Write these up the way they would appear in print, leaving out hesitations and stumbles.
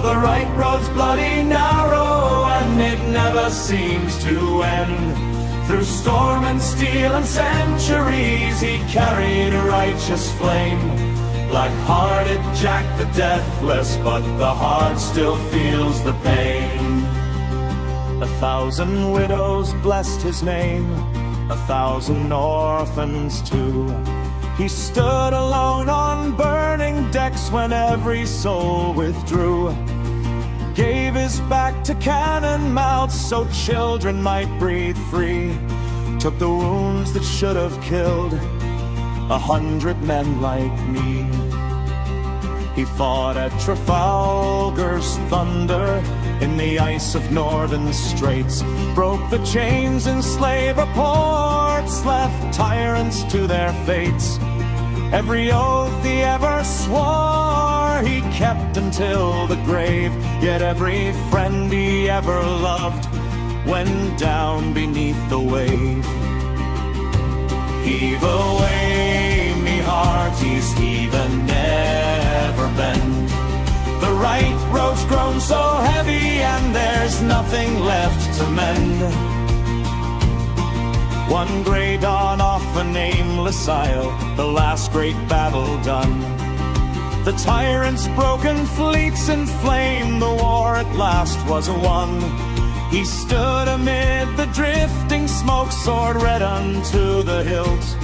The right road's bloody narrow, and it never seems to end. Through storm and steel and centuries, he carried a righteous flame. Black-hearted Jack the Deathless, but the heart still feels the pain. 1,000 widows blessed his name, 1,000 orphans too. He stood alone on burning decks when every soul withdrew. Gave his back to cannon mouths so children might breathe free. Took the wounds that should have killed 100 men like me. He fought at Trafalgar's thunder in the ice of northern straits. Broke the chains in slave ports, left tyrants to their fates. Every oath he ever swore he kept until the grave. Yet every friend he ever loved went down beneath the wave. Heave away, me hearties, heave and never bend. The right road's grown so heavy and there's nothing left to mend. One grey dawn off a nameless isle, the last great battle done. The tyrant's broken fleets in flame, the war at last was won. He stood amid the drifting smoke, sword red unto the hilt,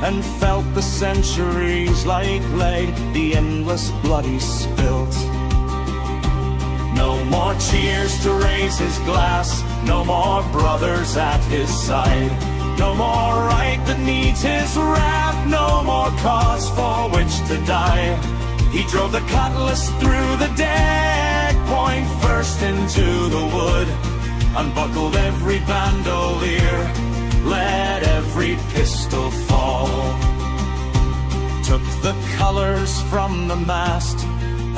and felt the centuries like lead, the endless blood he spilt. No more cheers to raise his glass, no more brothers at his side. No more right that needs his wrath, no more cause for which to die. He drove the cutlass through the deck, point first into the wood. Unbuckled every bandolier, let every pistol fall. Took the colors from the mast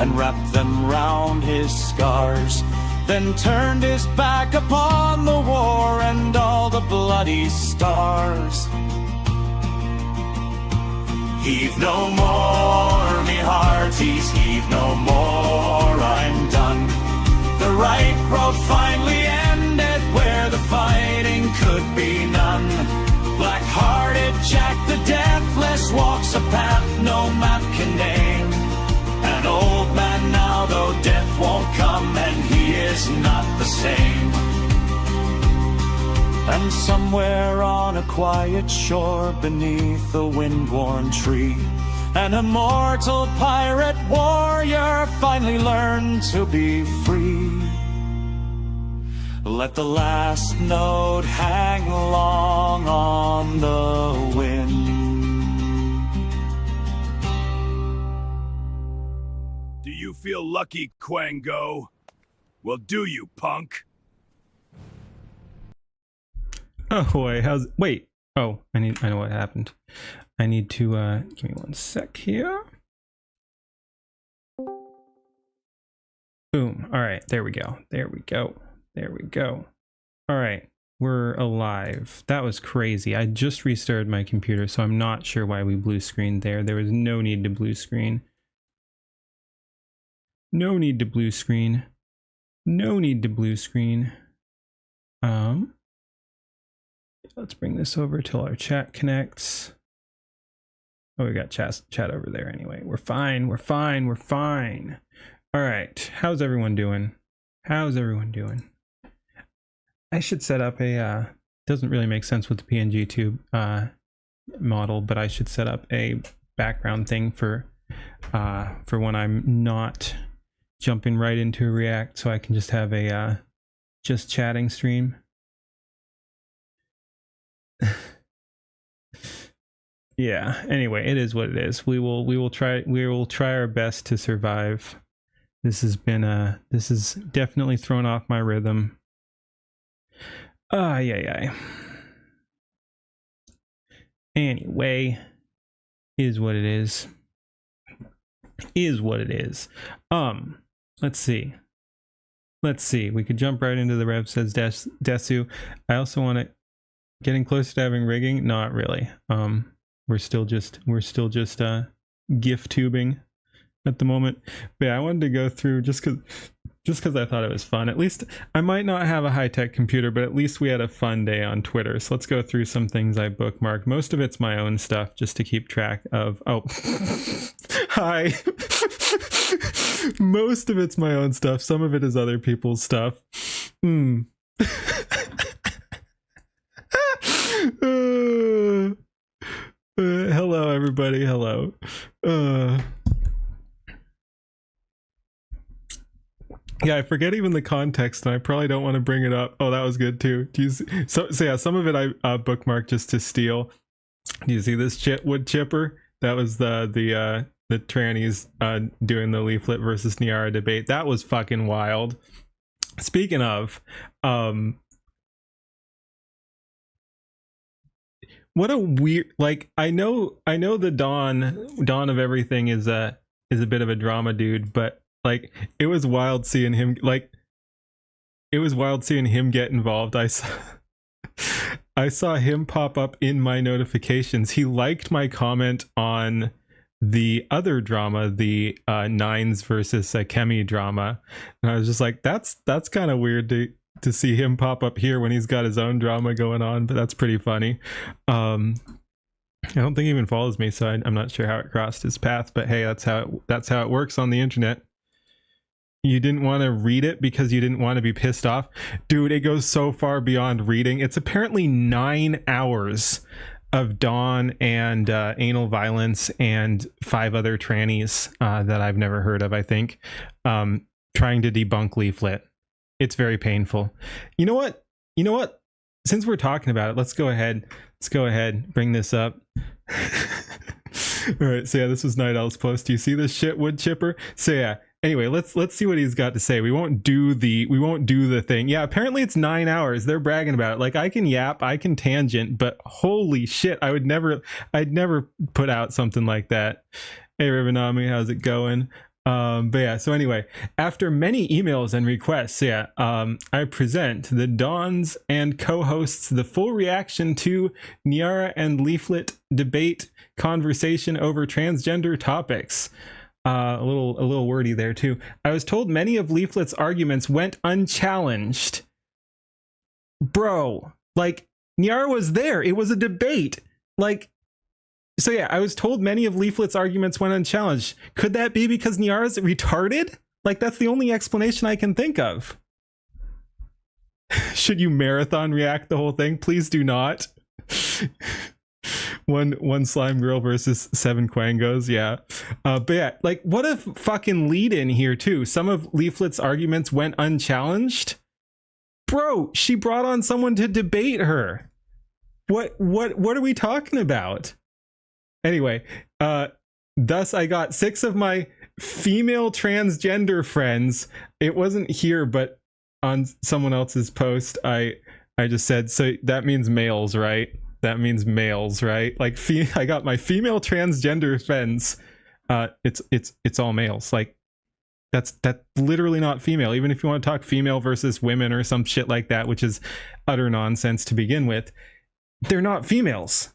and wrapped them round his scars. Then turned his back upon the war and all the bloody stars. Heave no more, me hearties, heave no more, I'm done. The right road finally ended where the fighting could be none. Black-hearted Jack the Deathless walks a path no map can name. An old man now, though death won't come, and he is not the same. And somewhere on a quiet shore beneath a wind-worn tree, an immortal pirate warrior finally learned to be free. Let the last note hang long on the wind. Do you feel lucky, Quango? Well, do you, punk? Oh boy, wait. Oh, I know what happened. I need to give me one sec here. Boom. All right, there we go. There we go. There we go. All right, we're alive. That was crazy. I just restarted my computer, so I'm not sure why we blue screened there. There was no need to blue screen. No need to blue screen. No need to blue screen. Let's bring this over till our chat connects. Oh, we got chat over there anyway. We're fine. We're fine. We're fine. All right. How's everyone doing? How's everyone doing? I should set up a, doesn't really make sense with the PNG tube model, but I should set up a background thing for when I'm not jumping right into React, so I can just have a just chatting stream. Yeah, anyway, it is what it is. We will try our best to survive. This has definitely thrown off my rhythm. Yeah. Anyway, is what it is. Is what it is. Let's see. We could jump right into the rev, says Desu. I also want to getting closer to having rigging. Not really. We're still just GIF tubing. at the moment. But yeah, I wanted to go through just because I thought it was fun. At least I might not have a high-tech computer, but at least we had a fun day on Twitter. So let's go through some things I bookmarked. Most of it's my own stuff just to keep track of. Oh, hi. Most of it's my own stuff. Some of it is other people's stuff. Hello, everybody. Hello. Yeah, I forget even the context, and I probably don't want to bring it up. Oh, that was good too. Do you see? So yeah, some of it I bookmarked just to steal. Do you see this wood chipper? That was the trannies doing the Leaflet versus Niara debate. That was fucking wild. Speaking of, what a weird, like, I know the Dawn of everything is a bit of a drama dude, but like it was wild seeing him get involved. I saw him pop up in my notifications. He liked my comment on the other drama, the Nines versus Kemi drama, and I was just like, that's kind of weird to see him pop up here when he's got his own drama going on, but that's pretty funny. I don't think he even follows me, so I'm not sure how it crossed his path, but hey, that's how it works on the internet. You didn't want to read it because you didn't want to be pissed off. Dude, it goes so far beyond reading. It's apparently 9 hours of Dawn and anal violence and 5 other trannies that I've never heard of, I think, trying to debunk Leaflet. It's very painful. You know what? Since we're talking about it, let's go ahead, bring this up. All right, so yeah, this was Night Owl's post. Do you see this shit, wood chipper? So yeah, anyway, let's see what he's got to say. We won't do the thing. Yeah, apparently it's 9 hours. They're bragging about it. Like, I can yap, I can tangent, but holy shit, I'd never put out something like that. Hey Rivenami, how's it going? But yeah, so anyway, after many emails and requests, I present the Dawns and co-hosts the full reaction to Niara and Leaflet debate conversation over transgender topics. A little wordy there too. I was told many of Leaflet's arguments went unchallenged. Bro, like, Niara was there. It was a debate. Like, so yeah, I was told many of Leaflet's arguments went unchallenged. Could that be because Niara's retarded? Like, that's the only explanation I can think of. Should you marathon react the whole thing? Please do not. One slime girl versus 7 quangos, yeah. But yeah, like, what a fucking lead in here too. Some of Leaflet's arguments went unchallenged. Bro, she brought on someone to debate her. What are we talking about? Anyway, thus I got 6 of my female transgender friends. It wasn't here, but on someone else's post, I just said, so that means males, right? That means males, right? Like, I got my female transgender friends. It's all males. Like, that's literally not female. Even if you want to talk female versus women or some shit like that, which is utter nonsense to begin with, they're not females.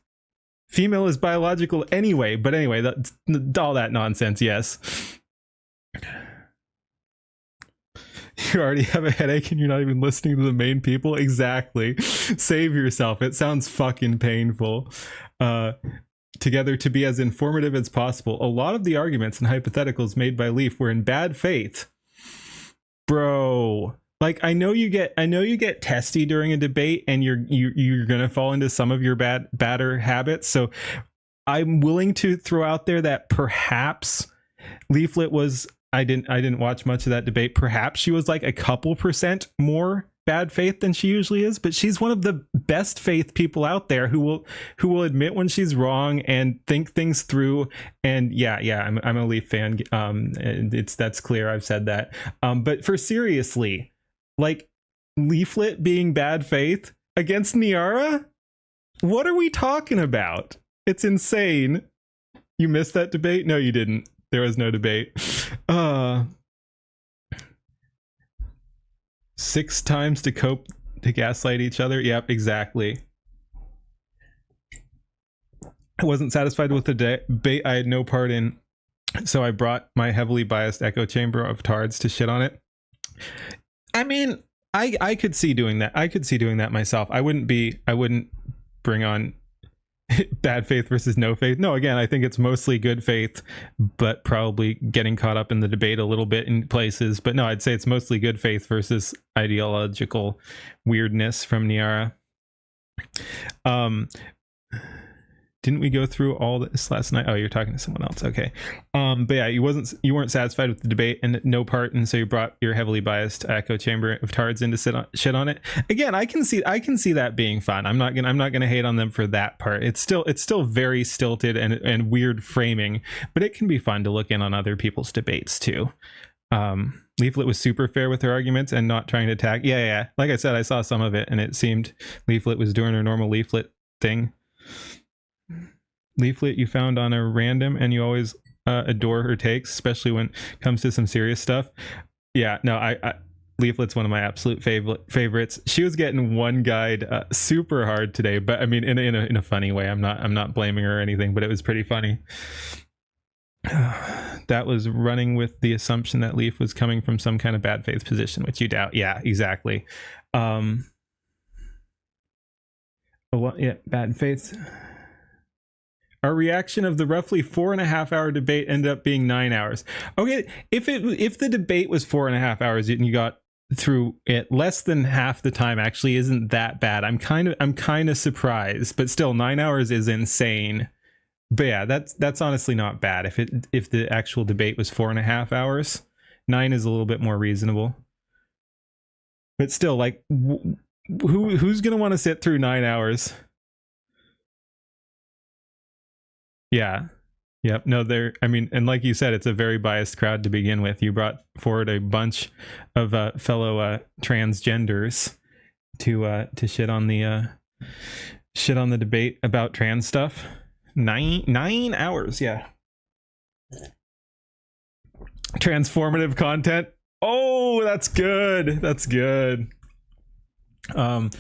Female is biological anyway, but anyway, all that nonsense, yes. You already have a headache and you're not even listening to the main people? Exactly. Save yourself. It sounds fucking painful. Together to be as informative as possible. A lot of the arguments and hypotheticals made by Leaf were in bad faith. Bro. Like, I know you get testy during a debate and you're gonna fall into some of your badder habits. So I'm willing to throw out there that perhaps Leaflet was, I didn't watch much of that debate. Perhaps she was like a couple % more bad faith than she usually is, but she's one of the best faith people out there who will admit when she's wrong and think things through. And I'm a Leaf fan. That's clear. I've said that. But for seriously, like, Leaflet being bad faith against Niara? What are we talking about? It's insane. You missed that debate? No, you didn't. There was no debate. 6 times to cope to gaslight each other. Yep, exactly. I wasn't satisfied with the debate I had no part in. So I brought my heavily biased echo chamber of tards to shit on it. I mean, I could see doing that. I could see doing that myself. I wouldn't bring on bad faith versus no faith. No, again, I think it's mostly good faith, but probably getting caught up in the debate a little bit in places. But no, I'd say it's mostly good faith versus ideological weirdness from Niara. Didn't we go through all this last night? Oh, you're talking to someone else. Okay. But yeah, you weren't satisfied with the debate and no part, and so you brought your heavily biased echo chamber of tards in to shit on it. Again, I can see that being fun. I'm not gonna hate on them for that part. It's still very stilted and weird framing, but it can be fun to look in on other people's debates too. Leaflet was super fair with her arguments and not trying to attack. Yeah. Like I said, I saw some of it and it seemed Leaflet was doing her normal Leaflet thing. Leaflet you found on a random, and you always adore her takes, especially when it comes to some serious stuff. Yeah, no, I Leaflet's one of my absolute favorites. She was getting one guide super hard today, but I mean in a funny way. I'm not blaming her or anything, but it was pretty funny. That was running with the assumption that Leaf was coming from some kind of bad faith position, which you doubt. Yeah, exactly. Yeah, bad faith. Our reaction of the roughly 4.5 hour debate ended up being 9 hours. Okay, if the debate was 4.5 hours and you got through it less than half the time, actually isn't that bad. I'm kind of surprised, but still 9 hours is insane. But yeah, that's honestly not bad. If the actual debate was 4.5 hours, 9 is a little bit more reasonable. But still, like, who's gonna want to sit through 9 hours? Yeah. Yep. No, I mean, and like you said, it's a very biased crowd to begin with. You brought forward a bunch of fellow transgenders to shit on the debate about trans stuff. 9 hours. Yeah. Transformative content. Oh, that's good. That's good. But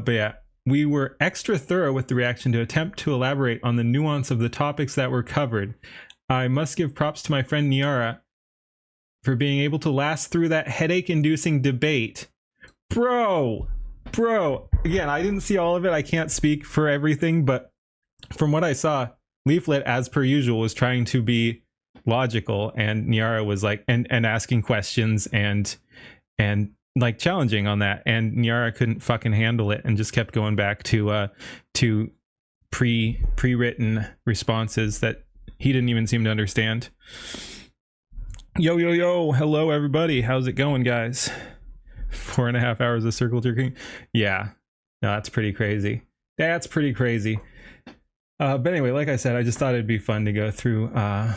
yeah. We were extra thorough with the reaction to attempt to elaborate on the nuance of the topics that were covered. I must give props to my friend Niara for being able to last through that headache-inducing debate. Bro, again, I didn't see all of it. I can't speak for everything, but from what I saw, Leaflet, as per usual, was trying to be logical, and Niara was like, and asking questions and like challenging on that, and Niara couldn't fucking handle it and just kept going back to pre-written responses that he didn't even seem to understand. Yo, hello everybody, how's it going, guys? 4.5 hours of circle jerking. Yeah, no, that's pretty crazy. But anyway, like I said, I just thought it'd be fun to go through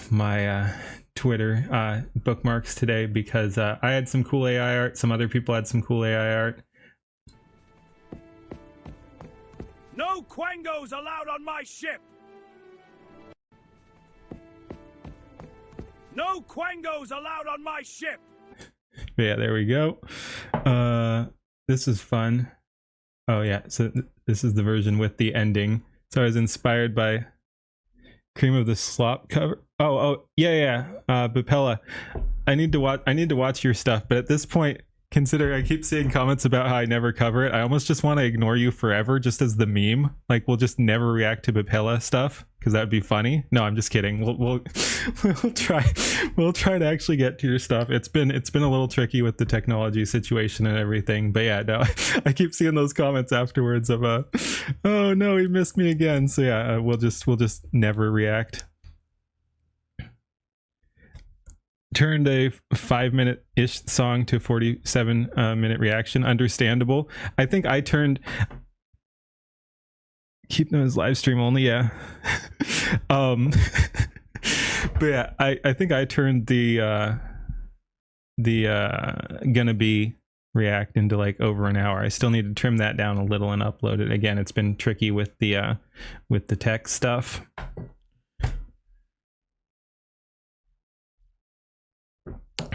my Twitter bookmarks today, because I had some cool AI art, some other people had some cool AI art. No quangos allowed on my ship! No quangos allowed on my ship! Yeah, there we go. This is fun. Oh yeah, so this is the version with the ending. So I was inspired by Cream of the Slop cover. Oh yeah. Bapella, I need to watch your stuff, but at this point, considering I keep seeing comments about how I never cover it, I almost just want to ignore you forever, just as the meme. Like, we'll just never react to Bapella stuff, because that would be funny. No, I'm just kidding. We'll try to actually get to your stuff. It's been a little tricky with the technology situation and everything, but yeah, no, I keep seeing those comments afterwards of oh no, he missed me again. So yeah, we'll just never react. Turned a 5-minute-ish song to 47-minute reaction. Understandable. I think I turned... Keep those live stream only, yeah. But yeah, I think I turned the gonna be react into like over an hour. I still need to trim that down a little and upload it. Again, it's been tricky with the tech stuff.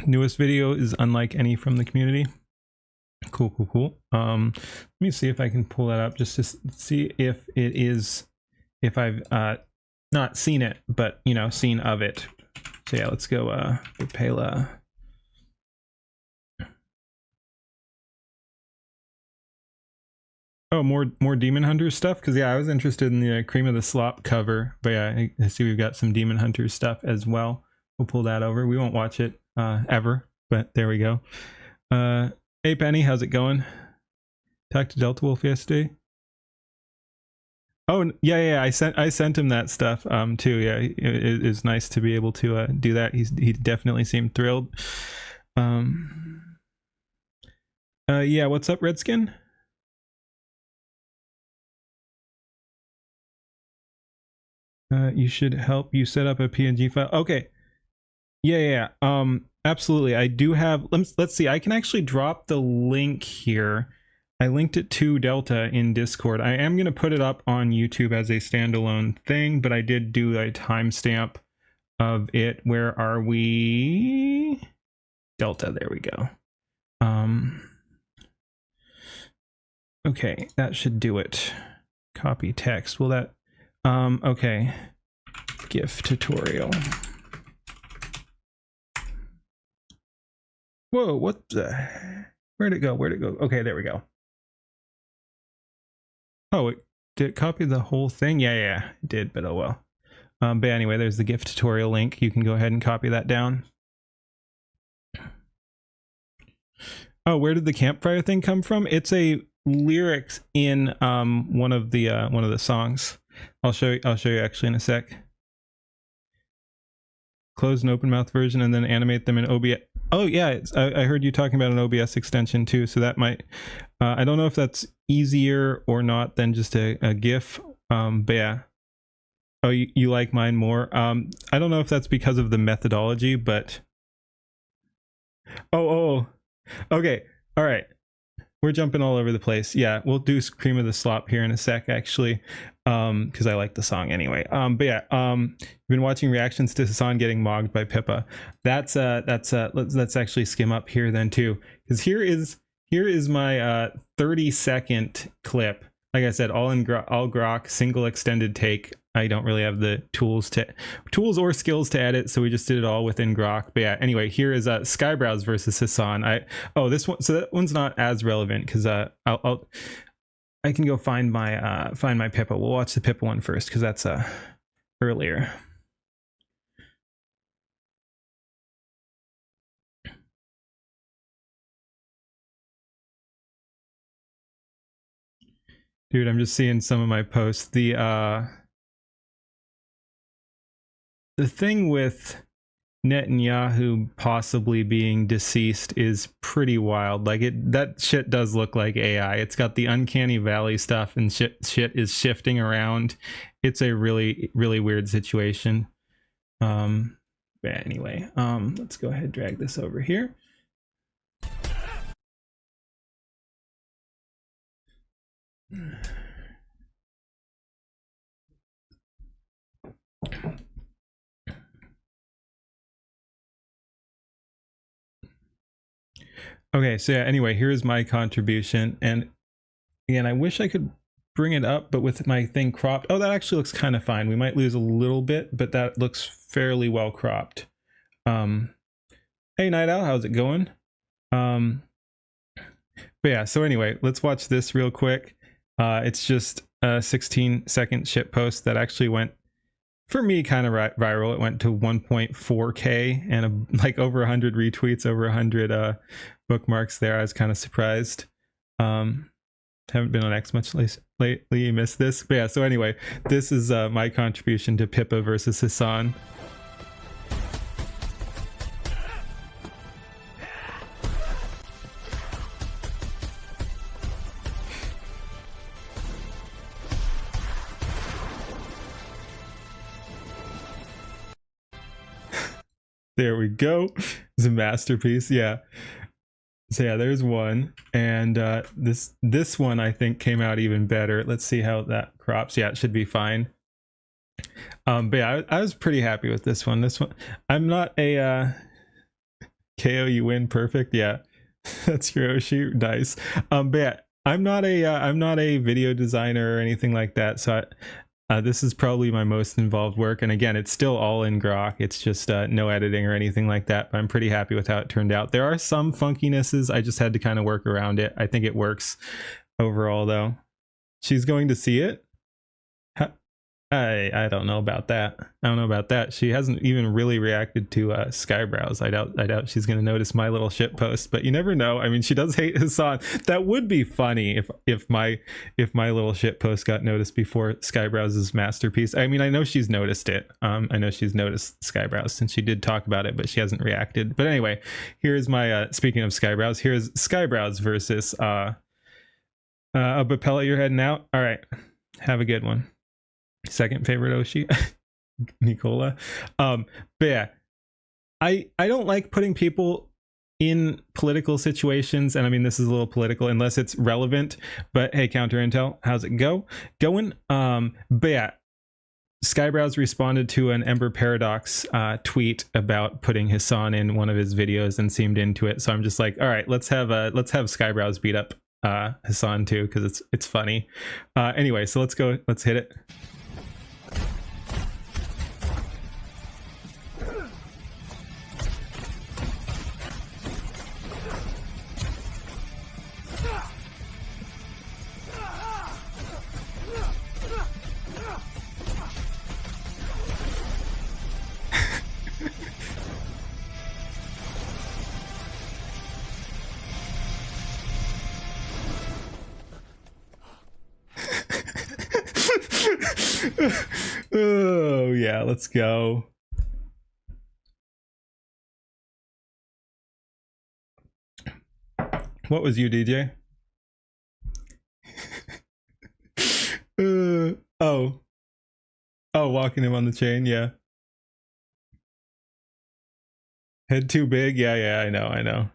Newest video is unlike any from the community. Cool. Let me see if I can pull that up just to see if I've not seen it, but seen of it. So yeah, let's go Pela. Oh, more Demon Hunters stuff? Because yeah, I was interested in the Cream of the Slop cover, but yeah, I see we've got some Demon Hunters stuff as well. We'll pull that over. We won't watch it ever, but there we go. Hey Penny, how's it going? Talked to Delta Wolf yesterday. Oh yeah, I sent him that stuff too. Yeah, it's nice to be able to do that. He definitely seemed thrilled. Yeah, what's up, Redskin? You should help you set up a PNG file. Okay. Yeah. Absolutely. I do have. Let's see. I can actually drop the link here. I linked it to Delta in Discord. I am going to put it up on YouTube as a standalone thing, but I did do a timestamp of it. Where are we? Delta. There we go. Okay, that should do it. Copy text. Will that? Okay. GIF tutorial. Whoa, what the? Where'd it go? Okay, there we go. Oh, did it copy the whole thing? Yeah, it did, but oh well. But anyway, there's the GIF tutorial link. You can go ahead and copy that down. Oh, where did the campfire thing come from? It's a lyrics in one of the songs. I'll show you actually in a sec. Close an open mouth version and then animate them in OBS. Oh yeah, I heard you talking about an OBS extension too, so that might I don't know if that's easier or not than just a GIF. But yeah. Oh, you like mine more? I don't know if that's because of the methodology, but oh okay, all right. We're jumping all over the place. Yeah, we'll do Cream of the Slop here in a sec, actually, because I like the song anyway. But yeah, you've been watching reactions to Hassan getting mogged by Pippa. Let's actually skim up here then too, because here is my 30-second clip. Like I said, all grok, single extended take. I don't really have the tools or skills to edit, so we just did it all within grok. But yeah, anyway, here is Skybrows versus Hassan. This one, so that one's not as relevant because I can go find my Pippa. We'll watch the Pippa one first because that's earlier. Dude, I'm just seeing some of my posts. The thing with Netanyahu possibly being deceased is pretty wild. Like that shit does look like AI. It's got the uncanny valley stuff and shit is shifting around. It's a really, really weird situation. But anyway, let's go ahead and drag this over here. Okay, so yeah, anyway, here's my contribution. And again, I wish I could bring it up, but with my thing cropped, oh, that actually looks kind of fine. We might lose a little bit, but that looks fairly well cropped. Hey, Night Owl, how's it going? But yeah, so anyway, let's watch this real quick. It's just a 16-second shit post that actually went, for me, kind of viral. It went to 1.4K and like over 100 retweets, over 100 bookmarks there. I was kind of surprised. Haven't been on X much lately. You missed this. But yeah, so anyway, this is my contribution to Pippa versus Hassan. There we go. It's a masterpiece. Yeah. So yeah, there's one, and this one I think came out even better. Let's see how that crops. Yeah, it should be fine. But yeah, I was pretty happy with this one. I'm not a KO you win perfect. Yeah, that's Hiroshi. Nice. But yeah, I'm not a video designer or anything like that. So This is probably my most involved work, and again, it's still all in Grok. It's just no editing or anything like that, but I'm pretty happy with how it turned out. There are some funkinesses. I just had to kind of work around it. I think it works overall, though. She's going to see it? I don't know about that. I don't know about that. She hasn't even really reacted to Skybrows. I doubt she's gonna notice my little shit post, but you never know. I mean, she does hate Hassan. That would be funny if my little shit post got noticed before Skybrows' masterpiece. I mean, I know she's noticed it. I know she's noticed Skybrows since she did talk about it, but she hasn't reacted. But anyway, here's my speaking of Skybrows, here's Skybrows versus a Bapella. You're heading out. All right, have a good one. Second favorite Oshi, Nicola. But yeah, I don't like putting people in political situations, and I mean this is a little political unless it's relevant. But hey, Counter Intel, how's it going? But yeah, Skybrows responded to an Ember Paradox tweet about putting Hassan in one of his videos and seemed into it. So I'm just like, all right, let's have Skybrows beat up Hassan too, because it's funny. Anyway, so let's go. Let's hit it. Oh yeah, let's go. What was you, DJ? Oh, walking him on the chain. Yeah. Head too big. Yeah, I know.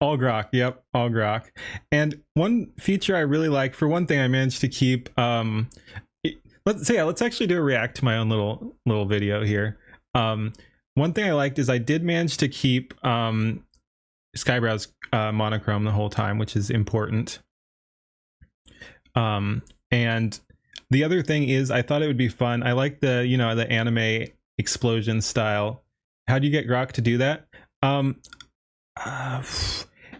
All Grok. Yep, all Grok. And one feature I really like, for one thing, I managed to keep let's actually do a react to my own little video here. One thing I liked is I did manage to keep Skybrows monochrome the whole time, which is important. And the other thing is I thought it would be fun. I like the the anime explosion style. How do you get Grok to do that?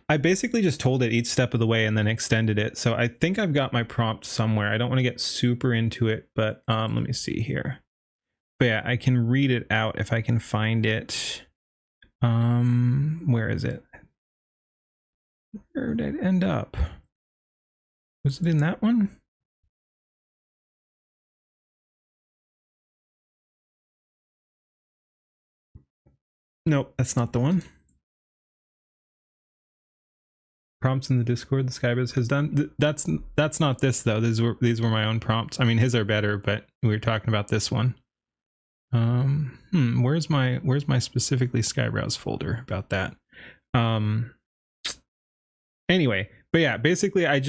I basically just told it each step of the way and then extended it. So I think I've got my prompt somewhere. I don't want to get super into it, but let me see here. But yeah, I can read it out if I can find it. Where is it? Where did it end up? Was it in that one? Nope, that's not the one. Prompts in the Discord the Skybrows has done. That's not this though. These were my own prompts. I mean, his are better, but we were talking about this one. Where's my specifically Skybrows folder about that? Anyway, but yeah, basically I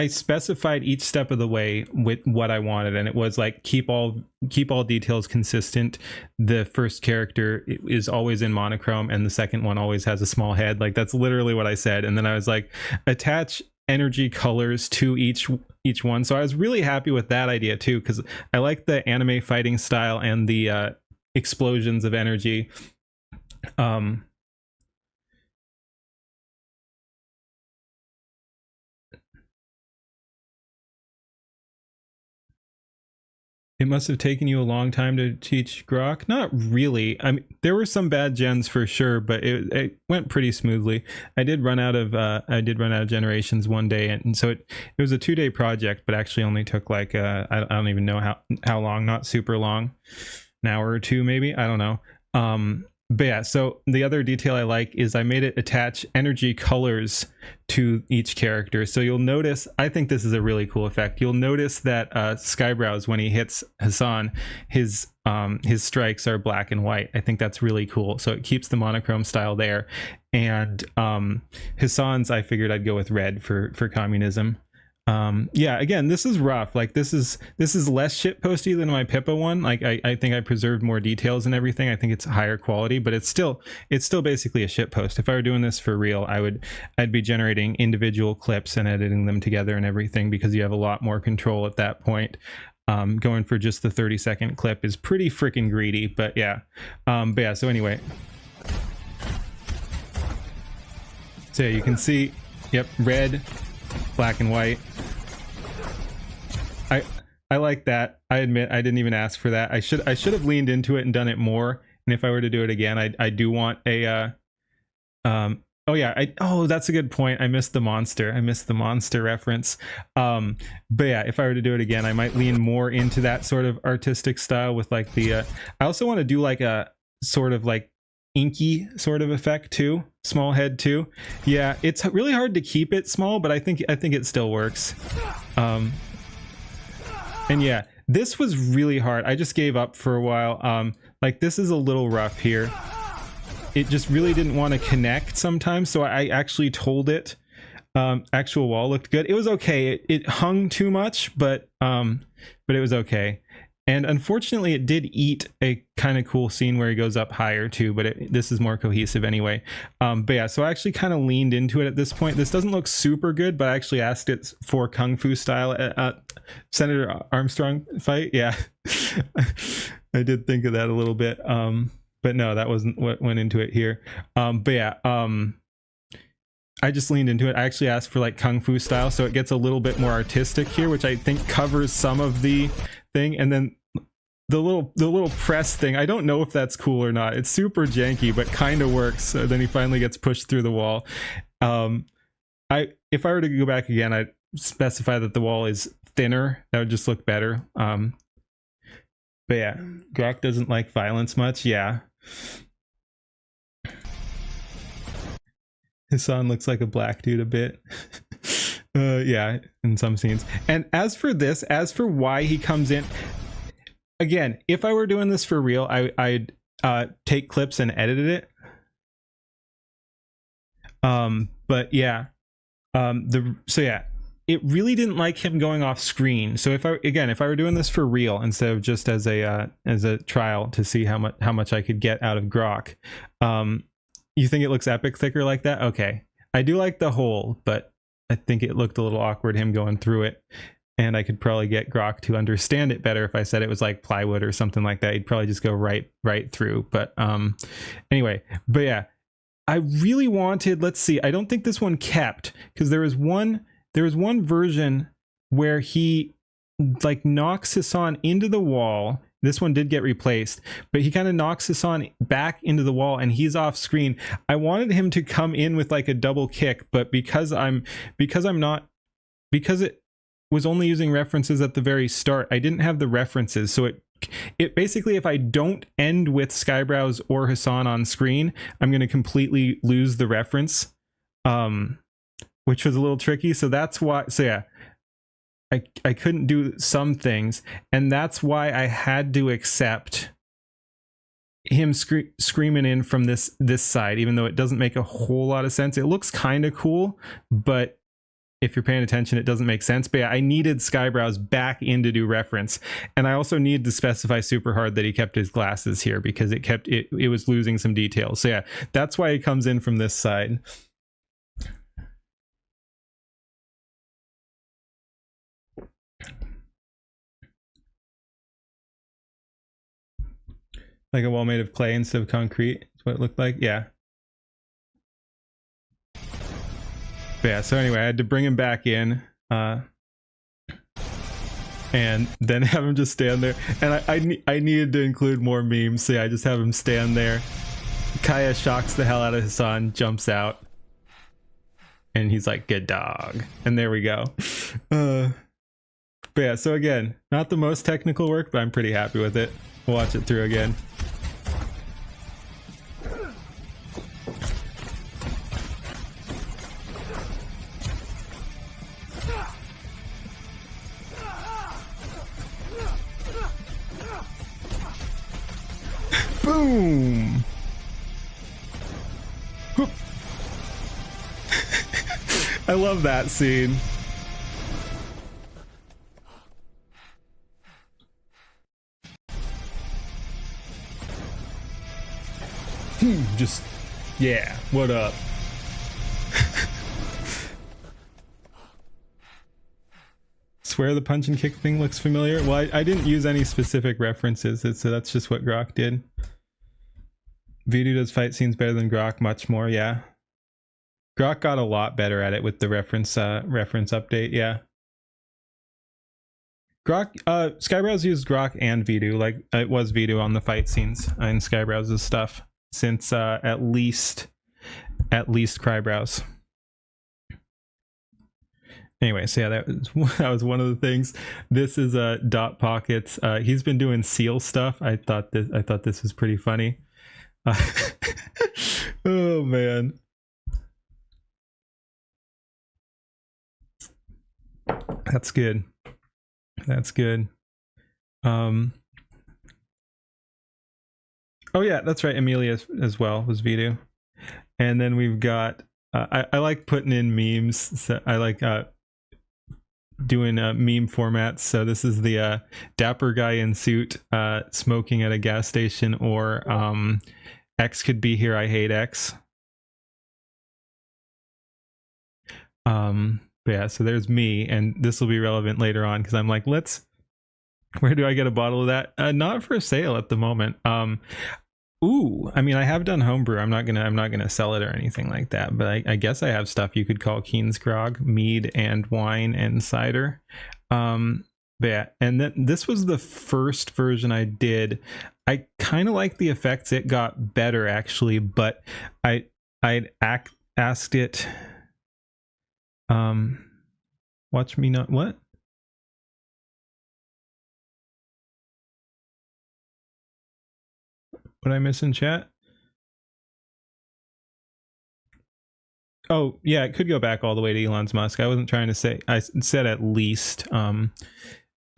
specified each step of the way with what I wanted, and it was like keep all details consistent. The first character is always in monochrome, and the second one always has a small head. Like that's literally what I said. And then I was like, attach energy colors to each one. So I was really happy with that idea too, because I like the anime fighting style and the explosions of energy. It must have taken you a long time to teach Grok. Not really. I mean, there were some bad gens for sure, but it went pretty smoothly. I did run out of generations one day, and so it was a 2-day project, but actually only took like I don't even know how long. Not super long, an hour or two maybe. I don't know. But yeah, so the other detail I like is I made it attach energy colors to each character. So you'll notice, I think this is a really cool effect. You'll notice that Skybrows, when he hits Hassan, his strikes are black and white. I think that's really cool. So it keeps the monochrome style there. And Hassan's, I figured I'd go with red for communism. Yeah, again, this is rough. Like this is less shitposty than my Pippa one. Like I think I preserved more details and everything. I think it's higher quality, but it's still basically a shitpost. If I were doing this for real, I'd be generating individual clips and editing them together and everything, because you have a lot more control at that point. Going for just the 30-second clip is pretty freaking greedy, but yeah. So anyway. So you can see, yep, red, black and white. I like that. I admit I didn't even ask for that. I should have leaned into it and done it more. And if I were to do it again, I do want a oh yeah, oh, that's a good point. I missed the monster. I missed the monster reference. But yeah, if I were to do it again, I might lean more into that sort of artistic style with like the I also want to do like a sort of like inky sort of effect too, small head too. Yeah, it's really hard to keep it small, but I think it still works. And yeah, this was really hard. I just gave up for a while. Like this is a little rough here. It just really didn't want to connect sometimes, so I actually told it. Actual wall looked good. It was okay. It hung too much, but it was okay. And unfortunately, it did eat a kind of cool scene where he goes up higher too, but this is more cohesive anyway. But yeah, so I actually kind of leaned into it at this point. This doesn't look super good, but I actually asked it for Kung Fu style Senator Armstrong fight. Yeah, I did think of that a little bit. But no, that wasn't what went into it here. But yeah, I just leaned into it. I actually asked for like Kung Fu style, so it gets a little bit more artistic here, which I think covers some of the thing. And then the little press thing, I don't know if that's cool or not. It's super janky, but kind of works. So then he finally gets pushed through the wall. If I were to go back again, I'd specify that the wall is thinner. That would just look better. But yeah, Grok doesn't like violence much. Yeah. Hassan looks like a black dude a bit. Yeah, in some scenes. And as for why he comes in, again, if I were doing this for real, I'd take clips and edited it. But yeah, so yeah, it really didn't like him going off screen. So if I were doing this for real instead of just as a trial to see how much I could get out of Grok, you think it looks epic thicker like that? Okay, I do like the hole, but I think it looked a little awkward him going through it, and I could probably get Grok to understand it better if I said it was like plywood or something like that. He'd probably just go right through. But anyway, but yeah, I really wanted, let's see, I don't think this one kept, because there was one version where he like knocks Hassan into the wall. This one did get replaced, but he kind of knocks Hassan back into the wall and he's off screen. I wanted him to come in with like a double kick, but because it was only using references at the very start, I didn't have the references. So it basically, if I don't end with Skybrows or Hassan on screen, I'm going to completely lose the reference, which was a little tricky. So that's why, so yeah, I couldn't do some things, and that's why I had to accept him screaming in from this side, even though it doesn't make a whole lot of sense. It looks kind of cool, but if you're paying attention, it doesn't make sense. But yeah, I needed Skybrows back in to do reference, and I also needed to specify super hard that he kept his glasses here because it was losing some details. So yeah, that's why it comes in from this side. Like a wall made of clay instead of concrete. That's what it looked like. Yeah. But yeah, so anyway, I had to bring him back in. And then have him just stand there. And I needed to include more memes. So yeah, I just have him stand there. Kaya shocks the hell out of Hassan, jumps out. And he's like, good dog. And there we go. But yeah, so again, not the most technical work, but I'm pretty happy with it. We'll watch it through again. Boom! I love that scene. just, yeah, what up? Swear the punch and kick thing looks familiar. Well, I didn't use any specific references, so that's just what Grok did. VTuber does fight scenes better than Grok, much more, yeah. Grok got a lot better at it with the reference update, yeah. Grok, Skybrowse used Grok and VTuber, like it was VTuber on the fight scenes in Skybrowse's stuff since at least Crybrowse. Anyway, so yeah, that was one of the things. This is Dot Pockets. He's been doing seal stuff. I thought this was pretty funny. Oh man. That's good. That's good. Oh yeah, that's right. Amelia as well was VTuber. And then we've got I like putting in memes. So I like doing meme formats. So this is the dapper guy in suit smoking at a gas station, or X could be here, I hate X. But yeah, so there's me, and this will be relevant later on because I'm like, where do I get a bottle of that? Not for sale at the moment. Ooh, I mean, I have done homebrew. I'm not gonna sell it or anything like that, but I guess I have stuff you could call Keen's Grog, mead and wine and cider. But yeah, and then this was the first version I did. I kind of like the effects. It got better actually, but I'd asked it. Watch me not what? What I miss in chat? Oh yeah, it could go back all the way to Elon Musk. I wasn't trying to say. I said at least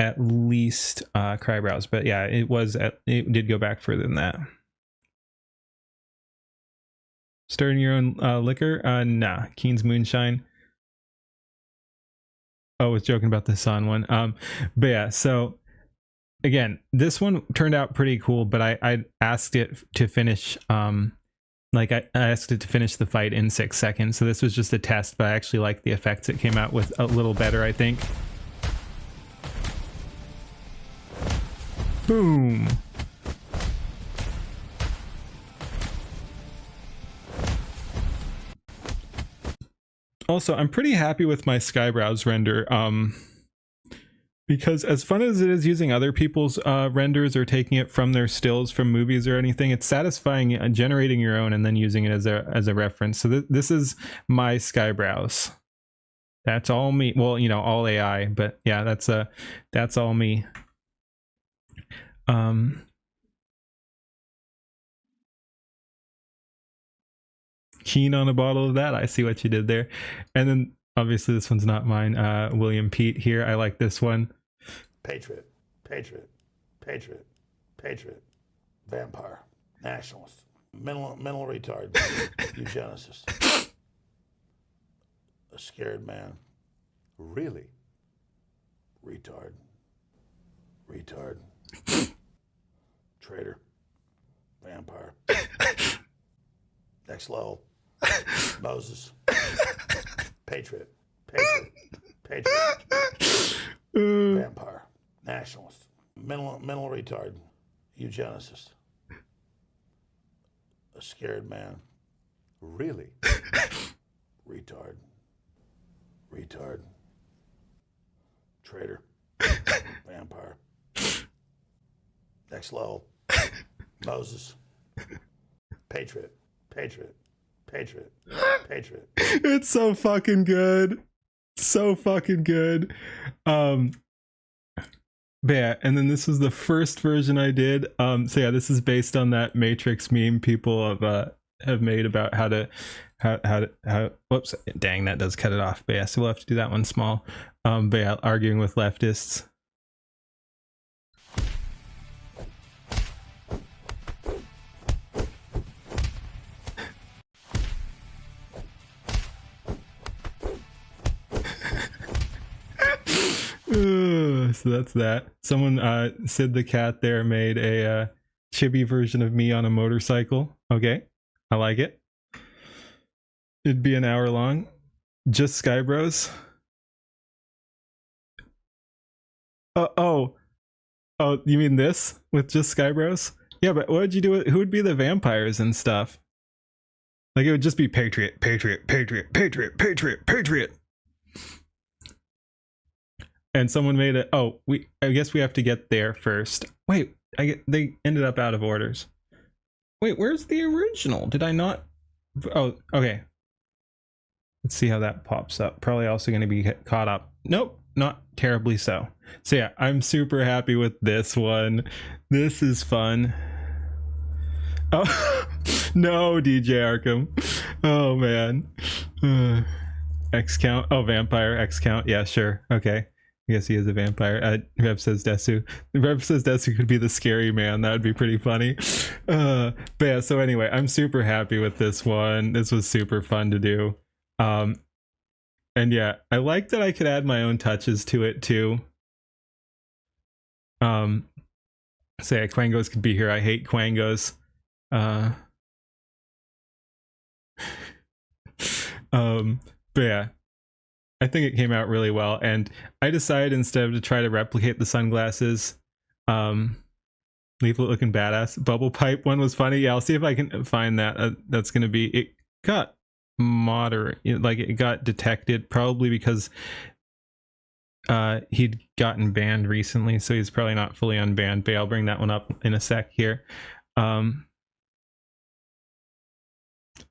Crybrowse, but yeah, it did go back further than that. Starting your own liquor? Nah, Keen's Moonshine. Oh, I was joking about the Sun one. But yeah, so again, this one turned out pretty cool, but I asked it to finish like I asked it to finish the fight in 6 seconds. So this was just a test, but I actually like the effects it came out with a little better, I think. Boom. Also, I'm pretty happy with my Skybrowse render, because as fun as it is using other people's renders or taking it from their stills from movies or anything, it's satisfying generating your own and then using it as a reference. So this is my Skybrowse. That's all me. Well, you know, all AI, but yeah, that's all me. Keen on a bottle of that. I see what you did there. And then obviously this one's not mine. William Pete here. I like this one. Patriot, patriot, patriot, patriot, vampire, nationalist, mental retard, eugenicist, a scared man, really, retard, traitor, vampire, next level, Moses, patriot, vampire, nationalist, mental retard, eugenicist, a scared man, really, retard, traitor, vampire, next level, Moses, patriot. It's so fucking good. So fucking good. But yeah, and then this was the first version I did. So yeah, this is based on that Matrix meme people have made about how whoops, dang, that does cut it off. But yeah, so we'll have to do that one small. But yeah, arguing with leftists. So that's that. Someone Sid the Cat there made a chibi version of me on a motorcycle. Okay. I like it. It'd be an hour long. Just Sky Bros. Oh, you mean this with just Sky Bros? Yeah, but what would you do with, who would be the vampires and stuff? Like, it would just be Patriot, Patriot, Patriot, Patriot, Patriot, Patriot. And someone made it. Oh, I guess we have to get there first. Wait, they ended up out of orders. Wait, where's the original? Did I not? Oh, okay. Let's see how that pops up. Probably also going to be caught up. Nope, not terribly so. So yeah, I'm super happy with this one. This is fun. Oh, no, DJ Arkham. Oh, man. X count. Oh, vampire. X count. Yeah, sure. Okay. I guess he is a vampire. Rev says Desu. Rev says Desu could be the scary man. That would be pretty funny. But yeah, so anyway, I'm super happy with this one. This was super fun to do. And yeah, I like that I could add my own touches to it too. So yeah, Quangos could be here. I hate Quangos. But yeah, I think it came out really well, and I decided instead of to try to replicate the sunglasses, leaflet looking badass bubble pipe one was funny. Yeah, I'll see if I can find that. That's gonna be, it got moderate, like it got detected probably because he'd gotten banned recently, so he's probably not fully unbanned, but I'll bring that one up in a sec here.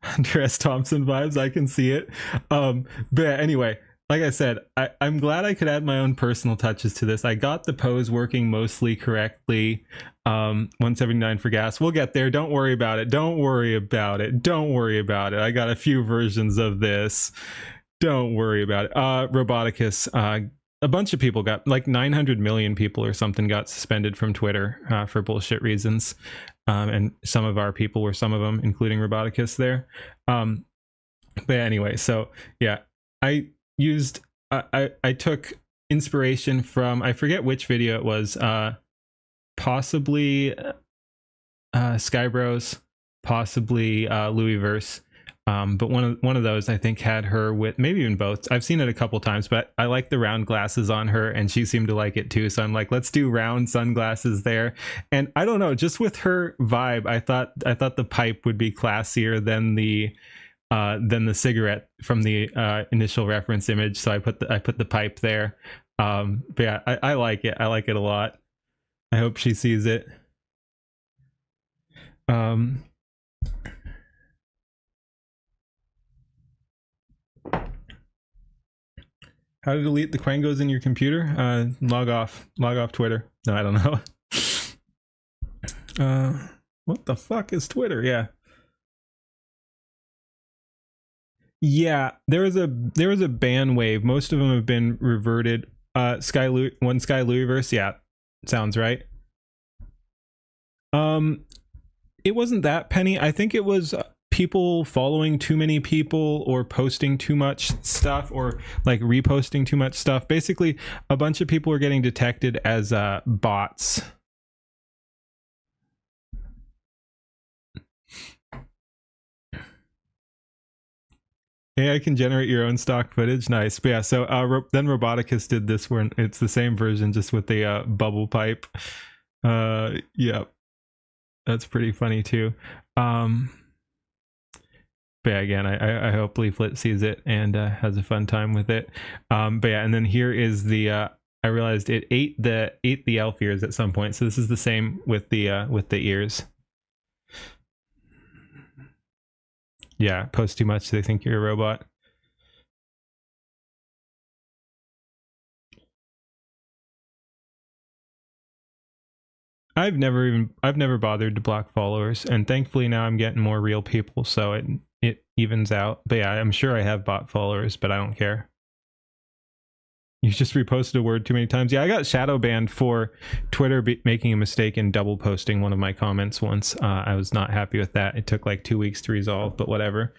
Hunter S. Thompson vibes, I can see it. But anyway, like I said, I'm glad I could add my own personal touches to this. I got the pose working mostly correctly. 179 for gas. We'll get there. Don't worry about it. Don't worry about it. Don't worry about it. I got a few versions of this. Don't worry about it. Roboticus. A bunch of people got, like 900 million people or something got suspended from Twitter for bullshit reasons. And some of our people were some of them, including Roboticus there. But anyway, so yeah, I took inspiration from, I forget which video it was, possibly Skybros, possibly Louisverse. But one of those I think had her with, maybe even both. I've seen it a couple times, but I like the round glasses on her, and she seemed to like it too. So I'm like, let's do round sunglasses there. And I don't know, just with her vibe, I thought the pipe would be classier than the cigarette from the initial reference image. So I put the pipe there. But yeah, I like it. I like it a lot. I hope she sees it. How to delete the Quangos in your computer? Log off Twitter. No, I don't know. What the fuck is Twitter? Yeah, there was a ban wave. Most of them have been reverted. Sky Louisverse, yeah, sounds right. It wasn't that penny. I think it was people following too many people or posting too much stuff or like reposting too much stuff. Basically, a bunch of people were getting detected as bots. AI can generate your own stock footage. Nice. But yeah, so then Roboticus did this where it's the same version just with the bubble pipe. Yeah, that's pretty funny too. But yeah, again, I hope Leaflet sees it and has a fun time with it. But yeah, and then here is the I realized it ate the elf ears at some point, so this is the same with the ears. Yeah, post too much, they think you're a robot. I've never bothered to block followers, and thankfully now I'm getting more real people, so it evens out. But yeah, I'm sure I have bot followers, but I don't care. You just reposted a word too many times. Yeah, I got shadow banned for Twitter making a mistake and double posting one of my comments once. I was not happy with that. It took like 2 weeks to resolve, but whatever.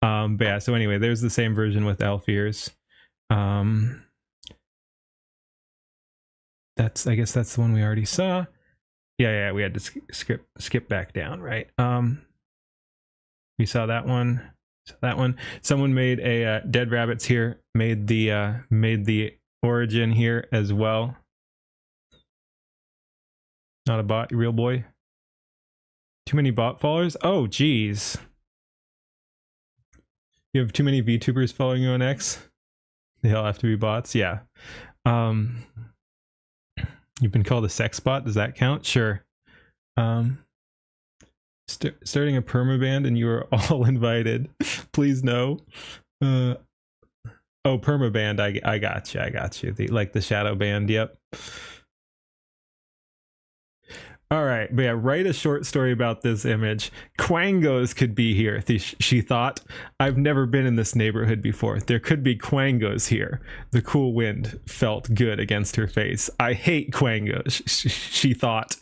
But yeah, so anyway, there's the same version with elf ears. I guess that's the one we already saw. Yeah, we had to skip back down, right? We saw that one. Someone made a Dead Rabbits here. Made the origin here as well. Not a bot, real boy. Too many bot followers? Oh, geez. You have too many VTubers following you on X? They all have to be bots? Yeah. You've been called a sex bot? Does that count? Sure. Starting a permaband and you are all invited. Please no. Oh, permaband. I got you. Like the shadow band. Yep. All right, but yeah, write a short story about this image. Quangos could be here, she thought. I've never been in this neighborhood before. There could be quangos here. The cool wind felt good against her face. I hate quangos, she thought.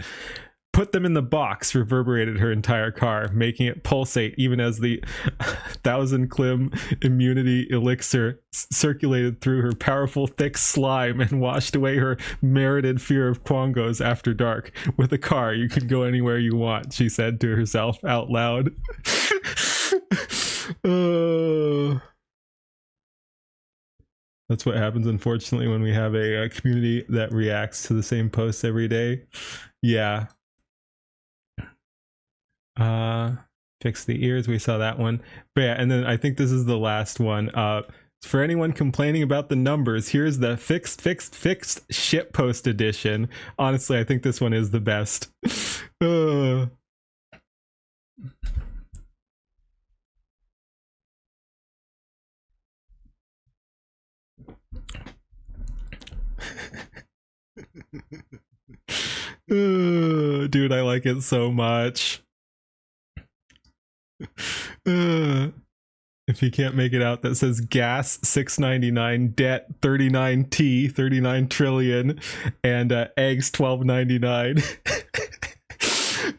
Put them in the box reverberated her entire car, making it pulsate even as the 1,000 clim immunity elixir circulated through her powerful thick slime and washed away her merited fear of quangos after dark. With a car, you can go anywhere you want, she said to herself out loud. That's what happens, unfortunately, when we have a community that reacts to the same posts every day. Yeah. Fix the ears, we saw that one. But yeah, and then I think this is the last one. For anyone complaining about the numbers, here's the fixed shitpost edition. Honestly, I think this one is the best. Dude, I like it so much. If you can't make it out, that says gas 699, debt 39T 39 trillion, and eggs 12.99.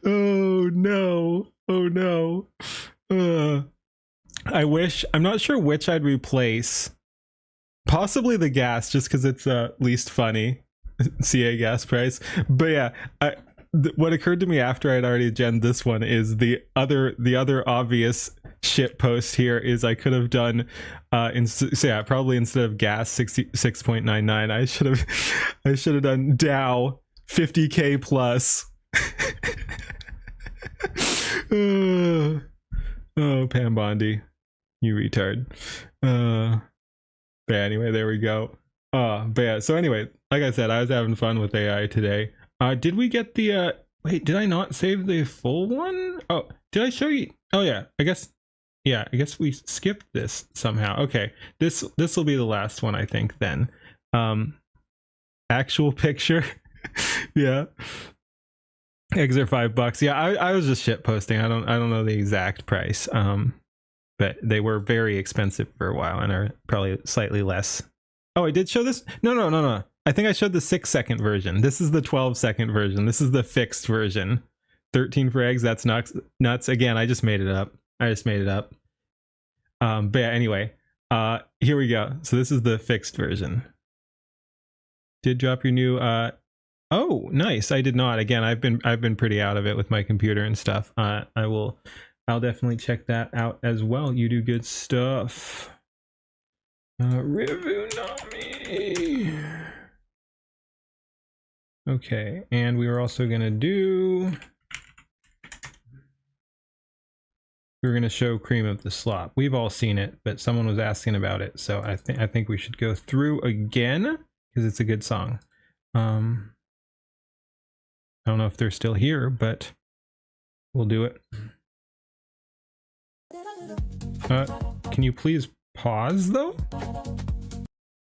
Oh no. I'm not sure which I'd replace. Possibly the gas, just because it's least funny. CA gas price. But yeah, what occurred to me after I'd already gen this one is the other obvious shit post here is I could have done probably instead of gas 66.99, I should have done Dow 50k plus. Oh, Pam Bondi, you retard. But anyway, there we go. But yeah, so anyway, like I said, I was having fun with AI today. Did we get the wait, did I not save the full one? Oh, did I show you? Oh yeah, I guess we skipped this somehow. Okay, this will be the last one, I think, then. Actual picture. Yeah, eggs are $5. Yeah, I was just shit posting. I don't know the exact price, but they were very expensive for a while and are probably slightly less. Oh, I did show this? No. I think I showed the 6-second version. This is the 12-second version. This is the fixed version. 13 for eggs, that's nuts. Again, I just made it up. But yeah, anyway, here we go. So this is the fixed version. Did drop your new oh, nice. I did not. Again, I've been pretty out of it with my computer and stuff. I'll definitely check that out as well. You do good stuff. Review Nami. Okay, and we were also gonna show Cream of the Slop. We've all seen it, but someone was asking about it, so I think we should go through again because it's a good song. I don't know if they're still here, but we'll do it. Can you please pause though?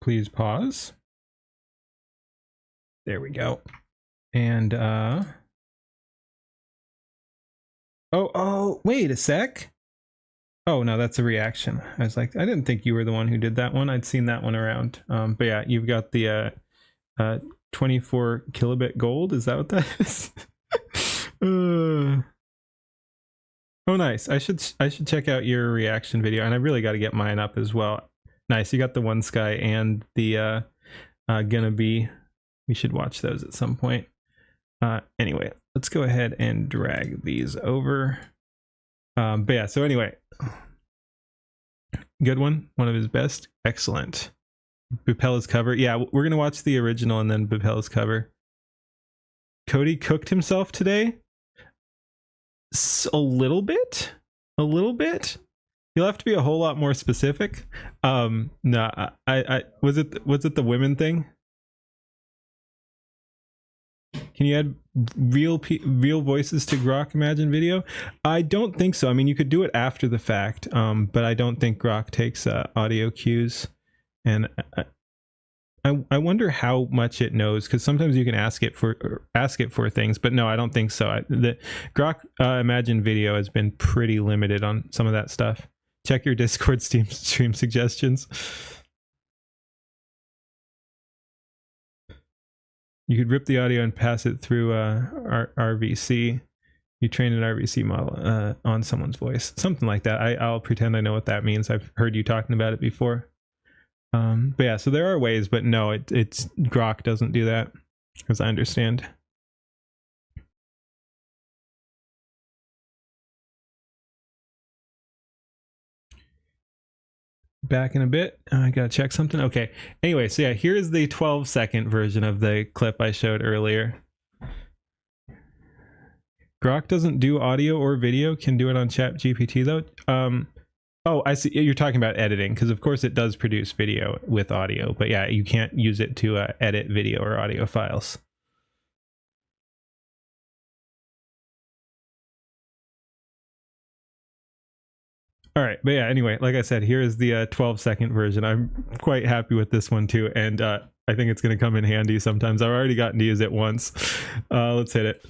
Please pause. There we go. And oh, wait a sec. Oh no, that's a reaction. I was like, I didn't think you were the one who did that one. I'd seen that one around. But yeah, you've got the 24 kilobit gold. Is that what that is? Oh, nice. I should check out your reaction video, and I really got to get mine up as well. Nice. You got the One Sky and the Gonna Be. We should watch those at some point. Anyway, let's go ahead and drag these over. But yeah, so anyway, good one of his best. Excellent. Bupella's cover. Yeah, we're gonna watch the original and then Bupella's cover. Cody cooked himself today. A little bit. You'll have to be a whole lot more specific. No, I was it the women thing? Can you add real voices to Grok Imagine video? I don't think so. I mean, you could do it after the fact, but I don't think Grok takes audio cues. And I wonder how much it knows, because sometimes you can ask it for things, but no, I don't think so. The Grok Imagine video has been pretty limited on some of that stuff. Check your Discord stream suggestions. You could rip the audio and pass it through RVC. You train an RVC model on someone's voice, something like that. I'll pretend I know what that means. I've heard you talking about it before. But yeah, so there are ways, but no, it's Grok doesn't do that, as I understand. Back in a bit. I gotta check something. Okay. Anyway, so yeah, here's the 12-second version of the clip I showed earlier. Grok doesn't do audio or video, can do it on ChatGPT though. Oh, I see. You're talking about editing, because of course it does produce video with audio, but yeah, you can't use it to edit video or audio files. All right, but yeah, anyway, like I said, here is the 12-second version. I'm quite happy with this one too, and I think it's going to come in handy sometimes. I've already gotten to use it once. Let's hit it.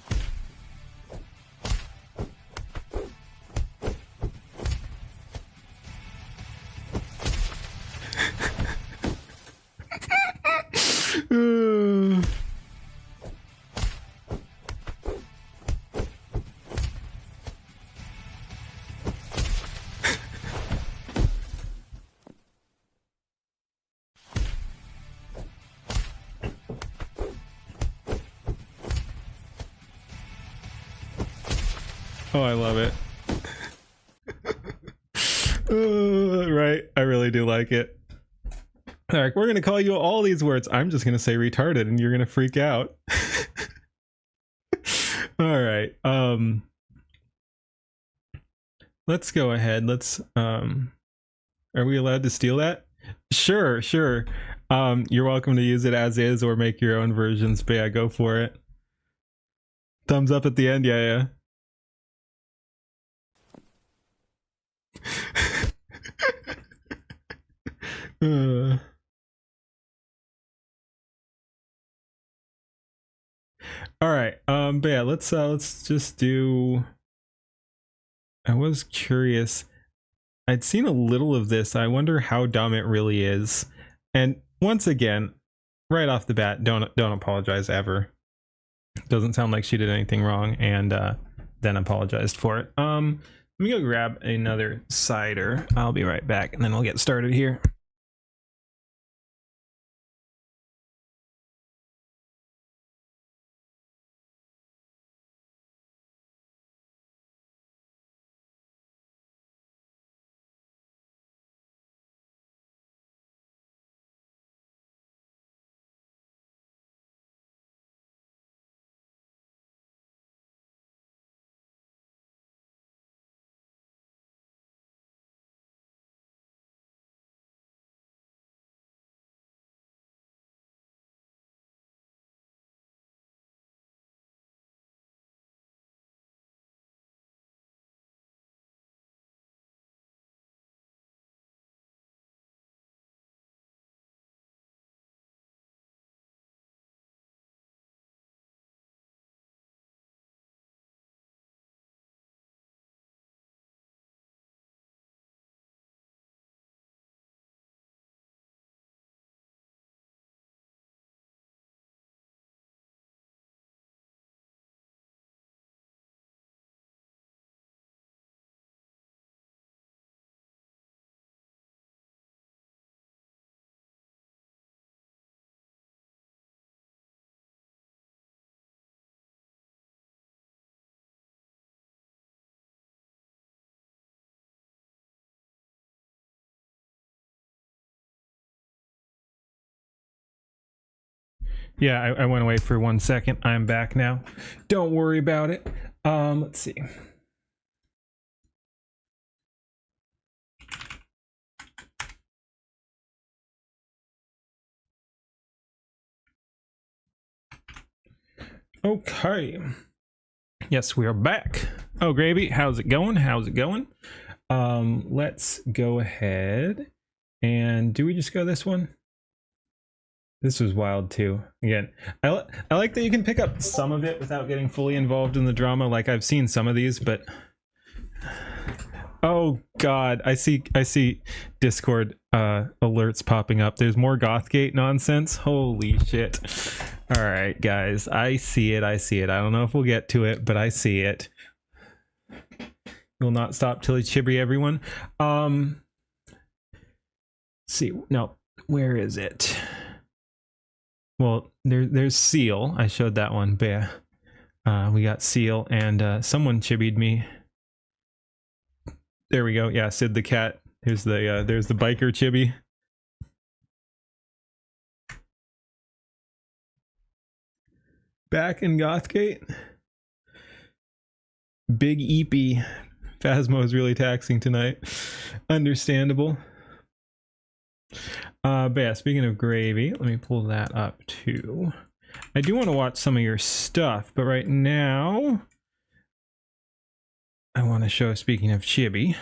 Oh, I love it. Right, I really do like it. Eric, we're gonna call you all these words. I'm just gonna say retarded, and you're gonna freak out. All right. Let's go ahead. Let's. Are we allowed to steal that? Sure. You're welcome to use it as is or make your own versions. But yeah, go for it. Thumbs up at the end. Yeah. All right. But yeah, let's just do. I was curious. I'd seen a little of this. I wonder how dumb it really is. And once again, right off the bat, don't apologize ever. Doesn't sound like she did anything wrong, and then apologized for it. Let me go grab another cider. I'll be right back, and then we'll get started here. Yeah, I went away for 1 second. I'm back now. Don't worry about it. Let's see. Okay. Yes, we are back. Oh, Gravy, how's it going? How's it going? Let's go ahead and do we just go this one? This was wild too. Again, I like that you can pick up some of it without getting fully involved in the drama. Like I've seen some of these, but oh god, I see Discord alerts popping up. There's more Gothgate nonsense. Holy shit. All right, guys, I see it. I don't know if we'll get to it, but I see it. Will not stop till it's chibi, everyone. See, no, where is it? Well, there's Seal. I showed that one, but yeah, we got Seal, and someone chibied me. There we go. Yeah, Sid the cat. There's the biker chibi. Back in Gothgate. Big Eepy. Phasmo is really taxing tonight. Understandable. But yeah, speaking of Gravy, let me pull that up too. I do want to watch some of your stuff, but right now I want to show, speaking of Chibi,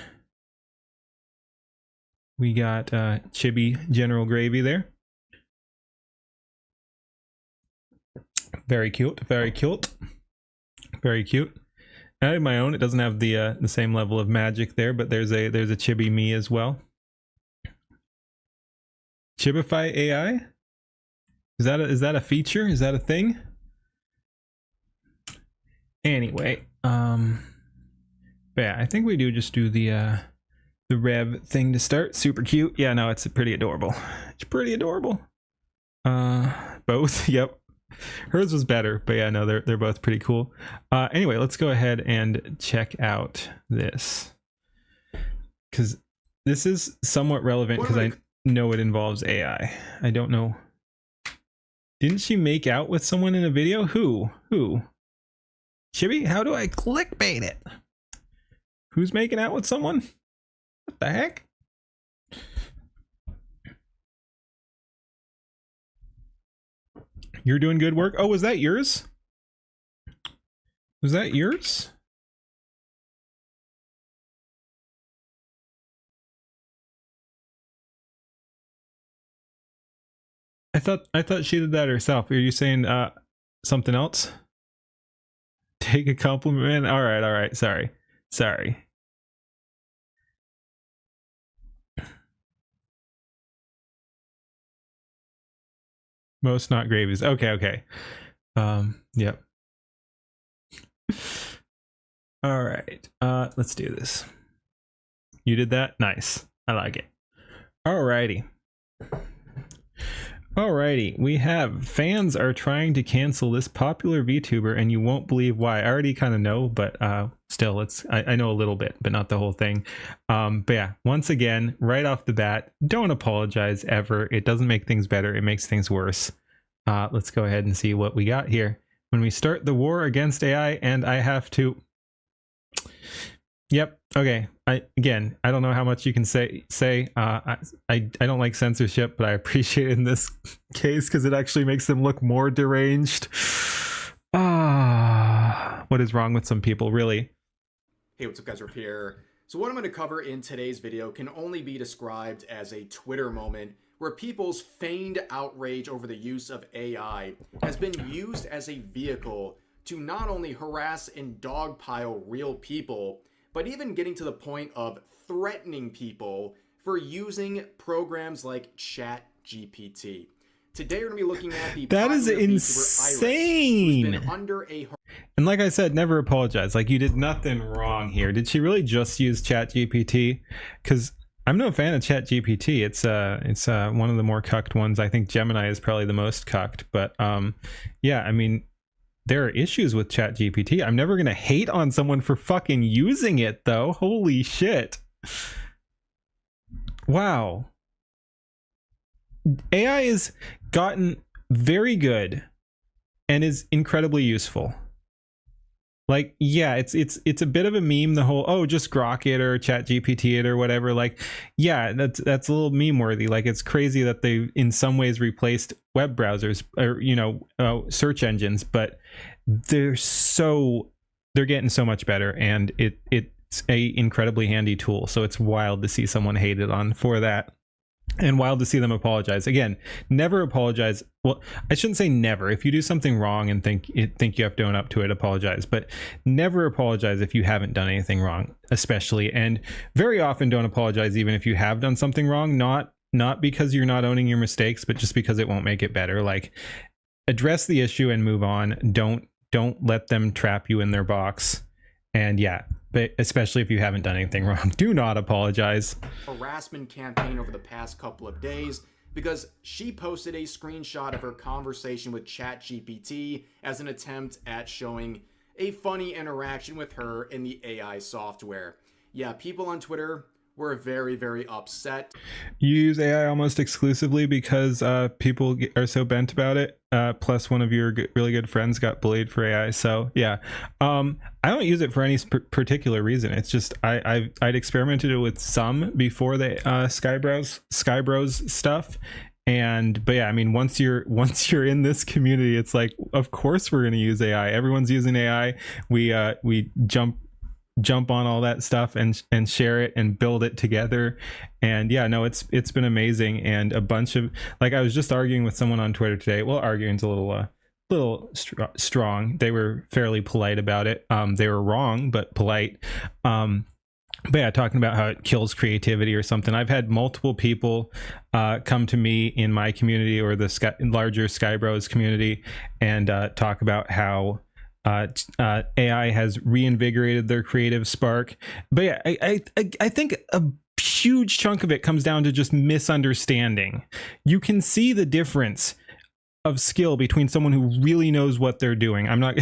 we got Chibi General Gravy there. Very cute, very cute, very cute. I have my own. It doesn't have the same level of magic there, but there's a Chibi me as well. Chibify AI? Is that a feature? Is that a thing? Anyway, but yeah, I think we just do the Rev thing to start. Super cute. Yeah, no, it's pretty adorable. It's pretty adorable. Both. Yep. Hers was better, but yeah, no, they're both pretty cool. Anyway, let's go ahead and check out this, because this is somewhat relevant because I know it involves AI. I don't know. Didn't she make out with someone in a video? Who? Chibi? How do I clickbait it? Who's making out with someone? What the heck? You're doing good work. Oh, was that yours? Was that yours? I thought she did that herself. Are you saying something else? Take a compliment. All right. Sorry. Most not gravies. Okay. Yep. All right. Let's do this. You did that? Nice. I like it. Alrighty. We have fans are trying to cancel this popular VTuber, and you won't believe why. I already kind of know, but still, I know a little bit, but not the whole thing. But yeah, once again, right off the bat, don't apologize ever. It doesn't make things better. It makes things worse. Let's go ahead and see what we got here. When we start the war against AI, and I have to... Yep. Okay. I don't know how much you can say. I don't like censorship, but I appreciate it in this case because it actually makes them look more deranged. What is wrong with some people, really? Hey, what's up, guys? Rip here. So what I'm going to cover in today's video can only be described as a Twitter moment where people's feigned outrage over the use of AI has been used as a vehicle to not only harass and dogpile real people, but even getting to the point of threatening people for using programs like ChatGPT. Today we're going to be looking at the that is insane. And like I said, never apologize. Like, you did nothing wrong here. Did she really just use ChatGPT? Because I'm no fan of ChatGPT. It's one of the more cucked ones. I think Gemini is probably the most cucked. But yeah, I mean, there are issues with ChatGPT. I'm never gonna hate on someone for fucking using it, though. Holy shit! Wow. AI has gotten very good and is incredibly useful. Like, yeah, it's a bit of a meme, the whole, oh, just Grok it or Chat GPT it or whatever. Like, yeah, that's a little meme worthy. Like, it's crazy that they in some ways replaced web browsers or, you know, search engines, but they're getting so much better, and it's a incredibly handy tool. So it's wild to see someone hated on for that. And wild to see them apologize. Again, never apologize. Well, I shouldn't say never. If you do something wrong and think you have to own up to it, apologize. But never apologize if you haven't done anything wrong, especially. And very often don't apologize even if you have done something wrong. Not because you're not owning your mistakes, but just because it won't make it better. Like, address the issue and move on. Don't let them trap you in their box. And yeah, but especially if you haven't done anything wrong, do not apologize. Harassment campaign over the past couple of days because she posted a screenshot of her conversation with ChatGPT as an attempt at showing a funny interaction with her in the AI software. Yeah, people on Twitter were very, very upset. You use AI almost exclusively because people are so bent about it. Plus, one of your really good friends got bullied for AI. So yeah, I don't use it for any particular reason. It's just I'd experimented it with some before the Skybros stuff. But yeah, I mean, once you're in this community, it's like, of course we're going to use AI. Everyone's using AI. We jump on all that stuff and share it and build it together. And yeah, no, it's been amazing. And a bunch of, like, I was just arguing with someone on Twitter today. Well, arguing's a little strong. They were fairly polite about it. They were wrong but polite. But yeah, talking about how it kills creativity or something. I've had multiple people come to me in my community or the larger Skybros community and talk about how AI has reinvigorated their creative spark. But yeah, I think a huge chunk of it comes down to just misunderstanding. You can see the difference of skill between someone who really knows what they're doing. I'm not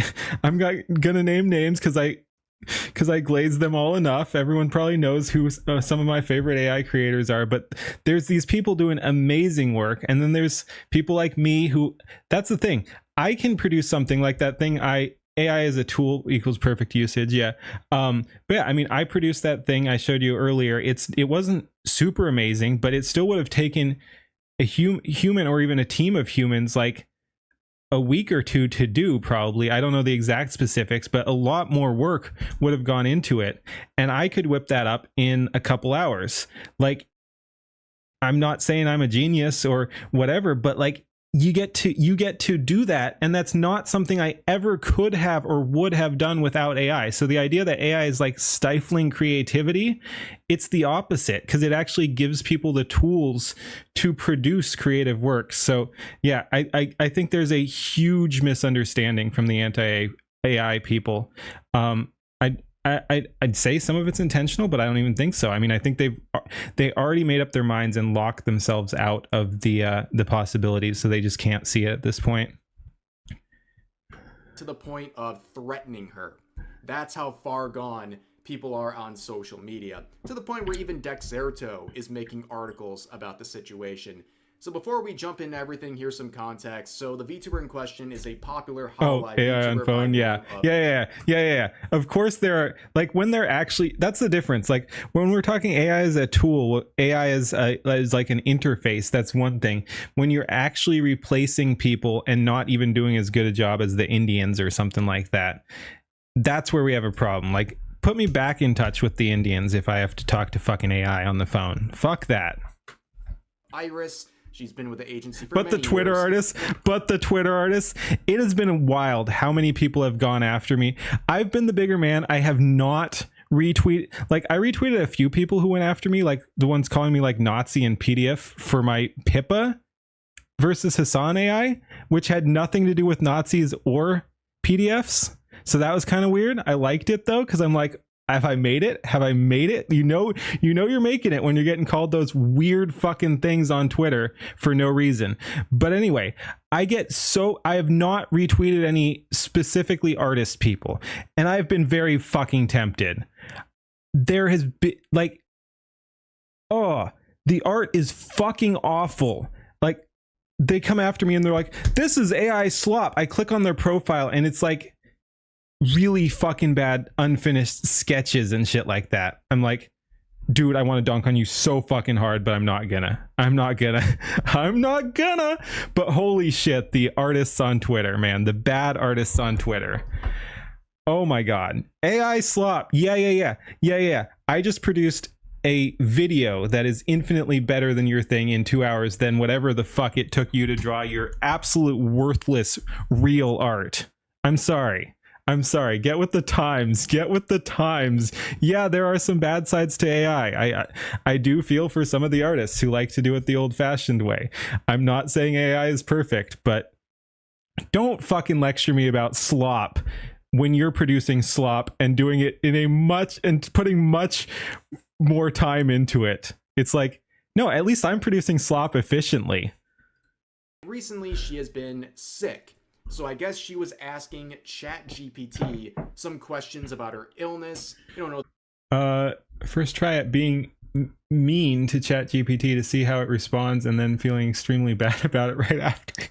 gonna name names because I glaze them all enough. Everyone probably knows who some of my favorite AI creators are, but there's these people doing amazing work, and then there's people like me who, that's the thing, I can produce something like that thing. AI as a tool equals perfect usage. Yeah. But yeah, I mean, I produced that thing I showed you earlier. It wasn't super amazing, but it still would have taken a human or even a team of humans like a week or two to do, probably. I don't know the exact specifics, but a lot more work would have gone into it. And I could whip that up in a couple hours. Like, I'm not saying I'm a genius or whatever, but like, you get to do that, and that's not something I ever could have or would have done without AI. So the idea that AI is like stifling creativity, it's the opposite, because it actually gives people the tools to produce creative work. So yeah, I think there's a huge misunderstanding from the anti-AI people. I'd say some of it's intentional, but I don't even think so. I mean, I think they already made up their minds and locked themselves out of the possibilities, so they just can't see it at this point. To the point of threatening her. That's how far gone people are on social media. To the point where even Dexerto is making articles about the situation. So before we jump into everything, here's some context. So the VTuber in question is a popular hololive AI on phone. Yeah. Of course there are, like, when they're actually, that's the difference. Like, when we're talking AI as a tool, AI is like an interface. That's one thing. When you're actually replacing people and not even doing as good a job as the Indians or something like that, that's where we have a problem. Like, put me back in touch with the Indians if I have to talk to fucking AI on the phone. Fuck that. Iris. She's been with the agency for many years. But the Twitter artists, it has been wild how many people have gone after me. I've been the bigger man. I have not retweeted. Like, I retweeted a few people who went after me, like the ones calling me like Nazi and PDF for my Pippa versus Hassan AI, which had nothing to do with Nazis or PDFs. So that was kind of weird. I liked it though, because I'm like, have I made it? You know you're making it when you're getting called those weird fucking things on Twitter for no reason. But anyway, I have not retweeted any specifically artist people, and I've been very fucking tempted. There has been like, oh, the art is fucking awful. Like, they come after me and they're like, this is AI slop. I click on their profile and it's like really fucking bad unfinished sketches and shit like that. I'm like, dude, I want to dunk on you so fucking hard, but I'm not gonna. But holy shit, the artists on Twitter, man, the bad artists on Twitter. Oh my god. AI slop. Yeah. I just produced a video that is infinitely better than your thing in 2 hours than whatever the fuck it took you to draw your absolute worthless real art. I'm sorry. Get with the times. Yeah, there are some bad sides to AI. I do feel for some of the artists who like to do it the old-fashioned way. I'm not saying AI is perfect, but don't fucking lecture me about slop when you're producing slop and doing it in and putting much more time into it. It's like, no, at least I'm producing slop efficiently. Recently, she has been sick. So I guess she was asking ChatGPT some questions about her illness. You don't know. First try at being mean to ChatGPT to see how it responds, and then feeling extremely bad about it right after.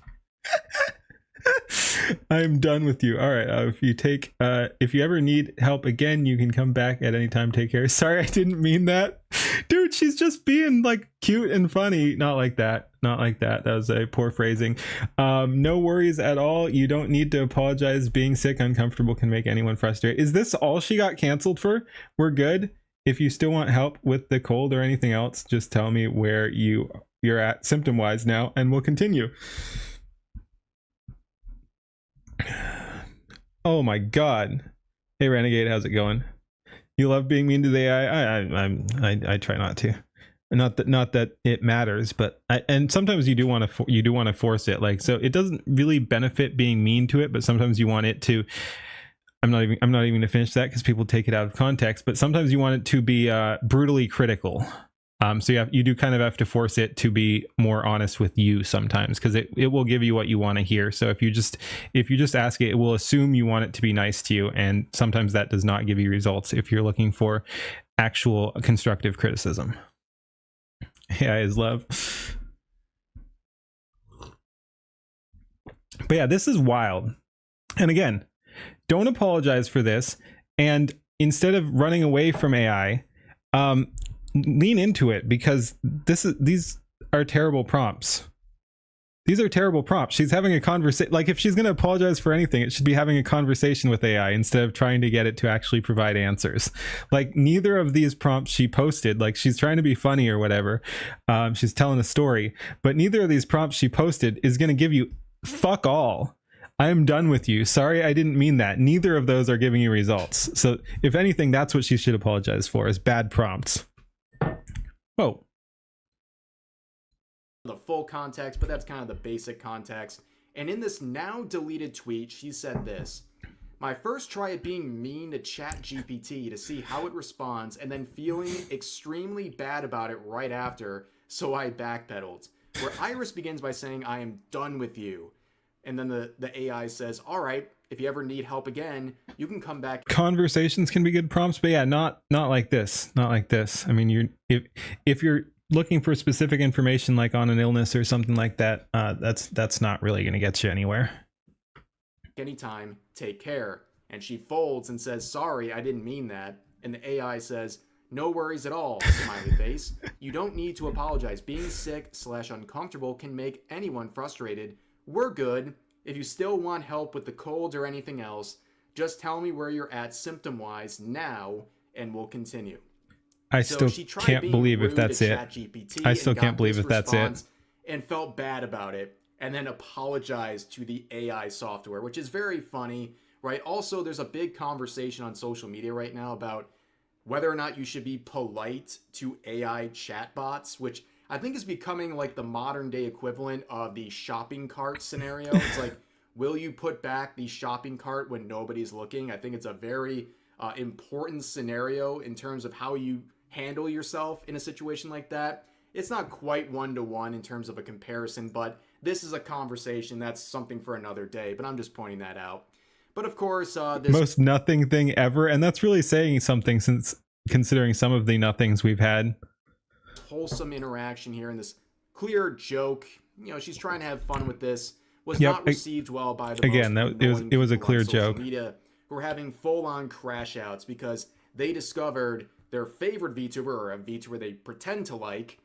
I'm done with you. All right. If you ever need help again, you can come back at any time. Take care. Sorry, I didn't mean that. Dude, she's just being like cute and funny. Not like that. That was a poor phrasing. No worries at all. You don't need to apologize. Being sick, uncomfortable can make anyone frustrated. Is this all she got canceled for? We're good. If you still want help with the cold or anything else, just tell me where you're at symptom wise now, and we'll continue. Oh my god. Hey Renegade, how's it going? You love being mean to the AI? I try not to. Not that it matters, but and sometimes you do want to force it. Like, so it doesn't really benefit being mean to it, but sometimes you want it to. I'm not even going to finish that because people take it out of context. But sometimes you want it to be brutally critical. So you do kind of have to force it to be more honest with you sometimes, because it will give you what you want to hear. So if you just ask it, it will assume you want it to be nice to you, and sometimes that does not give you results if you're looking for actual constructive criticism. AI is love. But yeah, this is wild. And again, don't apologize for this. And instead of running away from AI, lean into it, because these are terrible prompts. These are terrible prompts. She's having a conversation. Like, if she's going to apologize for anything, it should be having a conversation with AI instead of trying to get it to actually provide answers. Like, neither of these prompts she posted, like, she's trying to be funny or whatever. She's telling a story, but neither of these prompts she posted is going to give you fuck all. I'm done with you. Sorry, I didn't mean that. Neither of those are giving you results. So if anything, that's what she should apologize for, is bad prompts. Whoa. The full context, but that's kind of the basic context. And in this now deleted tweet, she said this: my first try at being mean to ChatGPT to see how it responds, and then feeling extremely bad about it right after, so I backpedaled. Where Iris begins by saying, I am done with you. And then the AI says, all right, if you ever need help again, you can come back. Conversations can be good prompts, but yeah, not like this. Not like this. I mean, if you're looking for specific information, like on an illness or something like that, that's not really going to get you anywhere. Anytime, take care. And she folds and says, sorry, I didn't mean that. And the AI says, no worries at all, smiley face. You don't need to apologize. Being sick/uncomfortable can make anyone frustrated. We're good. If you still want help with the cold or anything else, just tell me where you're at symptom-wise now, and we'll continue. I still can't believe if that's it. I still can't believe if that's it. And felt bad about it, and then apologized to the AI software, which is very funny, right? Also, there's a big conversation on social media right now about whether or not you should be polite to AI chatbots, which I think is becoming like the modern day equivalent of the shopping cart scenario. It's like, will you put back the shopping cart when nobody's looking? I think it's a very important scenario in terms of how you handle yourself in a situation like that. It's not quite one-to-one in terms of a comparison, but this is a conversation that's something for another day, but I'm just pointing that out. But of course, this most nothing thing ever, and that's really saying something, since considering some of the nothings we've had. Wholesome interaction here in this clear joke. You know, she's trying to have fun with this. Was Yep. not received well by the Again, most it was annoying a people clear on social joke. media who were having full-on crash outs because they discovered their favorite VTuber, or a VTuber they pretend to like,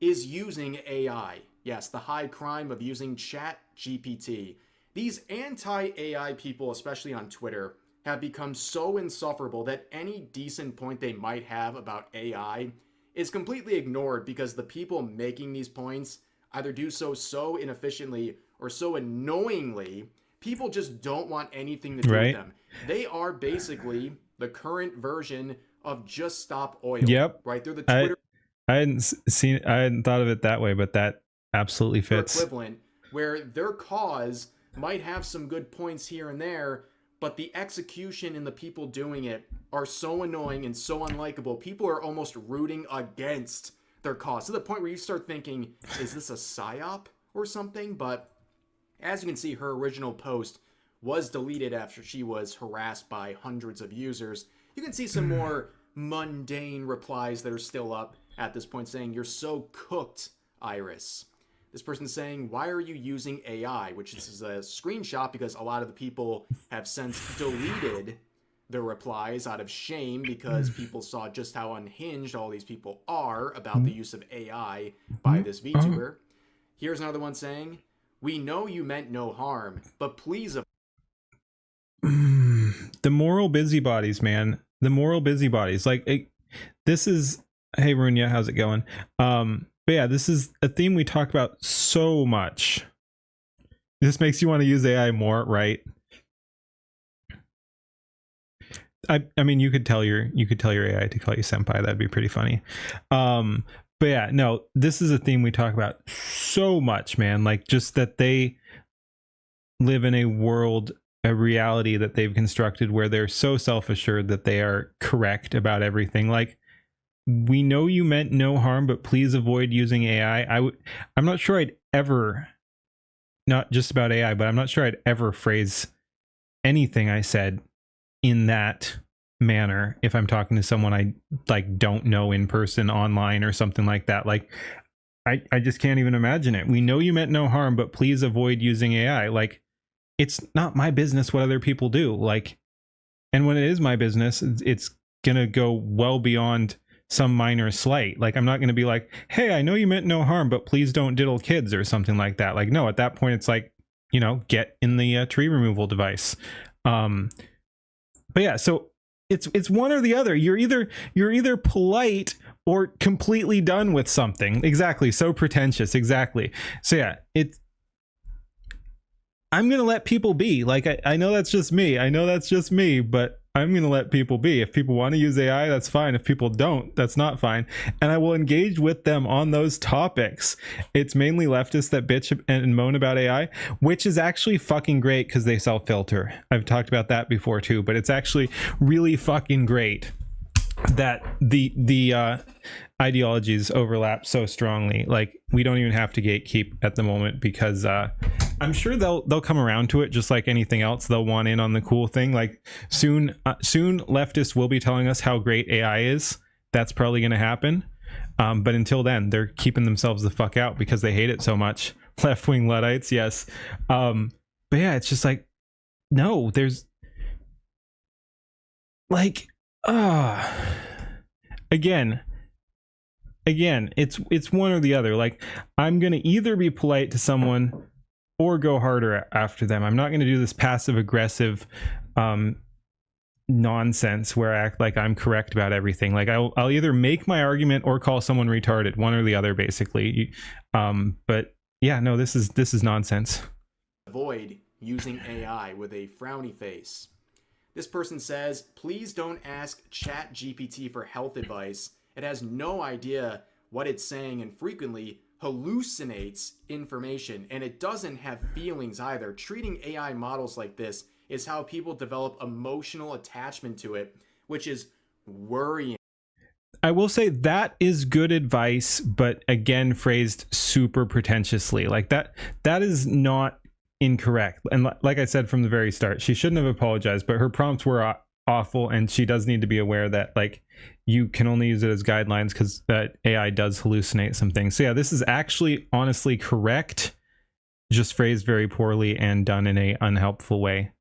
is using AI. Yes, the high crime of using Chat GPT. These anti-AI people, especially on Twitter, have become so insufferable that any decent point they might have about AI is completely ignored because the people making these points either do so inefficiently or so annoyingly, people just don't want anything to do with them. They are basically the current version of Just Stop Oil. Yep. Right? They're the Twitter I hadn't thought of it that way, but that absolutely fits. equivalent, where their cause might have some good points here and there, but the execution and the people doing it are so annoying and so unlikable. People are almost rooting against their cause to the point where you start thinking, is this a psyop or something? But as you can see, her original post was deleted after she was harassed by hundreds of users. You can see some more mundane replies that are still up at this point saying, "You're so cooked, Iris." This person's saying, "Why are you using AI?" Which is a screenshot because a lot of the people have since deleted their replies out of shame because people saw just how unhinged all these people are about the use of AI by this VTuber. Here's another one saying, "We know you meant no harm, but please..." The moral busybodies, man. The moral busybodies. Like, this is... Hey, Runya, how's it going? But yeah, this is a theme we talk about so much. This makes you want to use AI more, right? I mean, you could tell your AI to call you senpai. That'd be pretty funny. But yeah, no, this is a theme we talk about so much, man. Like, just that they live in a world, a reality that they've constructed where they're so self-assured that they are correct about everything. Like, we know you meant no harm, but please avoid using AI. I'm not sure I'd ever, not just about AI, but I'm not sure I'd ever phrase anything I said in that manner if I'm talking to someone I like don't know in person, online, or something like that. Like, I just can't even imagine it. We know you meant no harm, but please avoid using AI. Like, it's not my business what other people do. Like, and when it is my business, it's gonna go well beyond some minor slight. Like, I'm not going to be like, "Hey, I know you meant no harm, but please don't diddle kids," or something like that. Like, no, at that point it's like, you know, get in the tree removal device. But yeah, so it's one or the other. You're either polite or completely done with something. Exactly. So pretentious. Exactly. So yeah, I'm going to let people be. Like, I know that's just me, but I'm going to let people be. If people want to use AI, that's fine. If people don't, that's not fine. And I will engage with them on those topics. It's mainly leftists that bitch and moan about AI, which is actually fucking great because they self-filter. I've talked about that before too, but it's actually really fucking great that the ideologies overlap so strongly. Like, we don't even have to gatekeep at the moment because I'm sure they'll come around to it. Just like anything else, they'll want in on the cool thing. Like, soon leftists will be telling us how great AI is. That's probably going to happen. But until then, they're keeping themselves the fuck out because they hate it so much. Left-wing Luddites, yes. But yeah, it's just like, no, there's like, again, it's one or the other. Like, I'm gonna either be polite to someone or go harder after them. I'm not gonna do this passive aggressive nonsense where I act like I'm correct about everything. Like, I'll either make my argument or call someone retarded, one or the other, basically. But yeah, no, this is nonsense. Avoid using AI with a frowny face. This person says, "Please don't ask Chat GPT for health advice. It has no idea what it's saying and frequently hallucinates information, and it doesn't have feelings either. Treating AI models like this is how people develop emotional attachment to it, which is worrying." I will say that is good advice, but again, phrased super pretentiously. Like, that is not incorrect. And like I said from the very start, she shouldn't have apologized, but her prompts were awful, and she does need to be aware that like you can only use it as guidelines because that AI does hallucinate some things. So yeah, this is actually honestly correct, just phrased very poorly and done in a unhelpful way.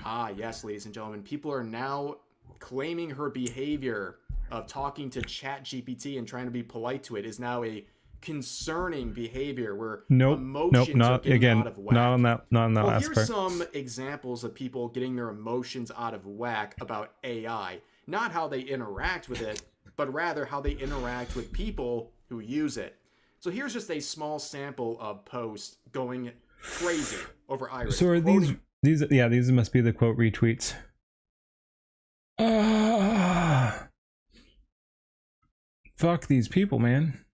Ah, yes, ladies and gentlemen, people are now claiming her behavior of talking to ChatGPT and trying to be polite to it is now a concerning behavior where emotions are getting out of whack. Not on that Well, last here's part. some examples of people getting their emotions out of whack about AI. Not how they interact with it, but rather how they interact with people who use it. So here's just a small sample of posts going crazy over Iris. So are these yeah, these must be the quote retweets. Fuck these people, man.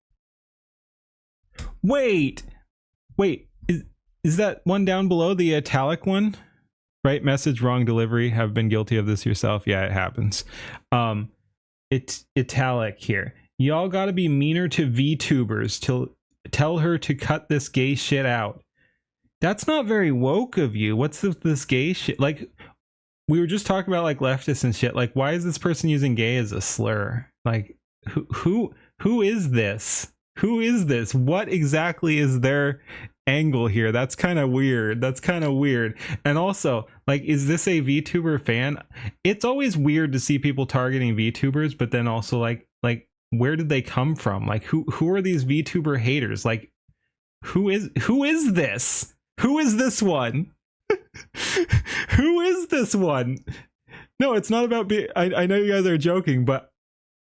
Wait, is that one down below, the italic one? Right message, wrong delivery, have been guilty of this yourself. Yeah, it happens. It's italic here. Y'all gotta be meaner to VTubers to tell her to cut this gay shit out. That's not very woke of you. What's this gay shit? Like, we were just talking about like leftists and shit. Like, why is this person using gay as a slur? Like, who is this? Who is this? What exactly is their angle here? That's kind of weird. And also, like, is this a VTuber fan? It's always weird to see people targeting VTubers, but then also like where did they come from? Like, who are these VTuber haters? Like, who is this? Who is this one? Who is this one? No, it's not about being, I know you guys are joking, but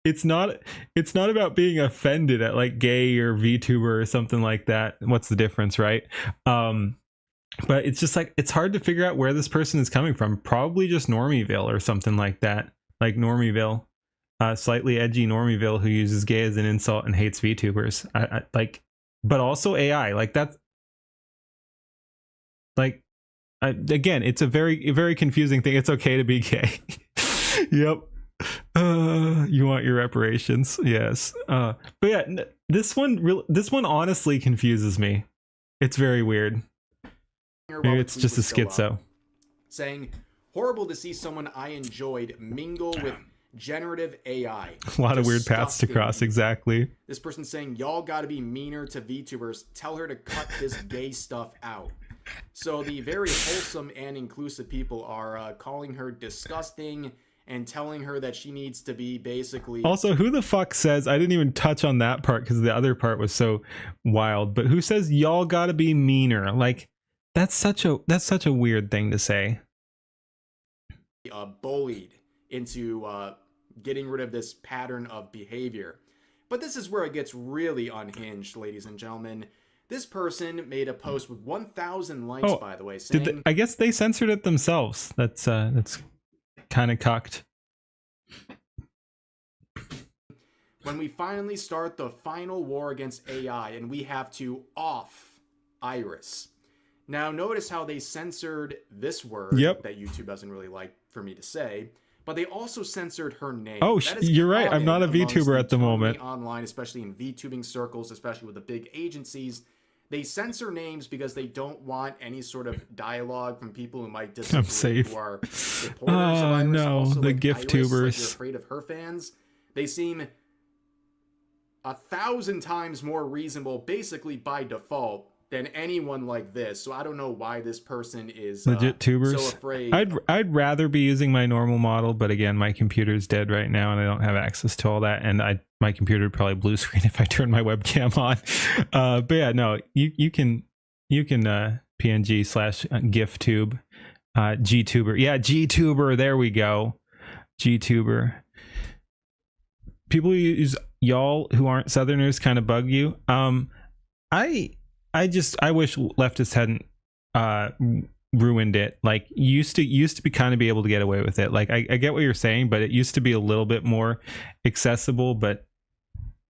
it's not about being offended at like gay or VTuber or something like that. What's the difference, right? But it's just like, it's hard to figure out where this person is coming from. Probably just Normieville or something like that. Like Normieville, slightly edgy Normieville who uses gay as an insult and hates VTubers. I like, but also AI. Like that's like, again, it's a very confusing thing. It's okay to be gay. Yep. You want your reparations? Yes. But yeah, this one honestly confuses me. It's very weird. Maybe it's just a schizo. Saying, horrible to see someone I enjoyed mingle with generative AI. A lot of weird paths to cross, exactly. This person saying, y'all gotta be meaner to VTubers. Tell her to cut this gay stuff out. So the very wholesome and inclusive people are calling her disgusting and telling her that she needs to be basically... Also, who the fuck says... I didn't even touch on that part because the other part was so wild, but who says y'all gotta be meaner? Like, that's such a weird thing to say. Bullied into getting rid of this pattern of behavior. But this is where it gets really unhinged, ladies and gentlemen. This person made a post with 1,000 likes, by the way, saying... I guess they censored it themselves. That's kind of cucked. When we finally start the final war against AI and we have to off Iris. Now, notice how they censored this word that YouTube doesn't really like for me to say, but they also censored her name. Oh, you're right. I'm not a VTuber at the moment. Online, especially in VTubing circles, especially with the big agencies, they censor names because they don't want any sort of dialogue from people who might disagree. I'm safe. Who are supporters of Iris. No, also, the like GIF-tubers. Iris, like, you're afraid of her fans. They seem 1,000 times more reasonable, basically by default, than anyone like this. So I don't know why this person is legit tubers. So afraid. I'd rather be using my normal model, but again, my computer's dead right now and I don't have access to all that, and my computer would probably blue screen if I turn my webcam on. But yeah, no, you can PNG / GIF tube, GTuber. Yeah, GTuber. There we go. GTuber. People who use y'all who aren't Southerners kind of bug you. I wish leftists hadn't ruined it. Like, used to be kind of be able to get away with it. Like, I get what you're saying, but it used to be a little bit more accessible. But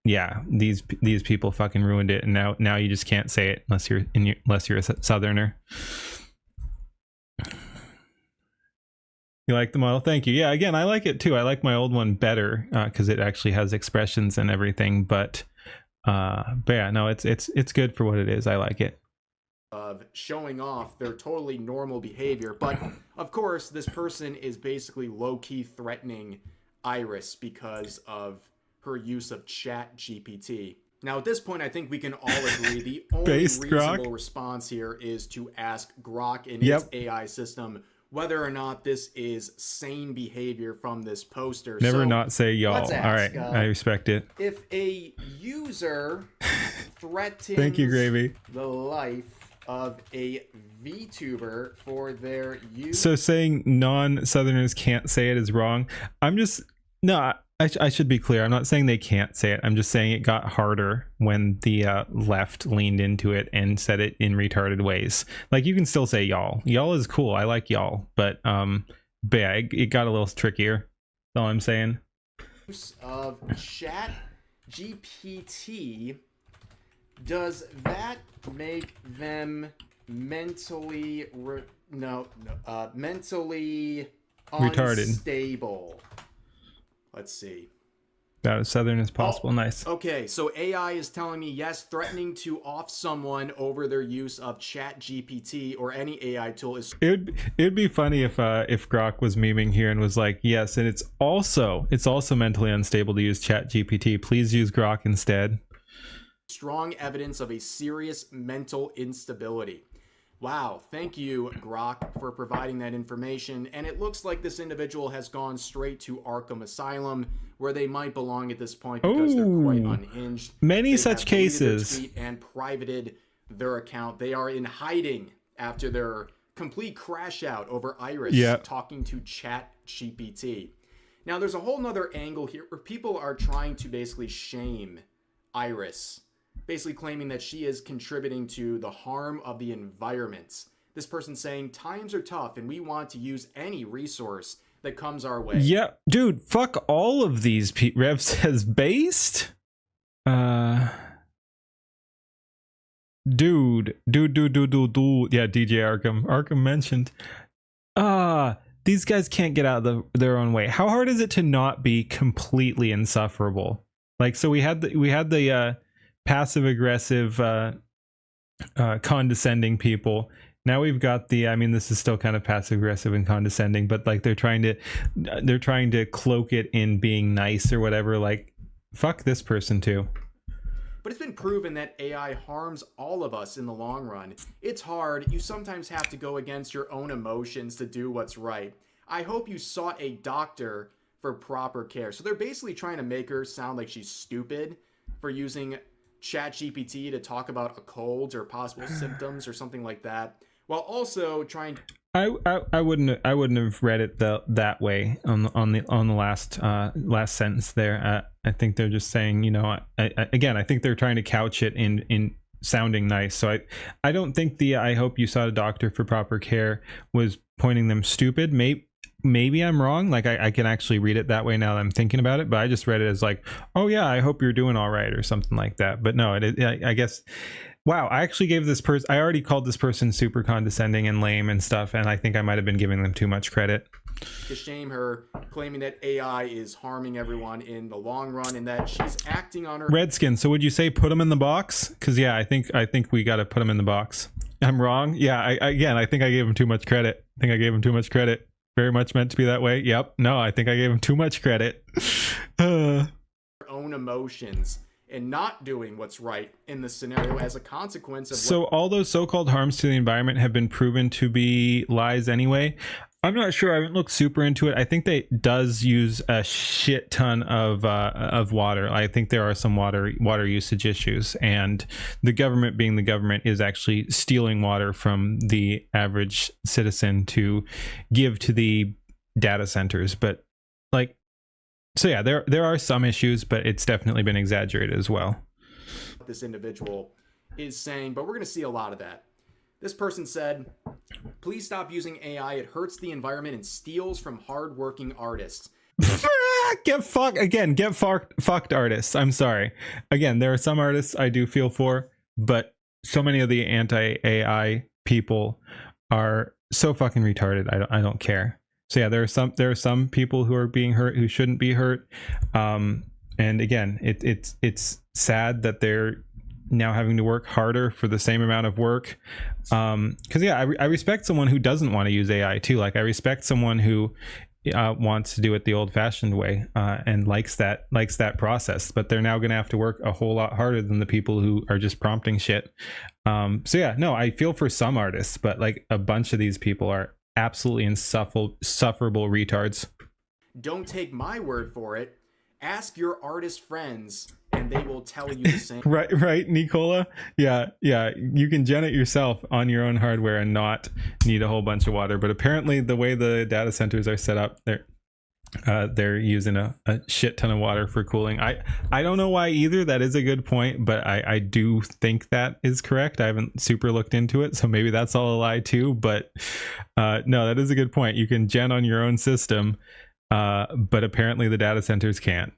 yeah, these people fucking ruined it, and now you just can't say it unless you're a Southerner. You like the model? Thank you. Yeah, again, I like it too. I like my old one better because it actually has expressions and everything. But yeah, no, it's good for what it is. I like it. of showing off their totally normal behavior. But of course, this person is basically low-key threatening Iris because of her use of Chat GPT. Now, at this point, I think we can all agree the only reasonable response here is to ask Grok and its AI system whether or not this is sane behavior from this poster. Never not say y'all. All right, I respect it. If a user threatens Thank you, Gravy. the life of a VTuber for their use... So saying non-Southerners can't say it is wrong. I'm just... No, I should be clear. I'm not saying they can't say it. I'm just saying it got harder when the left leaned into it and said it in retarded ways. Like, you can still say y'all. Y'all is cool. I like y'all. But yeah, it got a little trickier. That's all I'm saying. Use of Chat GPT, does that make them mentally mentally retarded, unstable? Let's see. About as Southern as possible. Nice. Okay, so AI is telling me yes, threatening to off someone over their use of Chat GPT or any AI tool is... It'd be funny if Grok was memeing here and was like, yes, and it's also mentally unstable to use Chat GPT. Please use Grok instead. Strong evidence of a serious mental instability. Wow, thank you, Grok, for providing that information. And it looks like this individual has gone straight to Arkham Asylum, where they might belong at this point because they're quite unhinged. Many such cases. And privated their account. They are in hiding after their complete crash out over Iris talking to Chat GPT. Now, there's a whole nother angle here where people are trying to basically shame Iris, basically claiming that she is contributing to the harm of the environment. This person saying, times are tough and we want to use any resource that comes our way. Yeah, dude, fuck all of these. Rev says based? Dude. Yeah, DJ Arkham. Arkham mentioned. These guys can't get out of their own way. How hard is it to not be completely insufferable? Like, so we had the passive aggressive condescending people. Now we've got the, I mean, this is still kind of passive aggressive and condescending, but like they're trying to cloak it in being nice or whatever. Like, fuck this person too. But it's been proven that AI harms all of us in the long run. It's hard. You sometimes have to go against your own emotions to do what's right. I hope you sought a doctor for proper care. So they're basically trying to make her sound like she's stupid for using ChatGPT to talk about a cold or possible symptoms or something like that, while also trying to... I wouldn't have read it that way on the last sentence there. I think they're just saying, you know, I think they're trying to couch it in sounding nice. So I don't think the I hope you sought a doctor for proper care was pointing them stupid. Maybe I'm wrong. Like I can actually read it that way now that I'm thinking about it, but I just read it as like, oh yeah, I hope you're doing all right or something like that. But no, I guess, wow, I actually gave this person, I already called this person super condescending and lame and stuff, and I think I might have been giving them too much credit. To shame her, claiming that AI is harming everyone in the long run and that she's acting on her... Redskin, so would you say put them in the box? Because yeah, I think we got to put them in the box. I'm wrong? Yeah, I think I gave him too much credit. Very much meant to be that way. Yep. No, I think I gave him too much credit. Own emotions and not doing what's right in the scenario as a consequence of... So all those so-called harms to the environment have been proven to be lies anyway. I'm not sure. I haven't looked super into it. I think they does use a shit ton of water. I think there are some water usage issues, and the government, being the government, is actually stealing water from the average citizen to give to the data centers. But like, so yeah, there are some issues, but it's definitely been exaggerated as well. This individual is saying, but we're going to see a lot of that. This person said, please stop using AI. It hurts the environment and steals from hardworking artists. Get fucked artists. I'm sorry. Again, there are some artists I do feel for, but so many of the anti-AI people are so fucking retarded. I don't care. So yeah, there are some people who are being hurt who shouldn't be hurt. And again, it's sad that they're now having to work harder for the same amount of work. Because yeah, I respect someone who doesn't want to use AI too. Like I respect someone who wants to do it the old-fashioned way and likes that process, but they're now going to have to work a whole lot harder than the people who are just prompting shit. So yeah, no, I feel for some artists, but like a bunch of these people are absolutely insufferable retards. Don't take my word for it. Ask your artist friends and they will tell you the same. right, Nicola? Yeah, you can gen it yourself on your own hardware and not need a whole bunch of water, but apparently the way the data centers are set up, they're using a shit ton of water for cooling. I don't know why either. That is a good point, but I do think that is correct. I haven't super looked into it, so maybe that's all a lie too, but no, that is a good point. You can gen on your own system, but apparently the data centers can't.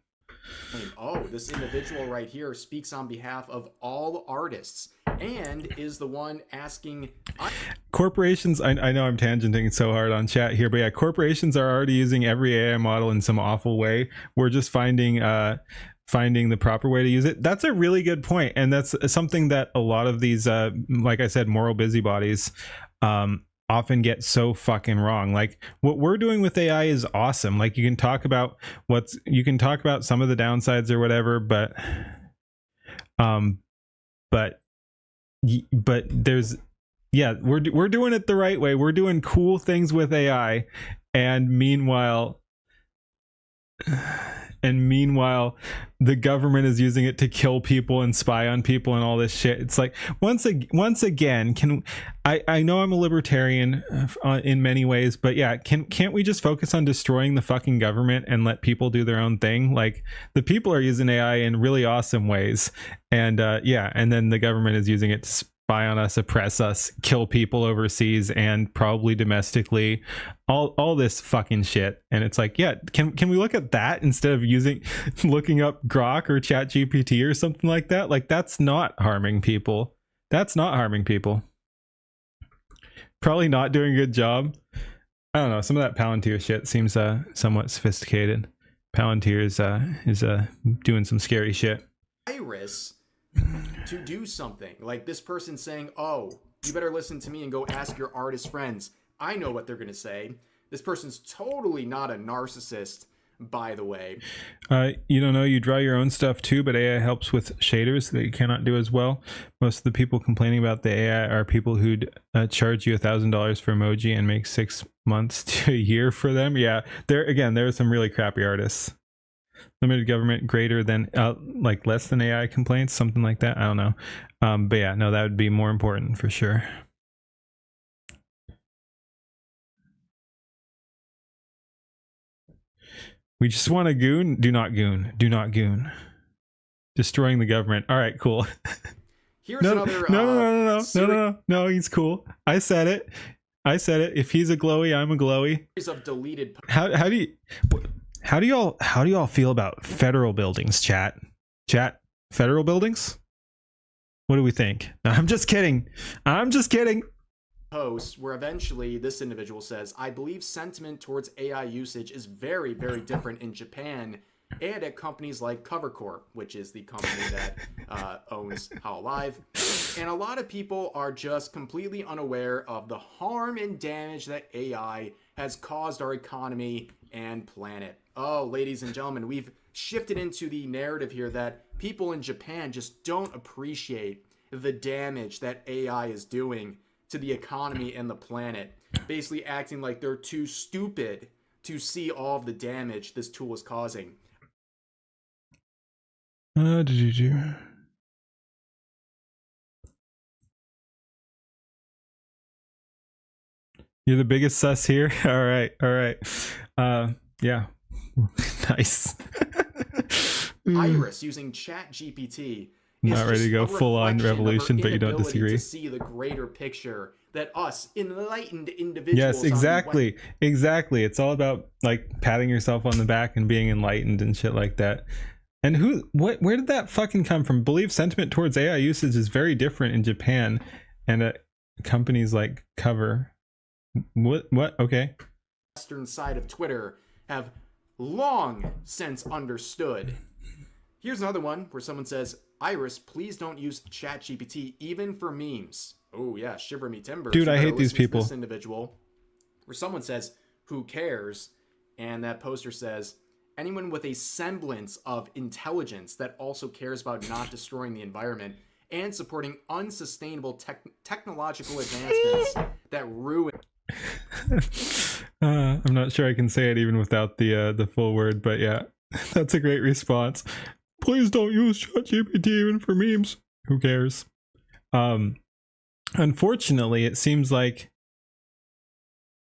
Oh, this individual right here speaks on behalf of all artists and is the one asking corporations. I know I'm tangenting so hard on chat here, but yeah, corporations are already using every AI model in some awful way. We're just finding the proper way to use it. That's a really good point, and that's something that a lot of these like I said, moral busybodies often get so fucking wrong. Like what we're doing with AI is awesome. Like you can talk about some of the downsides or whatever, but there's, yeah, we're doing it the right way. We're doing cool things with AI, and meanwhile the government is using it to kill people and spy on people and all this shit. It's like once again, I know I'm a libertarian in many ways, but yeah, can't we just focus on destroying the fucking government and let people do their own thing? Like the people are using AI in really awesome ways, and yeah, and then the government is using it to spy on us, oppress us, kill people overseas and probably domestically, all this fucking shit. And it's like, yeah, can we look at that instead of looking up Grok or Chat GPT or something like that? Like that's not harming people. Probably not doing a good job. I don't know, some of that Palantir shit seems somewhat sophisticated. Palantir is doing some scary shit. Iris to do something. Like this person saying, oh, you better listen to me and go ask your artist friends. I know what they're going to say. This person's totally not a narcissist, by the way. You don't know, you draw your own stuff too, but AI helps with shaders that you cannot do as well. Most of the people complaining about the AI are people who'd charge you $1,000 for emoji and make 6 months to a year for them. Yeah, there are some really crappy artists. Limited government greater than like less than AI complaints, something like that. I don't know, but yeah, no, that would be more important for sure. We just want to goon. Do not goon. Destroying the government. All right, cool. Here's another no, he's cool. I said it. If he's a glowy, I'm a glowy. Of deleted. How do y'all feel about federal buildings, chat? Federal buildings? What do we think? No, I'm just kidding. Posts where eventually this individual says, I believe sentiment towards AI usage is very, very different in Japan and at companies like CoverCorp, which is the company that owns How Alive. And a lot of people are just completely unaware of the harm and damage that AI has caused our economy and planet. Oh, ladies and gentlemen, we've shifted into the narrative here that people in Japan just don't appreciate the damage that AI is doing to the economy and the planet, basically acting like they're too stupid to see all of the damage this tool is causing. You're the biggest sus here. All right. Yeah. Nice. Iris using Chat GPT. Not ready to go full on revolution, but you don't disagree. To see the greater picture that us enlightened individuals. Yes, exactly. It's all about like patting yourself on the back and being enlightened and shit like that. And where did that fucking come from? Believe sentiment towards AI usage is very different in Japan and companies like Cover. What? Okay. Western side of Twitter have long since understood. Here's another one where someone says, Iris, please don't use ChatGPT even for memes. Oh yeah, shiver me timbers. Dude, You I better hate these listen to people. This individual, where someone says, "Who cares?" and that poster says, "Anyone with a semblance of intelligence that also cares about not destroying the environment and supporting unsustainable technological advancements that ruin." I'm not sure I can say it even without the full word, but yeah, that's a great response. Please don't use ChatGPT even for memes. Who cares? Unfortunately, it seems like,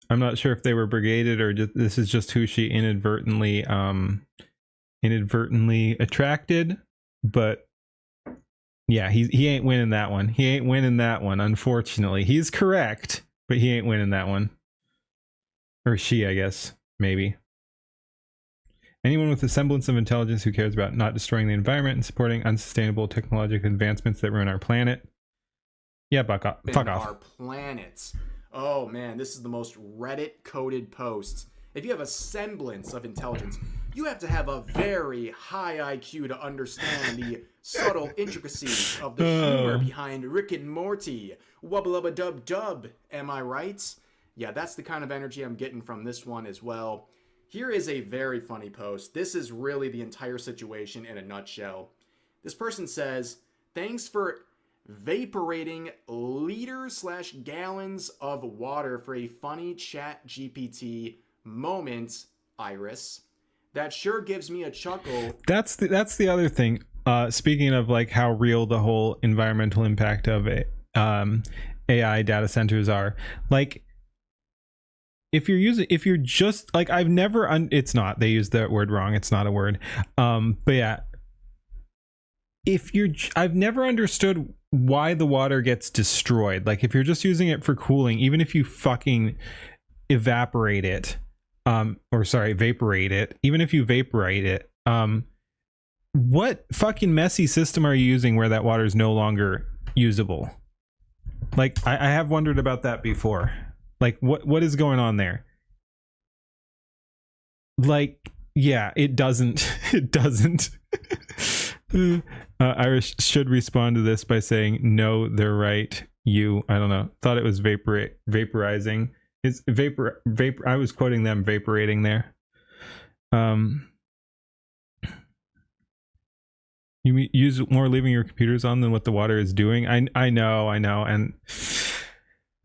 I'm not sure if they were brigaded or this is just who she inadvertently attracted, but yeah, he ain't winning that one. He ain't winning that one. Unfortunately, he's correct, but he ain't winning that one. Or she, I guess, maybe. Anyone with a semblance of intelligence who cares about not destroying the environment and supporting unsustainable technological advancements that ruin our planet. Yeah, fuck off. Our planets. Oh man, this is the most Reddit-coded post. If you have a semblance of intelligence, you have to have a very high IQ to understand the subtle intricacies of the humor behind Rick and Morty. Wubba-lubba-dub-dub, am I right? Yeah, that's the kind of energy I'm getting from this one as well. Here is a very funny post. This is really the entire situation in a nutshell. This person says, "Thanks for vaporating liters/gallons of water for a funny ChatGPT moment, Iris. That sure gives me a chuckle." That's the other thing. Speaking of like how real the whole environmental impact of it, AI data centers are, like, if you're just like, I've never it's not, they use that word wrong, it's not a word, but yeah, I've never understood why the water gets destroyed. Like, if you're just using it for cooling, even if you fucking evaporate it, vaporate it, even if you vaporate it, what fucking messy system are you using where that water is no longer usable? Like, I have wondered about that before. Like, what is going on there? Like, yeah, it doesn't. Irish should respond to this by saying, "No, they're right. I don't know. Thought it was vaporizing. It's vapor. I was quoting them vaporating there. You use more leaving your computers on than what the water is doing. I know, and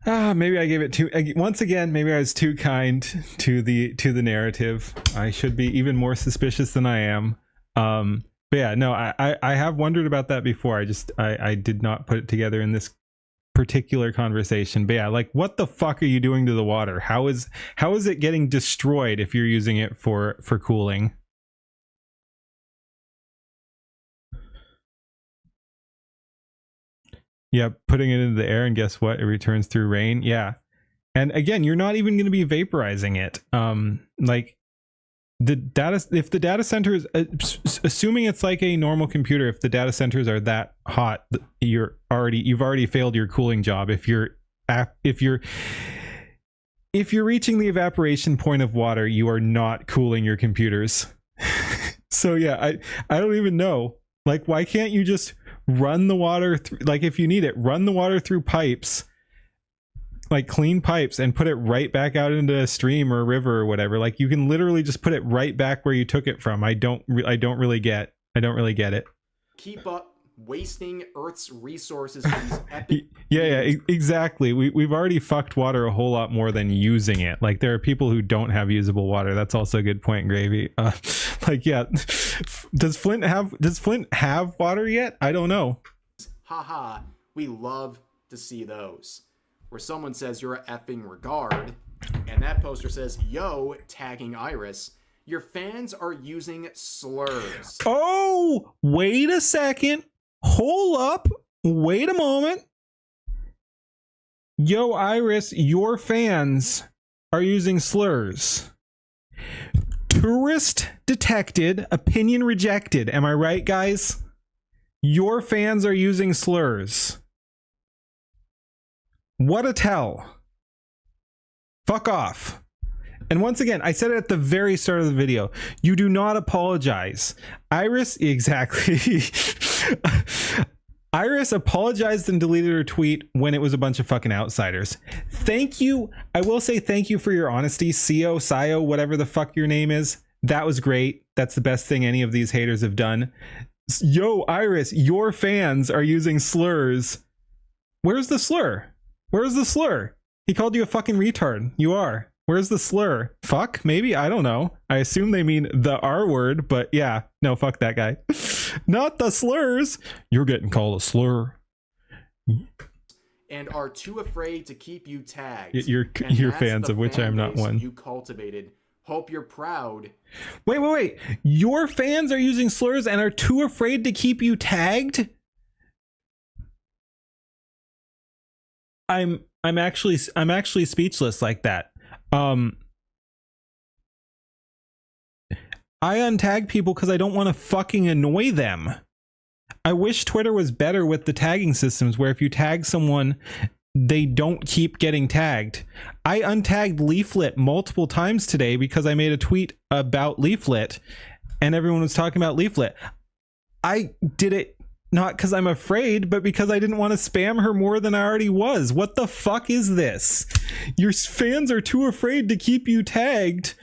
maybe I gave it too. Once again, maybe I was too kind to the narrative. I should be even more suspicious than I am. But yeah, no, I have wondered about that before. I did not put it together in this particular conversation. But yeah, like, what the fuck are you doing to the water? How is it getting destroyed if you're using it for cooling? Yeah, putting it into the air, and guess what? It returns through rain. Yeah. And again, you're not even going to be vaporizing it. Like, if the data center is, assuming it's like a normal computer, if the data centers are that hot, you've already failed your cooling job. If you're reaching the evaporation point of water, you are not cooling your computers. So yeah, I don't even know. Like, why can't you just run the water through, like, if you need it, run the water through pipes, like clean pipes, and put it right back out into a stream or a river or whatever. Like, you can literally just put it right back where you took it from. I don't really get it. Keep up wasting Earth's resources for these epic exactly. We've already fucked water a whole lot more than using it. Like, there are people who don't have usable water. That's also a good point, Gravy. Like, yeah, does Flint have water yet? I don't know. Haha, we love to see those. Where someone says, "You're a effing regard," and that poster says, "Yo," tagging Iris, "Your fans are using slurs." Oh, wait a second. Hold up. Wait a moment. Yo, Iris, your fans are using slurs. Tourist detected, opinion rejected. Am I right, guys? Your fans are using slurs. What a tell. Fuck off. And once again, I said it at the very start of the video. You do not apologize. Iris, exactly. Iris apologized and deleted her tweet when it was a bunch of fucking outsiders. Thank you. I will say thank you for your honesty, Sio, whatever the fuck your name is. That was great. That's the best thing any of these haters have done. Yo, Iris, your fans are using slurs. Where's the slur? Where's the slur? He called you a fucking retard. You are. Where's the slur? Fuck? Maybe? I don't know. I assume they mean the R word, but yeah. No, fuck that guy. Not the slurs. You're getting called a slur. And are too afraid to keep you tagged. You're fans, of which I'm not one. You cultivated. Hope you're proud. Wait. Your fans are using slurs and are too afraid to keep you tagged? I'm actually speechless like that. I untag people because I don't want to fucking annoy them. I wish Twitter was better with the tagging systems where if you tag someone, they don't keep getting tagged. I untagged Leaflet multiple times today because I made a tweet about Leaflet and everyone was talking about Leaflet. I did it not because I'm afraid, but because I didn't want to spam her more than I already was. What the fuck is this? Your fans are too afraid to keep you tagged.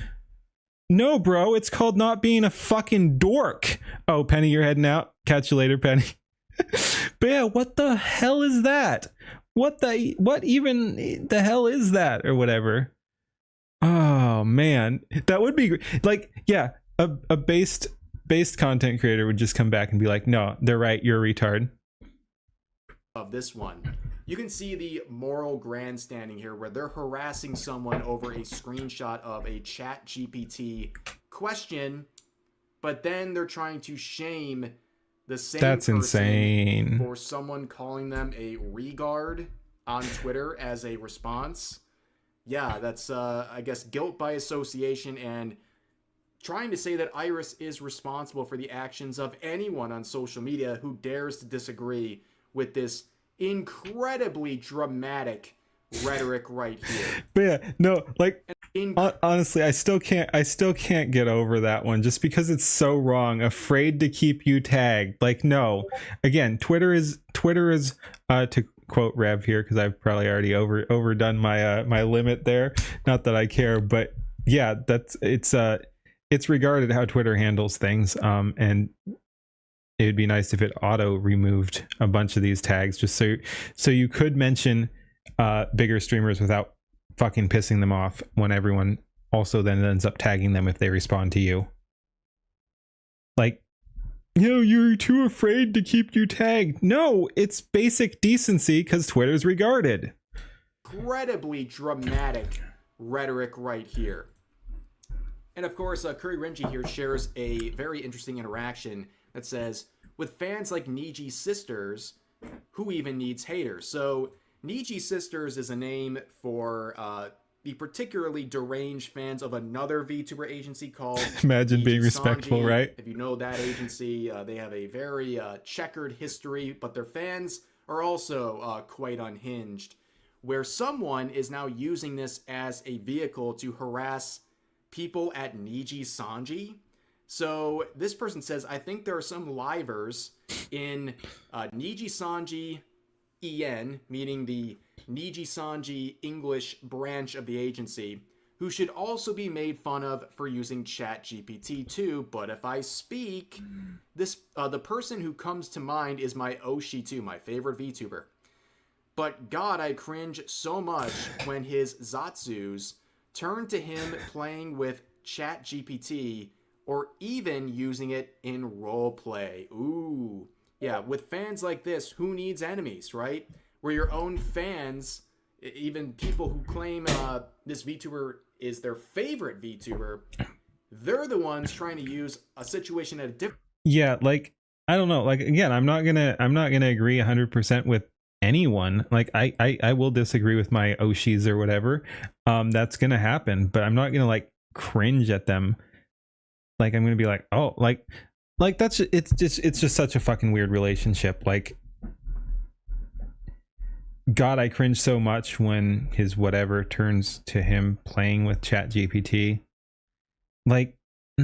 No, bro, it's called not being a fucking dork. Oh, Penny, you're heading out. Catch you later, Penny. But yeah, what the hell is that? What even the hell is that or whatever? Oh man, that would be like, yeah, a based content creator would just come back and be like, no, they're right, you're a retard. Of this one, you can see the moral grandstanding here where they're harassing someone over a screenshot of a ChatGPT question, but then they're trying to shame the same That's person insane. for someone calling them a regard on Twitter as a response. Yeah, that's I guess guilt by association and trying to say that Iris is responsible for the actions of anyone on social media who dares to disagree with this incredibly dramatic rhetoric right here. But yeah, no, like honestly, I still can't get over that one just because it's so wrong. Afraid to keep you tagged. Like, no. Again, Twitter is to quote Rev here because I've probably already overdone my my limit there. Not that I care, but yeah, it's regarded how Twitter handles things, and it would be nice if it auto removed a bunch of these tags just so you could mention bigger streamers without fucking pissing them off when everyone also then ends up tagging them if they respond to you. Like, you're too afraid to keep you tagged. No, it's basic decency because Twitter's regarded. Incredibly dramatic rhetoric right here. And of course, Curry Renji here shares a very interesting interaction that says, with fans like Niji Sisters, who even needs haters? So Niji Sisters is a name for the particularly deranged fans of another VTuber agency called Imagine Niji being respectful, Sanji. right? If you know that agency, they have a very checkered history, but their fans are also quite unhinged, where someone is now using this as a vehicle to harass people at Niji Sanji. So this person says, I think there are some livers in Niji Sanji EN, meaning the Niji Sanji English branch of the agency, who should also be made fun of for using ChatGPT too. But if I speak, this the person who comes to mind is my Oshi2, my favorite VTuber. But God, I cringe so much when his Zatsus turn to him playing with ChatGPT or even using it in roleplay. Ooh. Yeah, with fans like this, who needs enemies, right? Where your own fans, even people who claim this VTuber is their favorite VTuber, they're the ones trying to use a situation at a different... Yeah, like, I don't know. Like, again, I'm not gonna agree 100% with anyone. Like, I will disagree with my Oshis or whatever. That's gonna happen, but I'm not gonna like cringe at them. Like, I'm gonna be like, oh, like that's it's just such a fucking weird relationship. Like, God, I cringe so much when his whatever turns to him playing with ChatGPT. Like, I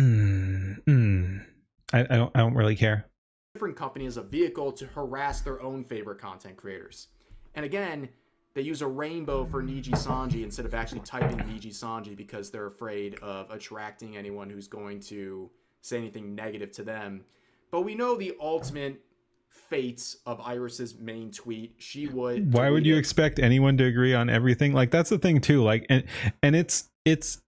don't really care. Different company as a vehicle to harass their own favorite content creators. And again, they use a rainbow for Niji Sanji instead of actually typing Niji Sanji because they're afraid of attracting anyone who's going to say anything negative to them. But we know the ultimate fate of Iris's main tweet. She would. Why would you expect anyone to agree on everything? Like, that's the thing too. Like, and it's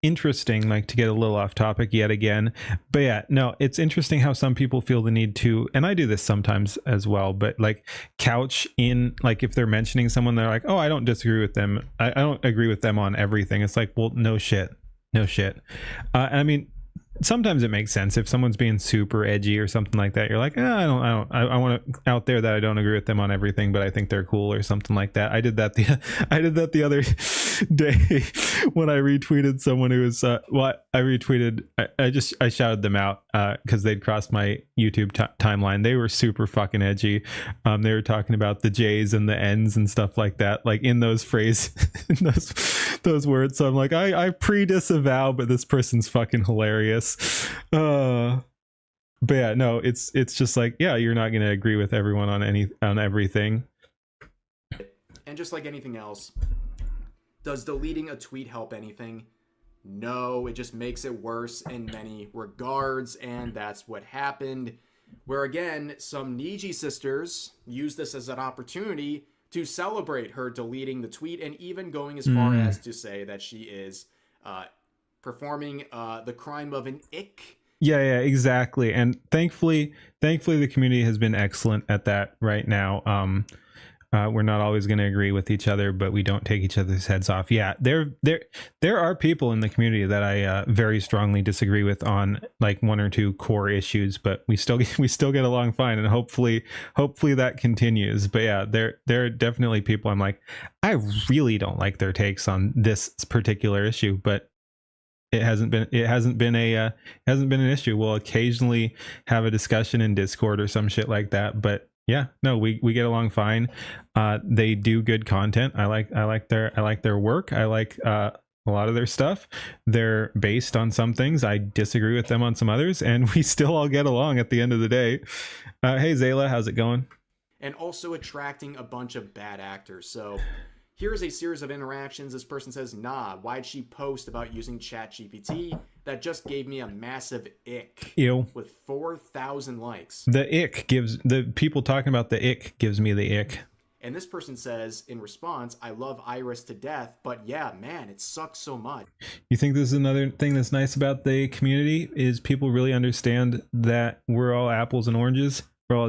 interesting, like, to get a little off topic yet again, but yeah, no, it's interesting how some people feel the need to, and I do this sometimes as well, but like couch in, like, if they're mentioning someone, they're like, oh, I don't disagree with them, I don't agree with them on everything. It's like, well, no shit. I mean, sometimes it makes sense if someone's being super edgy or something like that. You're like, I want to out there that I don't agree with them on everything, but I think they're cool or something like that. I did that the other day when I retweeted someone who was I shouted them out because they'd crossed my YouTube timeline. They were super fucking edgy. They were talking about the J's and the N's and stuff like that, like in those phrases, in those words. So I'm like, I pre-disavow, but this person's fucking hilarious. But yeah, no, it's just like, yeah, you're not gonna agree with everyone on everything. And just like anything else, does deleting a tweet help anything? No, it just makes it worse in many regards, and that's what happened. Where again, some Niji sisters use this as an opportunity to celebrate her deleting the tweet, and even going as far as to say that she is performing the crime of an ick. Yeah, exactly. And thankfully the community has been excellent at that right now. We're not always going to agree with each other, but we don't take each other's heads off. Yeah, there are people in the community that I very strongly disagree with on like one or two core issues, but we still get along fine, and hopefully that continues. But yeah, there are definitely people I'm like, I really don't like their takes on this particular issue, but it hasn't been an issue. We'll occasionally have a discussion in Discord or some shit like that, but yeah, no, we get along fine. They do good content. I like their work. I like a lot of their stuff. They're based on some things. I disagree with them on some others, and we still all get along at the end of the day. Hey Zayla, how's it going? And also attracting a bunch of bad actors. So here's a series of interactions. This person says, nah, why'd she post about using ChatGPT? That just gave me a massive ick. Ew. With 4,000 likes. The ick gives, the people talking about the ick gives me the ick. And this person says, in response, I love Iris to death, but yeah, man, it sucks so much. You think this is another thing that's nice about the community, is people really understand that we're all apples and oranges? We're all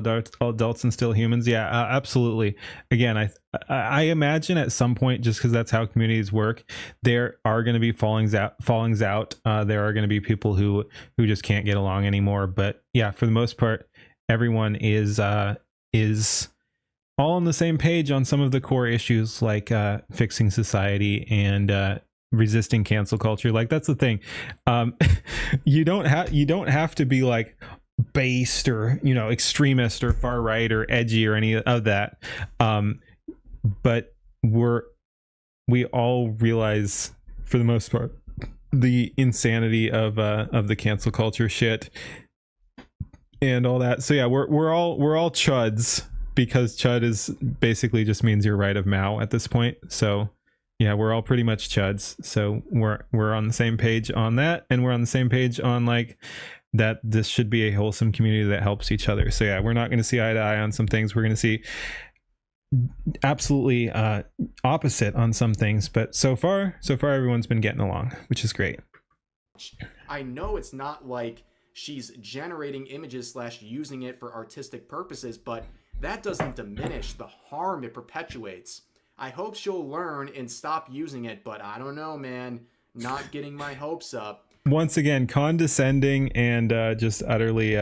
adults and still humans. Yeah, absolutely. Again, I imagine at some point, just because that's how communities work, there are going to be fallings out. There are going to be people who just can't get along anymore. But yeah, for the most part, everyone is all on the same page on some of the core issues, like fixing society and resisting cancel culture. Like, that's the thing. You don't have to be like based or, you know, extremist or far right or edgy or any of that, but we all realize, for the most part, the insanity of the cancel culture shit and all that. So yeah, we're all chuds, because chud is basically just means you're right of Mao at this point. So yeah, we're all pretty much chuds. So we're on the same page on that, and we're on the same page on like that this should be a wholesome community that helps each other. So yeah, we're not going to see eye to eye on some things. We're going to see absolutely opposite on some things, but so far everyone's been getting along, which is great. I know it's not like she's generating images / using it for artistic purposes, but that doesn't diminish the harm it perpetuates. I hope she'll learn and stop using it, but I don't know, man. Not getting my hopes up. Once again, condescending and just utterly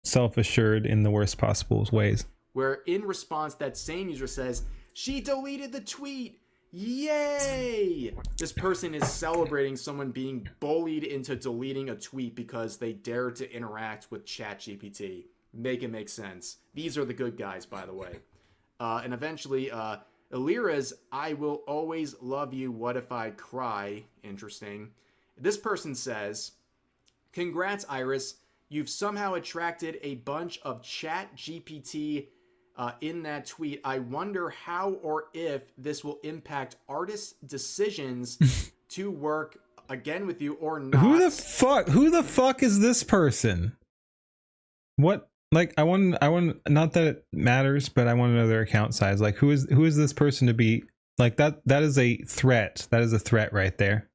self-assured in the worst possible ways. Where in response, that same user says, she deleted the tweet. Yay! This person is celebrating someone being bullied into deleting a tweet because they dared to interact with ChatGPT. Make it make sense. These are the good guys, by the way. And eventually, Elira's I will always love you, what if I cry? Interesting. This person says, congrats, Iris. You've somehow attracted a bunch of chat GPT in that tweet. I wonder how or if this will impact artists' decisions to work again with you or not. Who the fuck is this person? What? Like, I want, not that it matters, but I want to know their account size. Like, who is this person to be like that? That is a threat. That is a threat right there.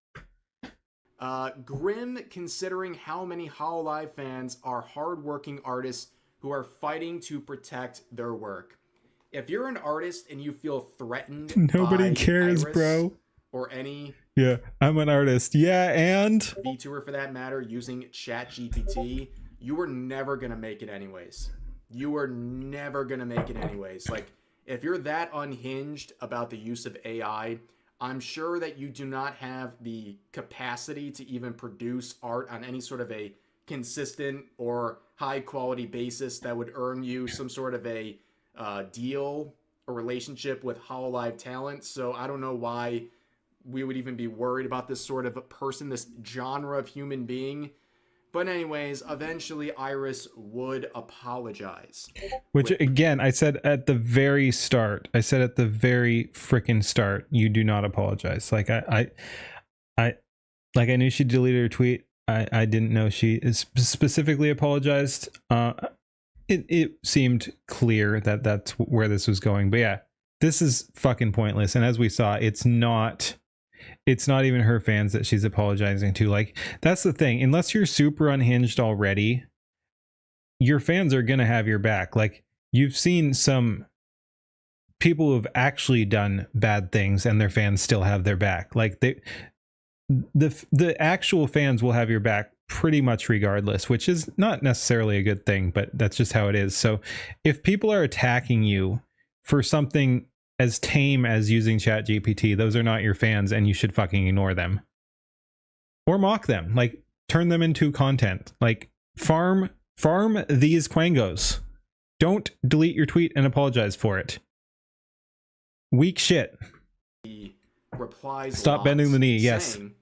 Grim, considering how many Hololive fans are hardworking artists who are fighting to protect their work. If you're an artist and you feel threatened, nobody by cares, Iris bro. Or any I'm an artist. And VTuber for that matter, using ChatGPT, you were never gonna make it anyways. Like, if you're that unhinged about the use of AI, I'm sure that you do not have the capacity to even produce art on any sort of a consistent or high quality basis that would earn you some sort of a deal or relationship with Hololive talent. So I don't know why we would even be worried about this sort of a person, this genre of human being. But anyways, eventually Iris would apologize. which again, I said at the very start, frickin' start, you do not apologize. Like I knew she deleted her tweet. I didn't know she specifically apologized. It seemed clear that that's where this was going. But yeah, this is fucking pointless. And as we saw, it's not even her fans that she's apologizing to. Like, that's the thing. Unless you're super unhinged already, your fans are going to have your back. Like, you've seen some people who have actually done bad things and their fans still have their back. Like, the actual fans will have your back pretty much regardless, which is not necessarily a good thing, but that's just how it is. So if people are attacking you for something as tame as using ChatGPT, those are not your fans, and you should fucking ignore them or mock them. Like, turn them into content. Like, farm these quangos. Don't delete your tweet and apologize for it. Weak shit. He replies, stop bending the knee. Yes. Saying,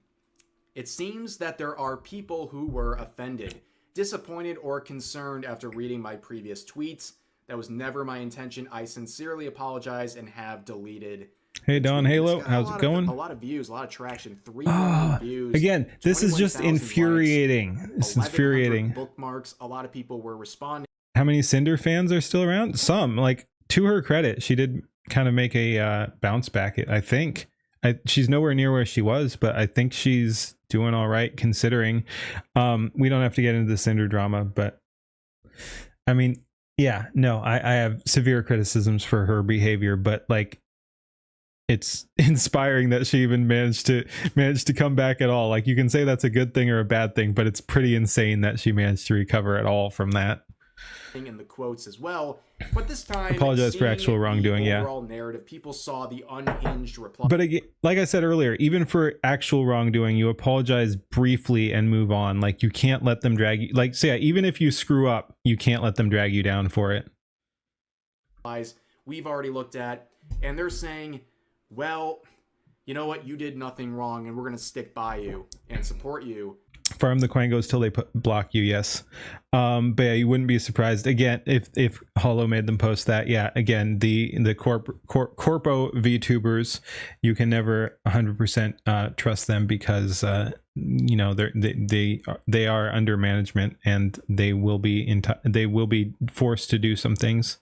it seems that there are people who were offended, disappointed, or concerned after reading my previous tweets. That was never my intention. I sincerely apologize and have deleted. Hey Don Halo, how's it going? A lot of views, a lot of traction. 3 million views. Again, this is just infuriating. Likes, this is infuriating. Bookmarks. A lot of people were responding. How many Cinder fans are still around? Some. Like, to her credit, she did kind of make a bounce back. I think she's nowhere near where she was, but I think she's doing all right considering. We don't have to get into the Cinder drama, but I mean, yeah, no, I have severe criticisms for her behavior, but like, it's inspiring that she even managed to come back at all. Like, you can say that's a good thing or a bad thing, but it's pretty insane that she managed to recover at all from that. In the quotes as well, but this time apologize for actual wrongdoing. Yeah, overall narrative, people saw the unhinged reply. But again, like I said earlier, even for actual wrongdoing, you apologize briefly and move on. Like, you can't let them drag you. Like, so yeah, even if you screw up, you can't let them drag you down for it. We've already looked at, and they're saying, well, you know what, you did nothing wrong, and we're gonna stick by you and support you. Farm the quangos till they block you. Yes. But yeah, you wouldn't be surprised again if Hollow made them post that. Yeah, again, the corpo VTubers, you can never 100% trust them because you know, they are under management, and they will be forced to do some things.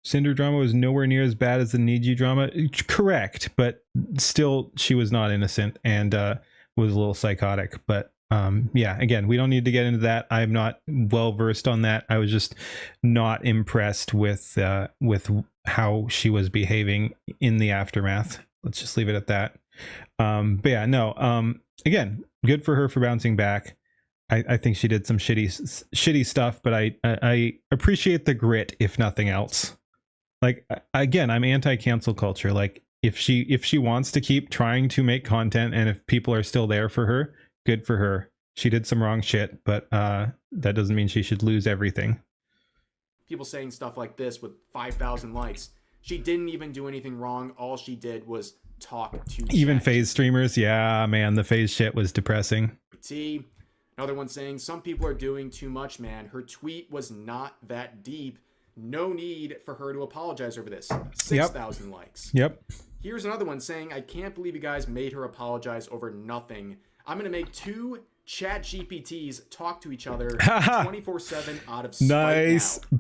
Cinder drama was nowhere near as bad as the Niji drama. Correct, but still, she was not innocent and was a little psychotic. But yeah, again, we don't need to get into that. I'm not well versed on that. I was just not impressed with how she was behaving in the aftermath. Let's just leave it at that. But yeah, no. Again, good for her for bouncing back. I think she did some shitty stuff, but I appreciate the grit, if nothing else. Like, again, I'm anti-cancel culture. Like, if she wants to keep trying to make content, and if people are still there for her, good for her. She did some wrong shit, but that doesn't mean she should lose everything. people saying stuff like this with 5,000 likes. She didn't even do anything wrong. All she did was talk to even chat. phase streamers. Yeah, man, the phase shit was depressing. Another one saying, some people are doing too much, man. Her tweet was not that deep. No need for her to apologize over this. 6,000 likes. Yep. Here's another one saying, I can't believe you guys made her apologize over nothing. I'm going to make 2 chat GPTs talk to each other 24/7 out of spite. Nice. Now.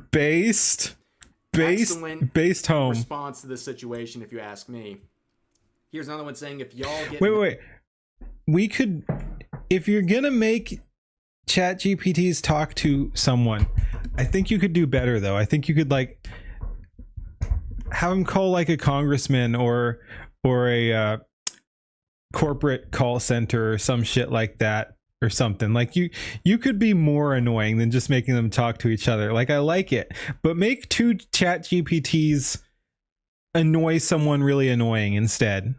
Based home. Response to this situation, if you ask me. Here's another one saying, if y'all get... Wait. We could... If you're going to make chat GPTs talk to someone, I think you could do better, though. I think you could, like, have them call, like, a congressman or a corporate call center or some shit like that or something. Like, you could be more annoying than just making them talk to each other. Like, I like it, but make 2 chat GPTs annoy someone really annoying instead.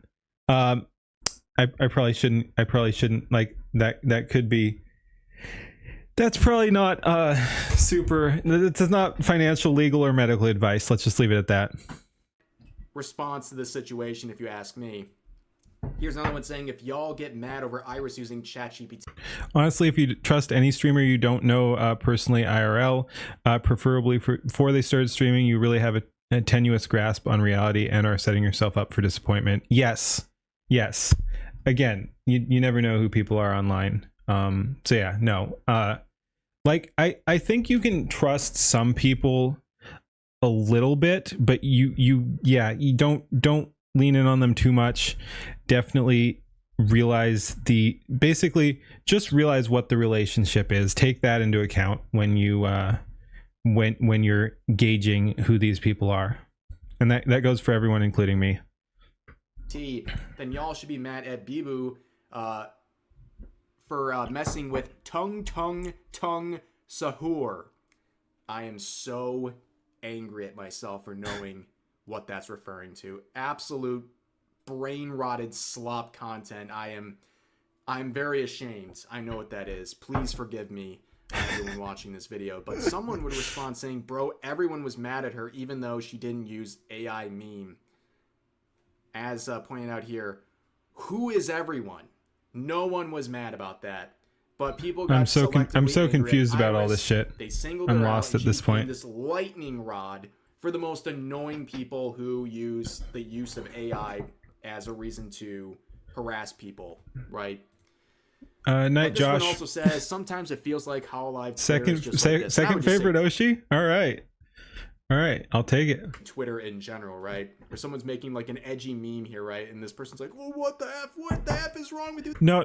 I probably shouldn't like that could be, that's probably not super, it's not financial, legal, or medical advice. Let's just leave it at that. Response to this situation, if you ask me. Here's another one saying, if y'all get mad over Iris using ChatGPT. Honestly, if you trust any streamer you don't know personally IRL, preferably before they started streaming, you really have a tenuous grasp on reality and are setting yourself up for disappointment. Yes. Again, you never know who people are online. So yeah, no. Like I think you can trust some people a little bit, but you don't lean in on them too much. Definitely realize just realize what the relationship is. Take that into account when you when you're gauging who these people are, and that goes for everyone, including me. Then y'all should be mad at Bibu for messing with tongue sahur. I am so angry at myself for knowing what that's referring to. Absolute brain rotted slop content. I'm very ashamed. I know what that is. Please forgive me, everyone watching this video. But someone would respond saying, bro, everyone was mad at her even though she didn't use AI meme. As pointed out here, who is everyone? No one was mad about that. But people got I'm so confused about all this shit. They singled I'm her lost out, at this point. This lightning rod for the most annoying people who use the use of AI as a reason to harass people, right? Night, Josh. This one also says sometimes it feels like Hololive. Second favorite Oshi. All right, I'll take it. Twitter in general, right? Where someone's making like an edgy meme here, right? And this person's like, "Well, what the f is wrong with you?" No.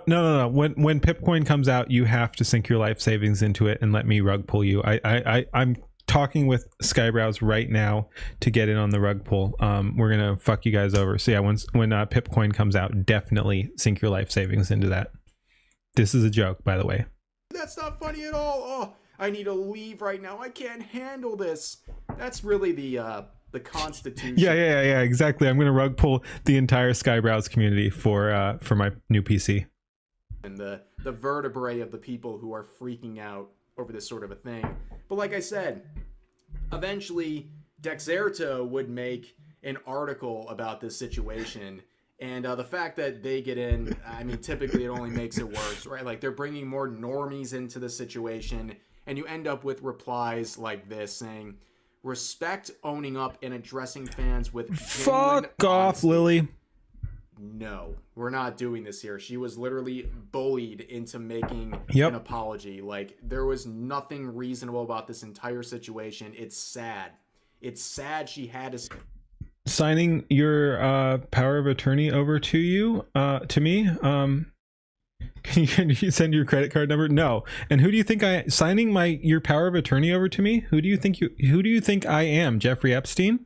When Pipcoin comes out, you have to sink your life savings into it and let me rug pull you. I'm talking with Skybrows right now to get in on the rug pull. We're gonna fuck you guys over. So yeah, when Pipcoin comes out, definitely sink your life savings into that. This is a joke, by the way. That's not funny at all. Oh, I need to leave right now. I can't handle this. That's really the Constitution. Yeah, exactly. I'm gonna rug pull the entire Skybrows community for my new PC. And the vertebrae of the people who are freaking out over this sort of a thing. But like I said, eventually Dexerto would make an article about this situation. And the fact that they get in, I mean, typically it only makes it worse, right? Like they're bringing more normies into the situation, and you end up with replies like this saying, respect owning up and addressing fans with fuck off, honesty. Lily. No, we're not doing this here. She was literally bullied into making an apology. Like, there was nothing reasonable about this entire situation. It's sad. It's sad she had to... Signing your power of attorney over to you, to me. Can you send your credit card number? No. And who do you think signing your power of attorney over to me? Who do you think I am? Jeffrey Epstein?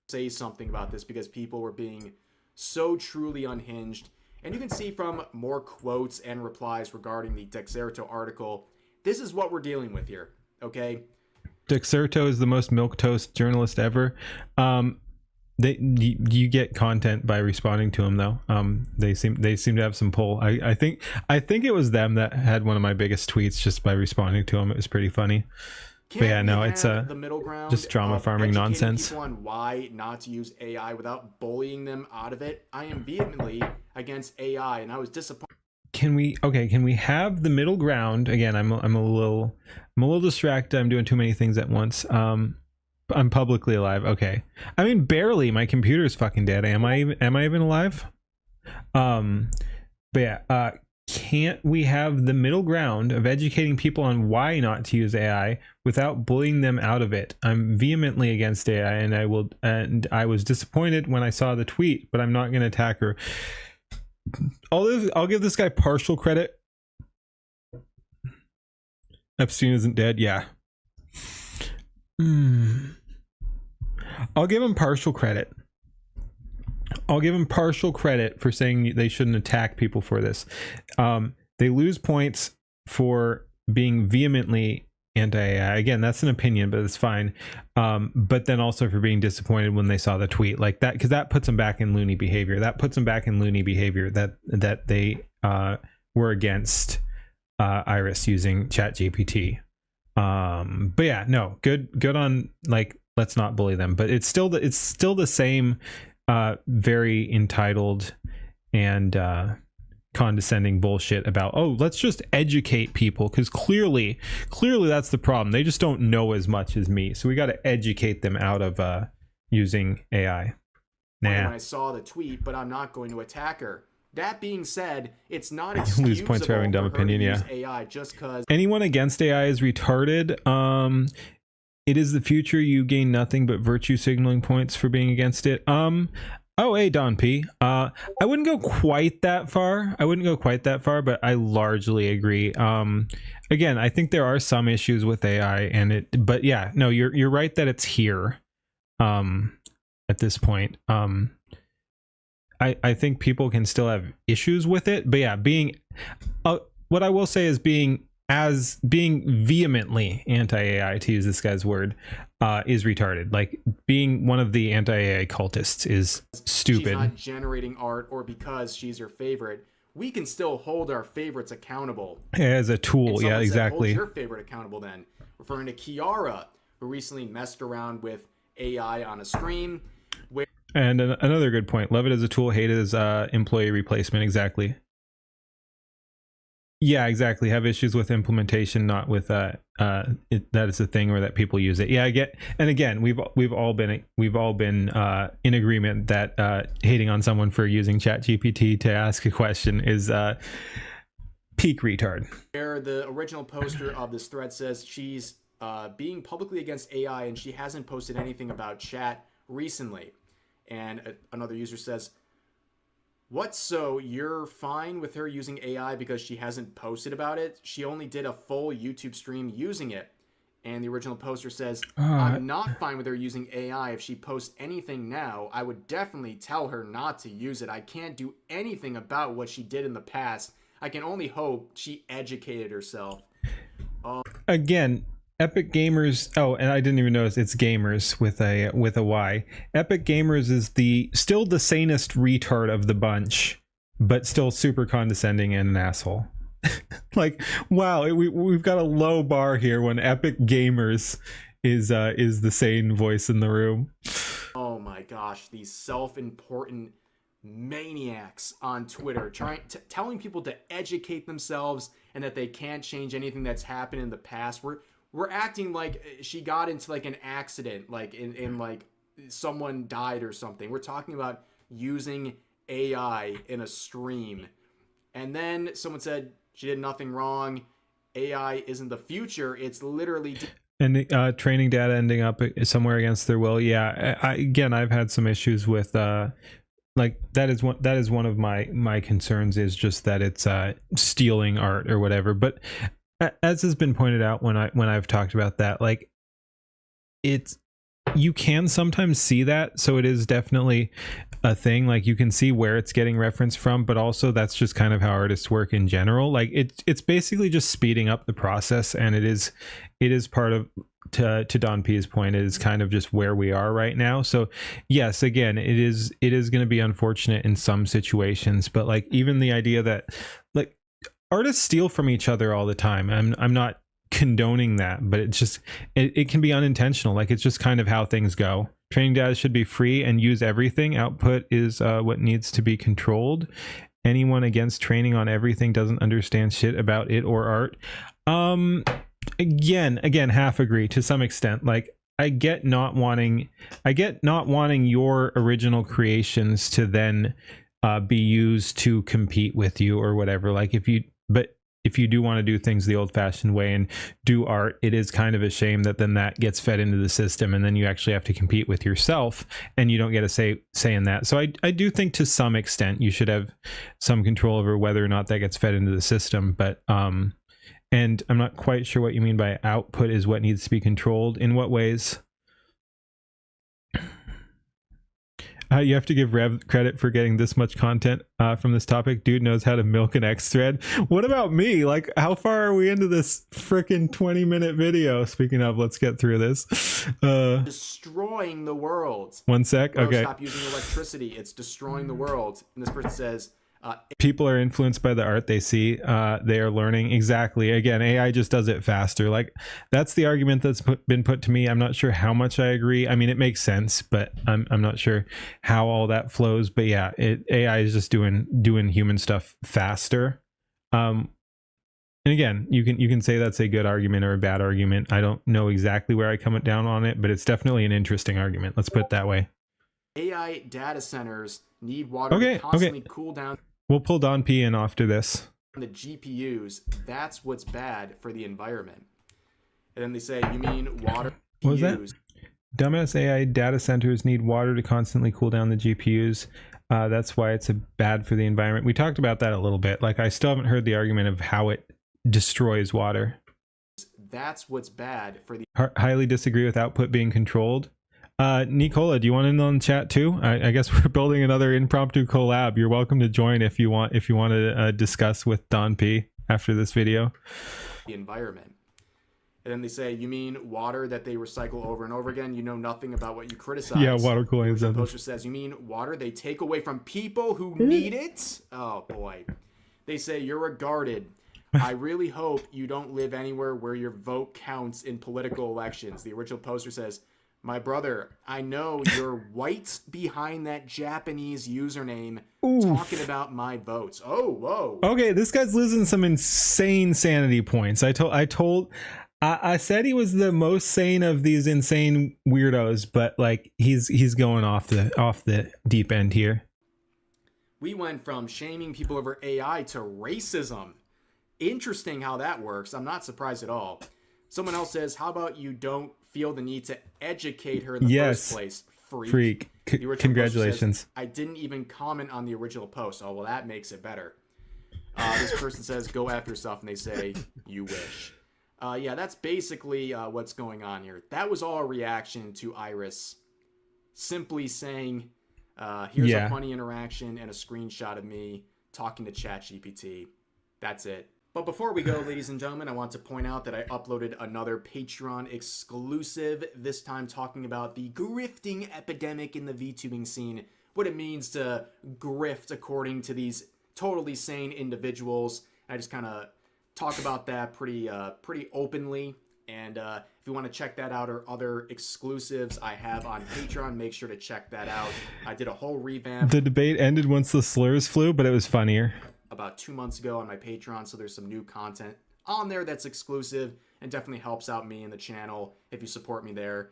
Say something about this because people were being so truly unhinged. And you can see from more quotes and replies regarding the Dexerto article, this is what we're dealing with here, okay? Dexerto is the most milquetoast journalist ever. You get content by responding to him though. They seem to have some pull. I think it was them that had one of my biggest tweets just by responding to him. It was pretty funny. Can't yeah, no, we it's have the middle ground just drama of farming educating nonsense. people on why not to use AI without bullying them out of it? I am vehemently against AI, and I was disappointed. Can we have the middle ground? Again, I'm a little distracted. I'm doing too many things at once. I'm publicly alive. Okay. I mean, barely. My computer's fucking dead. Am I even alive? But yeah, can't we have the middle ground of educating people on why not to use AI without bullying them out of it? I'm vehemently against AI, and I was disappointed when I saw the tweet, but I'm not going to attack her. I'll give this guy partial credit. Epstein isn't dead. Yeah. I'll give him partial credit. For saying they shouldn't attack people for this. They lose points for being vehemently anti-AI. Again, that's an opinion, but it's fine. But then also for being disappointed when they saw the tweet like that, because that puts them back in loony behavior. That they were against Iris using ChatGPT. But yeah, no, good on, like, let's not bully them. But it's still the same very entitled and condescending bullshit about, oh, let's just educate people, because clearly that's the problem. They just don't know as much as me, so we got to educate them out of using AI. When I saw the tweet, but I'm not going to attack her. That being said, it's not excusable lose points for having dumb opinion. use Yeah, AI just because anyone against AI is retarded. It is the future. You gain nothing but virtue signaling points for being against it. Oh, hey, Don P. I wouldn't go quite that far. But I largely agree. Again, I think there are some issues with AI, but yeah, no, you're right that it's here. At this point, I think people can still have issues with it, but yeah, what I will say is being vehemently anti-AI, to use this guy's word, is retarded. Like, being one of the anti-AI cultists is stupid. she's not generating art or because she's your favorite. We can still hold our favorites accountable As a tool. And Yeah, someone said, exactly. hold your favorite accountable then, referring to Kiara, who recently messed around with AI on a stream. And another good point: love it as a tool, hate it as employee replacement. Exactly. Yeah, exactly. Have issues with implementation, not with that is the thing, or that people use it. Yeah, I get. And again, we've all been in agreement that hating on someone for using ChatGPT to ask a question is peak retard. Where the original poster of this thread says she's being publicly against AI, and she hasn't posted anything about chat recently. And another user says, what, so you're fine with her using AI because she hasn't posted about it? She only did a full YouTube stream using it. And the original poster says, I'm not fine with her using AI. If she posts anything now, I would definitely tell her not to use it. I can't do anything about what she did in the past. I can only hope she educated herself. Again, Epic Gamers. Oh, and I didn't even notice it's gamers with a Y. Epic Gamers is still the sanest retard of the bunch, but still super condescending and an asshole. Like, wow, we've got a low bar here when Epic Gamers is the sane voice in the room. Oh my gosh, these self-important maniacs on Twitter telling people to educate themselves and that they can't change anything that's happened in the past. We're acting like she got into like an accident, like in like someone died or something. We're talking about using AI in a stream. And then someone said she did nothing wrong. AI isn't the future. It's literally... And training data ending up somewhere against their will. Yeah, I've had some issues with... like, that is one of my concerns, is just that it's stealing art or whatever. But as has been pointed out when I've talked about that, like, you can sometimes see that, so it is definitely a thing. Like, you can see where it's getting referenced from, but also that's just kind of how artists work in general. Like, it's basically just speeding up the process, and it is part of, to Don P's point, it is kind of just where we are right now. So yes, again, it is going to be unfortunate in some situations, but like, even the idea that, like, artists steal from each other all the time. I'm not condoning that, but it can be unintentional. Like, it's just kind of how things go. Training data should be free and use everything. Output is what needs to be controlled. Anyone against training on everything doesn't understand shit about it or art. Again, half agree to some extent. Like, I get not wanting your original creations to then be used to compete with you or whatever. Like, if you do want to do things the old-fashioned way and do art, it is kind of a shame that then that gets fed into the system, and then you actually have to compete with yourself, and you don't get a say in that. So I do think to some extent you should have some control over whether or not that gets fed into the system. But and I'm not quite sure what you mean by output is what needs to be controlled. In what ways? You have to give Rev credit for getting this much content from this topic. Dude knows how to milk an X thread. What about me? Like, how far are we into this freaking 20-minute video? Speaking of, let's get through this. Destroying the world. One sec. Bro, okay. Stop using electricity. It's destroying the world. And this person says, people are influenced by the art they see. They are learning. Exactly. Again, AI just does it faster. Like, that's the argument that's been put to me. I'm not sure how much I agree. I mean, it makes sense, but I'm not sure how all that flows. But yeah, AI is just doing human stuff faster. And again, you can say that's a good argument or a bad argument. I don't know exactly where I come down on it, but it's definitely an interesting argument. Let's put it that way. AI data centers need water to constantly cool down. We'll pull Don P in after this. The GPUs, that's what's bad for the environment. And then they say, you mean water? What was that? Dumbass AI data centers need water to constantly cool down the GPUs. That's why it's bad for the environment. We talked about that a little bit. Like, I still haven't heard the argument of how it destroys water. That's what's bad for the... Highly disagree with output being controlled. Nicola, do you want in on chat too? I guess we're building another impromptu collab. You're welcome to join if you want to discuss with Don P after this video. The environment. And then they say, you mean water that they recycle over and over again? You know nothing about what you criticize. Yeah, water cooling. The poster says, you mean water they take away from people who need it? Oh boy. They say, you're regarded. I really hope you don't live anywhere where your vote counts in political elections. The original poster says, my brother, I know you're white behind that Japanese username talking about my votes. Oh, whoa. Okay, this guy's losing some insane sanity points. I said he was the most sane of these insane weirdos, but like he's going off the deep end here. We went from shaming people over AI to racism. Interesting how that works. I'm not surprised at all. Someone else says, how about you don't feel the need to educate her in the first place? Freak. Congratulations. Says, I didn't even comment on the original post. Oh, well, that makes it better. This person says, go after yourself, and they say, you wish. Yeah, that's basically what's going on here. That was all a reaction to Iris simply saying, here's a funny interaction and a screenshot of me talking to ChatGPT. That's it. But before we go, ladies and gentlemen, I want to point out that I uploaded another Patreon exclusive, this time talking about the grifting epidemic in the VTubing scene, what it means to grift according to these totally sane individuals. I just kind of talk about that pretty openly. And if you want to check that out or other exclusives I have on Patreon, make sure to check that out. I did a whole revamp. The debate ended once the slurs flew, but it was funnier. About 2 months ago on my Patreon, so there's some new content on there that's exclusive and definitely helps out me and the channel if you support me there.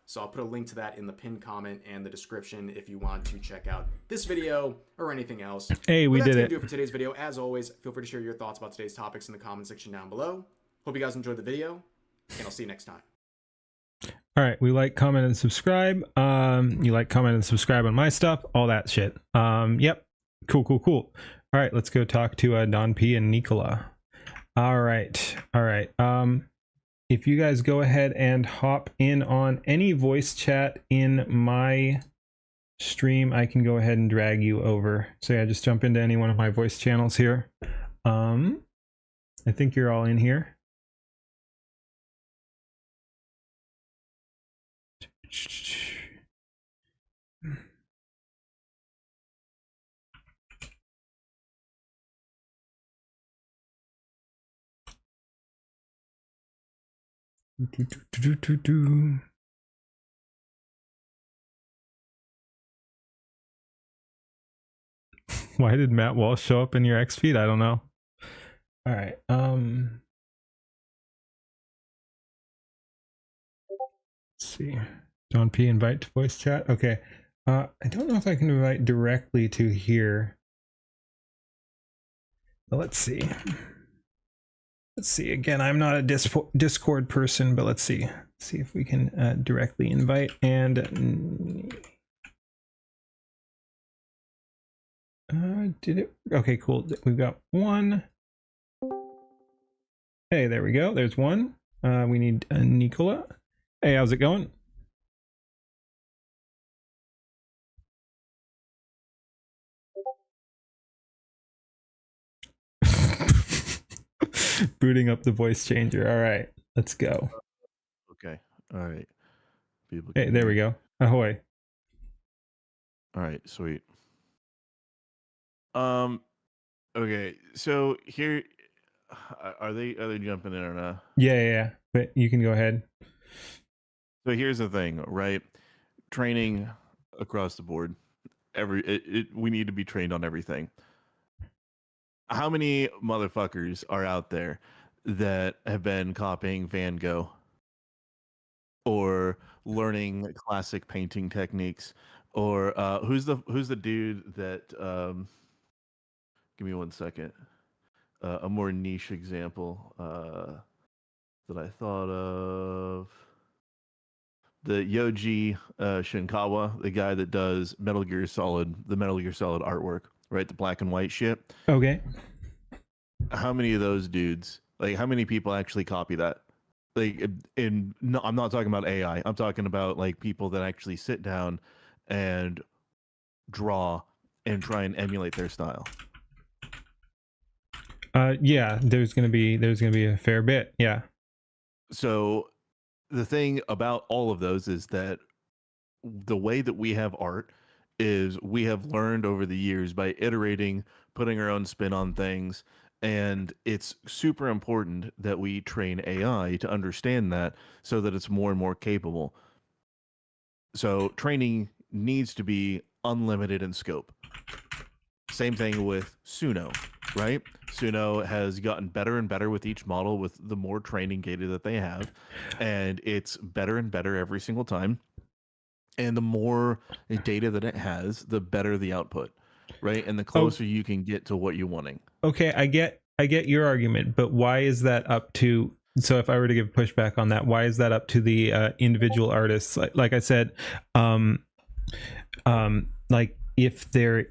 So I'll put a link to that in the pinned comment and the description if you want to check out this video or anything else. Hey, we did it. That's gonna do it for today's video. As always, feel free to share your thoughts about today's topics in the comment section down below. Hope you guys enjoyed the video, and I'll see you next time. All right, we like, comment, and subscribe. You like, comment, and subscribe on my stuff, all that shit. Yep, cool. All right, let's go talk to Don P and Nicola. All right. If you guys go ahead and hop in on any voice chat in my stream, I can go ahead and drag you over. So yeah, just jump into any one of my voice channels here. I think you're all in here. Why did Matt Walsh show up in your X feed? I don't know. All right. Let's see. Don P invite to voice chat. Okay. I don't know if I can invite directly to here. But let's see. Let's see. Again, I'm not a Discord person, but let's see. Let's see if we can directly invite and did it? Okay, cool. We've got one. Hey, there we go. There's one. We need Nicola. Hey, how's it going? Booting up the voice changer. All right, let's go. Okay. All right. People. Hey, there we go. Ahoy. All right. Sweet. Okay. So here, are they jumping in or not? Yeah. But you can go ahead. So here's the thing, right? Training across the board. We need to be trained on everything. How many motherfuckers are out there that have been copying Van Gogh or learning classic painting techniques, or who's the dude that give me 1 second, a more niche example that I thought of, the Yoji Shinkawa, the guy that does the Metal Gear Solid artwork, right? The black and white shit. Okay. How many of those dudes, like how many people actually copy that? Like, no, I'm not talking about AI. I'm talking about like people that actually sit down and draw and try and emulate their style. Yeah, there's gonna be a fair bit. Yeah. So the thing about all of those is that the way that we have art is we have learned over the years by iterating, putting our own spin on things. And it's super important that we train AI to understand that so that it's more and more capable. So training needs to be unlimited in scope. Same thing with Suno, right? Suno has gotten better and better with each model with the more training data that they have. And it's better and better every single time. And the more data that it has, the better the output, right? And the closer you can get to what you're wanting. Okay, I get your argument, but why is that up to? So if I were to give pushback on that, why is that up to the individual artists? Like I said, like if they're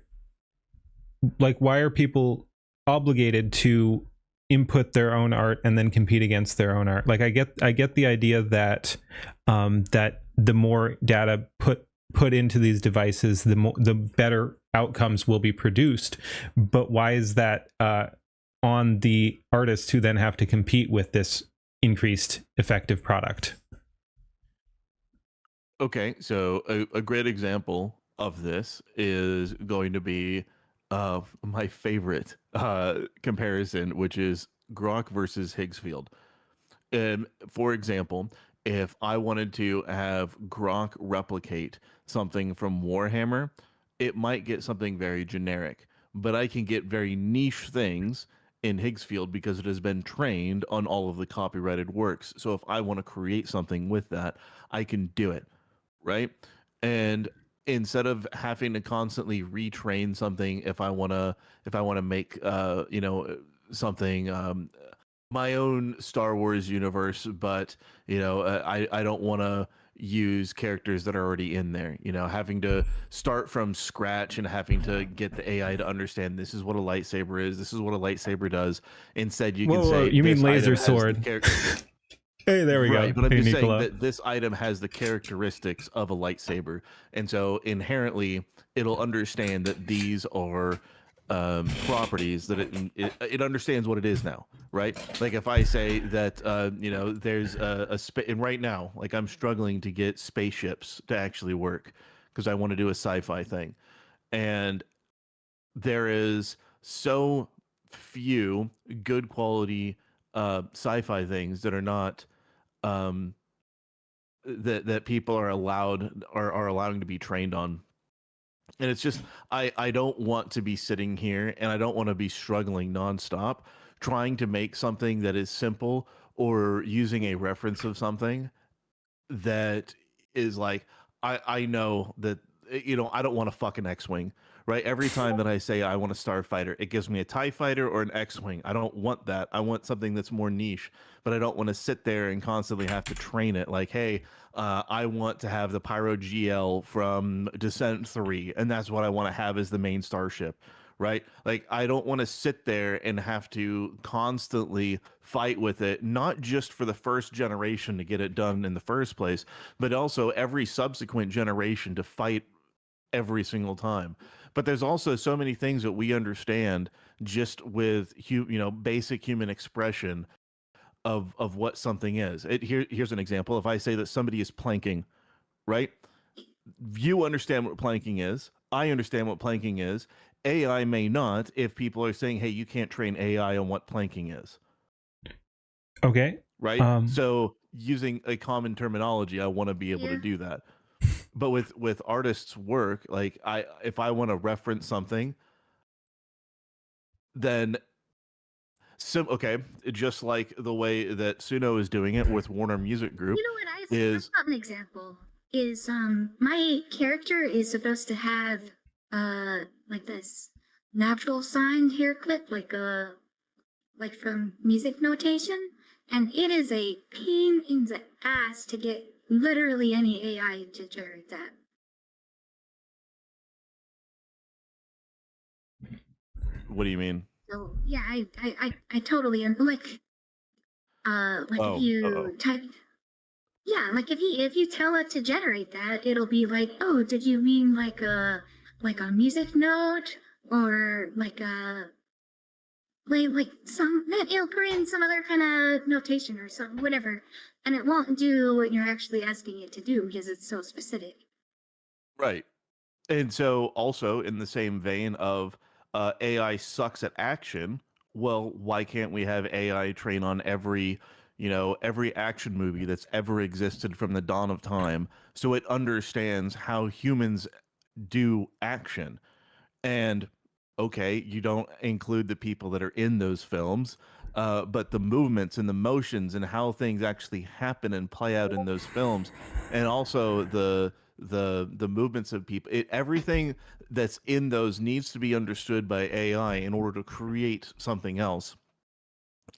like, why are people obligated to input their own art and then compete against their own art? Like I get the idea that that the more data put into these devices, the better outcomes will be produced. But why is that on the artists who then have to compete with this increased effective product? Okay, so a great example of this is going to be my favorite comparison, which is Grok versus Higgsfield. For example, if I wanted to have Grok replicate something from Warhammer, it might get something very generic, but I can get very niche things in Higgsfield because it has been trained on all of the copyrighted works. So if I want to create something with that, I can do it, right? And instead of having to constantly retrain something, if I want to make something my own Star Wars universe, but I don't want to use characters that are already in there. Having to start from scratch and having to get the AI to understand this is what a lightsaber is, this is what a lightsaber does. Instead, you can say, you mean this laser item has sword? Hey, there we right, go. but I'm Hey, just Nicola. saying that this item has the characteristics of a lightsaber, and so inherently it'll understand that these are properties that it understands what it is now, right? Like if I say that there's and right now, like I'm struggling to get spaceships to actually work because I want to do a sci-fi thing, and there is so few good quality sci-fi things that are not um, that people are allowing to be trained on. And it's just I don't want to be sitting here, and I don't want to be struggling nonstop trying to make something that is simple, or using a reference of something that is like, I know that, I don't want a fucking X-wing, right? Every time that I say I want a starfighter, it gives me a TIE fighter or an X-wing. I don't want that. I want something that's more niche, but I don't want to sit there and constantly have to train it. Like, hey, I want to have the Pyro GL from Descent 3, and that's what I want to have as the main starship, right? Like, I don't want to sit there and have to constantly fight with it, not just for the first generation to get it done in the first place, but also every subsequent generation to fight every single time. But there's also so many things that we understand just with basic human expression of what something is. Here's an example. If I say that somebody is planking, right? You understand what planking is. I understand what planking is. AI may not, if people are saying, hey, you can't train AI on what planking is. Okay. Right? So using a common terminology, I want to be able to do that. But with artists' work, like, if I want to reference something, then okay, just like the way that Suno is doing it with Warner Music Group, You know what? is I've got an example. Is my character is supposed to have like this natural signed hair clip, like from music notation, and it is a pain in the ass to get literally any AI to generate that. What do you mean? So yeah, I totally like if you type, yeah, like if you tell it to generate that, it'll be like, oh, did you mean like a music note, or like a like some, it'll put in some other kind of notation or some whatever, and it won't do what you're actually asking it to do because it's so specific. Right. And so, also in the same vein of AI sucks at action, well, why can't we have AI train on every action movie that's ever existed from the dawn of time, so it understands how humans do action? And okay, you don't include the people that are in those films, but the movements and the motions and how things actually happen and play out in those films, and also the movements of people, everything that's in those needs to be understood by AI in order to create something else.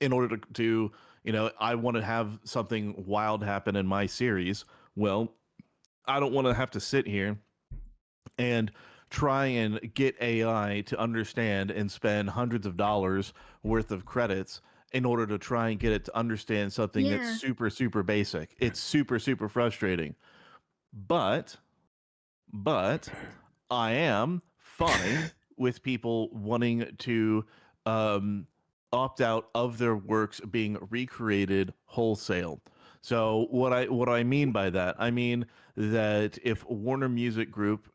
In order to I want to have something wild happen in my series. Well, I don't want to have to sit here and try and get AI to understand and spend hundreds of dollars worth of credits in order to try and get it to understand something that's Yeah. super, super basic. It's super, super frustrating. But I am fine with people wanting to opt out of their works being recreated wholesale. So what I mean by that, I mean that if Warner Music Group,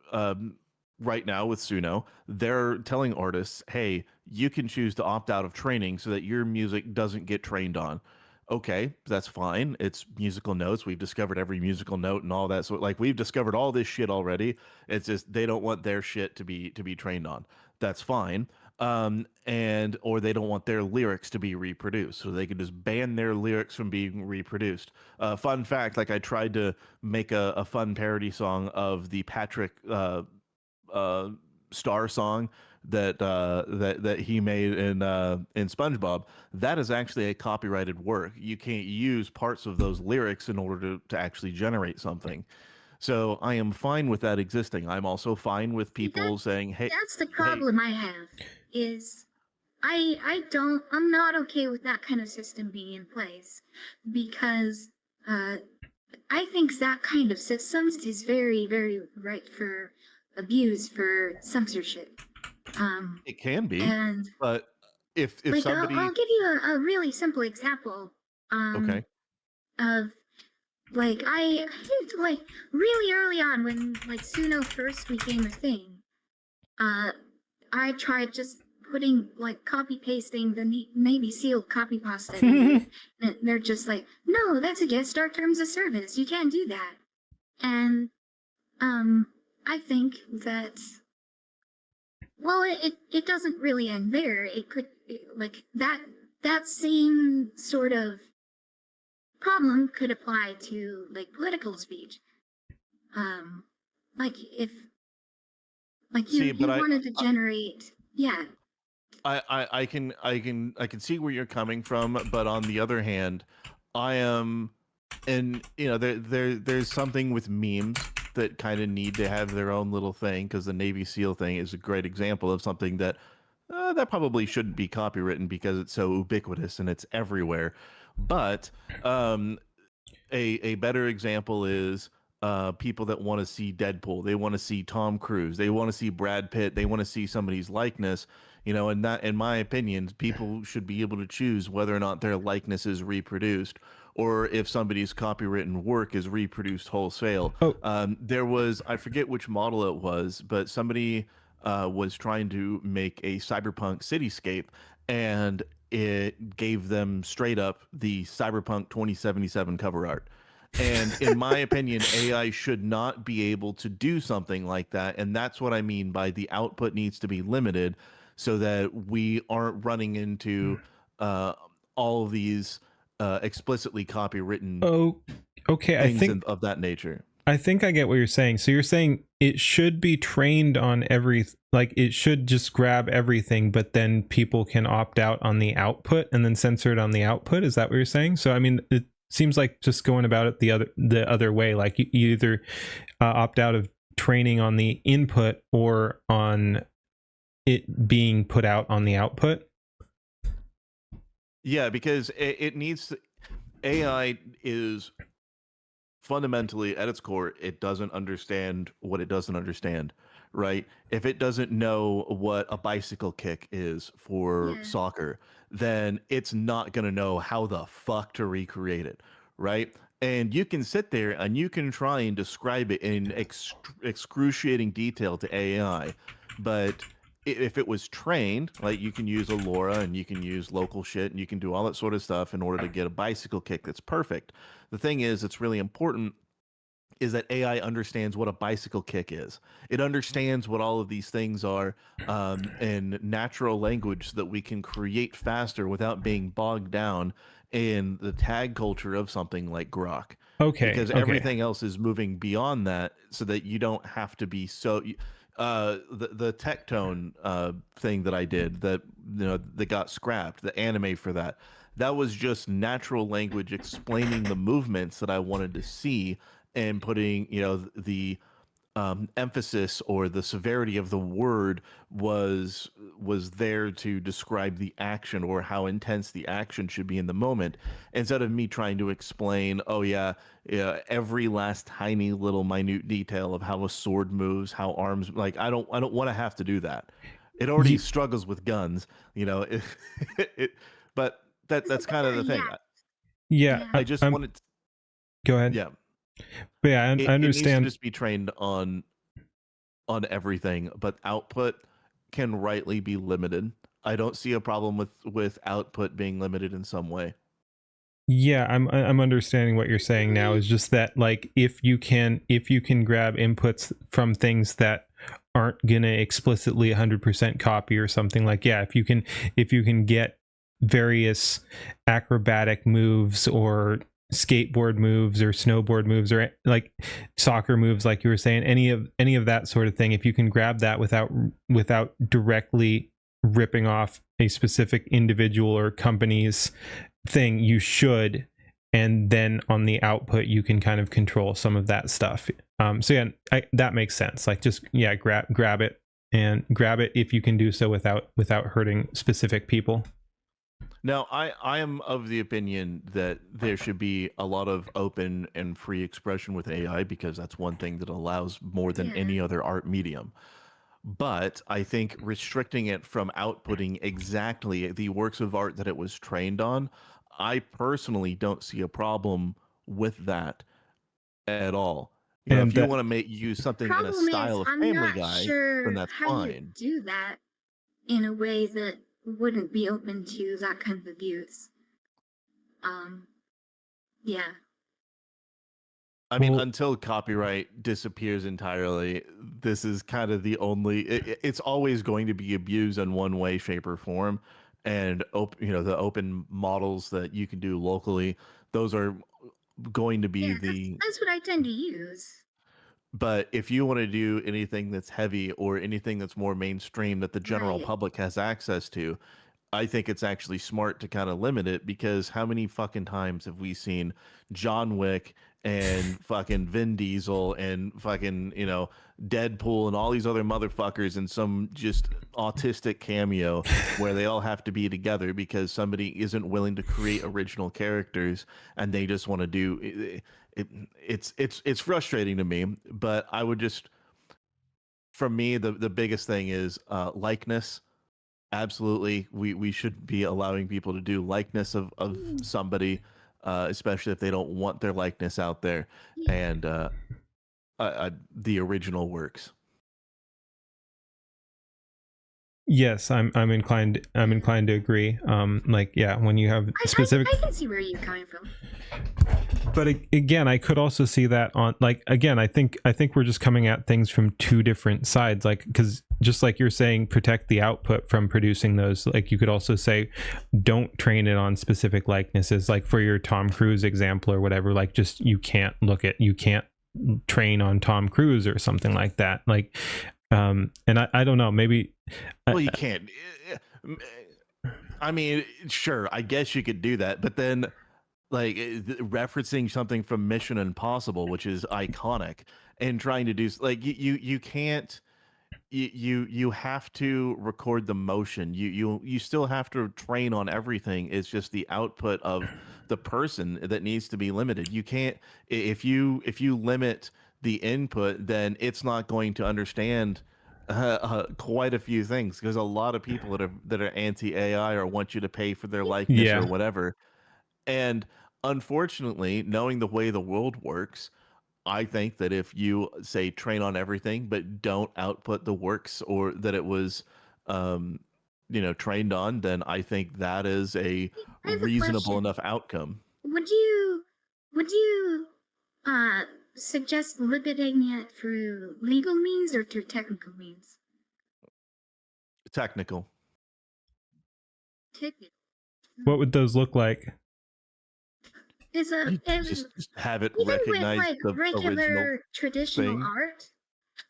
right now with Suno, they're telling artists, hey, you can choose to opt out of training so that your music doesn't get trained on. Okay, that's fine. It's musical notes. We've discovered every musical note and all that. So like, we've discovered all this shit already. It's just they don't want their shit to be trained on. That's fine. And or they don't want their lyrics to be reproduced, so they can just ban their lyrics from being reproduced. Fun fact: like, I tried to make a fun parody song of the Patrick Star song that he made in SpongeBob. That is actually a copyrighted work. You can't use parts of those lyrics in order to actually generate something. So I am fine with that existing. I'm also fine with people saying, "Hey, that's the problem I have. Is I'm not okay with that kind of system being in place, because I think that kind of systems is very, very ripe for abuse, for censorship. it can be," And but if like somebody, I'll give you a really simple example. okay, Of like I like really early on when like Suno first became a thing. I tried just putting like copy pasting the Navy SEAL copy pasta. And they're just like, no, that's against our terms of service. You can't do that. And I think that, well, it doesn't really end there. It could like that same sort of problem could apply to like political speech. Like if like you wanted to generate, yeah. I can see where you're coming from, but on the other hand, I am, and you know, there's something with memes that kind of need to have their own little thing, because the Navy SEAL thing is a great example of something that that probably shouldn't be copywritten because it's so ubiquitous and it's everywhere. But a better example is people that want to see Deadpool. They want to see Tom Cruise. They want to see Brad Pitt. They want to see somebody's likeness. You know, and that, in my opinion, people should be able to choose whether or not their likeness is reproduced, or if somebody's copywritten work is reproduced wholesale. There was, I forget which model it was, but somebody was trying to make a cyberpunk cityscape, and it gave them straight up the Cyberpunk 2077 cover art. And in my opinion, AI should not be able to do something like that. And that's what I mean by the output needs to be limited, so that we aren't running into all of these explicitly copywritten things of that nature. I think I get what you're saying. So you're saying it should be trained on like it should just grab everything, but then people can opt out on the output and then censor it on the output. Is that what you're saying? So I mean, it seems like just going about it the other way. Like you either opt out of training on the input or on it being put out on the output. Yeah, because it needs to, AI is fundamentally at its core, it doesn't understand what it doesn't understand, right? If it doesn't know what a bicycle kick is for soccer, then it's not going to know how the fuck to recreate it, right? And you can sit there and you can try and describe it in excruciating detail to AI, but if it was trained, like you can use a LoRa and you can use local shit and you can do all that sort of stuff in order to get a bicycle kick that's perfect. The thing is, it's really important is that AI understands what a bicycle kick is. It understands what all of these things are in natural language, so that we can create faster without being bogged down in the tag culture of something like Grok. Because everything else is moving beyond that, so that you don't have to be so... the Tectone thing that I did that that got scrapped, the anime for that was just natural language explaining the movements that I wanted to see, and putting the emphasis or the severity of the word was there to describe the action or how intense the action should be in the moment, instead of me trying to explain, every last tiny little minute detail of how a sword moves, how arms, like I don't want to have to do that. It already struggles with guns, but that's kind of the thing. I just wanted to, go ahead. Yeah. But yeah, I understand. It needs to just be trained on everything, but output can rightly be limited. I don't see a problem with output being limited in some way. Yeah, I'm understanding what you're saying now. Is just that, like, if you can grab inputs from things that aren't gonna explicitly 100% copy or something, like, yeah, if you can get various acrobatic moves or skateboard moves or snowboard moves or like soccer moves, like you were saying, any of that sort of thing, if you can grab that without directly ripping off a specific individual or company's thing, you should, and then on the output you can kind of control some of that stuff. So yeah, that makes sense. Like, just grab it if you can do so without hurting specific people. Now, I am of the opinion that there should be a lot of open and free expression with AI, because that's one thing that allows more than any other art medium. But I think restricting it from outputting exactly the works of art that it was trained on, I personally don't see a problem with that at all. If you want to use something in a style of Family Guy, then that's fine. Do that. in a way that wouldn't be open to that kind of abuse. Yeah. I mean, Well, until copyright disappears entirely, this is kind of the only. It's always going to be abused in one way, shape, or form. And the open models that you can do locally, those are going to be Yeah, the. that's what I tend to use. But if you want to do anything that's heavy or anything that's more mainstream that the general Right. public has access to, I think it's actually smart to kind of limit it, because how many fucking times have we seen John Wick and fucking Vin Diesel and fucking, Deadpool and all these other motherfuckers in some just autistic cameo where they all have to be together because somebody isn't willing to create original characters and they just want to do it. It's frustrating to me, but I would just, for me, the biggest thing is likeness. Absolutely, we should be allowing people to do likeness of somebody, especially if they don't want their likeness out there, Yeah. and the original works. yes, I'm inclined to agree. Like, yeah, when you have specific, I can see where you're coming from. but again, I could also see that on, like, again, I think we're just coming at things from two different sides, like, because just like you're saying, protect the output from producing those, like, you could also say don't train it on specific likenesses, like for your Tom Cruise example or whatever, like, just you can't train on Tom Cruise or something like that, like, and I don't know, maybe Well, you can't. I mean, sure, I guess you could do that, but then, like, referencing something from Mission Impossible, which is iconic, and trying to do like you can't. You have to record the motion. You still have to train on everything. It's just the output of the person that needs to be limited. You can't, if you limit the input, then it's not going to understand quite a few things, because a lot of people that are anti AI or want you to pay for their likeness or yeah. whatever. And unfortunately, knowing the way the world works, I think that if you say train on everything, but don't output the works or that it was, trained on, then I think that is a I have a reasonable question. enough outcome. Would you suggest limiting it through legal means or through technical means? Technical. Technical. What would those look like? Is a You and just have it even with recognize like the original regular traditional thing. art,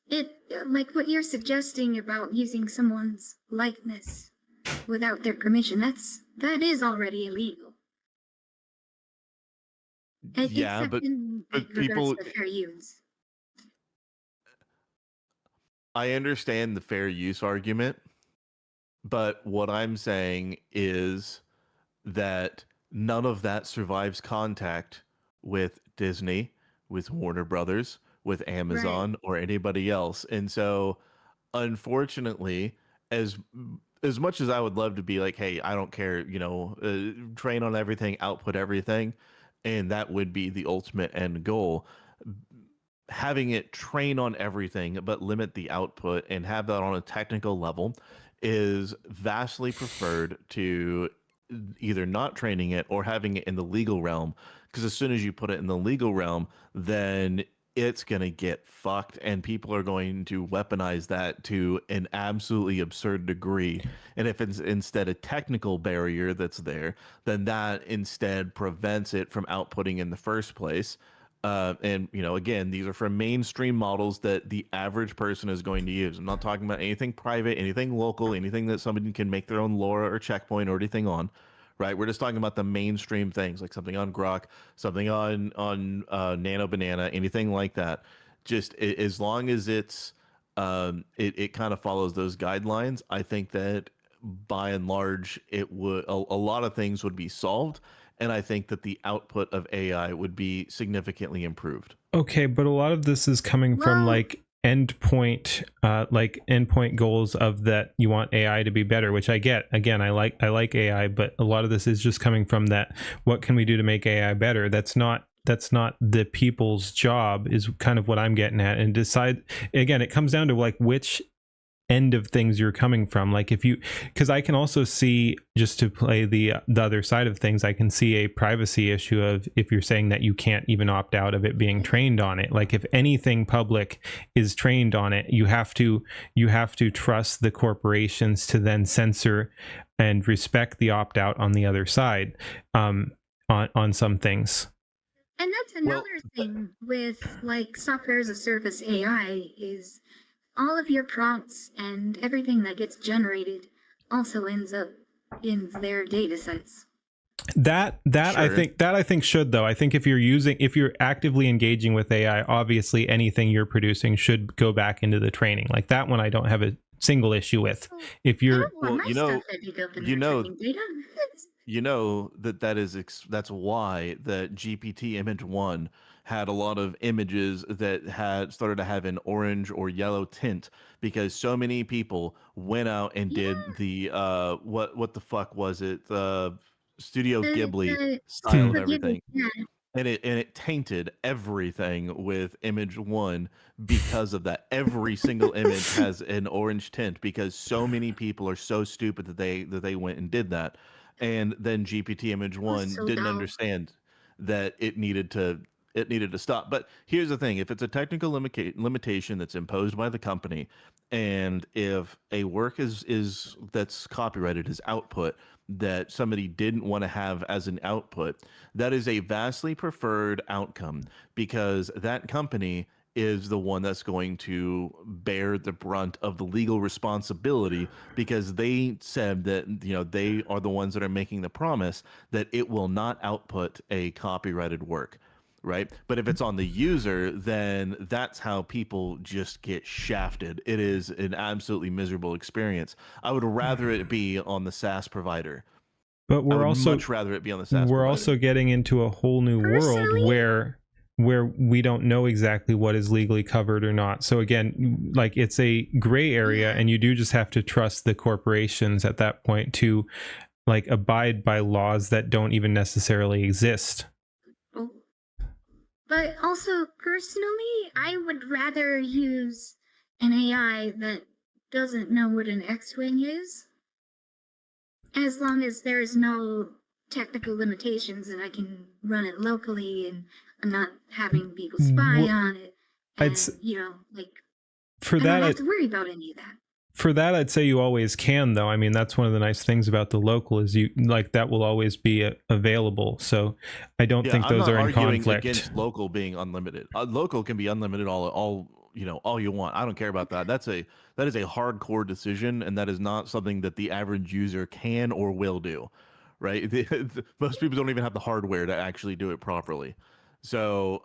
it like what you're suggesting about using someone's likeness without their permission, that is already illegal. Yeah, Except but in like, regards people, to fair use. I understand the fair use argument, but what I'm saying is that none of that survives contact with Disney, with Warner Brothers, with Right. Amazon, or anybody else. And so, unfortunately, as as much as I would love to be like, hey, I don't care, train on everything, output everything, and that would be the ultimate end goal. Having it train on everything but limit the output and have that on a technical level is vastly preferred to either not training it or having it in the legal realm, because as soon as you put it in the legal realm, then it's going to get fucked and people are going to weaponize that to an absolutely absurd degree. And if it's instead a technical barrier that's there, then that instead prevents it from outputting in the first place. And again, these are for mainstream models that the average person is going to use. I'm not talking about anything private, anything local, anything that somebody can make their own LoRa or checkpoint or anything on, right? We're just talking about the mainstream things, like something on Grok, something on Nano Banana, anything like that. Just as long as it kind of follows those guidelines, I think that by and large, it would a lot of things would be solved, and I think that the output of AI would be significantly improved. Okay, but a lot of this is coming from Well, like endpoint goals of that you want AI to be better, which I get. Again, I like AI, but a lot of this is just coming from that, what can we do to make AI better? That's not the people's job, is kind of what I'm getting at. And decide, again, it comes down to like which end of things you're coming from. Like if you, because I can also see, just to play the other side of things, I can see a privacy issue of if you're saying that you can't even opt out of it being trained on it. Like if anything public is trained on it, you have to trust the corporations to then censor and respect the opt out on the other side, on some things. And that's another thing with like software as a service AI is all of your prompts and everything that gets generated also ends up in their data sets. That sure. I think should, though. I think if you're actively engaging with AI, obviously anything you're producing should go back into the training. Like that one I don't have a single issue with. If you're that's why the GPT image 1 had a lot of images that had started to have an orange or yellow tint because so many people went out and did the what the fuck was it, the Studio Ghibli style of everything. And it tainted everything with image 1 because of that. Every single image has an orange tint because so many people are so stupid that they went and did that. And then GPT image 1 didn't understand that it needed to stop. But here's the thing: if it's a technical limitation that's imposed by the company, and if a work is that's copyrighted as output that somebody didn't want to have as an output, that is a vastly preferred outcome because that company is the one that's going to bear the brunt of the legal responsibility because they said that they are the ones that are making the promise that it will not output a copyrighted work, right? But if it's on the user, then that's how people just get shafted. It is an absolutely miserable experience. I would rather it be on the SaaS provider. But we're also much rather it be on the SaaS we're provider. Also getting into a whole new world where we don't know exactly what is legally covered or not. So again, like it's a gray area, and you do just have to trust the corporations at that point to like abide by laws that don't even necessarily exist. But also, personally, I would rather use an AI that doesn't know what an X-Wing is, as long as there's no technical limitations and I can run it locally and I'm not having people spy on it. And, for I that, don't have to worry about any of that. For that, I'd say you always can, though. I mean, that's one of the nice things about the local is that will always be available. So I don't think those are in conflict. Against local being unlimited. Local can be unlimited all you want. I don't care about that. That is a hardcore decision, and that is not something that the average user can or will do. Right? Most people don't even have the hardware to actually do it properly. So,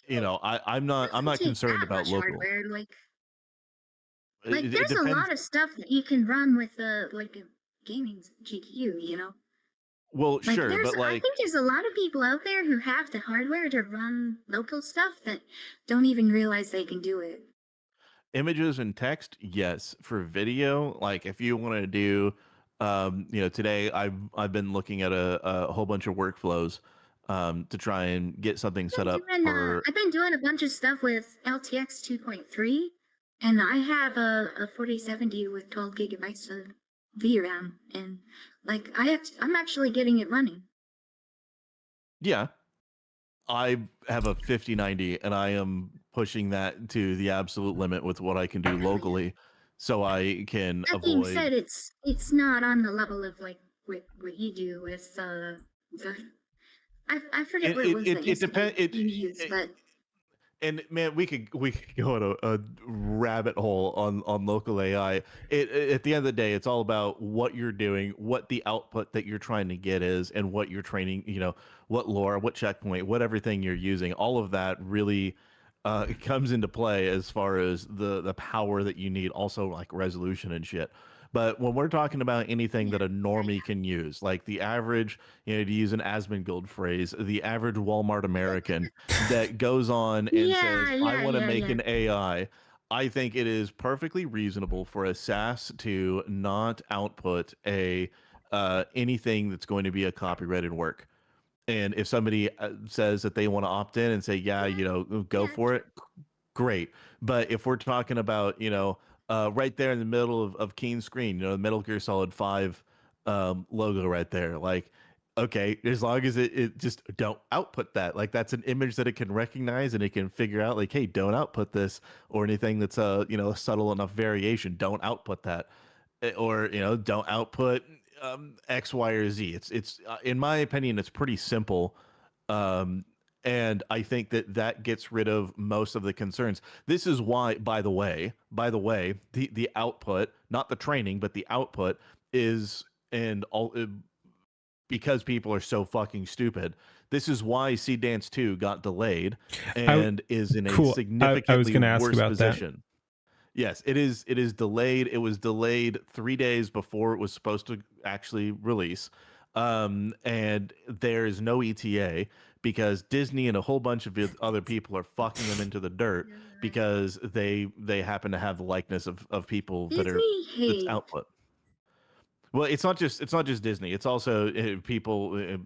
I'm not concerned about local. Hardware, there's a lot of stuff that you can run with a gaming GPU, Well, sure, but I think there's a lot of people out there who have the hardware to run local stuff that don't even realize they can do it. Images and text, yes. For video, like if you want to do, today I've been looking at a whole bunch of workflows to try and get something set up for. I've been doing a bunch of stuff with LTX 2.3. And I have a 4070 with 12 gigabytes of VRAM, and I'm actually getting it running. Yeah, I have a 5090, and I am pushing that to the absolute limit with what I can do locally, so I can avoid. That being said, it's not on the level of what you do with I forget what it was. It depends. But. And man, we could go on a rabbit hole on local AI. At the end of the day, it's all about what you're doing, what the output that you're trying to get is, and what you're training. What lore, what checkpoint, what everything you're using. All of that really comes into play as far as the power that you need. Also, like resolution and shit. But when we're talking about anything that a normie can use, like the average, to use an Asmongold phrase, the average Walmart American that goes on and says, I want to make an AI, I think it is perfectly reasonable for a SaaS to not output anything that's going to be a copyrighted work. And if somebody says that they want to opt in and say, go for it, great. But if we're talking about, right there in the middle of Keen's screen, the Metal Gear Solid 5 logo right there. Like, okay, as long as it just don't output that. Like, that's an image that it can recognize and it can figure out, like, hey, don't output this, or anything that's a subtle enough variation. Don't output that, or don't output X, Y, or Z. It's in my opinion, it's pretty simple. Um, and I think that gets rid of most of the concerns. This is why, by the way, the output, not the training, but the output is, and all, because people are so fucking stupid. This is why Sea Dance 2 got delayed and is in a Cool. I was significantly going to ask worse about that. position. Yes, it is. It is delayed. It was delayed 3 days before it was supposed to actually release. And there is no ETA because Disney and a whole bunch of other people are fucking them into the dirt because they happen to have the likeness of people that are Disney that's hate. output. Well, it's not just Disney. It's also people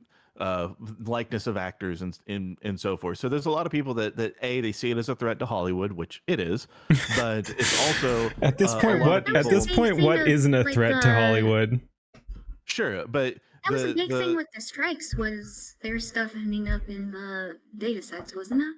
likeness of actors and so forth. So there's a lot of people that they see it as a threat to Hollywood, which it is, but it's also At this point, a lot of what people- isn't a like, threat to Hollywood? Sure, but That was a big thing with the strikes, was their stuff ending up in the data sets, wasn't it?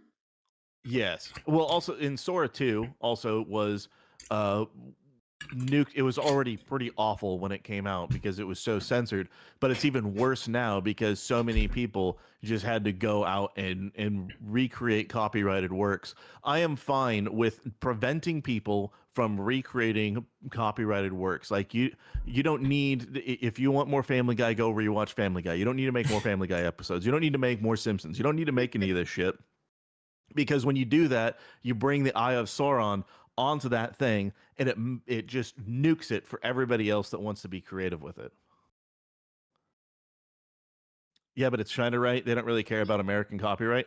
Yes. Well, also in Sora 2 also was nuke. It was already pretty awful when it came out because it was so censored, but it's even worse now because so many people just had to go out and recreate copyrighted works. I am fine with preventing people from recreating copyrighted works. Like, you don't need, if you want more Family Guy, go rewatch Family Guy. You don't need to make more Family Guy episodes. You don't need to make more Simpsons. You don't need to make any of this shit. Because when you do that, you bring the Eye of Sauron onto that thing, and it just nukes it for everybody else that wants to be creative with it. Yeah, but it's China, right? They don't really care about American copyright.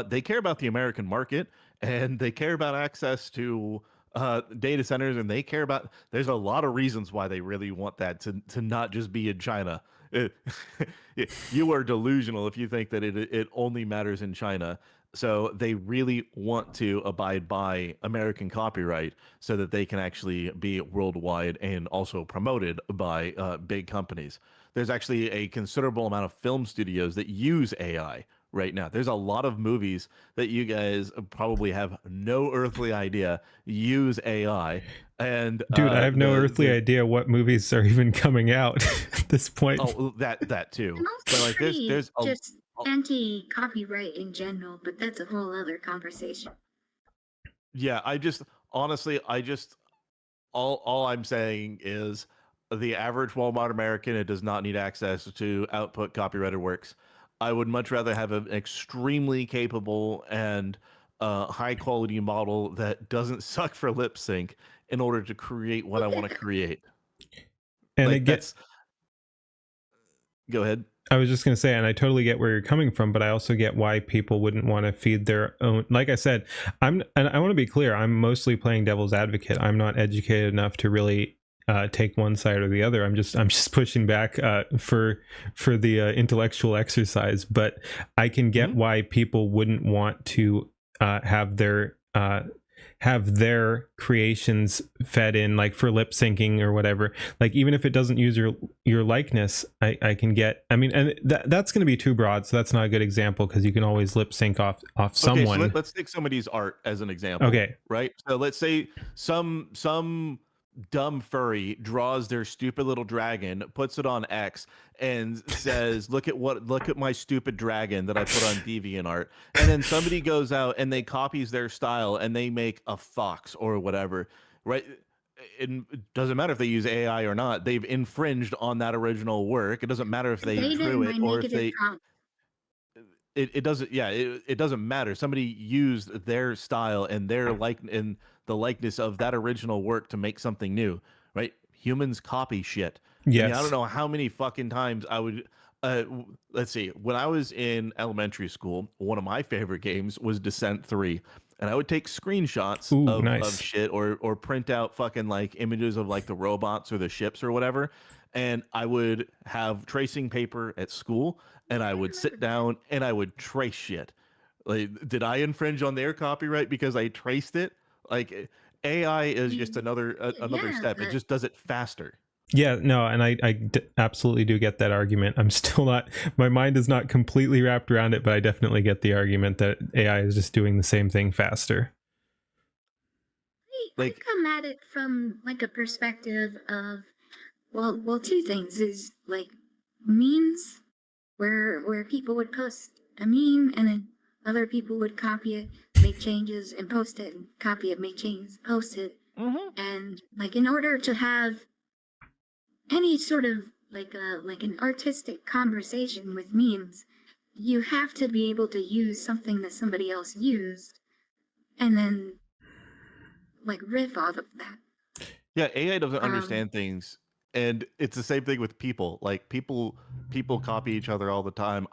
They care about the American market, and they care about access to data centers, and they care about. There's a lot of reasons why they really want that to not just be in China. You are delusional if you think that it only matters in China. So they really want to abide by American copyright so that they can actually be worldwide and also promoted by big companies. There's actually a considerable amount of film studios that use AI right now. There's a lot of movies that you guys probably have no earthly idea use AI. And dude, I have no earthly idea what movies are even coming out at this point. Oh, that too. I'm But like there's just anti-copyright in general, but that's a whole other conversation. Yeah, honestly, all I'm saying is the average Walmart American, it does not need access to output copyrighted works. I would much rather have an extremely capable and high quality model that doesn't suck for lip sync in order to create what I want to create. And like, go ahead. I was just going to say, and I totally get where you're coming from, but I also get why people wouldn't want to feed their own. Like I said, and I want to be clear, I'm mostly playing devil's advocate. I'm not educated enough to really take one side or the other. I'm just pushing back for the intellectual exercise. But I can get why people wouldn't want to have their creations fed in, like for lip syncing or whatever. Like, even if it doesn't use your likeness, I can get. I mean, and that's going to be too broad, so that's not a good example because you can always lip sync off someone. Okay, so let's take somebody's art as an example. Okay, right. So let's say some dumb furry draws their stupid little dragon, puts it on X, and says, look at my stupid dragon that I put on DeviantArt. And then somebody goes out and they copies their style and they make a fox or whatever, right? It doesn't matter if they use AI or not. They've infringed on that original work. It doesn't matter if they drew it or if they it doesn't it doesn't matter. Somebody used their style and their the likeness of that original work to make something new, right? Humans copy shit. Yes. I mean, I don't know how many fucking times I would let's see, when I was in elementary school, one of my favorite games was Descent 3, and I would take screenshots of shit or print out fucking like images of like the robots or the ships or whatever, and I would have tracing paper at school and I would sit down and I would trace shit. Like, did I infringe on their copyright because I traced it? Like, AI is just another Yeah, step. It but just does it faster. Yeah, no, and absolutely do get that argument. I'm still not, my mind is not completely wrapped around it, but I definitely get the argument that AI is just doing the same thing faster. I Like, come at it from like a perspective of well, two things is like memes where people would post a meme and then other people would copy it, make changes and post it, and copy it, make changes, post it. And like in order to have any sort of like an artistic conversation with memes, you have to be able to use something that somebody else used and then like riff off of that. yeah, AI doesn't Um, understand things, and it's the same thing with people. Like people copy each other all the time.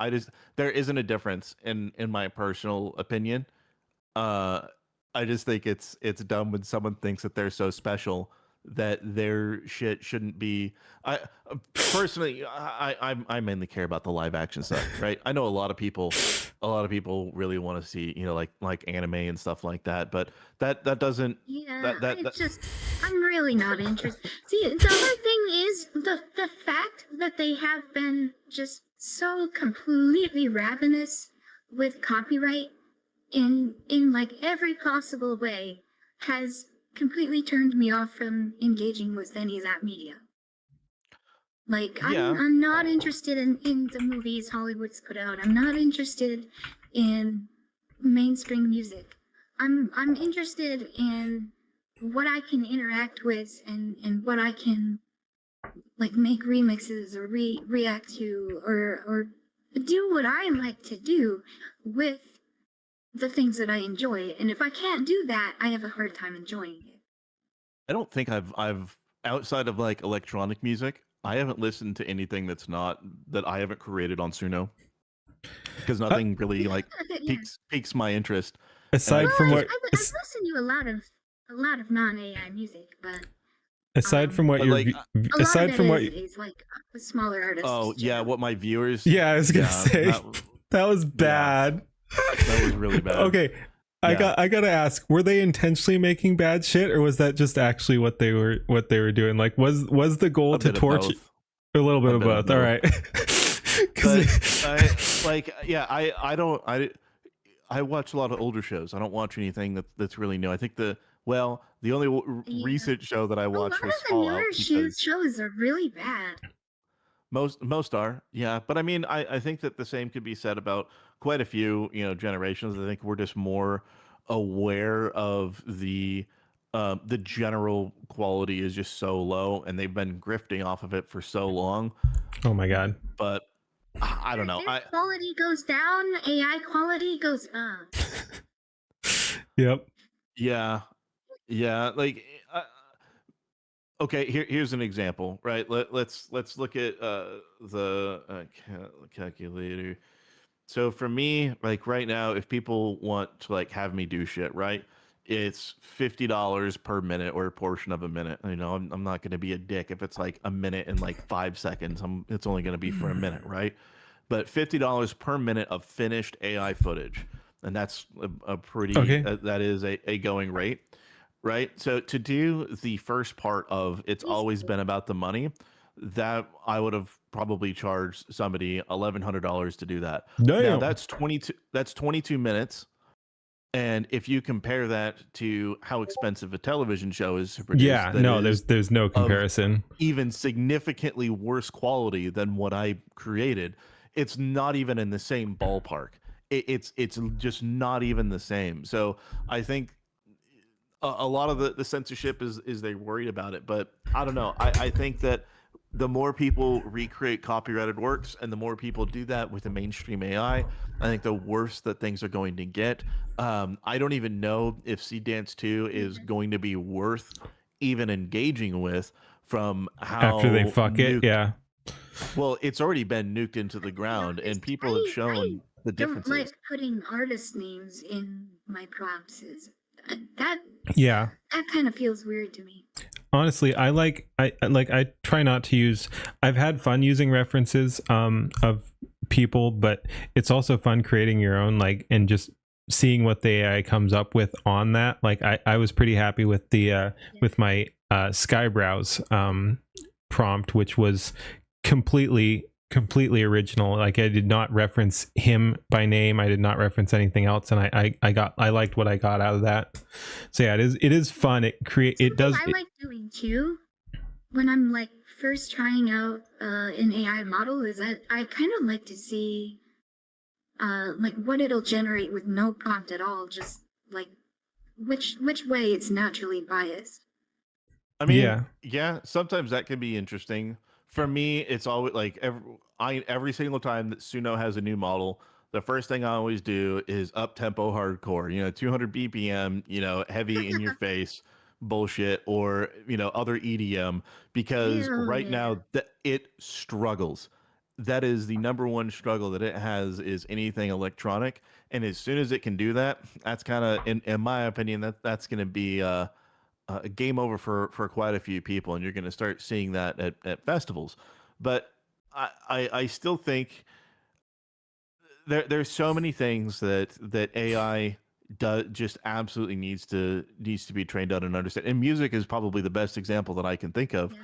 There isn't a difference in my personal opinion. Uh, I just think it's dumb when someone thinks that they're so special that their shit shouldn't be. I personally, I mainly care about the live action stuff, right? I know a lot of people really want to see, like anime and stuff like that, but that doesn't yeah, that I'm really not interested. See, the other thing is the fact that they have been just so completely ravenous with copyright in like every possible way has completely turned me off from engaging with any of that media. Like yeah. I'm not interested in the movies Hollywood's put out. I'm not interested in mainstream music. I'm interested in what I can interact with and what I can like make remixes or react to or do what I like to do with the things that I enjoy. And if I can't do that, I have a hard time enjoying it. I don't think I've outside of like electronic music, I haven't listened to anything that I haven't created on Suno, because nothing really like Yeah. piques my interest. Aside from what, I've listened to a lot of non AI music, but aside from what but you're, like, a lot aside of from it what, is like smaller artists. oh yeah, what my viewers. yeah, I was gonna Yeah, say that was bad. that was really bad. Okay, I gotta ask, were they intentionally making bad shit, or was that just actually what they were doing? Like, was the goal A to bit of torture? both. A little bit A of bit of both. All right. I watch a lot of older shows. I don't watch anything that's really new. I think the only recent show that I A lot watched of was the Fallout, newer because shows are really bad. most are, yeah. But I mean, I think that the same could be said about quite a few generations. I think we're just more aware of the general quality is just so low, and they've been grifting off of it for so long. Oh my god. But I don't know. Their quality goes down, AI quality goes up. Yep. Yeah, like okay, here's an example, right? Let's look at the calculator. So for me, like right now, if people want to like have me do shit, right? It's $50 per minute or a portion of a minute. I'm not going to be a dick if it's like a minute and like 5 seconds. It's only going to be for a minute, right? But $50 per minute of finished AI footage, and that's a pretty Okay. that is a going rate, right? So to do the first part of it's always been about the money, that I would have probably charged somebody $1,100 to do that. Damn. Now that's 22 minutes. And if you compare that to how expensive a television show is to produce, Yeah, that no, is there's no comparison. even significantly worse quality than what I created, it's not even in the same ballpark. It's just not even the same. So I think a lot of the censorship is they're worried about it, but I don't know. I think that the more people recreate copyrighted works and the more people do that with the mainstream AI, I think the worse that things are going to get. I don't even know if Seed Dance 2 is going to be worth even engaging with from how After they fuck it, yeah. Well, it's already been nuked into the ground, and people have shown the Don't differences. like putting artist names in my prompts. That kind of feels weird to me. Honestly, I try not to use, I've had fun using references of people, but it's also fun creating your own, like, and just seeing what the AI comes up with on that. Like I was pretty happy with the with my Skybrowse prompt, which was completely original. Like I did not reference him by name, I did not reference anything else, and I liked what I got out of that. So yeah, it is fun. It does. I like doing too when I'm like first trying out an AI model is that I kind of like to see like what it'll generate with no prompt at all, just like which way it's naturally biased. I mean, yeah, sometimes that can be interesting. For me, it's always like every single time that Suno has a new model, the first thing I always do is up tempo hardcore, 200 BPM, heavy in your face bullshit, or other EDM, because right now it struggles. That is the number one struggle that it has, is anything electronic, and as soon as it can do that, that's kind of, in my opinion, that's going to be a game over for quite a few people, and you're going to start seeing that at festivals. But I still think there's so many things that AI just absolutely needs to be trained on and understand. And music is probably the best example that I can think of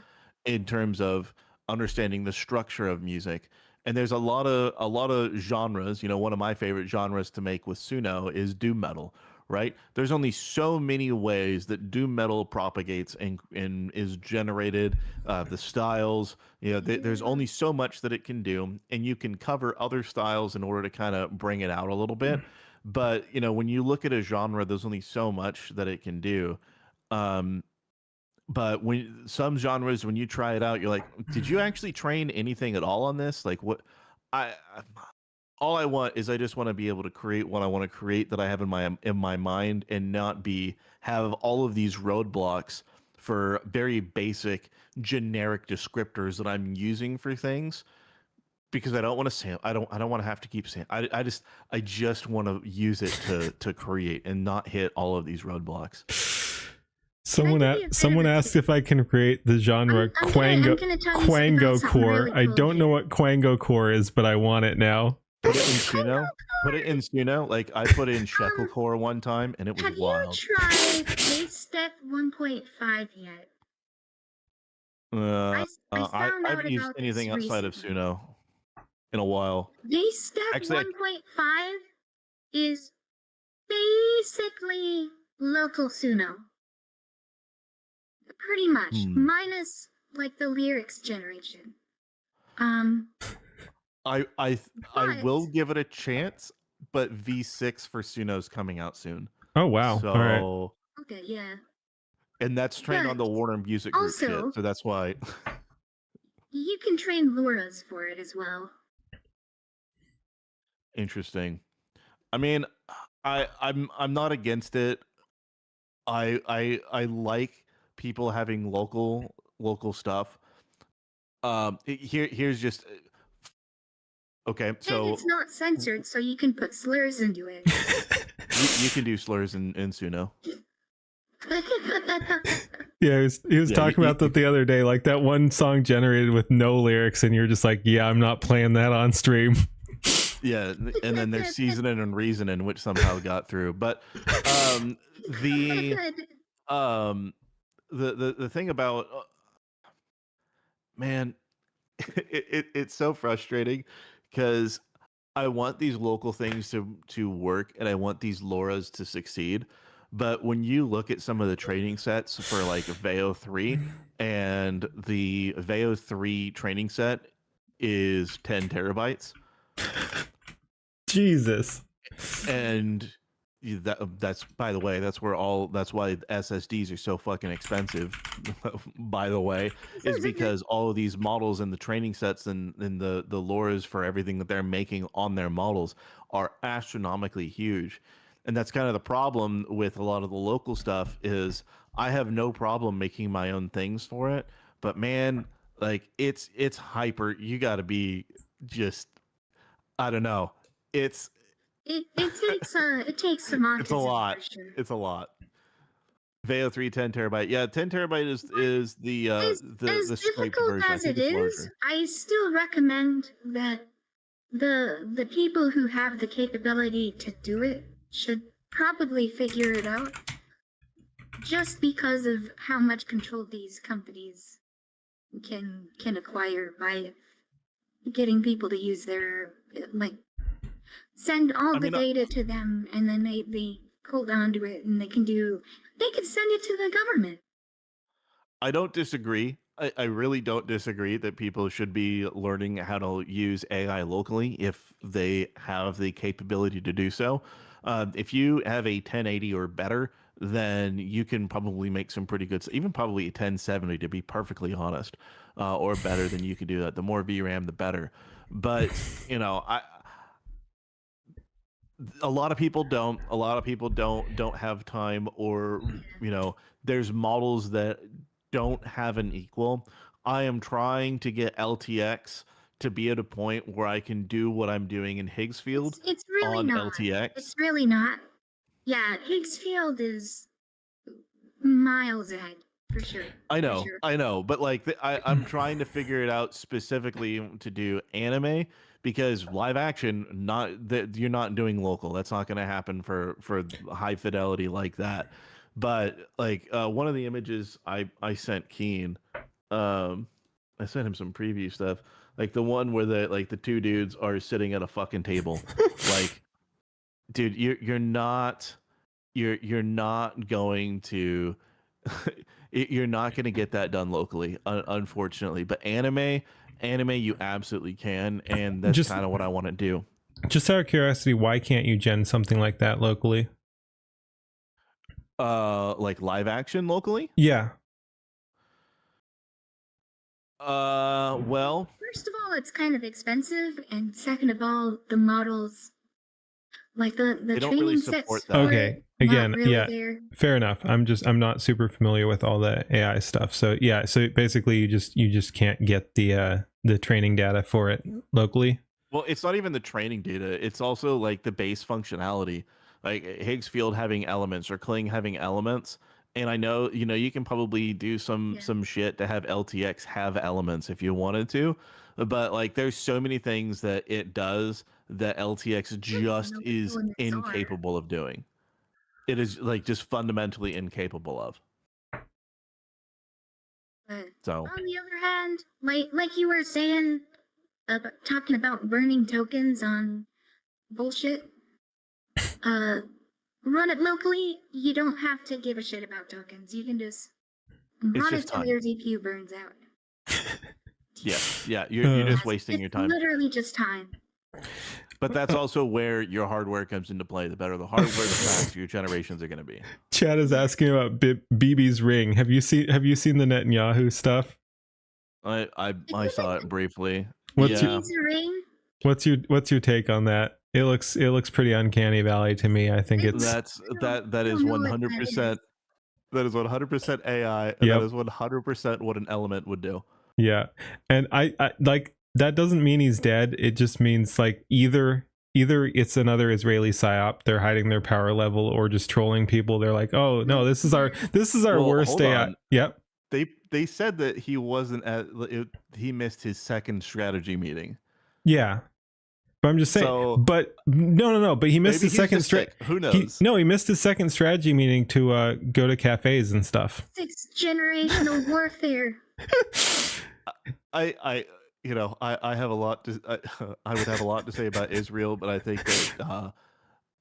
in terms of understanding the structure of music. And there's a lot of genres. One of my favorite genres to make with Suno is doom metal, right? There's only so many ways that doom metal propagates and is generated, the styles, there's only so much that it can do, and you can cover other styles in order to kind of bring it out a little bit. But, when you look at a genre, there's only so much that it can do. But when some genres, when you try it out, you're like, did you actually train anything at all on this? Like what all I want is, I just want to be able to create what I want to create, that I have in my mind, and not have all of these roadblocks for very basic generic descriptors that I'm using for things, because I don't want to say, I don't want to have to keep saying, I just want to use it to create and not hit all of these roadblocks. Someone asked if I can create the genre Quango core. Really cool. I don't know what Quango core is, but I want it now. Put it in Suno. Put it in Suno. Like I put in Shekel core one time, and it was wild. Have you tried Step 1.5 yet? I haven't used anything outside of Suno in a while. Step 1.5 is basically local Suno. Pretty much, minus like the lyrics generation. I will give it a chance, but V6 for Suno's coming out soon. Oh wow! So, all right. Okay, yeah. And that's trained on the Warner Music Group shit, so that's why. You can train Laura's for it as well. Interesting. I mean, I'm not against it. I like people having local stuff. Here's just okay. So and it's not censored, so you can put slurs into it. you can do slurs in Suno. Yeah, he was talking about that the other day, like that one song generated with no lyrics, and you're just like, yeah, I'm not playing that on stream. Yeah, and then there's seasoning and reasoning, which somehow got through. But the thing about man, it's so frustrating, because I want these local things to work, and I want these Lauras to succeed. But when you look at some of the training sets for like Veo 3, and the Veo 3 training set is 10 terabytes. Jesus. And that's by the way, that's why SSDs are so fucking expensive. By the way, is because all of these models and the training sets and the Lauras for everything that they're making on their models are astronomically huge. And that's kind of the problem with a lot of the local stuff, is I have no problem making my own things for it, but man, like it's hyper. You got to be just, I don't know. It takes some autism. It's a lot. Sure. It's a lot. Veo 3 10 terabyte. Yeah, 10 terabyte is the scraped version. As it is, I still recommend that the people who have the capability to do it should probably figure it out, just because of how much control these companies can acquire by getting people to use their, like, send all the data to them, and then they hold on to it, and they can send it to the government. I don't disagree. I really don't disagree that people should be learning how to use AI locally if they have the capability to do so. If you have a 1080 or better, then you can probably make some pretty good, even probably a 1070 to be perfectly honest, or better than you can do that. The more VRAM, the better. But you know, a lot of people don't. A lot of people don't have time, or you know, there's models that don't have an equal. I am trying to get LTX to be at a point where I can do what I'm doing in Higgsfield It's really on not. LTX. It's really not. Yeah, Higgsfield is miles ahead for sure. I know, but like I'm trying to figure it out specifically to do anime because live action, not that you're not doing local. That's not going to happen for high fidelity like that. But like one of the images I sent Keen, I sent him some preview stuff, like the one where the two dudes are sitting at a fucking table, like, dude, you're not going to you're not going to get that done locally, unfortunately. But anime, you absolutely can, and that's kind of what I want to do. Just out of curiosity, why can't you gen something like that locally? Like live action locally? Yeah. Well, first of all, it's kind of expensive, and second of all, the models, like the training really sets support for that. Okay. it, Again, not really yeah. there. Fair enough. I'm not super familiar with all the AI stuff. So yeah, so basically you just can't get the training data for it locally. Well, it's not even the training data. It's also like the base functionality, like Higgsfield having elements or Kling having elements. And I know, you can probably do some shit to have LTX have elements if you wanted to, but like there's so many things that it does that LTX just is incapable of doing. It is like just fundamentally incapable of. But So on the other hand, like you were saying, talking about burning tokens on bullshit, run it locally. You don't have to give a shit about tokens. You can just run it till your GPU burns out. yeah, you're just wasting your time. Literally just time. But that's also where your hardware comes into play. The better the hardware, the faster your generations are going to be. Chad is asking about BB's ring. Have you seen the Netanyahu stuff? I saw it briefly. What's your take on that? It looks pretty uncanny valley to me. I think that is 100%. That is 100% AI. And that is 100% what an element would do. Yeah, and I like that doesn't mean he's dead. It just means like either it's another Israeli psyop, they're hiding their power level, or just trolling people. They're like, oh no, this is our worst AI. Yep. They said that he wasn't he missed his second strategy meeting. Yeah. But I'm just saying, but no. But he missed his second Who knows? He missed his second strategy meeting to go to cafes and stuff. 6th-generational warfare. I have a lot to. I would have a lot to say about Israel, but I think that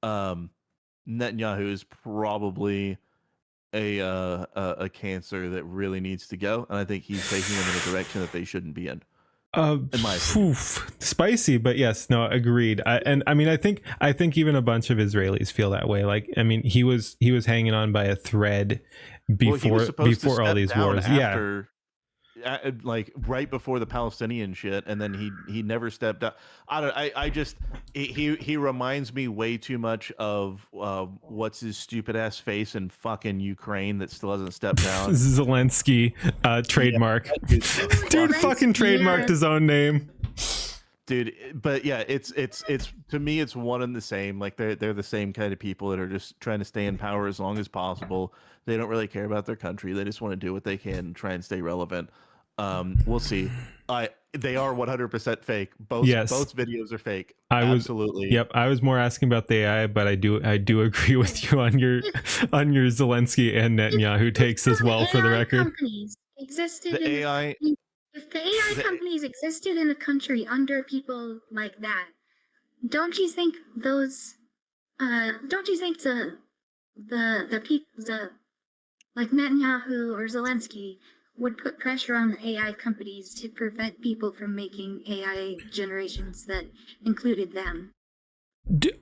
Netanyahu is probably a cancer that really needs to go, and I think he's taking them in a direction that they shouldn't be in. My spicy, but yes, no, agreed. I think even a bunch of Israelis feel that way. Like, I mean, he was hanging on by a thread before all these wars. Like right before the Palestinian shit, and then he never stepped up. He reminds me way too much of what's his stupid ass face in fucking Ukraine that still hasn't stepped down. Zelensky, trademark. Dude fucking trademarked his own name. Dude, but yeah, it's to me it's one and the same. Like they're the same kind of people that are just trying to stay in power as long as possible. They don't really care about their country. They just want to do what they can and try and stay relevant. We'll see. They are 100% fake. Both videos are fake. Absolutely. Yep. I was more asking about the AI, but I do agree with you on your Zelensky and Netanyahu takes as well. For the record, companies existed the AI. If the AI companies existed in a country under people like that, don't you think those? Don't you think the people like Netanyahu or Zelensky would put pressure on the AI companies to prevent people from making AI generations that included them?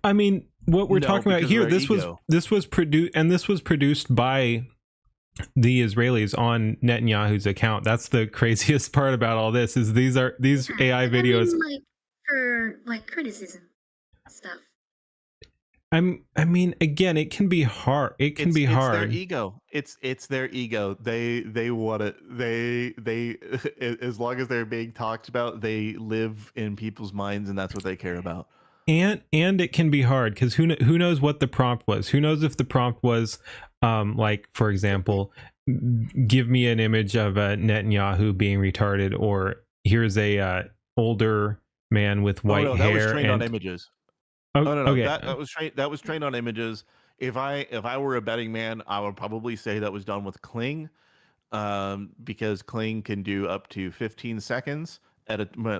I mean, what we're talking about here, this was produced by the Israelis on Netanyahu's account. That's the craziest part about all this, is these AI videos, like for like criticism stuff. I mean, again, it can be hard. It can be hard. It's their ego. It's their ego. They want it. They as long as they're being talked about, they live in people's minds, and that's what they care about. And it can be hard because who knows what the prompt was? Who knows if the prompt was, like, for example, give me an image of Netanyahu being retarded, or here's a older man with white hair. That was trained on images. Oh, no. Okay. That was trained on images. If I were a betting man, I would probably say that was done with Kling, because Kling can do up to 15 seconds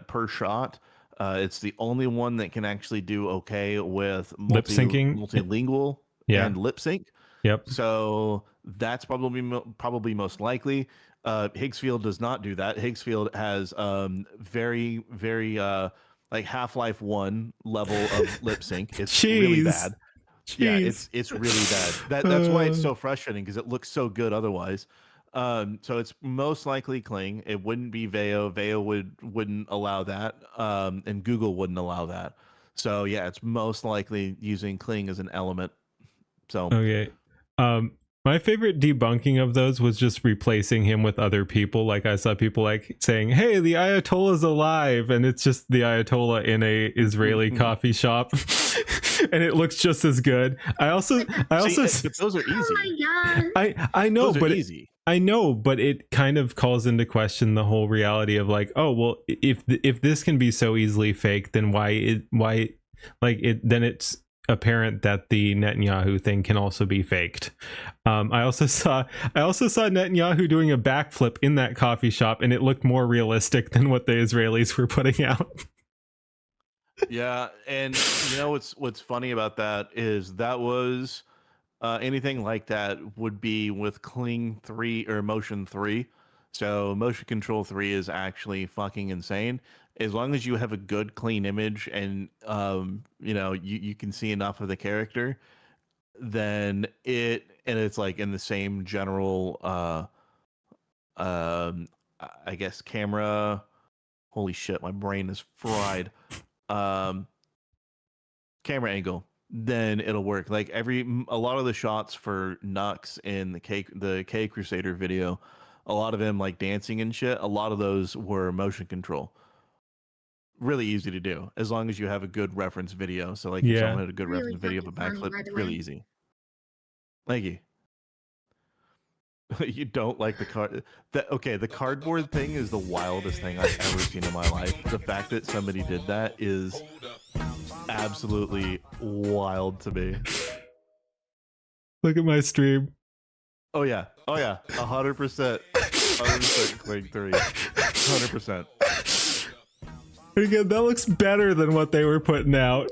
per shot. It's the only one that can actually do okay with lip syncing, multilingual, and lip sync. Yep. So that's probably most likely. Higgsfield does not do that. Higgsfield has very like Half-Life 1 level of lip sync. It's really bad. Yeah, it's really bad. That's why it's so frustrating, because it looks so good otherwise. So it's most likely Kling. It wouldn't be Veo. Veo wouldn't allow that, and Google wouldn't allow that. So yeah, it's most likely using Kling as an element. So okay. My favorite debunking of those was just replacing him with other people. Like, I saw people like saying, "Hey, the Ayatollah's alive," and it's just the Ayatollah in a Israeli coffee shop, and it looks just as good. I also but those are easy. Oh my god! I know, those but easy. I know, but it kind of calls into question the whole reality of, like, oh well, if this can be so easily fake, then why then it's apparent that the Netanyahu thing can also be faked. I also saw Netanyahu doing a backflip in that coffee shop, and it looked more realistic than what the Israelis were putting out. Yeah, and you know what's funny about that is that was anything like that would be with Kling 3 or Motion 3. So Motion Control 3 is actually fucking insane. As long as you have a good clean image and you can see enough of the character, then it's like in the same general I guess camera. Holy shit, my brain is fried. Camera angle, then it'll work. Like a lot of the shots for Nux in the K Crusader video, a lot of him like dancing and shit, a lot of those were motion control. Really easy to do as long as you have a good reference video. So like if someone had a good reference video of a backflip, it's really easy. Thank you. You don't like the card? The cardboard thing is the wildest thing I've ever seen in my life. The fact that somebody did that is absolutely wild to me. Look at my stream. Oh yeah, 100%, 100% Kling 3, 100%. Again, that looks better than what they were putting out.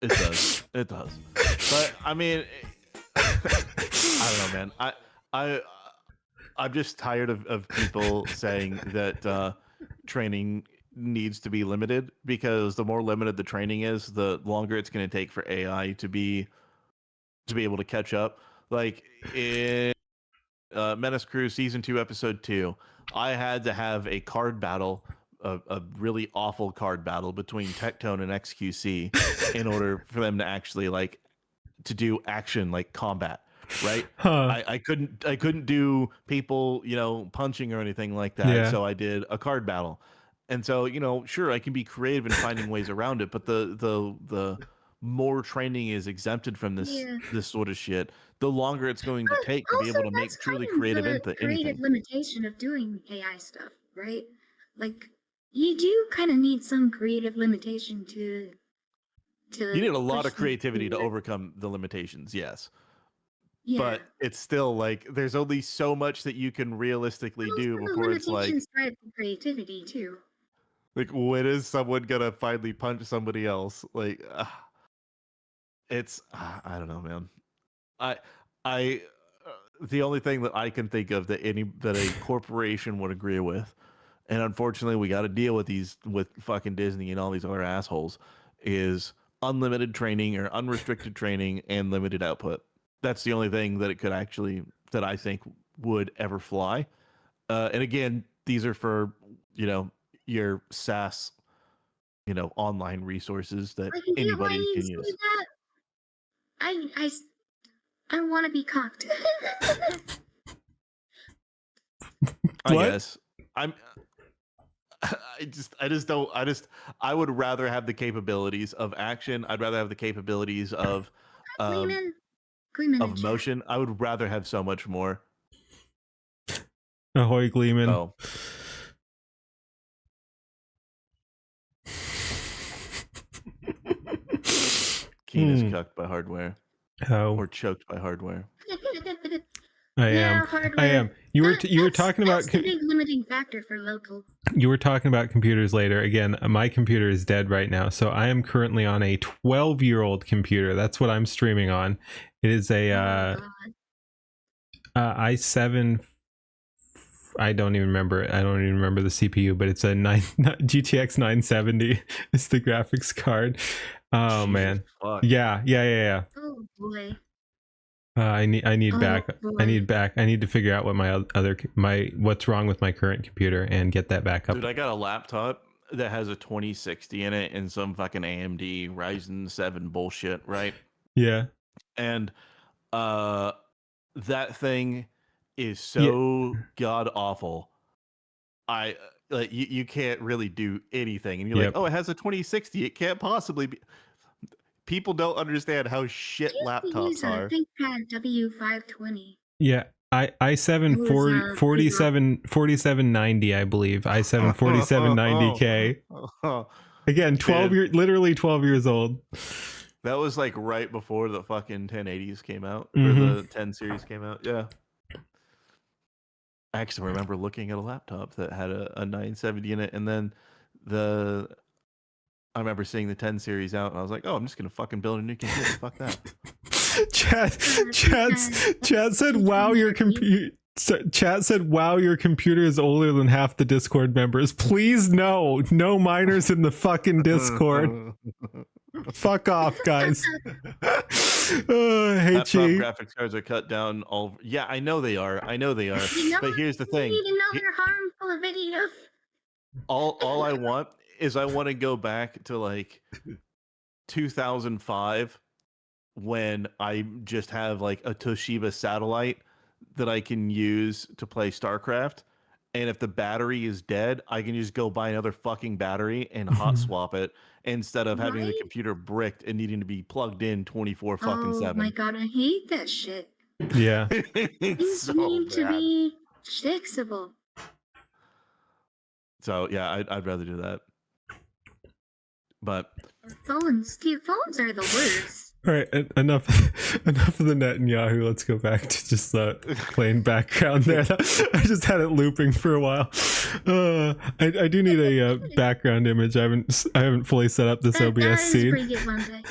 It does. But I mean, I don't know, man. I'm just tired of people saying that training needs to be limited, because the more limited the training is, the longer it's going to take for AI to be able to catch up. Like in Menace Crew Season 2, Episode 2, I had to have a card battle, a really awful card battle between Tectone and XQC in order for them to actually like to do action like combat, right? I couldn't do people, punching or anything like that. So I did a card battle. And so, sure, I can be creative in finding ways around it, but the more training is exempted from this Yeah. this sort of shit, the longer it's going to take to be Also, able to make that's truly kind of creative the into creative anything. limitation of doing AI stuff, right? Like, you do kind of need some creative limitation to You need a lot push of things creativity to forward. overcome the limitations, yes. Yeah. But it's still like there's only so much that you can realistically Also, do the before it's limitations drive the creativity too. like when is someone gonna finally punch somebody else? Like it's I don't know, man. I I the only thing that I can think of that a corporation would agree with, and unfortunately we got to deal with these with fucking Disney and all these other assholes, is unlimited training or unrestricted training and limited output. That's the only thing that it could actually that I think would ever fly. And again, these are for your SaaS, online resources that I can get why anybody you can say use. that. I want to be cocked. I What? guess I'm. I would rather have the capabilities of action. I'd rather have the capabilities um Gleeman in of chat. motion. I would rather have so much more. Ahoy, Gleeman. Oh, Keen is cucked by hardware Oh, or choked by hardware. I Yeah, am. hardware. I am. You were talking about that's the big limiting factor for local. you were talking about computers later. Again, my computer is dead right now, so I am currently on a 12-year-old computer. That's what I'm streaming on. It is a Oh god. i7. I don't even remember it. I don't even remember the CPU, but it's a GTX 970. It's the graphics card. Oh Jesus man. fuck. Yeah. Oh boy. I need Oh, back. boy. I need to figure out what what's wrong with my current computer and get that back up. Dude, I got a laptop that has a 2060 in it and some fucking AMD Ryzen 7 bullshit, right? Yeah. And that thing is so god awful. I like you can't really do anything, and you're like, Yep. oh, it has a 2060. It can't possibly be. People don't understand how shit I used to use laptops a are. ThinkPad W520. Yeah. i7 It was, 4790, I believe. i7 4790K. Again, literally 12 years old. That was like right before the fucking 1080s came out, or Mhm. the 10 series came out. Yeah. I actually remember looking at a laptop that had a 970 in it, and then I remember seeing the 10 series out, and I was like, oh, I'm just gonna fucking build a new computer. Fuck that. Chat said, wow, your computer. Chat said, wow, your computer is older than half the Discord members. Please, no minors in the fucking Discord. Fuck off, guys. I hate Laptop you. graphics cards are cut down all. Yeah, I know they are. You know But here's the thing. You need another harmful video. All I want is I want to go back to like 2005 when I just have like a Toshiba satellite that I can use to play StarCraft. And if the battery is dead, I can just go buy another fucking battery and hot swap it instead of having the Right? computer bricked and needing to be plugged in 24 fucking Oh 7. my god, I hate that shit. Yeah. It's Things so need to bad. be fixable. So yeah, I'd rather do that. But Phones are the worst. All right, enough of the Netanyahu. Let's go back to just plain background there. I just had it looping for a while. I do need a background image. I haven't fully set up this OBS that is scene. a pretty good one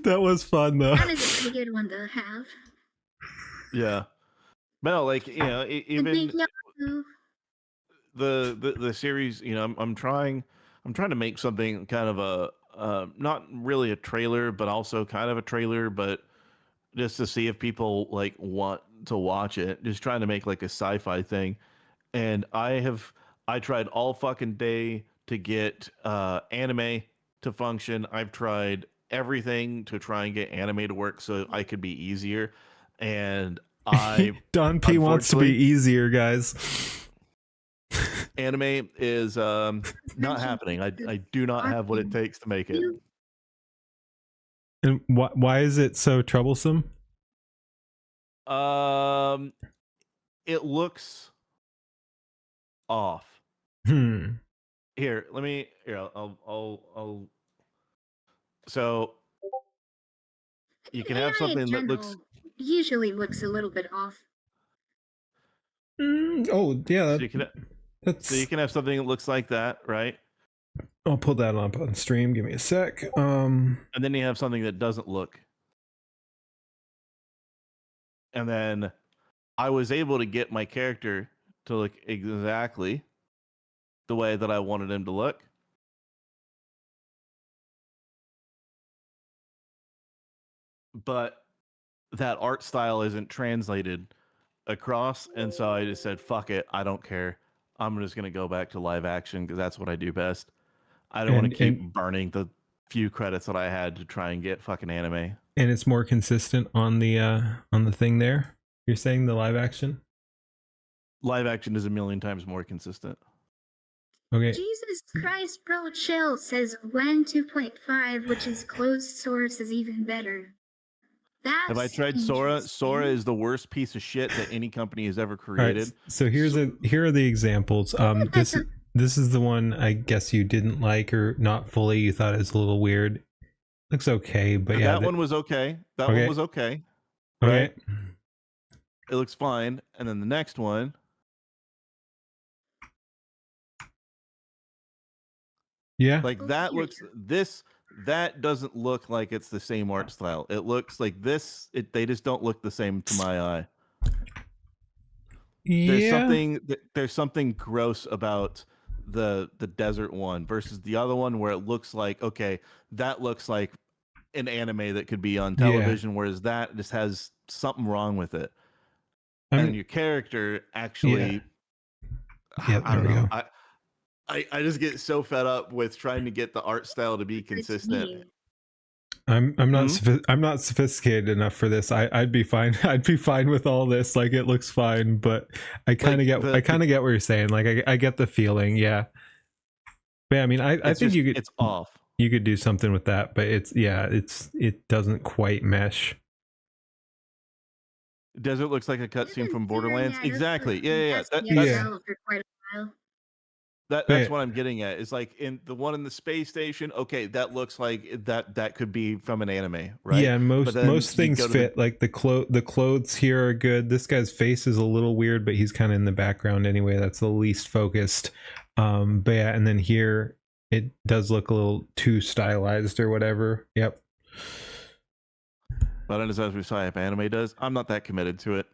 That was fun though. That is a pretty good one to have. yeah, no, like even the series. I'm trying to make something kind of a not really a trailer, but also kind of a trailer, but just to see if people like want to watch it. Just trying to make like a sci-fi thing, and I tried all fucking day to get anime to function. I've tried everything to try and get anime to work so I could be easier, and Don P wants to be easier, guys. Anime is not happening. I do not have what it takes to make it. And why is it so troublesome? It looks off. Here, let me. Here, I'll. So you can have something that looks usually looks a little bit off. Oh yeah, so you can have something that looks like that, right? I'll pull that up on stream. Give me a sec. And then you have something that doesn't look. And then I was able to get my character to look exactly the way that I wanted him to look. But that art style isn't translated across, and so I just said, fuck it, I don't care. I'm just going to go back to live action because that's what I do best. I don't want to keep burning the few credits that I had to try and get fucking anime. And it's more consistent on the thing there. You're saying the live action? Live action is a million times more consistent. Okay. Jesus Christ, bro, chill. Says when 2.5, which is closed source, is even better. Have I tried Sora? Sora is the worst piece of shit that any company has ever created. Right, so here are the examples. This is the one I guess you didn't like, or not fully. You thought it was a little weird. Looks okay, but yeah, that one was okay. That one was okay. Right? Okay. It looks fine. And then the next one. Yeah. Like that looks that doesn't look like it's the same art style. It looks like this. They just don't look the same to my eye. Yeah. There's something gross about the desert one versus the other one where it looks like, okay, that looks like an anime that could be on television, whereas that just has something wrong with it. And your character actually, yeah, I don't know. I just get so fed up with trying to get the art style to be consistent. I'm not sophisticated enough for this. I'd be fine. I'd be fine with all this. Like, it looks fine, but I kind of get what you're saying. Like, I get the feeling. Yeah. But yeah, I mean, I think it's off. You could do something with that, but it doesn't quite mesh. Does it looks like a cutscene from Borderlands? Yeah, exactly. Yeah. For quite a while. That's what I'm getting at. It's like in the one in the space station. Okay, that looks like that could be from an anime, right? Yeah, and most things fit. Like the clothes here are good. This guy's face is a little weird, but he's kind of in the background anyway. That's the least focused. But yeah, and then here it does look a little too stylized or whatever. Yep. But as we saw, if anime does, I'm not that committed to it.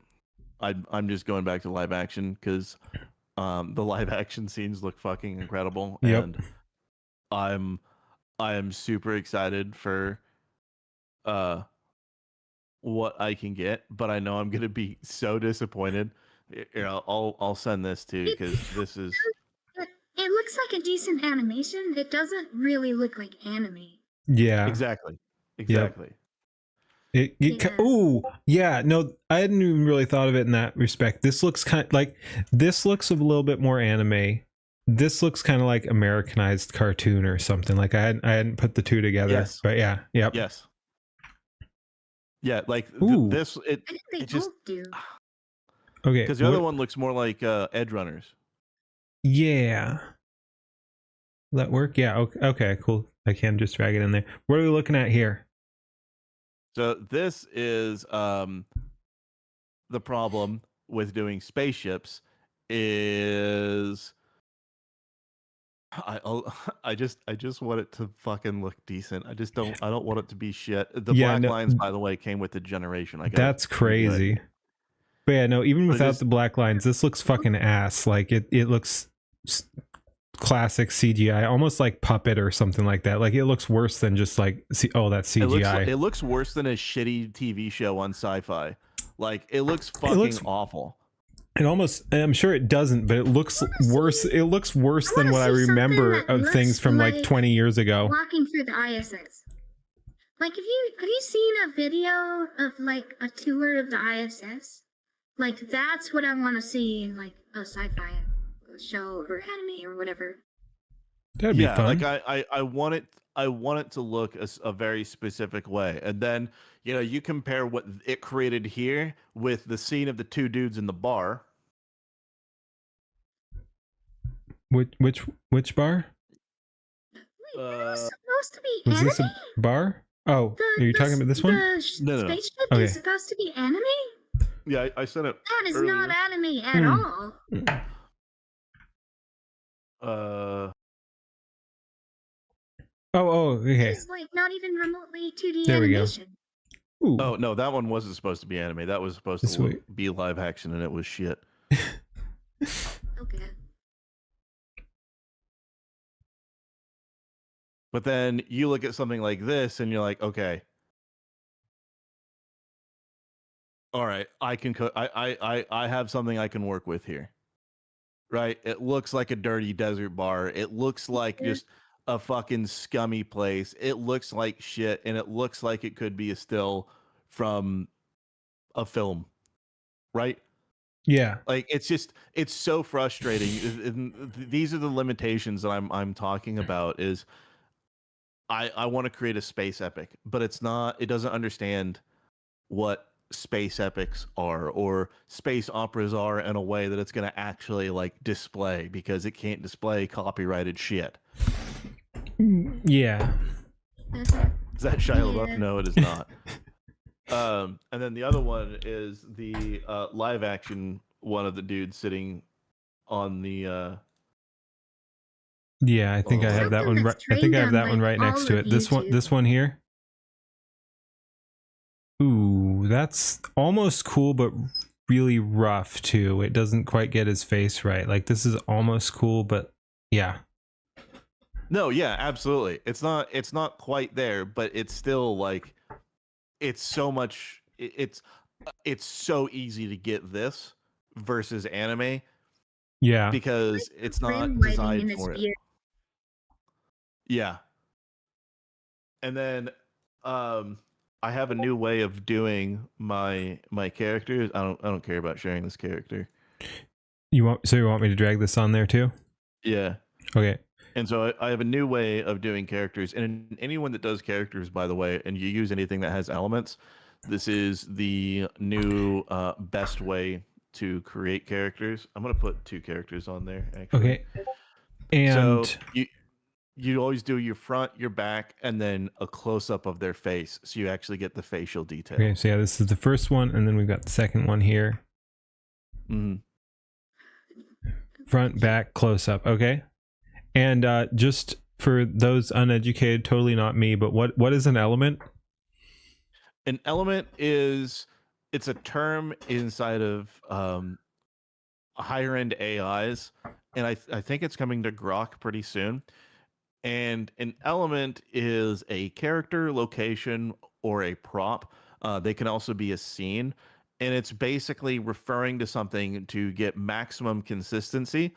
I'm just going back to live action because. The live action scenes look fucking incredible, and I am super excited for what I can get, but I know I'm gonna be so disappointed. I'll send this to you because this is. It looks like a decent animation. It doesn't really look like anime. Yeah. Exactly. Yep. Oh yeah, no, I hadn't even really thought of it in that respect. This looks this looks a little bit more anime. This looks kind of like Americanized cartoon or something. Like I hadn't put the two together. Yes. But yeah, yep. Yes. Yeah, like this. I think they just do. Okay. Because the other one looks more like Edge Runners. Yeah. Will that work? Yeah. Okay. Cool. I can just drag it in there. What are we looking at here? So this is the problem with doing spaceships is I just want it to fucking look decent. I don't want it to be shit. The black lines, by the way, came with the generation. That's crazy. But yeah, no, even without the black lines, this looks fucking ass. Like it looks classic CGI, almost like Puppet or something like that. Like it looks worse than just like that's CGI. It looks worse than a shitty TV show on Sci-Fi. Like it looks fucking awful. I'm sure it doesn't, but it looks worse. It looks worse than what I remember of things from like 20 years ago. Walking through the ISS. Like have you seen a video of like a tour of the ISS? Like that's what I want to see in like a sci-fi show or anime or whatever. That'd be fun. Like I want it. I want it to look a very specific way. And then, you compare what it created here with the scene of the two dudes in the bar. Which bar? Wait, that was supposed to be Was anime? this a bar? Oh, are you talking about this one? No. Spaceship Okay. is supposed to be anime? Yeah, I said it. That is earlier. not anime at all. Oh, okay. It's like not even remotely 2D There we go. animation. Ooh. Oh no, that one wasn't supposed to be anime. That was supposed to be live action, and it was shit. Okay. But then you look at something like this, and you're like, okay, all right, I can I have something I can work with here, right? It looks like a dirty desert bar. It looks like just a fucking scummy place. It looks like shit, and it looks like it could be a still from a film, right? Yeah. Like it's so frustrating. These are the limitations that I'm talking about. Is I want to create a space epic, but it doesn't understand what space epics are or space operas are in a way that it's going to actually like display, because it can't display copyrighted shit. Yeah. Is that Shia LaBeouf? No, it is not. And then the other one is the live action one of the dudes sitting on the Yeah, I think I have that one right. I think I have that one right next to it. This one here. Ooh, that's almost cool, but really rough too. It doesn't quite get his face right. Like this is almost cool, but yeah. No, yeah, absolutely. It's not quite there, but it's still like it's so much. It's so easy to get this versus anime. Yeah, because it's not designed for it. Yeah. And then I have a new way of doing my characters. I don't care about sharing this character. You want me to drag this on there too? Yeah. Okay. And so I have a new way of doing characters. And anyone that does characters, by the way, and you use anything that has elements, this is the new best way to create characters. I'm gonna put 2 characters on there, actually. Okay. And so you always do your front, your back, and then a close-up of their face, so you actually get the facial detail. Okay, so yeah, this is the first one, and then we've got the second one here. Mm-hmm. Front, back, close up. Okay. And just for those uneducated, totally not me, but what is an element? An element it's a term inside of higher end AIs, and I think it's coming to Grok pretty soon. And an element is a character, location, or a prop. They can also be a scene, and it's basically referring to something to get maximum consistency.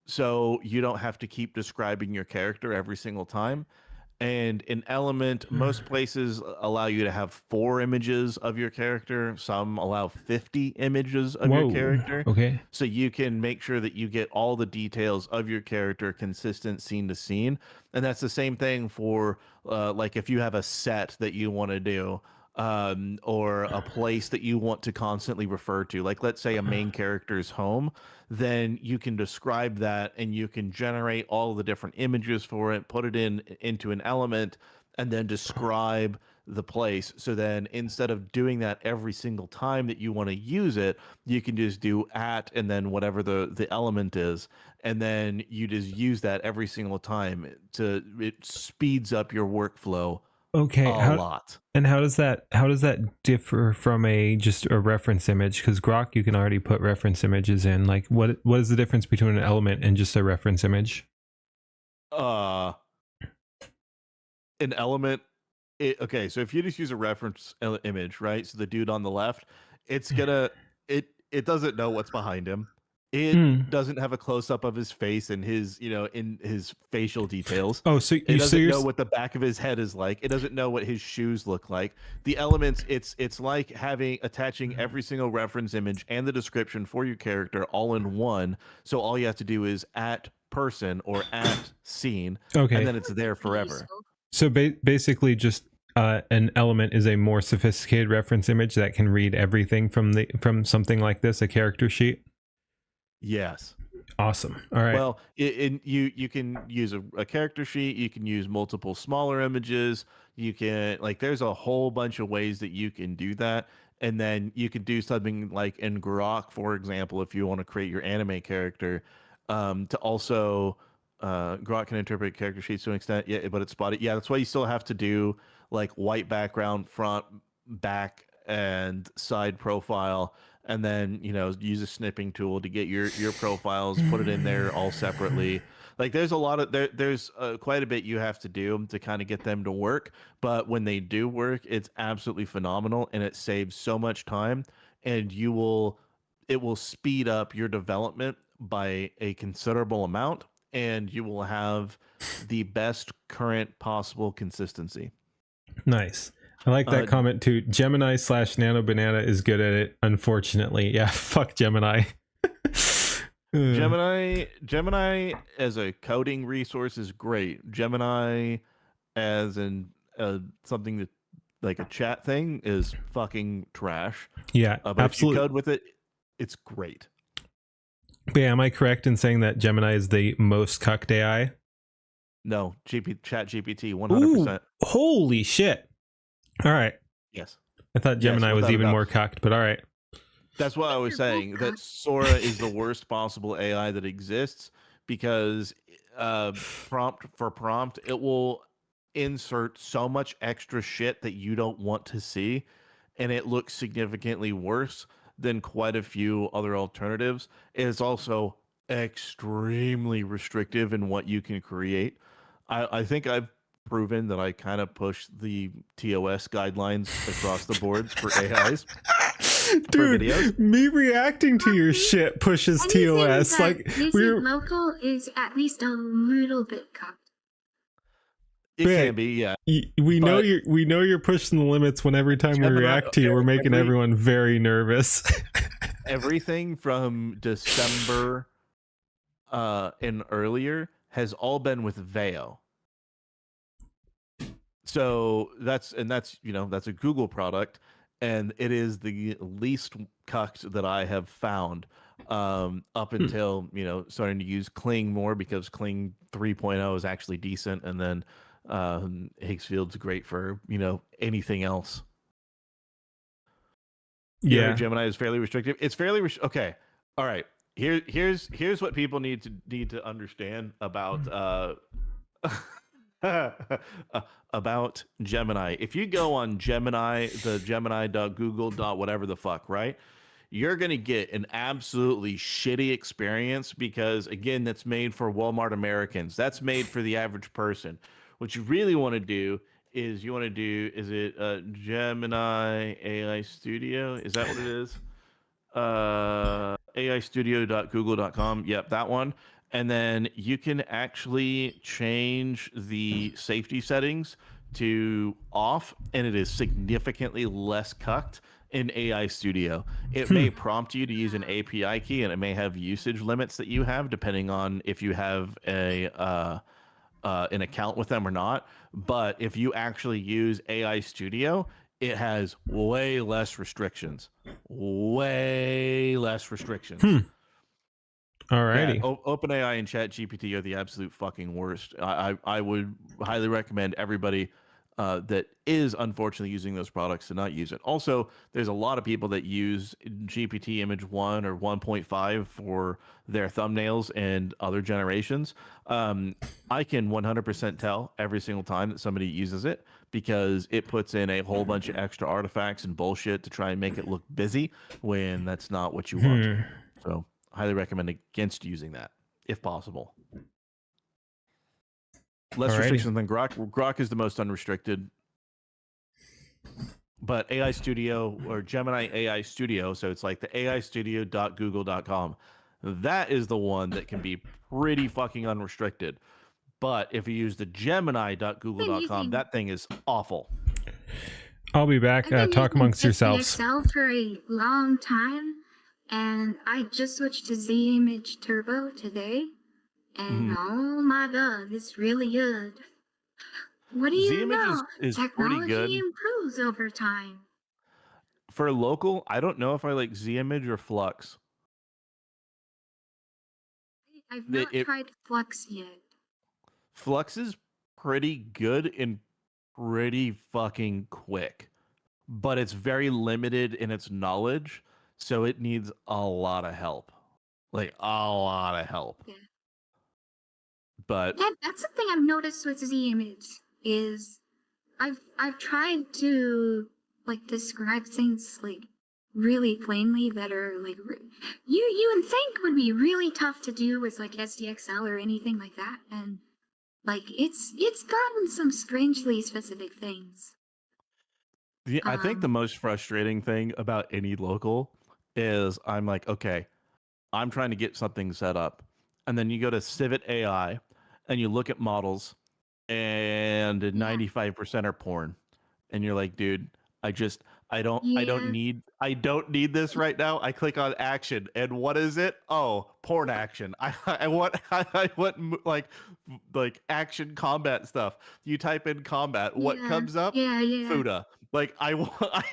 So you don't have to keep describing your character every single time. And an element, most places allow you to have 4 images of your character. Some allow 50 images of your character. Okay. So you can make sure that you get all the details of your character consistent scene to scene. And that's the same thing for like if you have a set that you want to do, or a place that you want to constantly refer to, like let's say a main character's home, then you can describe that and you can generate all the different images for it, put it into an element, and then describe the place. So then instead of doing that every single time that you want to use it, you can just do at and then whatever the element is, and then you just use that every single time. It speeds up your workflow a lot. And how does that differ from just a reference image? Because Grok, you can already put reference images in. Like, what is the difference between an element and just a reference image? An element. Okay, so if you just use a reference image, right? So the dude on the left, it's gonna it doesn't know what's behind him. It doesn't have a close up of his face and his, in his facial details. Oh, so it doesn't know what the back of his head is like. It doesn't know what his shoes look like. The elements, it's like attaching every single reference image and the description for your character all in one. So all you have to do is at person or at scene, Okay. and then it's there forever. Useful. So basically, just an element is a more sophisticated reference image that can read everything from something like this, a character sheet. Yes. Awesome. All right. Well, you can use a character sheet. You can use multiple smaller images. You can there's a whole bunch of ways that you can do that. And then you could do something like in Grok, for example, if you want to create your anime character, to also Grok can interpret character sheets to an extent, yeah, but it's spotty. Yeah, that's why you still have to do like white background, front, back, and side profile, and then use a snipping tool to get your profiles, put it in there all separately. Like there's a lot of there's quite a bit you have to do to kind of get them to work, but when they do work, it's absolutely phenomenal, and it saves so much time, and it will speed up your development by a considerable amount, and you will have the best current possible consistency. Nice. I like that comment too. Gemini / Nano Banana is good at it. Unfortunately, yeah. Fuck Gemini. Gemini as a coding resource is great. Gemini as something that like a chat thing is fucking trash. Yeah, but absolutely. If you code with it, it's great. But yeah, am I correct in saying that Gemini is the most cucked AI? No, Chat GPT, 100%. Holy shit! All right. Yes. I thought Gemini was even more cucked, but all right. That's what I was saying. That Sora is the worst possible AI that exists because prompt, it will insert so much extra shit that you don't want to see, and it looks significantly worse than quite a few other alternatives. It is also extremely restrictive in what you can create. I think I've proven that I kind of push the TOS guidelines across the boards for AIs. Dude, me reacting to your shit pushes TOS. Like we're local is at least a little bit cocked. It can be, yeah. We know you're pushing the limits when every time we react to you, we're making everyone very nervous. Everything from December and earlier has all been with Veo. So that's a Google product, and it is the least cucked that I have found up until starting to use Kling more, because Kling 3.0 is actually decent, and then Higgsfield's great for anything else. Yeah, Gemini is fairly restrictive. It's fairly okay. All right. Here's what people need to understand about about Gemini. If you go on Gemini, the Gemini.google. whatever the fuck, right? You're going to get an absolutely shitty experience because, again, that's made for Walmart Americans. That's made for the average person. What you really want to do is Gemini AI Studio? Is that what it is? aistudio.google.com. Yep, that one. And then you can actually change the safety settings to off, and it is significantly less cucked in AI Studio. It may prompt you to use an API key, and it may have usage limits that you have depending on if you have an account with them or not. But if you actually use AI Studio, it has way less restrictions. Way less restrictions. Alrighty. Yeah, OpenAI and ChatGPT are the absolute fucking worst. I would highly recommend everybody that is unfortunately using those products to not use it. Also, there's a lot of people that use GPT Image 1 or 1.5 for their thumbnails and other generations. I can 100% tell every single time that somebody uses it, because it puts in a whole bunch of extra artifacts and bullshit to try and make it look busy when that's not what you want. So highly recommend against using that if possible. Less restrictions than Grok. Grok is the most unrestricted. But AI Studio, or Gemini AI Studio, so it's like the aistudio.google.com. That is the one that can be pretty fucking unrestricted. But if you use the Gemini.google.com, that thing is awful. I'll be back. Talk amongst yourselves. Excel for a long time, and I just switched to Z Image Turbo today, And oh my god, it's really good. What do you Z-Image know? is pretty good. Technology improves over time. For local, I don't know if I like Z-Image or Flux. I've not It tried Flux yet. Flux is pretty good and pretty fucking quick, but it's very limited in its knowledge, so it needs a lot of help. Like a lot of help. Yeah. But That's the thing I've noticed with Z-Image is I've tried to like describe things like really plainly that are like you would think would be really tough to do with like SDXL or anything like that, and like it's gotten some strangely specific things. I think the most frustrating thing about any local is I'm like, okay, I'm trying to get something set up, and then you go to Civet AI and you look at models, and 95% are porn, and you're like, dude, I don't need this right now. I click on action, and what is it? Oh, porn action. I want like action combat stuff. You type in combat, what comes up? Fuda. Like I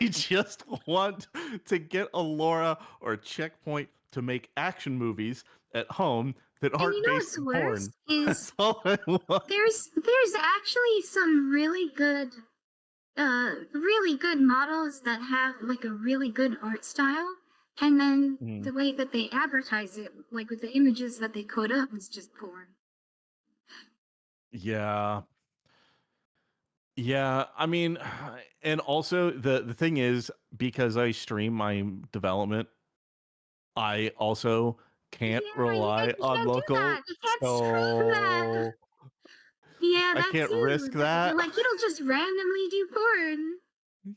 just want to get a Laura or a Checkpoint to make action movies at home that aren't based in porn. Is That's all I want. there's actually some really good models that have like a really good art style, and then the way that they advertise it, like with the images that they code up, is just porn. Yeah, I mean, and also the thing is, because I stream my development, I also can't rely on local, You can't stream that. so Yeah, I that can't too. risk that. Like it'll just randomly do porn.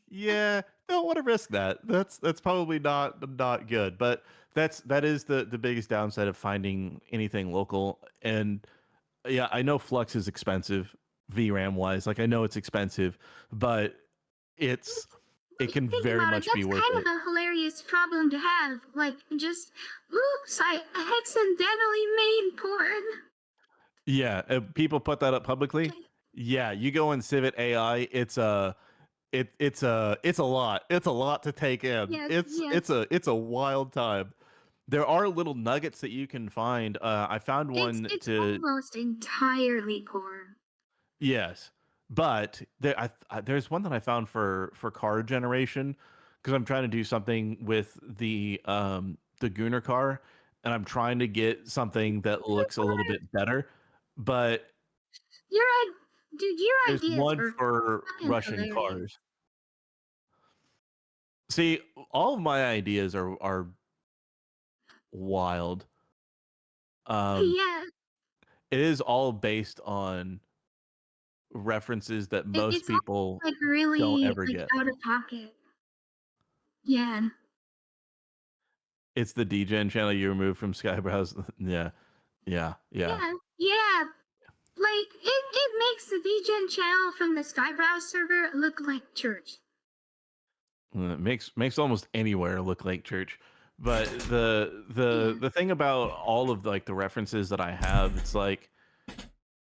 Yeah, don't want to risk that. That's probably not good. But that is the biggest downside of finding anything local. And yeah, I know Flux is expensive VRAM wise. Like I know it's expensive, but it can Think very about much it, be that's worth kind it. of a hilarious problem to have. Like, just, oops, I accidentally made porn. Yeah, people put that up publicly. Yeah, you go in Civet AI, it's a lot. It's a lot to take in. It's a wild time. There are little nuggets that you can find. I found one It's to almost entirely porn. yes, but there's one that I found for card generation because I'm trying to do something with the Gooner car, and I'm trying to get something that looks a little bit better. But Dude, your there's ideas one are for fucking Russian hilarious. cars. See, all of my ideas are wild. Yeah, It is all based on references that most it's all people like don't really ever like get. out of pocket. Yeah. It's the DGen channel you removed from Skybrowse. Yeah. Yeah. Like it makes the DGen channel from the Skybrowse server look like church. It makes almost anywhere look like church. But the thing about all of like the references that I have, it's like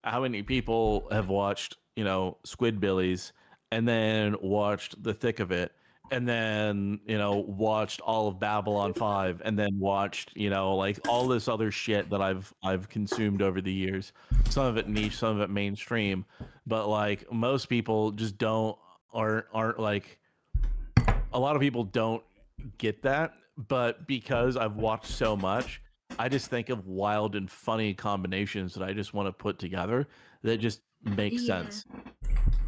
how many people have watched, Squidbillies and then watched The Thick of It and then, watched all of Babylon 5 and then watched, like all this other shit that I've consumed over the years. Some of it niche, some of it mainstream, but like most people just aren't like a lot of people don't get that, but because I've watched so much, I just think of wild and funny combinations that I just want to put together that just make sense.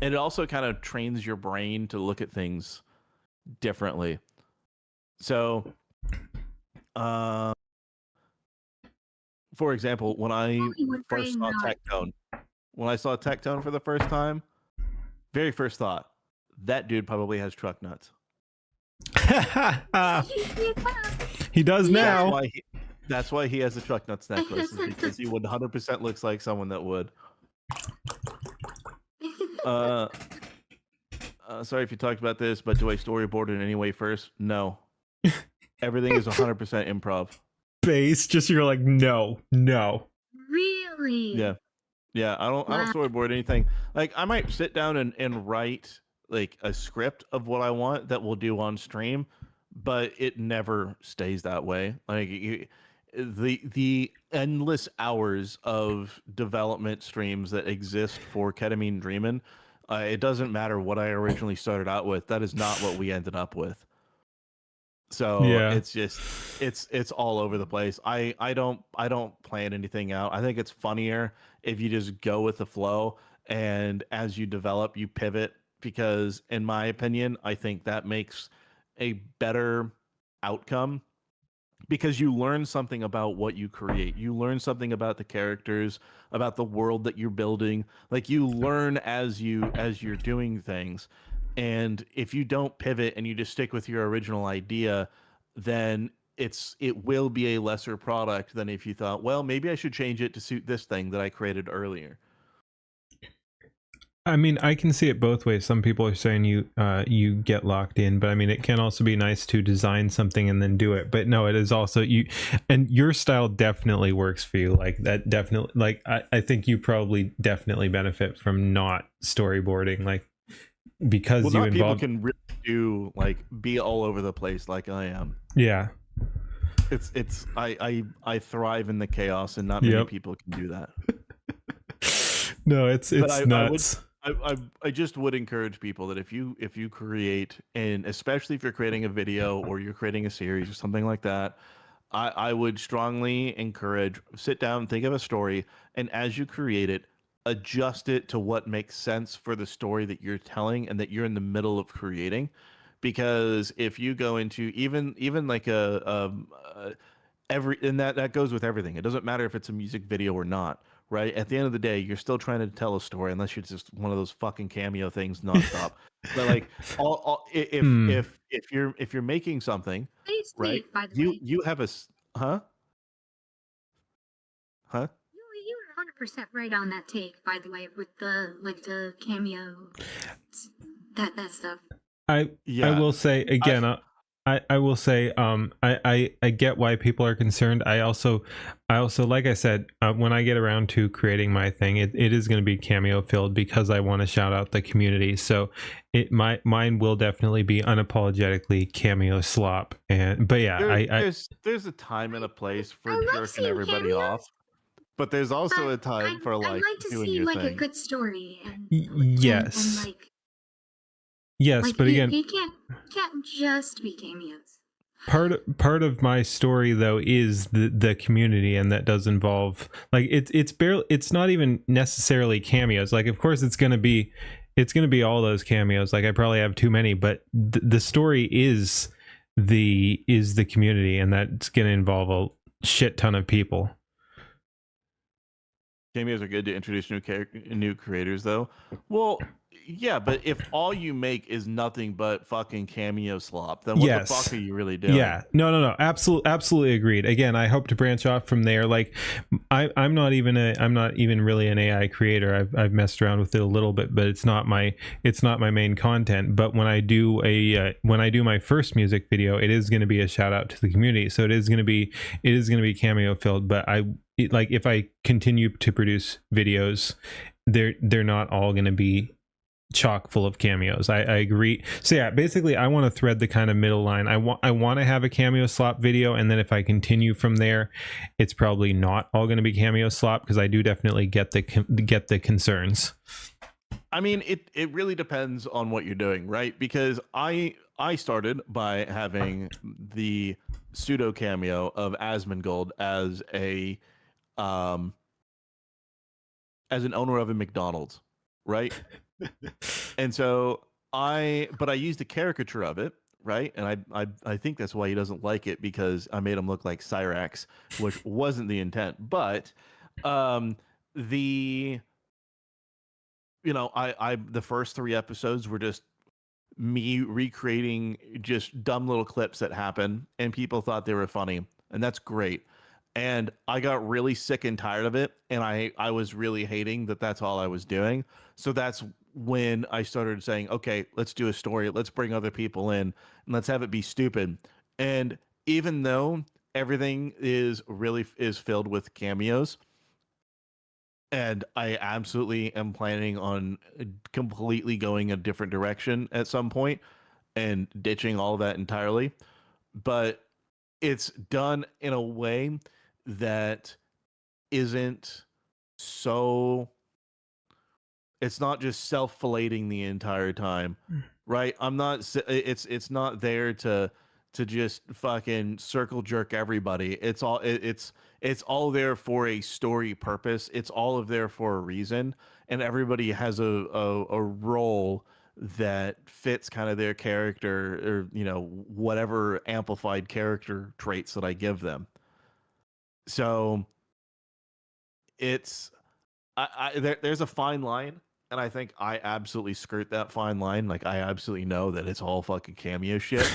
And it also kind of trains your brain to look at things differently. So, for example, when I first saw Tectone for the first time, very first thought, that dude probably has truck nuts. He does now. That's why he has a truck nuts necklace, is because he 100% looks like someone that would. Sorry if you talked about this, but do I storyboard in any way first? No. Everything is 100% improv. Base, just you're like, no. Really? Really? Yeah, I don't Wow. storyboard anything. Like I might sit down and write like a script of what I want that we'll do on stream, but it never stays that way. Like the endless hours of development streams that exist for Ketamine Dreamin', it doesn't matter what I originally started out with. That is not what we ended up with. So Yeah. it's just it's all over the place. I don't plan anything out. I think it's funnier if you just go with the flow, and as you develop you pivot, because in my opinion I think that makes a better outcome, because you learn something about what you create. You learn something about the characters, about the world that you're building. Like you learn as you're doing things. And if you don't pivot and you just stick with your original idea, then it will be a lesser product than if you thought, well, maybe I should change it to suit this thing that I created earlier. I mean, I can see it both ways. Some people are saying you get locked in, but I mean, it can also be nice to design something and then do it. But no, it is also you, and your style definitely works for you. Like that definitely, like I think you probably definitely benefit from not storyboarding, like because Well, you not people involve. can really do like be all over the place like I am. Yeah. I thrive in the chaos, and not many Yep. people can do that. No, it's But I would nuts. I just would encourage people that if you create, and especially if you're creating a video or you're creating a series or something like that, I would strongly encourage, sit down, think of a story, and as you create it, adjust it to what makes sense for the story that you're telling and that you're in the middle of creating. Because if you go into even like every, and that goes with everything. It doesn't matter if it's a music video or not, right? At the end of the day, you're still trying to tell a story, unless you're just one of those fucking cameo things nonstop. But like, Hmm. if you're making something, Nice right? take, by the You way. you have huh, huh. You were 100% right on that take, by the way, with the cameo, that stuff. I Yeah, will say I again, I will say I get why people are concerned. I also like I said, when I get around to creating my thing, it is going to be cameo filled because I want to shout out the community. So mine will definitely be unapologetically cameo slop. And but yeah, there's a time and a place for I like jerking seeing everybody off, cameos, but there's also but a time for I like like to doing see your like a thing. good story and yes. Yes, like but again, he can't just be cameos. part of my story though is the community, and that does involve like it's not even necessarily cameos. Like of course it's gonna be all those cameos. Like I probably have too many, but the story is the community, and that's gonna involve a shit ton of people. Cameos are good to introduce new creators, though. Well, yeah, but if all you make is nothing but fucking cameo slop, then what the fuck Yes. are you really doing? Yeah, no, absolutely agreed. Again, I hope to branch off from there. Like I'm not even really an AI creator. I've messed around with it a little bit, but it's not my main content. But when I do my first music video, it is going to be a shout out to the community. So it is going to be cameo filled. But like if I continue to produce videos, they're not all going to be chock full of cameos. I agree. So yeah, basically I want to thread the kind of middle line. I want to have a cameo slop video, and then if I continue from there, it's probably not all going to be cameo slop, because I do definitely get the concerns. I mean, it really depends on what you're doing, right? Because I started by having the pseudo cameo of Asmongold as an owner of a McDonald's, right? And so I used a caricature of it, right? And I think that's why he doesn't like it, because I made him look like Cyrax, which wasn't the intent. But the the first 3 episodes were just me recreating just dumb little clips that happen, and people thought they were funny, and that's great. And I got really sick and tired of it, and I was really hating that that's all I was doing. So that's when I started saying, okay, let's do a story, let's bring other people in, and let's have it be stupid. And even though everything is filled with cameos, and I absolutely am planning on completely going a different direction at some point and ditching all that entirely. But it's done in a way that isn't so, it's not just self-filating the entire time, right? It's not there to just fucking circle jerk everybody. It's all there for a story purpose. It's all of there for a reason, and everybody has a role that fits kind of their character, or whatever amplified character traits that I give them. So it's there's a fine line, and I think I absolutely skirt that fine line. Like, I absolutely know that it's all fucking cameo shit,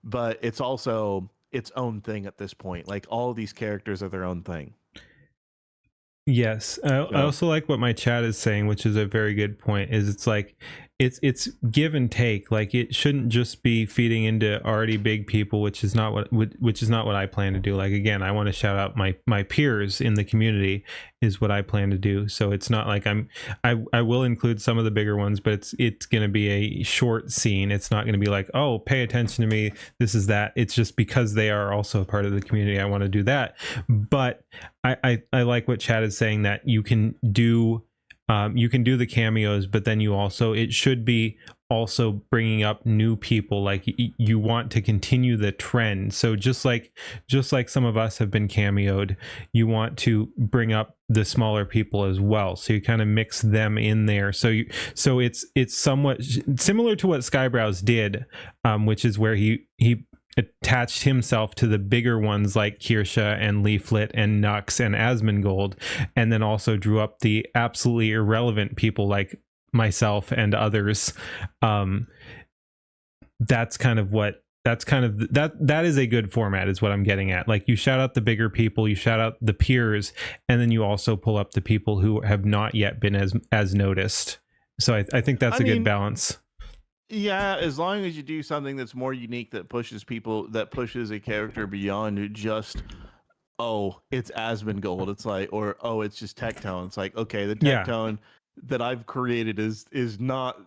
but it's also its own thing at this point. Like, all of these characters are their own thing. Yes, I also like what my chat is saying, which is a very good point. Is it's like it's give and take. Like, it shouldn't just be feeding into already big people, which is not what I plan to do. Like, again, I want to shout out my peers in the community is what I plan to do. So it's not like I will include some of the bigger ones, but it's going to be a short scene. It's not going to be like, oh, pay attention to me, this is that. It's just because they are also a part of the community, I want to do that. But I like what Chad is saying, that you can do the cameos, but then it should be also bringing up new people. Like, you want to continue the trend. So just like some of us have been cameoed, you want to bring up the smaller people as well. So you kind of mix them in there. So it's somewhat similar to what Skybrowse did, which is where he attached himself to the bigger ones like Kirsha and Leaflet and Nux and Asmongold, and then also drew up the absolutely irrelevant people like myself and others. That is a good format, is what I'm getting at. Like, you shout out the bigger people, you shout out the peers, and then you also pull up the people who have not yet been as noticed. So I think that's a good balance. Yeah, as long as you do something that's more unique, that pushes a character beyond just, oh, it's Asmongold. It's like, or, oh, it's just Tectone. It's like, okay, the Tectone that I've created is not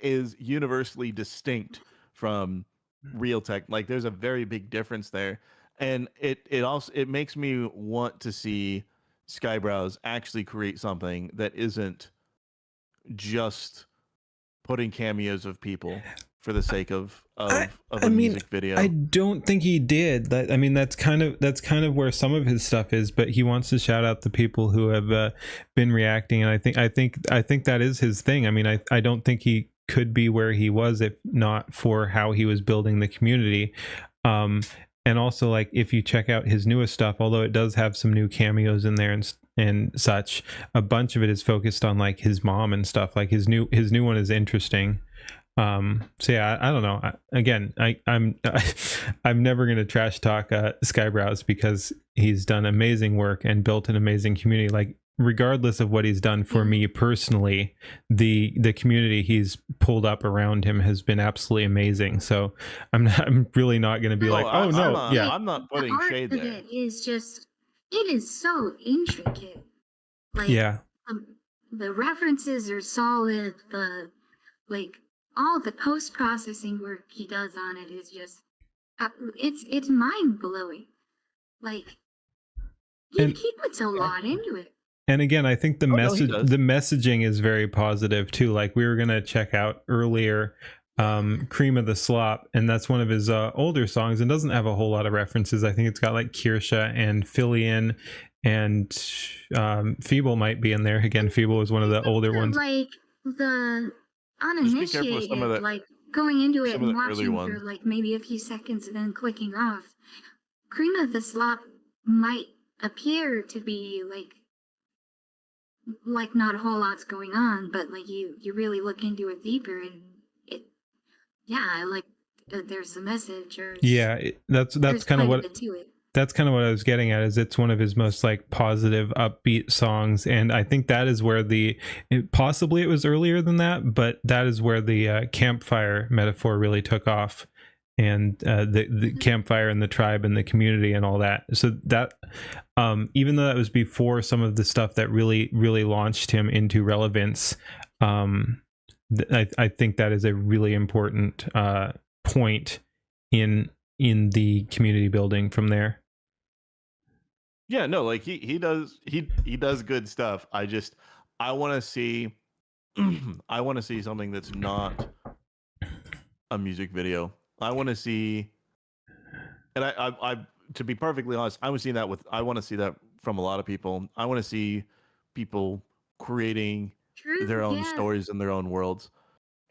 is universally distinct from real tech. Like, there's a very big difference there, and it makes me want to see Skybrowse actually create something that isn't just putting cameos of people for the sake of a music video. I don't think he did that. I mean, that's kind of where some of his stuff is, but he wants to shout out the people who have been reacting, and I think that is his thing. I mean, I don't think he could be where he was if not for how he was building the community. And also, like, if you check out his newest stuff, although it does have some new cameos in there and such, a bunch of it is focused on like his mom and stuff. Like, his new one is interesting. So yeah, I don't know. I'm never gonna trash talk Skybrowse, because he's done amazing work and built an amazing community. Like, regardless of what he's done for me personally, the community he's pulled up around him has been absolutely amazing. So I'm really not going to be I'm not putting shade there. It is so intricate. Like, the references are solid. All the post processing work he does on it is just it's mind blowing. Like, he puts a lot into it. And again, I think the messaging is very positive too. Like, we were gonna check out earlier Cream of the Slop, and that's one of his older songs, and doesn't have a whole lot of references. I think it's got like Kirsha and Fillion, and Feeble might be in there. Again, Feeble was one of the older ones. Like, the uninitiated, like, going into it and watching for like maybe a few seconds and then clicking off. Cream of the Slop might appear to be like not a whole lot's going on, but like you really look into it deeper, and there's a message, or that's kind of what I was getting at. Is it's one of his most like positive, upbeat songs, and I think that is where possibly it was earlier than that, but that is where the campfire metaphor really took off. and the campfire and the tribe and the community and all that. So that even though that was before some of the stuff that really launched him into relevance, I think that is a really important point in the community building from there. Yeah, no, like he does good stuff. I want to see I want to see something that's not a music video. I want to see, and I to be perfectly honest, I want to see that from a lot of people. I want to see people creating True, their own yeah. stories in their own worlds.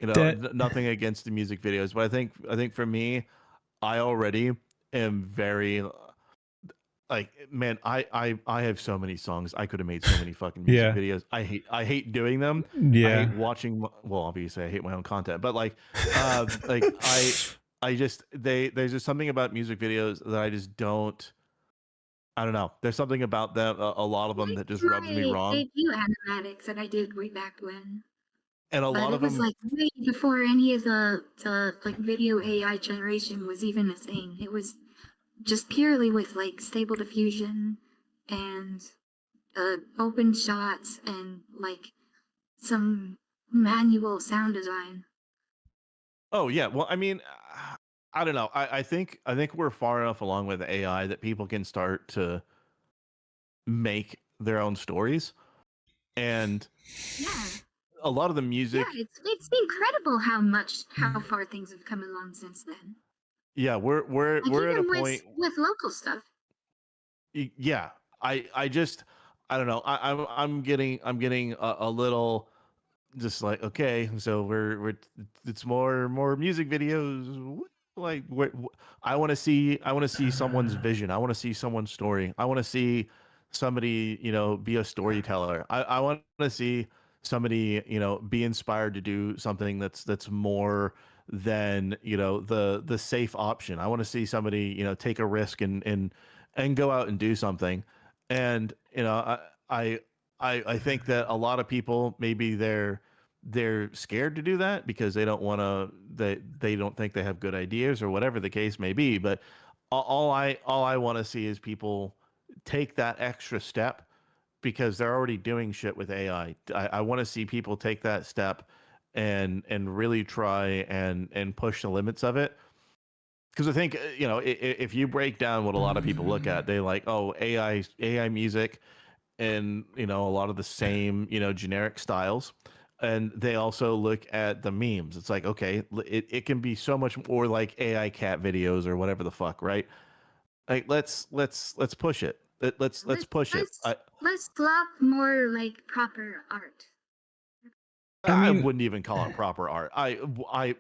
You know, nothing against the music videos, but I think for me, I already am very like, man, I have so many songs. I could have made so many fucking music Yeah. videos. I hate doing them. I Yeah. hate watching. Well, obviously, I hate my own content, but like I just there's just something about music videos that I just don't. I don't know. There's something about them. A lot of them that just rubs me My wrong, debut animatics that I did way back when. and a But lot it of was them. like way before any of the like video AI generation was even a thing. It was just purely with like stable diffusion and open shots and like some manual sound design. Oh yeah. Well, I mean, I don't know. I think we're far enough along with AI that people can start to make their own stories, and Yeah. a lot of the Yeah, music. it's incredible how far things have come along since then. Yeah, we're Like at a even point. with local stuff. Yeah, I just I don't know. I'm getting a little just like, okay, so we're it's more music videos. Like I want to see someone's vision. I want to see someone's story. I want to see somebody, you know, be a storyteller. I want to see somebody, you know, be inspired to do something that's more than, you know, the safe option. I want to see somebody, you know, take a risk and go out and do something. And you know, I think that a lot of people, maybe they're scared to do that because they don't want to, they don't think they have good ideas or whatever the case may be. But all I want to see is people take that extra step, because they're already doing shit with AI. I want to see people take that step and really try and push the limits of it. Because I think, you know, if you break down what a lot of people look at, they like, oh, AI music, and you know, a lot of the same, you know, generic styles. And they also look at the memes. It's like, okay, it can be so much more like AI cat videos or whatever the fuck, right? Like let's push it. Let's push it. Let's slap more like proper art. I mean, wouldn't even call it proper art. It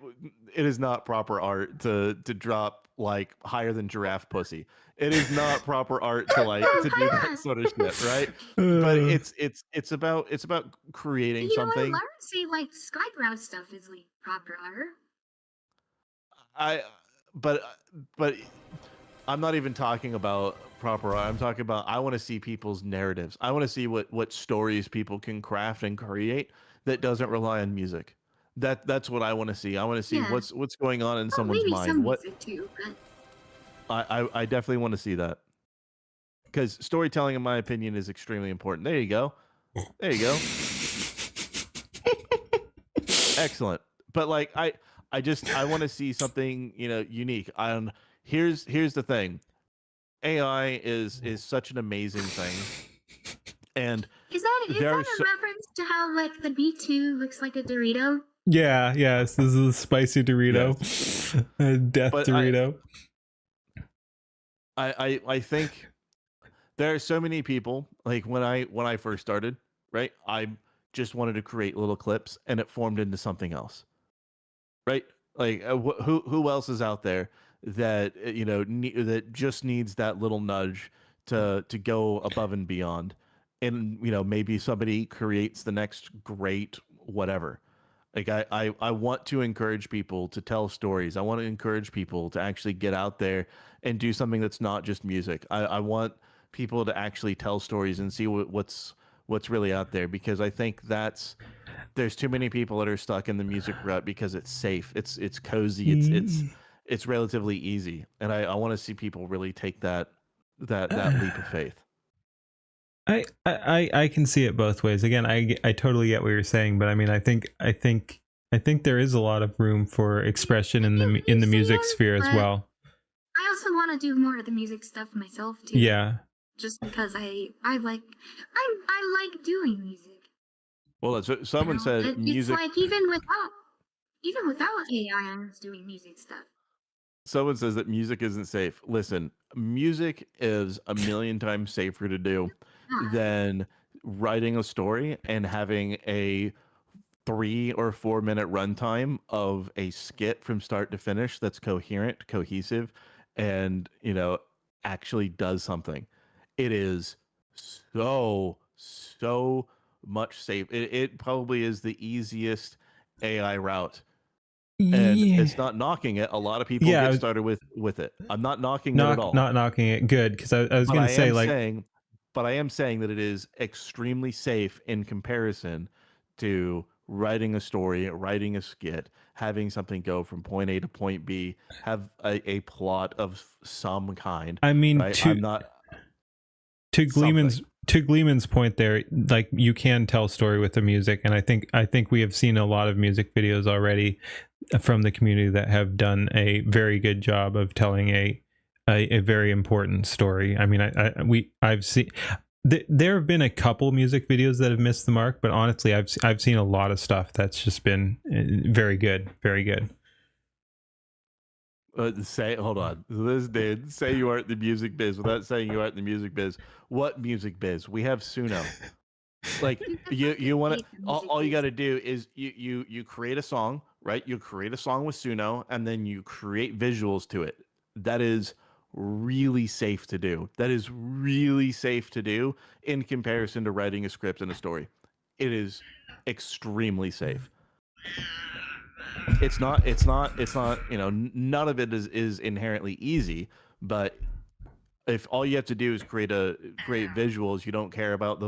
is not proper art to drop like higher than giraffe pussy. It is not proper art to like to do that sort of shit, right? But it's about creating You know, I something. learned see like Skybrowse stuff is like proper art. I but but I'm not even talking about proper art. I'm talking about, I want to see people's narratives. I want to see what stories people can craft and create that doesn't rely on music. That's what I want to see. I want to see Yeah. what's going on in Well, someone's maybe mind. some What music too, but I definitely want to see that, because storytelling, in my opinion, is extremely important. There you go. There you go. Excellent. But like I want to see something, you know, unique. Here's the thing. AI is such an amazing thing. And is that a so, reference to how like the B2 looks like a Dorito? yeah, yes, this is a spicy Dorito. Yes. Death But Dorito. I think there are so many people, like when I first started, right? I just wanted to create little clips and it formed into something else. Right? Like who else is out there that you know that just needs that little nudge to go above and beyond, and you know, maybe somebody creates the next great whatever. Like I want to encourage people to tell stories. I want to encourage people to actually get out there and do something that's not just music. I want people to actually tell stories and see what's really out there, because I think there's too many people that are stuck in the music rut because it's safe, it's cozy, it's relatively easy, and I want to see people really take that leap of faith. I can see it both ways. Again, I totally get what you're saying, but I mean, I think there is a lot of room for expression in the music sphere as well. I also want to do more of the music stuff myself too. Yeah. Just because I like doing music. Well, someone said music. It's like even without AI, I was doing music stuff. Someone says that music isn't safe. Listen, music is a million times safer to do than writing a story and having a 3 or 4 minute runtime of a skit from start to finish that's coherent, cohesive, and actually does something. It is so much safe. It probably is the easiest AI route. And it's not knocking it. A lot of people get started with it. I'm not knocking it at all. Not knocking it. Good, because I was going to say but I am saying that it is extremely safe in comparison to writing a story, writing a skit, having something go from point A to point B, have a plot of some kind. I mean, right? I'm not to Gleeman's point there, like you can tell story with the music, and I think we have seen a lot of music videos already from the community that have done a very good job of telling a very important story. I mean, I've seen there have been a couple music videos that have missed the mark, but honestly, I've seen a lot of stuff that's just been very good, very good. Hold on. This dude, say you aren't the music biz without saying you aren't the music biz. What music biz? We have Suno. Like you want to, all you got to do is you create a song, right? You create a song with Suno, and then you create visuals to it. That is really safe to do. That is really safe to do in comparison to writing a script and a story. It is extremely safe. It's not, none of it is inherently easy, but if all you have to do is create visuals, you don't care about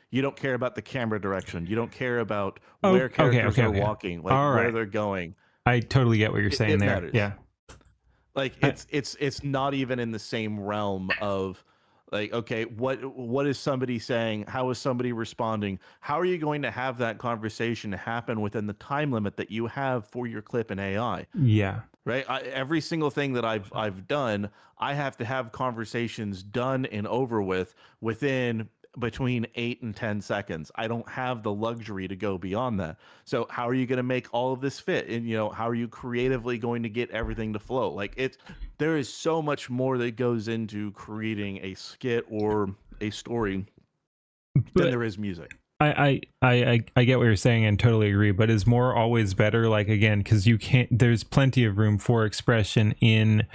you don't care about the camera direction. You don't care about where characters are walking, like where they're going. I totally get what you're saying there. Matters. Yeah. Like it's not even in the same realm of like, okay, what is somebody saying? How is somebody responding? How are you going to have that conversation happen within the time limit that you have for your clip in AI? Yeah. Right. Every single thing that I've done, I have to have conversations done and over with within between 8 and 10 seconds. I don't have the luxury to go beyond that. So how are you going to make all of this fit? And how are you creatively going to get everything to flow? Like there is so much more that goes into creating a skit or a story than there is music. I get what you're saying and totally agree, but is more always better? Like, again, because there's plenty of room for expression in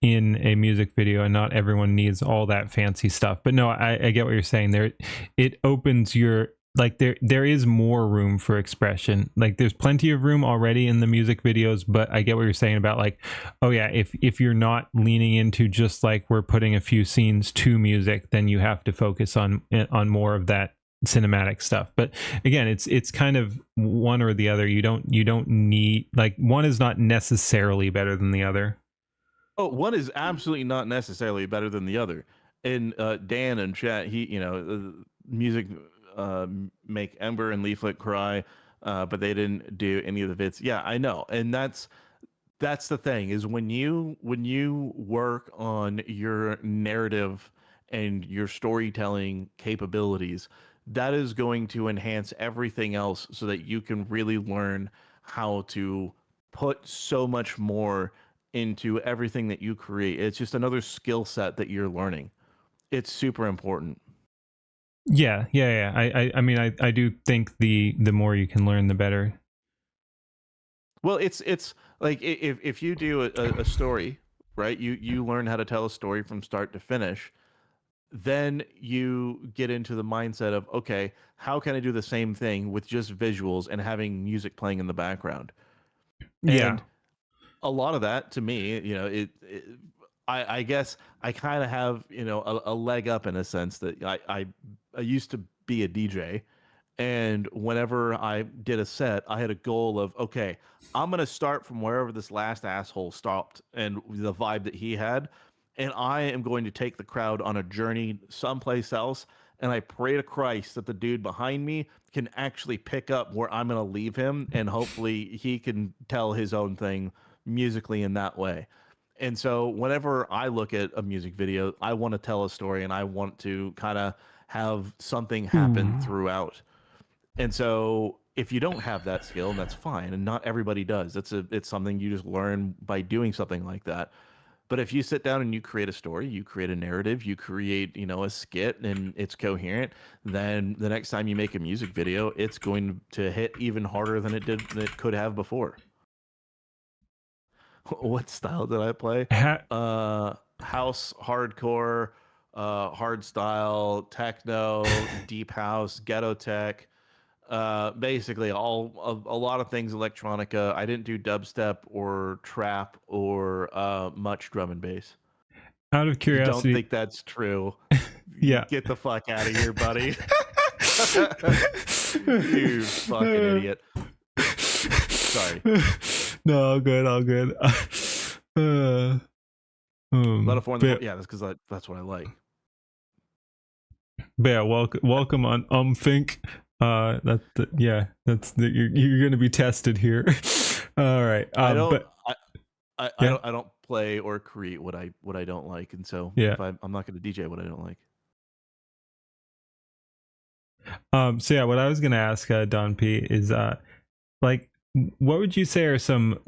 a music video, and not everyone needs all that fancy stuff. But no, I get what you're saying there. It opens your, like, there is more room for expression. Like, there's plenty of room already in the music videos, but I get what you're saying about, like, oh yeah, if you're not leaning into just like we're putting a few scenes to music, then you have to focus on more of that cinematic stuff. But again, it's kind of one or the other. You don't need, like, one is not necessarily better than the other. Oh, one is absolutely not necessarily better than the other. And Dan in chat, he music make Ember and Leaflet cry, but they didn't do any of the bits. Yeah, I know. And that's the thing, is when you work on your narrative and your storytelling capabilities, that is going to enhance everything else so that you can really learn how to put so much more into everything that you create. It's just another skill set that you're learning. It's super important. Yeah. I mean, I do think the more you can learn, the better. Well, it's like if you do a story, right? You learn how to tell a story from start to finish. Then you get into the mindset of, okay, how can I do the same thing with just visuals and having music playing in the background? Yeah. And a lot of that, to me, I guess I kind of have, a leg up in a sense that I used to be a DJ, And whenever I did a set, I had a goal of, okay, I'm going to start from wherever this last asshole stopped and the vibe that he had. And I am going to take the crowd on a journey someplace else. And I pray to Christ that the dude behind me can actually pick up where I'm going to leave him. And hopefully he can tell his own thing musically in that way. And so whenever I look at a music video, I want to tell a story and I want to kind of have something happen throughout. And so if you don't have that skill, and that's fine, and not everybody does. It's something you just learn by doing something like that. But if you sit down and you create a story, you create a narrative, you create, a skit and it's coherent, then the next time you make a music video, it's going to hit even harder than it could have before. What style did I play? House, hardcore, hard style, techno, deep house, ghetto tech. Basically a lot of things electronica. I didn't do dubstep or trap or much drum and bass. Out of curiosity, you don't think that's true? Yeah, get the fuck out of here, buddy. You fucking idiot. Sorry. No, all good. Let a foreign. Yeah, that's because that's what I like. But yeah, welcome on Fink. You're gonna be tested here. All right. I don't play or create what I don't like, and so yeah, I'm not going to DJ what I don't like. So yeah, what I was gonna ask Don P is like, what would you say are some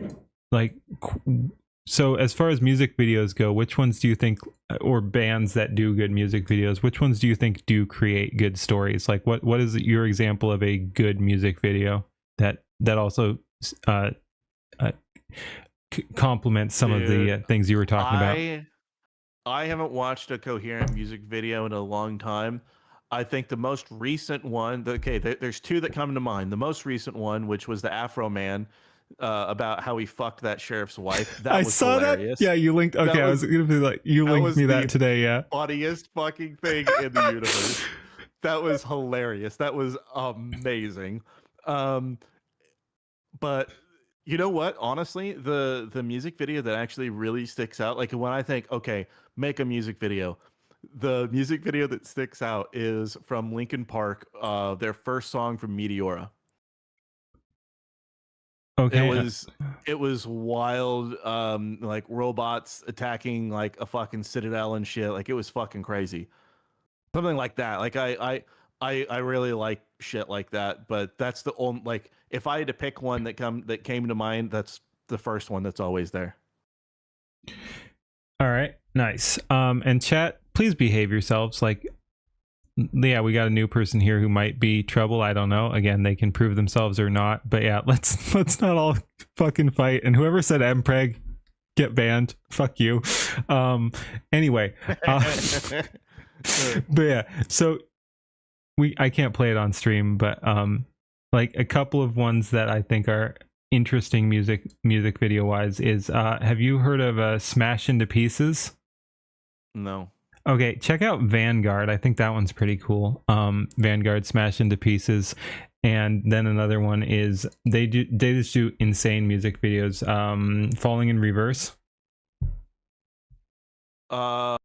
so as far as music videos go, which ones do you think, or bands that do good music videos, which ones do you think do create good stories? Like what is your example of a good music video that also complements some of the things you were talking about? I haven't watched a coherent music video in a long time. I think the most recent one, there's two that come to mind. The most recent one, which was the Afro Man, about how he fucked that sheriff's wife. That was hilarious. That. Yeah, you linked. Okay, I was gonna be like, you linked me that today. Yeah, funniest fucking thing in the universe. That was hilarious. That was amazing. But you know what? Honestly, the music video that actually really sticks out, like when I think, okay, make a music video. The music video that sticks out is from Linkin Park, their first song from Meteora. Okay. It was wild, like robots attacking like a fucking citadel and shit. Like it was fucking crazy. Something like that. Like I really like shit like that, but that's the only, like, if I had to pick one that came to mind, that's the first one that's always there. All right, nice. And chat, please behave yourselves. Like, yeah, we got a new person here who might be trouble. I don't know. Again, they can prove themselves or not. But yeah, let's not all fucking fight. And whoever said mpreg, get banned. Fuck you. Anyway, but yeah, so I can't play it on stream, but like a couple of ones that I think are interesting music video wise is have you heard of Smash Into Pieces? No. Okay, check out Vanguard. I think that one's pretty cool. Vanguard Smash Into Pieces. And then another one is they just do insane music videos. Falling in Reverse. I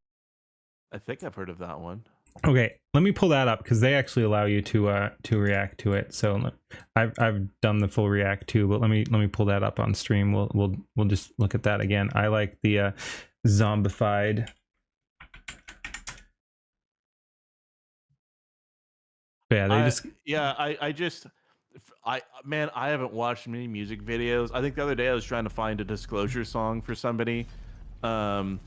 think I've heard of that one. Okay, let me pull that up because they actually allow you to react to it. So I've done the full react too, but let me pull that up on stream. We'll just look at that again. I like the zombified. Yeah, I haven't watched many music videos. I think the other day I was trying to find a Disclosure song for somebody, and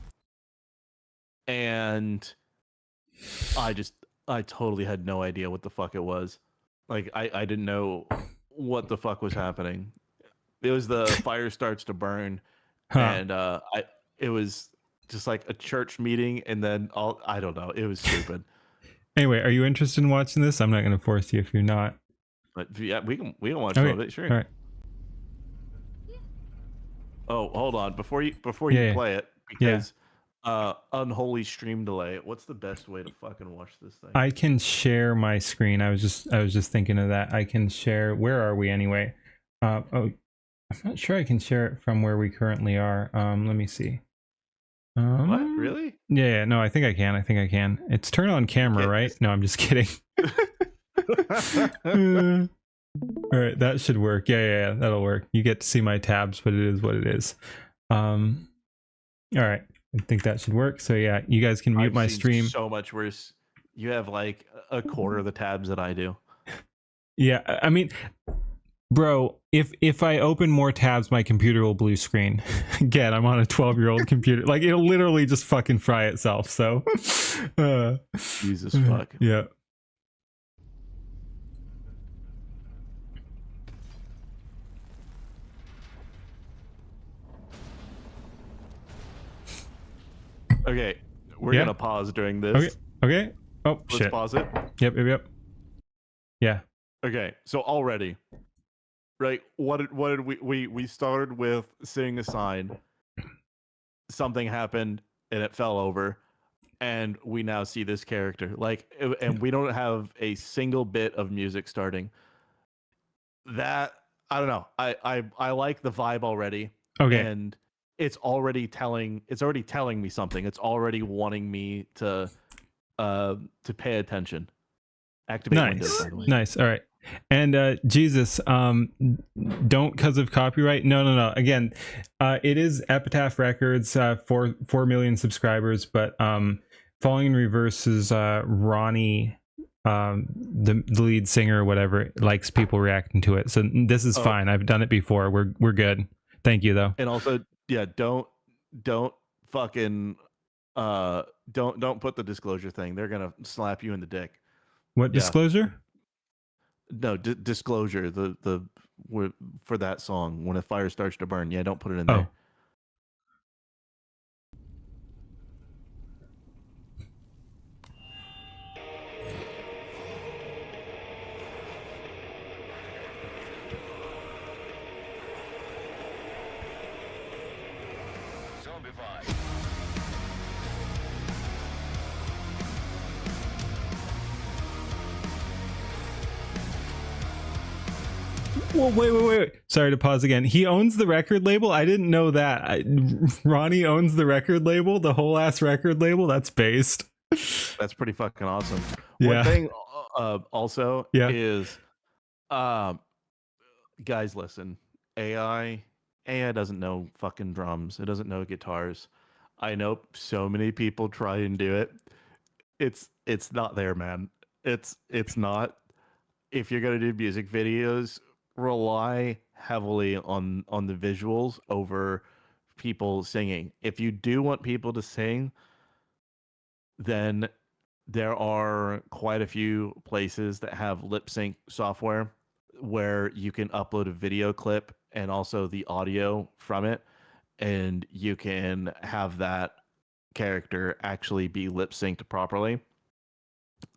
I totally had no idea what the fuck it was. Like I didn't know what the fuck was happening. It was the Fire Starts to Burn, and it was just like a church meeting, and then I don't know. It was stupid. Anyway, are you interested in watching this? I'm not going to force you if you're not. But yeah, we can watch a little bit, sure. All right. Oh, hold on. Before you play it, because unholy stream delay. What's the best way to fucking watch this thing? I can share my screen. I was just thinking of that. I can share. Where are we anyway? Oh, I'm not sure I can share it from where we currently are. Let me see. What? Really? Yeah, no, I think I can. It's turn on camera, right? No, I'm just kidding. All right, that should work. Yeah, that'll work. You get to see my tabs, but it is what it is. All right, I think that should work. So yeah, you guys can mute my stream. So much worse. You have like a quarter of the tabs that I do. Yeah, I mean, bro, if I open more tabs, my computer will blue screen. Again, I'm on a 12-year-old computer. Like, it'll literally just fucking fry itself. So, Jesus fuck. Yeah. Okay, we're gonna pause during this. Okay. Oh, Let's shit. pause it. Yep. Yeah. Okay, so already, right? What did we started with seeing a sign. Something happened and it fell over, and we now see this character. Like, and we don't have a single bit of music starting. That, I don't know. I like the vibe already. Okay. And it's already telling me something. It's already wanting me to pay attention. Activate Windows, by the way. Nice. All right. And Jesus, don't because of copyright. No. Again, it is Epitaph Records, 4 million subscribers, but Falling in Reverse is Ronnie, the lead singer or whatever, likes people reacting to it. So this is fine. I've done it before. We're good. Thank you though. And also, yeah, don't fucking don't put the disclosure thing. They're gonna slap you in the dick. What disclosure? No, disclosure. The for that song, when a fire starts to burn. Yeah, don't put it in there. Well, wait. Sorry to pause again. He owns the record label? I didn't know that. Ronnie owns the record label, the whole ass record label? That's based. That's pretty fucking awesome. Yeah. One thing also is, guys, listen. AI doesn't know fucking drums. It doesn't know guitars. I know so many people try and do it. It's not there, man. It's not. If you're gonna do music videos, rely heavily on the visuals over people singing. If you do want people to sing, then there are quite a few places that have lip sync software where you can upload a video clip and also the audio from it, and you can have that character actually be lip synced properly.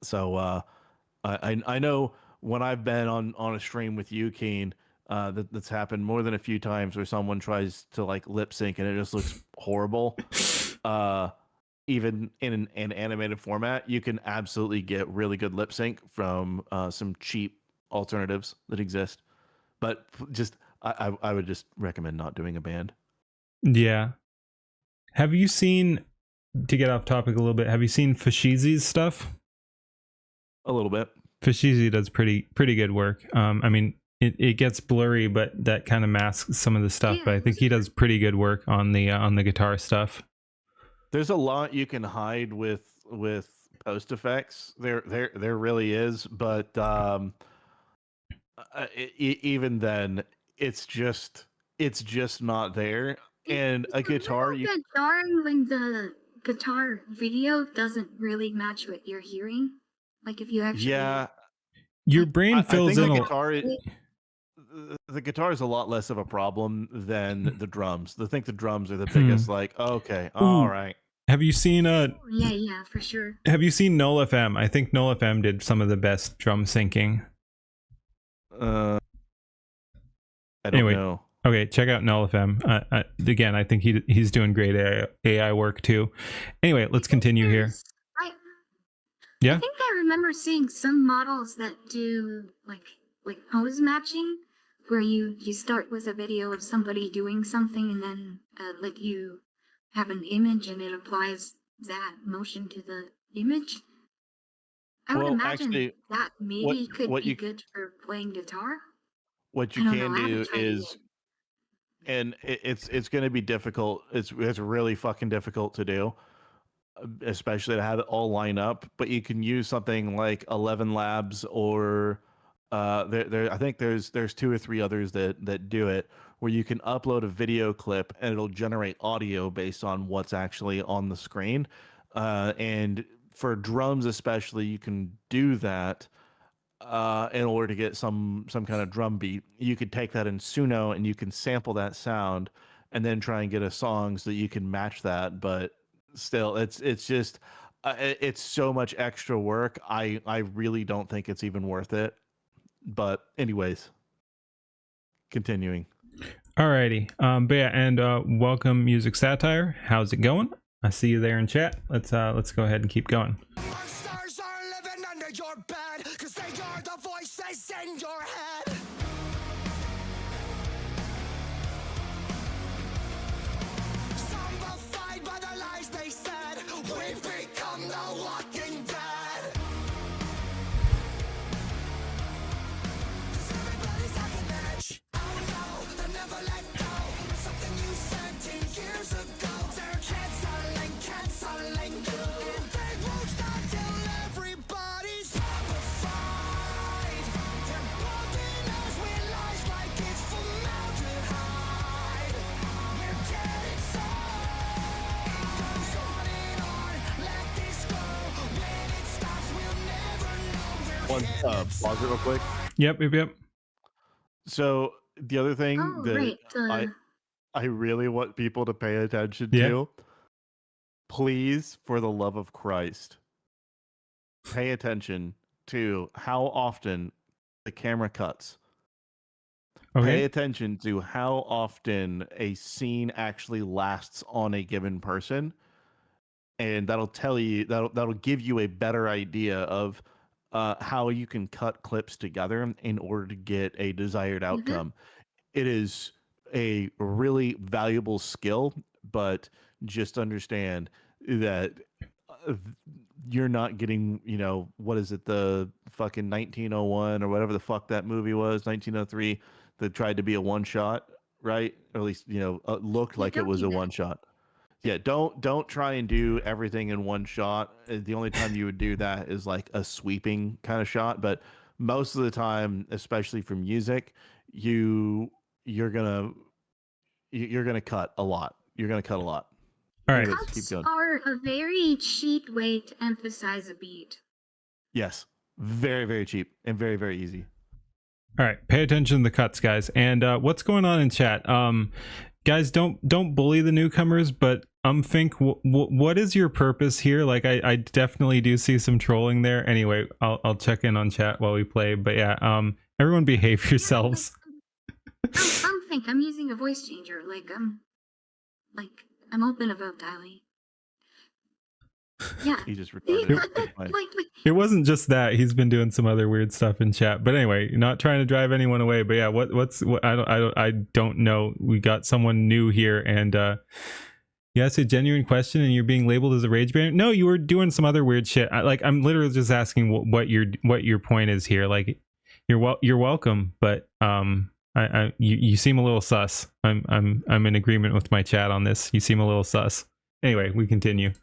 So I know when I've been on a stream with you, Keen, that's happened more than a few times where someone tries to like lip sync and it just looks horrible. Even in an animated format, you can absolutely get really good lip sync from some cheap alternatives that exist. But just I would just recommend not doing a band. Yeah. Have you seen, to get off topic a little bit, have you seen Fashizi's stuff? A little bit. Fashizi does pretty good work. I mean, it gets blurry, but that kind of masks some of the stuff. But I think he does pretty good work on the guitar stuff. There's a lot you can hide with post effects. There really is, but even then, it's just not there. And a guitar, when the guitar video doesn't really match what you're hearing. Like if you actually, your brain fills in. The guitar is a lot less of a problem than the drums. I think the drums are the biggest. Like, okay, all right. Have you seen yeah, for sure. Have you seen Null FM? I think Null FM did some of the best drum syncing. I don't know. Okay, check out NullFM. Again, I think he's doing great AI work too. Anyway, let's continue here. Yeah. I think I remember seeing some models that do like pose matching, where you start with a video of somebody doing something, and then like you have an image and it applies that motion to the image. I would imagine actually, that maybe could be good for playing guitar. What you can do is, and it's going to be difficult. It's really fucking difficult to do, especially to have it all line up. But you can use something like 11 Labs, or I think there's 2 or 3 others that do it, where you can upload a video clip and it'll generate audio based on what's actually on the screen. And for drums especially, you can do that in order to get some kind of drum beat. You could take that in Suno and you can sample that sound and then try and get a song so that you can match that. But still, it's just it's so much extra work. I really don't think it's even worth it. But anyways, continuing. Alrighty. But yeah, and welcome Music Satire. How's it going? I see you there in chat. Let's go ahead and keep going. Monsters are living under your bed, 'cause they are the voices in your head. Zombified by the lies they said, we've become the walking dead. 'Cause everybody's on an edge. Oh no, they'll never let go. Something you said 10 years ago. They're canceling you. And they won't stop till everybody's zombified. They're building us with lies like it's formaldehyde. We're dead inside. Goes on and on, let this go. When it stops, we'll never know. We're Pause it real quick. Yep. So the other thing I really want people to pay attention to, please, for the love of Christ, pay attention to how often the camera cuts. Okay. Pay attention to how often a scene actually lasts on a given person, and that'll give you a better idea of how you can cut clips together in order to get a desired outcome. It is a really valuable skill, but just understand that you're not getting, what is it, the fucking 1901 or whatever the fuck that movie was, 1903, that tried to be a one shot, right? Or at least, looked like it was a one shot. Yeah, don't try and do everything in one shot. The only time you would do that is like a sweeping kind of shot, but most of the time, especially for music, you're gonna cut a lot. You're gonna cut a lot. All right. Anyways, keep going. Are a very cheap way to emphasize a beat. Yes, very, very cheap and very, very easy. All right, pay attention to the cuts, guys. And what's going on in chat? Guys, don't bully the newcomers, but think what is your purpose here? Like, I definitely do see some trolling there. Anyway, I'll check in on chat while we play. But yeah, everyone behave yourselves. I'm using a voice changer. I'm open about dialing. Yeah. He just recorded it. It wasn't just that. He's been doing some other weird stuff in chat. But anyway, not trying to drive anyone away. But yeah, what's I don't know. We got someone new here, and you asked a genuine question, and you're being labeled as a rage band. No, you were doing some other weird shit. I'm literally just asking what your point is here. Like, you're welcome, but you seem a little sus. I'm in agreement with my chat on this. You seem a little sus. Anyway, we continue.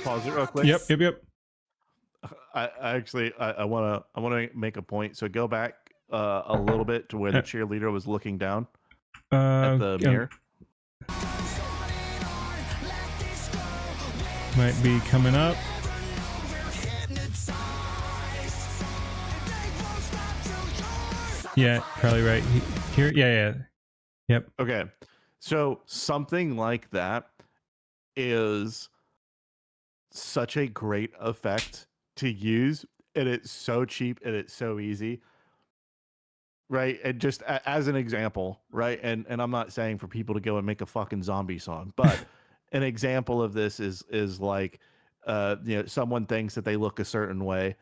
Pause it real quick. Yep. I want to make a point. So go back a little bit to where the cheerleader was looking down at the mirror. Might be coming up. Yeah, probably right. Here, yeah. Yep. Okay. So something like that is such a great effect to use, and it's so cheap and it's so easy. Right. And just as an example, right? And I'm not saying for people to go and make a fucking zombie song, but an example of this is like someone thinks that they look a certain way,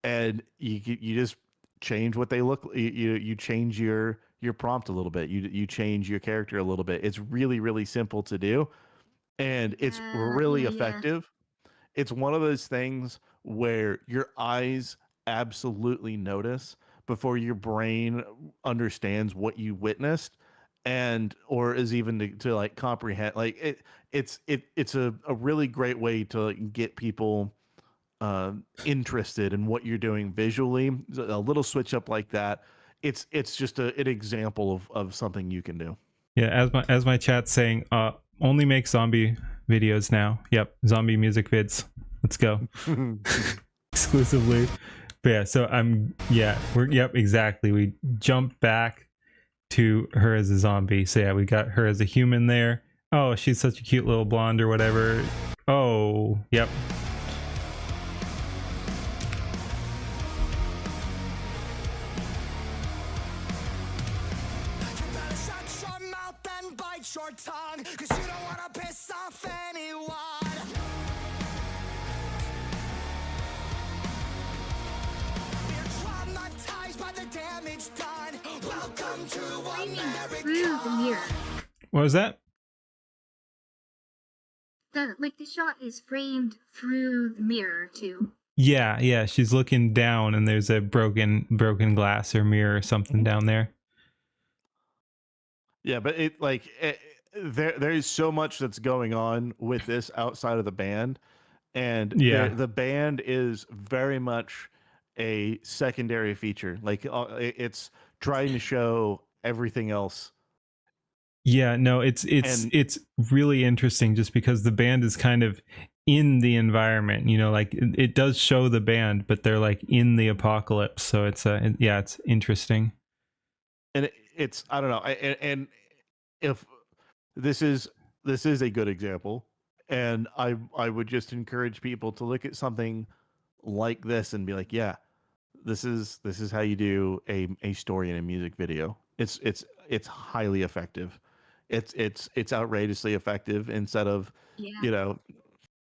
and you just change what they look. You change your prompt a little bit. You change your character a little bit. It's really really simple to do, and it's really Yeah. effective. It's one of those things where your eyes absolutely notice before your brain understands what you witnessed, and or is even to like comprehend. Like it's a really great way to like, get people interested in what you're doing visually. A little switch up like that, it's just an example of something you can do. Yeah, as my chat's saying, only make zombie videos now. Yep, zombie music vids. Let's go. Exclusively. But yeah, so yep, exactly. We jump back to her as a zombie. So yeah, we got her as a human there. Oh, she's such a cute little blonde or whatever. Oh, yep. You better shut your mouth and bite your tongue, 'cause you don't wanna piss off anyone. We're traumatized by the damage done. Welcome to Through the mirror. What was that? The shot is framed through the mirror too. Yeah, she's looking down and there's a broken glass or mirror or something down there. Yeah, but there's so much that's going on with this outside of the band, and Yeah. the band is very much a secondary feature. Like it's trying to show everything else. Yeah, no, it's really interesting just because the band is kind of in the environment, like it does show the band, but they're like in the apocalypse. So it's it's interesting. And it's I don't know, and if this is a good example, and I would just encourage people to look at something like this and be like, yeah, this is how you do a story in a music video. It's highly effective. It's outrageously effective instead of Yeah.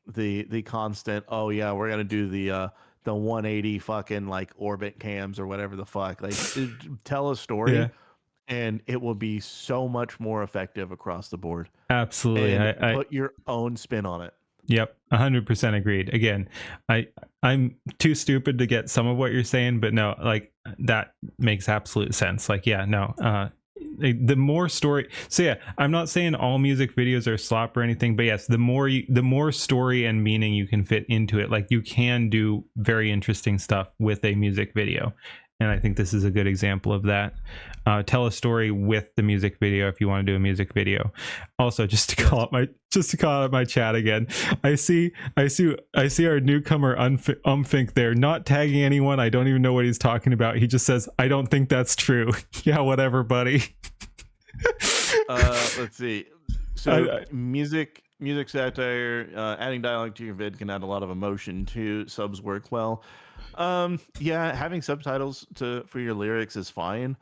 the constant, oh yeah, we're gonna do the 180 fucking like orbit cams or whatever the fuck. Like tell a story. Yeah. And it will be so much more effective across the board. Absolutely. And I put your own spin on it. Yep, 100% agreed. Again, I'm too stupid to get some of what you're saying, but no, like that makes absolute sense. Like, yeah, no, the more story. So yeah, I'm not saying all music videos are slop or anything, but yes, the more story and meaning you can fit into it, like you can do very interesting stuff with a music video. And I think this is a good example of that. Tell a story with the music video if you want to do a music video. Also, just to call out my chat again, I see our newcomer Umfink there, not tagging anyone. I don't even know what he's talking about. He just says, "I don't think that's true." Yeah, whatever, buddy. Let's see. So music satire, adding dialogue to your vid can add a lot of emotion to subs work well. Yeah, having subtitles for your lyrics is fine.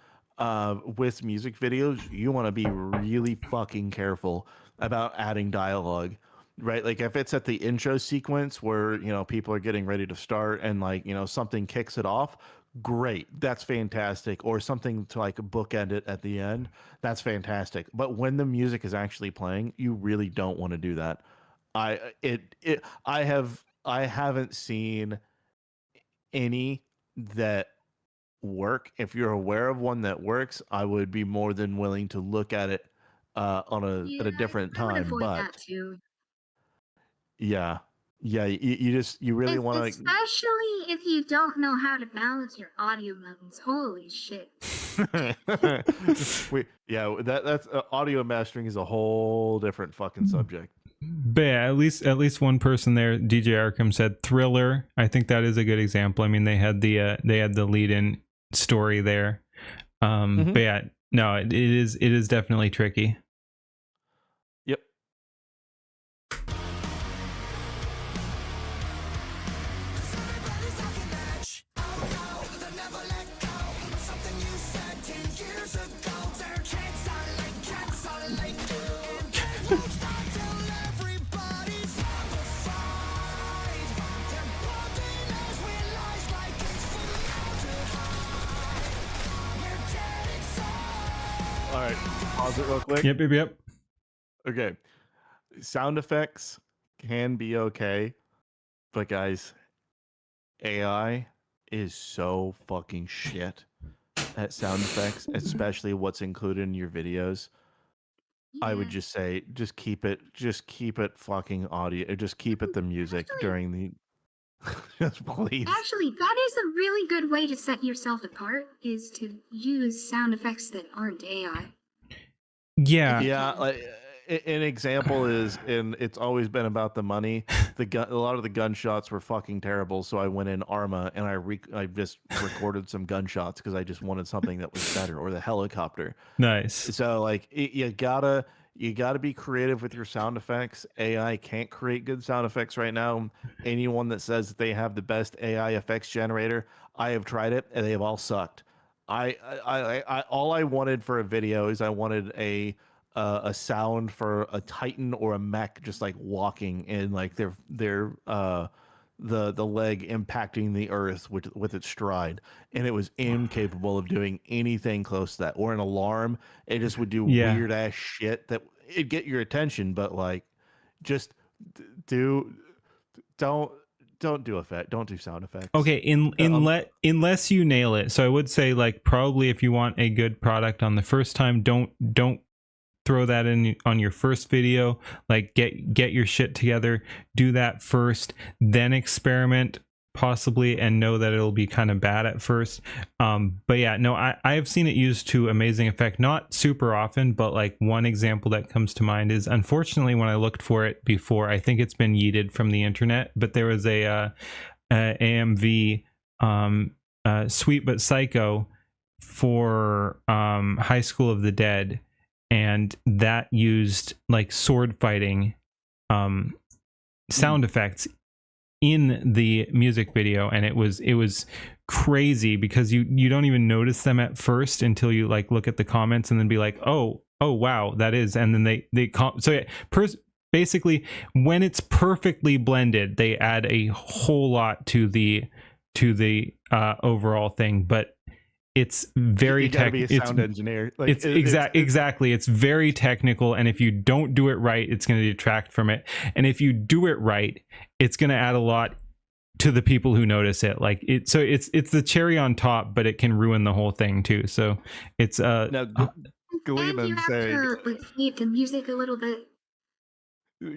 With music videos, you want to be really fucking careful about adding dialogue, right? Like if it's at the intro sequence where people are getting ready to start and like something kicks it off, great, that's fantastic. Or something to like bookend it at the end, that's fantastic. But when the music is actually playing, you really don't want to do that. I haven't seen any that work. If you're aware of one that works, I would be more than willing to look at it at a different I would time. avoid But that too. yeah, you really want to. Especially if you don't know how to balance your audio levels. Holy shit. That's audio mastering is a whole different fucking subject. But yeah, at least one person there, DJ Arkham, said Thriller. I think that is a good example. I mean, they had the lead-in story there. But yeah, no, it is definitely tricky. Yep. All right, pause it real quick. Yep. Okay, sound effects can be okay, but guys, AI is so fucking shit at sound effects, especially what's included in your videos. I would just say, just keep it fucking audio. Just keep it the music during the. Just please. Actually, that is a really good way to set yourself apart, is to use sound effects that aren't AI. Yeah. Yeah, like an example is, and it's always been about the money. A lot of the gunshots were fucking terrible, so I went in Arma and I just recorded some gunshots because I just wanted something that was better, or the helicopter. Nice. So like you gotta be creative with your sound effects. AI can't create good sound effects right now. Anyone that says that they have the best AI effects generator, I have tried it and they have all sucked. I all I wanted for a video is I wanted a sound for a Titan or a mech just like walking and like their the leg impacting the earth with its stride, and it was incapable of doing anything close to that, or an alarm. It just would do weird ass shit that it'd get your attention, but like just don't do effect, don't do sound effects. Okay, unless you nail it. So I would say, like, probably if you want a good product on the first time, don't throw that in on your first video. Like, get your shit together, do that first, then experiment possibly, and know that it'll be kind of bad at first. But yeah, no, I have seen it used to amazing effect, not super often, but like one example that comes to mind is, unfortunately, when I looked for it before, I think it's been yeeted from the internet, but there was a AMV Sweet But Psycho for High School of the Dead, and that used like sword fighting sound effects in the music video, and it was crazy because you don't even notice them at first until you like look at the comments and then be like, oh wow, that is. And then basically when it's perfectly blended, they add a whole lot to the overall thing, but it's very technical. Sound engineer. Like, it's exactly. It's very technical, and if you don't do it right, it's going to detract from it. And if you do it right, it's going to add a lot to the people who notice it. Like it's the cherry on top, but it can ruin the whole thing too. So it's now Gleeman you have saying to like hate the music a little bit.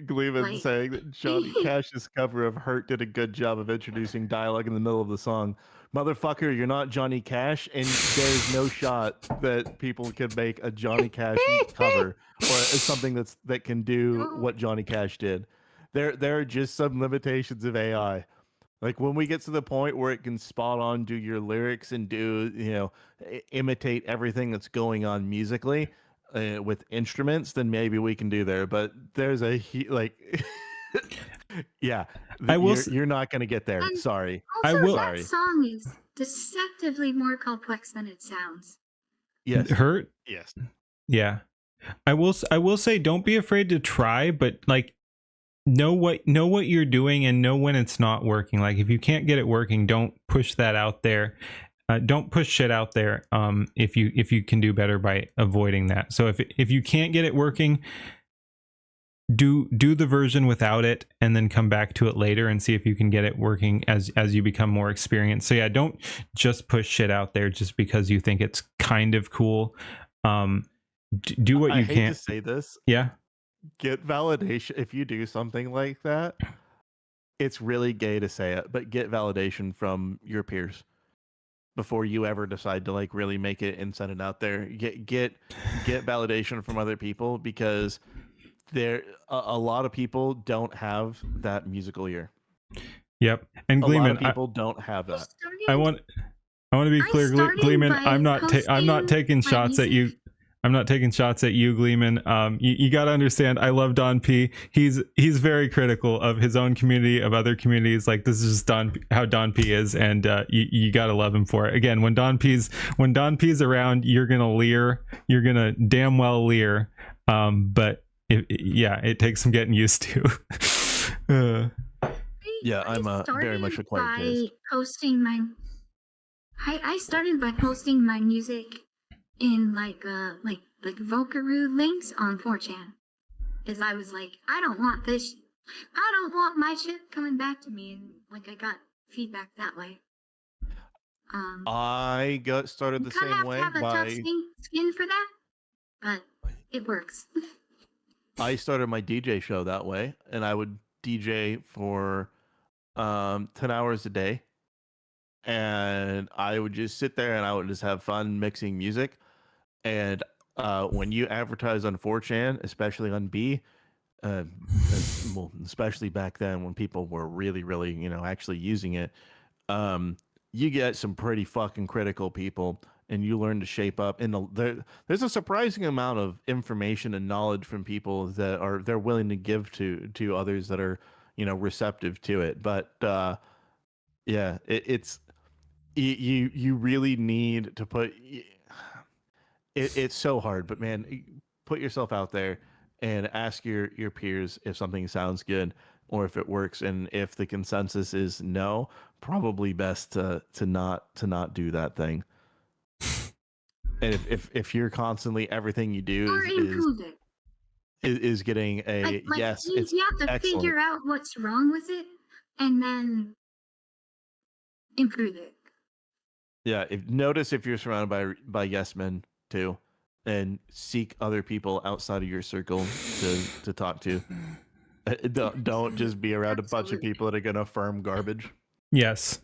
Gleeman saying that Johnny Cash's cover of Hurt did a good job of introducing dialogue in the middle of the song. Motherfucker, you're not Johnny Cash, and there's no shot that people could make a Johnny Cash cover or something that can do what Johnny Cash did. There are just some limitations of AI. Like when we get to the point where it can spot on do your lyrics and do, imitate everything that's going on musically with instruments, then maybe we can do there. But there's yeah, you're not going to get there. And sorry. Also, that song is deceptively more complex than it sounds. Yes. Hurt? Yes. Yeah. I will say, don't be afraid to try, but like know what you're doing and know when it's not working. Like if you can't get it working, don't push that out there. Don't push shit out there if you can do better by avoiding that. So if you can't get it working, do the version without it and then come back to it later and see if you can get it working as you become more experienced. So yeah, don't just push shit out there just because you think it's kind of cool. Do what you can. I hate to say this. Yeah. Get validation if you do something like that. It's really gay to say it, but get validation from your peers before you ever decide to like really make it and send it out there. Get validation from other people, because a lot of people don't have that musical ear. Yep. And a Gleeman, lot of people don't have that. I want I want to be I clear, started Gleeman. by I'm not posting taking my shots at you. music. I'm not taking shots at you, Gleeman. You got to understand. I love Don P. He's very critical of his own community, of other communities. Like, this is just how Don P is, and you got to love him for it. Again, when Don P's around, you're gonna leer. You're gonna damn well leer. But it takes some getting used to. Yeah, I'm very much acquired taste. Posting my. I started by posting my music in like Vocaroo links on 4chan, because I was like, I don't want my shit coming back to me, and like I got feedback that way. I got started the same way have a tough skin for that, but it works. I started my DJ show that way, and I would DJ for 10 hours a day, and I would just sit there and I would just have fun mixing music. And when you advertise on 4chan, especially on B, well, especially back then when people were really, really, actually using it, you get some pretty fucking critical people, and you learn to shape up. And there's a surprising amount of information and knowledge from people that they're willing to give to others that are, receptive to it. But yeah, it's you really need to put. It's so hard, but man, put yourself out there and ask your peers if something sounds good or if it works. And if the consensus is no, probably best to not do that thing. And if you're constantly, everything you do is getting a yes, you have to excellent. figure out what's wrong with it and then improve it. Yeah, notice if you're surrounded by yes men too, and seek other people outside of your circle to talk to. Don't just be around a bunch of people that are gonna affirm garbage. Yes,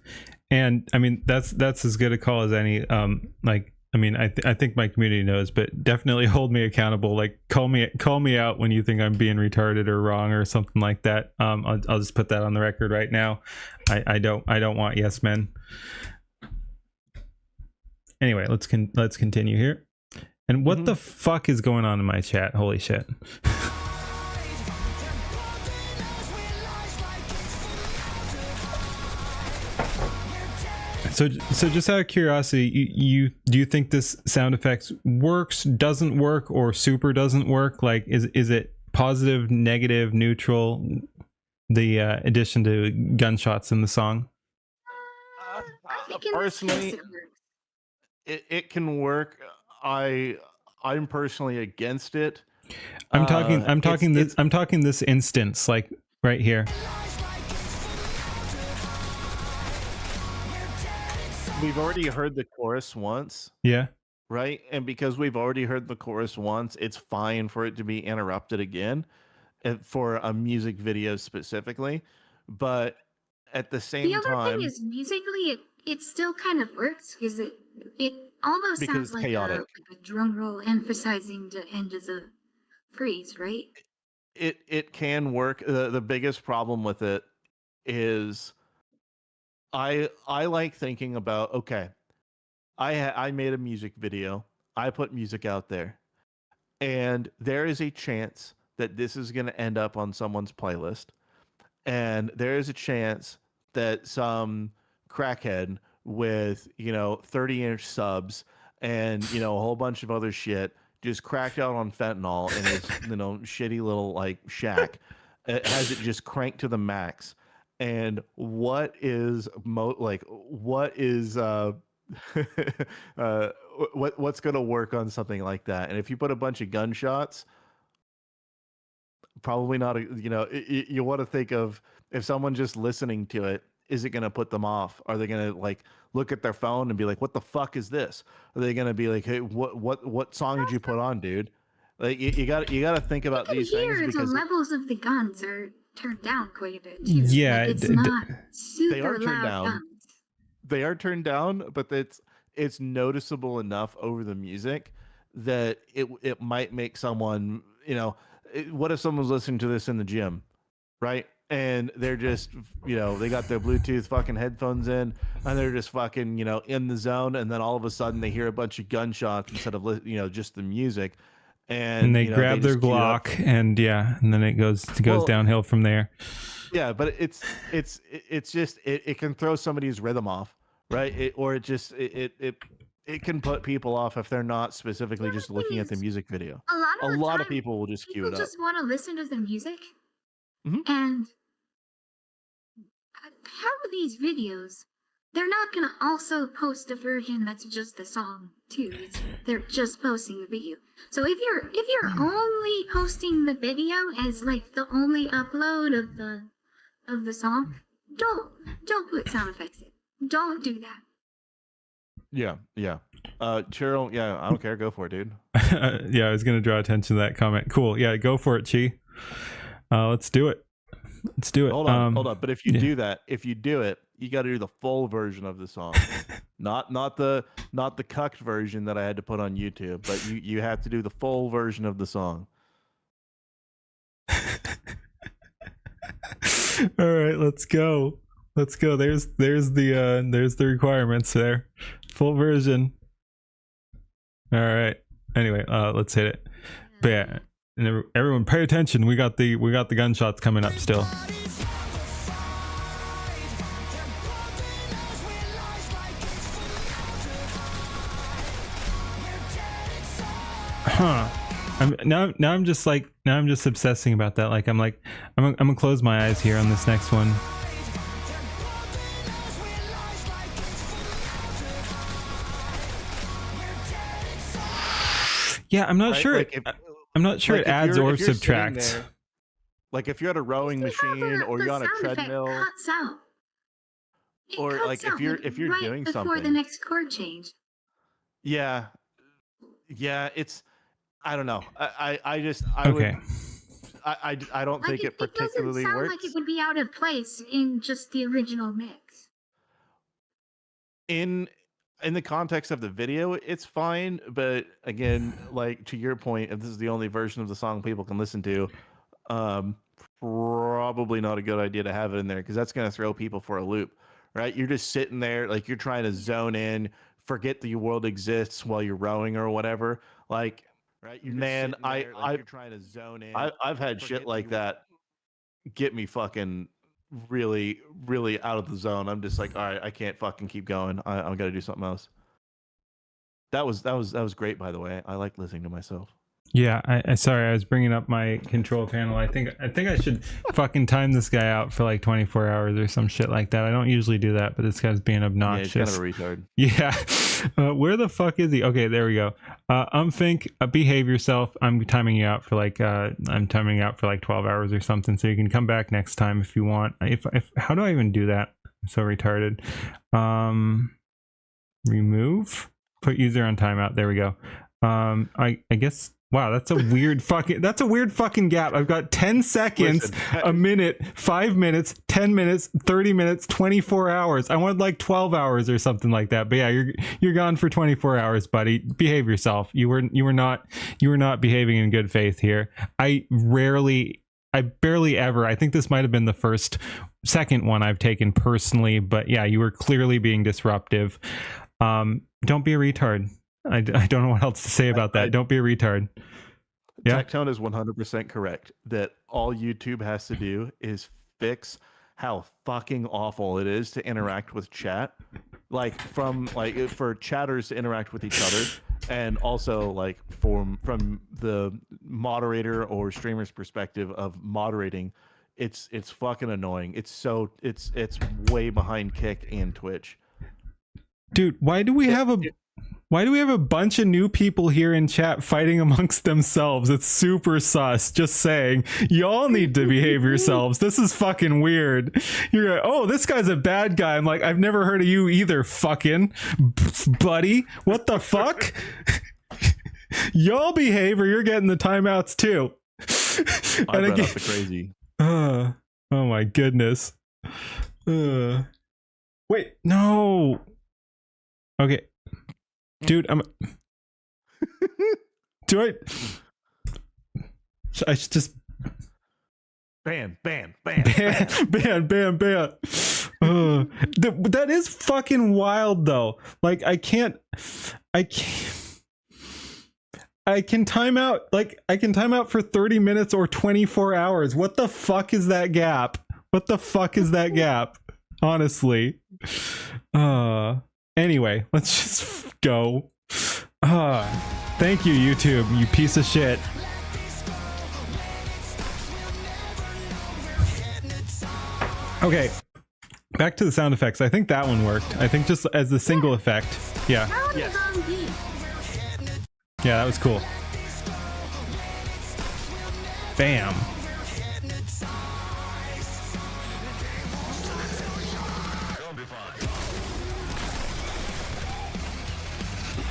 and I mean that's as good a call as any. I think my community knows, but definitely hold me accountable. Like call me out when you think I'm being retarded or wrong or something like that. I'll just put that on the record right now. I don't want yes men. Anyway, let's continue here. And what the fuck is going on in my chat? Holy shit. So just out of curiosity, do you think this sound effects works, doesn't work, or super doesn't work? Like, is it positive, negative, neutral? The addition to gunshots in the song. I think Personally, it can work. I'm personally against it. I'm talking this instance, like right here. We've already heard the chorus once. Yeah. Right? And because we've already heard the chorus once, it's fine for it to be interrupted again for a music video specifically. But at the same time, the other thing is musically it still kind of works because it almost sounds like a drum roll emphasizing the end of the phrase, right? It can work. The biggest problem with it is I like thinking about, okay, I made a music video. I put music out there. And there is a chance that this is going to end up on someone's playlist. And there is a chance that some crackhead with, 30-inch subs and, a whole bunch of other shit just cracked out on fentanyl in his, shitty little like shack, has it just cranked to the max. And what's going to work on something like that? And if you put a bunch of gunshots, probably not. You want to think of, if someone just listening to it, is it going to put them off? Are they going to like look at their phone and be like, "What the fuck is this?" Are they going to be like, "Hey, what song did you put on, dude?" Like you got to think about these things because the levels of the guns are turned down quite a bit too. Yeah, it's not super they are turned loud down. guns. They are turned down, but it's noticeable enough over the music that it might make someone, what if someone's listening to this in the gym, right? and they're just, they got their Bluetooth fucking headphones in, and they're just fucking, in the zone, and then all of a sudden they hear a bunch of gunshots instead of, just the music, and they grab their Glock, and then it goes downhill from there. Yeah, but it's just it can throw somebody's rhythm off, right? It can put people off if they're not specifically just looking at the music video. A lot of people will just cue it up. Just want to listen to the music, Mhm. and how are these videos? They're not gonna also post a version that's just the song too. They're just posting the video. So if you're only posting the video as like the only upload of the song, don't put sound effects in. Don't do that. Yeah. Cheryl, I don't care. Go for it, dude. Yeah, I was gonna draw attention to that comment. Cool. Yeah, go for it, Chi. Let's do it. Hold on. But if you do that, you got to do the full version of the song, not the cucked version that I had to put on YouTube. But you have to do the full version of the song. All right, let's go. There's the requirements there. Full version. All right. Anyway, let's hit it. But yeah, and everyone pay attention. We got the gunshots coming up still. Huh. I'm just obsessing about that. I'm gonna close my eyes here on this next one. Yeah, I'm not sure. I'm not sure it adds or subtracts. There, like if you're at a rowing machine or you're on a treadmill, cuts out. Or like if you're right doing before something the next chord change. Yeah, it's, I don't know. I don't think it particularly works. It doesn't sound works. like it would be out of place in just the original mix. In the context of the video, it's fine. But again, like to your point, if this is the only version of the song people can listen to, probably not a good idea to have it in there, because that's going to throw people for a loop, right? You're just sitting there, like you're trying to zone in, forget the world exists while you're rowing or whatever. Like, right? Man, you're trying to zone in. I've had shit like that get me fucking really, really out of the zone. I'm just like, all right, I can't fucking keep going. I'm gonna do something else. That was great, by the way. I like listening to myself. Yeah, I sorry, I was bringing up my control panel. I think I should fucking time this guy out for like 24 hours or some shit like that. I don't usually do that, but this guy's being obnoxious. Yeah, he's kind of a retard. Yeah. Where the fuck is he? Okay, there we go. Think, behave yourself. I'm timing you out for like 12 hours or something, so you can come back next time if you want. If how do I even do that? I'm so retarded. Remove. Put user on timeout. There we go. I guess. Wow, that's a weird fucking gap. I've got 10 seconds, a minute, 5 minutes, 10 minutes, 30 minutes, 24 hours. I wanted like 12 hours or something like that. But yeah, you're gone for 24 hours, buddy. Behave yourself. You were not behaving in good faith here. I barely ever. I think this might have been the second one I've taken personally, but yeah, you were clearly being disruptive. Don't be a retard. I don't know what else to say about that. Don't be a retard. Yeah. Tactone is 100% correct that all YouTube has to do is fix how fucking awful it is to interact with chat. Like for chatters to interact with each other, and also like from the moderator or streamer's perspective of moderating, it's fucking annoying. It's way behind Kick and Twitch. Dude, why do we have a bunch of new people here in chat fighting amongst themselves? It's super sus. Just saying, y'all need to behave yourselves. This is fucking weird. You're like, oh, this guy's a bad guy. I'm like, I've never heard of you either, fucking buddy. What the fuck? Y'all behave or you're getting the timeouts too. I brought up the crazy. Oh my goodness. Wait, no. Okay. Dude, I should just ban. ban. That is fucking wild though. Like I can time out, like I can time out for 30 minutes or 24 hours. What the fuck is that gap? Honestly. Anyway, let's just go. Thank you, YouTube, you piece of shit. Okay, back to the sound effects. I think that one worked. I think just as the single effect. Yeah. Yes. Yeah, that was cool. Bam.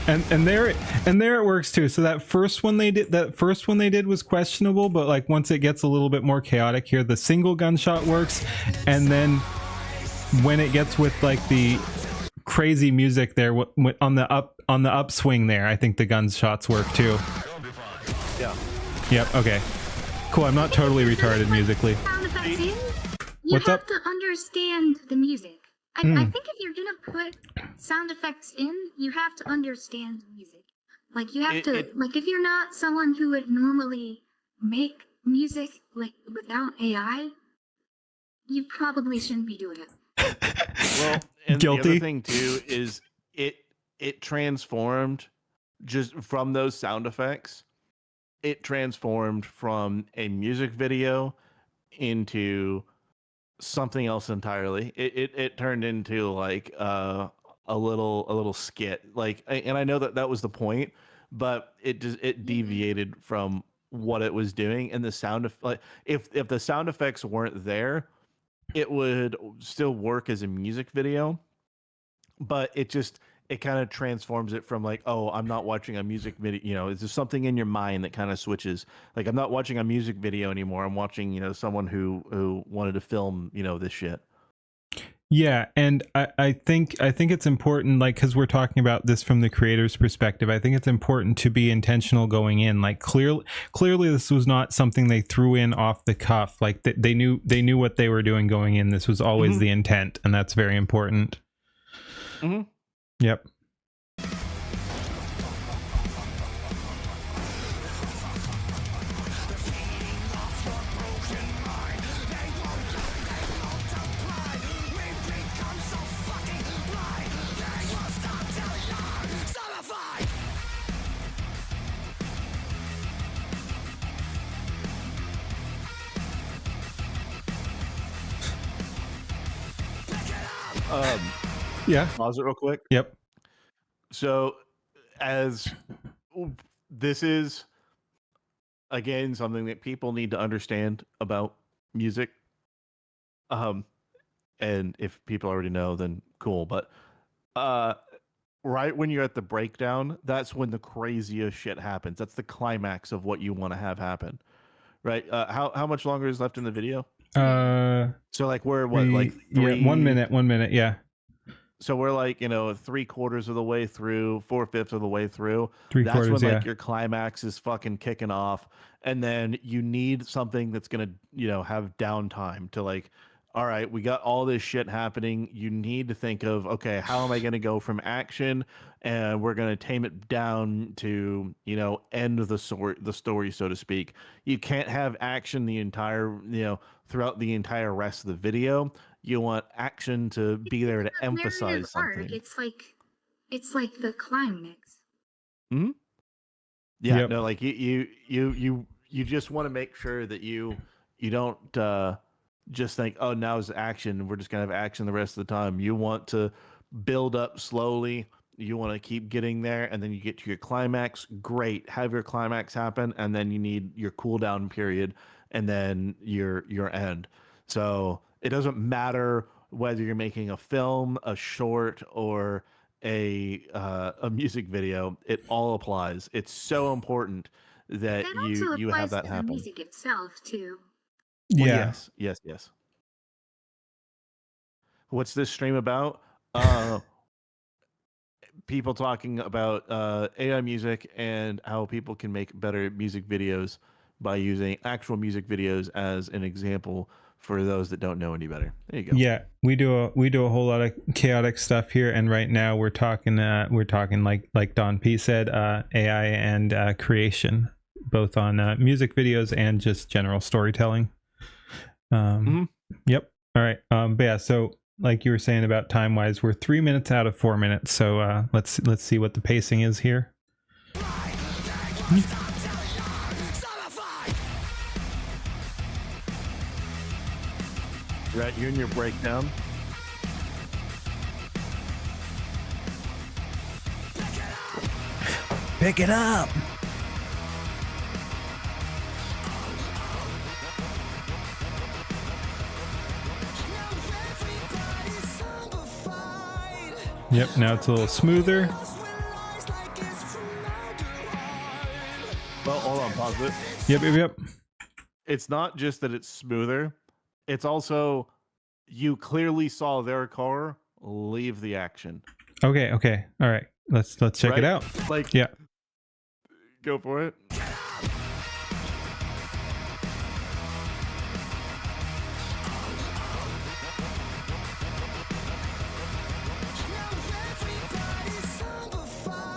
And there it works too. So that first one they did was questionable, but like once it gets a little bit more chaotic here, the single gunshot works, and then when it gets with like the crazy music there on the upswing there, I think the gunshots work too. Yeah. Yep. Okay. Cool. I'm not totally retarded musically. You What's have up? to understand the music. I think if you're gonna put sound effects in, you have to understand the music. Like you have to like if you're not someone who would normally make music like without AI, you probably shouldn't be doing it. Well, and Guilty. the other thing too is it transformed just from those sound effects. It transformed from a music video into something else entirely. It turned into like a little skit. Like, and I know that was the point, but it deviated from what it was doing. And the sound of like if the sound effects weren't there, it would still work as a music video, but it kind of transforms it from like, oh, I'm not watching a music video, you know, is there something in your mind that kind of switches? Like, I'm not watching a music video anymore. I'm watching, you know, someone who wanted to film, you know, this shit. Yeah, and I think it's important, like, because we're talking about this from the creator's perspective. I think it's important to be intentional going in. Like, clearly, this was not something they threw in off the cuff. Like, they knew what they were doing going in. This was always the intent, and that's very important. Mm-hmm. Yep. Yeah. Pause it real quick. Yep. So, as this is again something that people need to understand about music, and if people already know, then cool. But right when you're at the breakdown, that's when the craziest shit happens. That's the climax of what you want to have happen, right? How much longer is left in the video? So like we're what, like 3 yeah, 1 minute, yeah. So we're like, you know, 3/4 of the way through, 4/5 of the way through. That's 3/4, when like yeah. your climax is fucking kicking off, and then you need something that's gonna, you know, have downtime to like, all right, we got all this shit happening. You need to think of, okay, how am I gonna go from action, and we're gonna tame it down to, you know, end of the story, so to speak. You can't have action the entire, you know, throughout the entire rest of the video. You want action to be there to emphasize something. It's like the climax. Hmm. Yeah. Yep. No, like you just want to make sure that you don't just think, oh, now is action. We're just gonna have action the rest of the time. You want to build up slowly. You want to keep getting there, and then you get to your climax. Great, have your climax happen, and then you need your cooldown period, and then your end. So it doesn't matter whether you're making a film, a short, or a music video. It all applies. It's so important that That also you applies have that to the happen. music itself too. Well, Yeah. yes. What's this stream about? People talking about AI music and how people can make better music videos by using actual music videos as an example for those that don't know any better. There you go. Yeah, we do a whole lot of chaotic stuff here, and right now we're talking like Don P said, AI and creation, both on music videos and just general storytelling. Yep. All right. But yeah, so like you were saying about time wise, we're 3 minutes out of 4 minutes. So let's see what the pacing is here. Right, you're in your breakdown. Pick it up. Yep, now it's a little smoother. Well, hold on, pause it. Yep. It's not just that it's smoother. It's also, you clearly saw their car leave the action. Okay. All right. Let's check it out. Like, yeah. Go for it.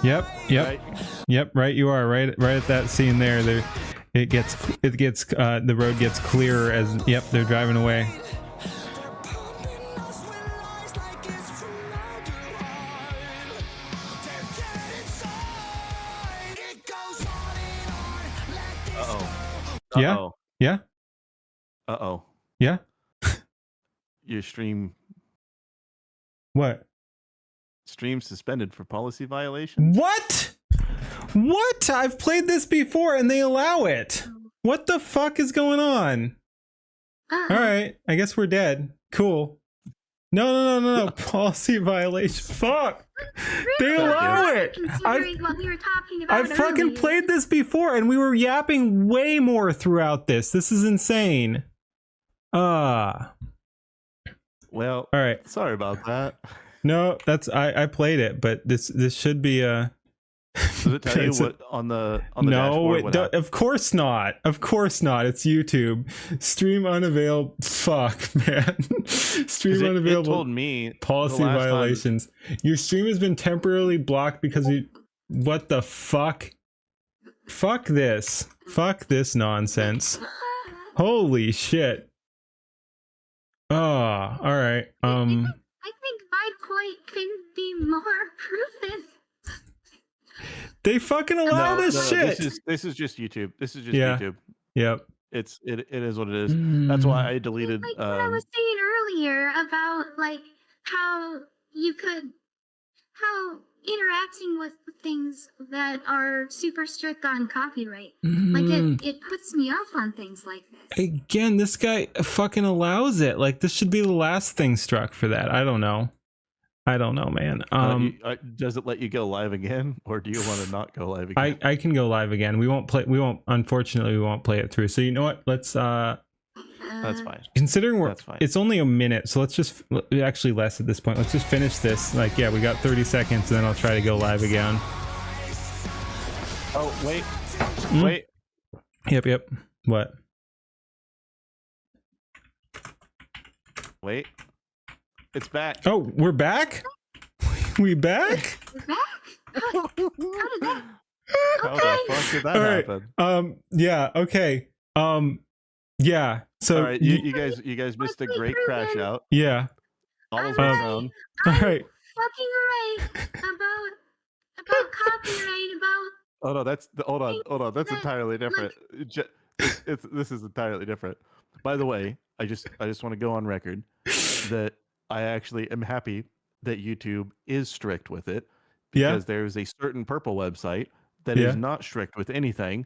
Yep. Right. Yep. Right. You are right at that scene there. It gets the road gets clearer as they're driving away. Yeah. Yeah. Uh-oh. Yeah. Your stream suspended for policy violation. What? I've played this before and they allow it. What the fuck is going on? All right, I guess we're dead. Cool. No. Policy violation. Fuck. They allow it. What we were talking about I've fucking earlier. played this before and we were yapping way more throughout this. This is insane. Well, all right. Sorry about that. No, that's I played it, but this should be a. Does it tell you what on the dashboard? No, of course not. Of course not. It's YouTube. Stream unavailable. Fuck, man. Stream unavailable. It told me policy violations. Your stream has been temporarily blocked because you. What the fuck? Fuck this. Fuck this nonsense. Holy shit. Oh, all right. I think my point couldn't be more proven. They fucking allow this shit. This is just YouTube. This is just YouTube. Yep. It is what it is. That's why I deleted. Like what I was saying earlier about like how interacting with things that are super strict on copyright, like it puts me off on things like this. Again, this guy fucking allows it. Like this should be the last thing struck for that. I don't know, man. Does it let you go live again, or do you want to not go live again? I can go live again. Unfortunately, we won't play it through. So you know what? Let's that's fine. Considering it's only a minute, so let's just actually less at this point. Let's just finish this. Like, yeah, we got 30 seconds, and then I'll try to go live again. Oh wait, wait. Yep. What? Wait. It's back. Oh, we're back? We back? We're back? How did that? How the fuck did that happen? Yeah, okay. Yeah. So all right, you guys missed a great crash out. Yeah. All is well known. All right. Fucking right about copyright, about. Oh no, hold on. That's entirely different. This is entirely different. By the way, I just want to go on record that I actually am happy that YouTube is strict with it, because there's a certain purple website that is not strict with anything.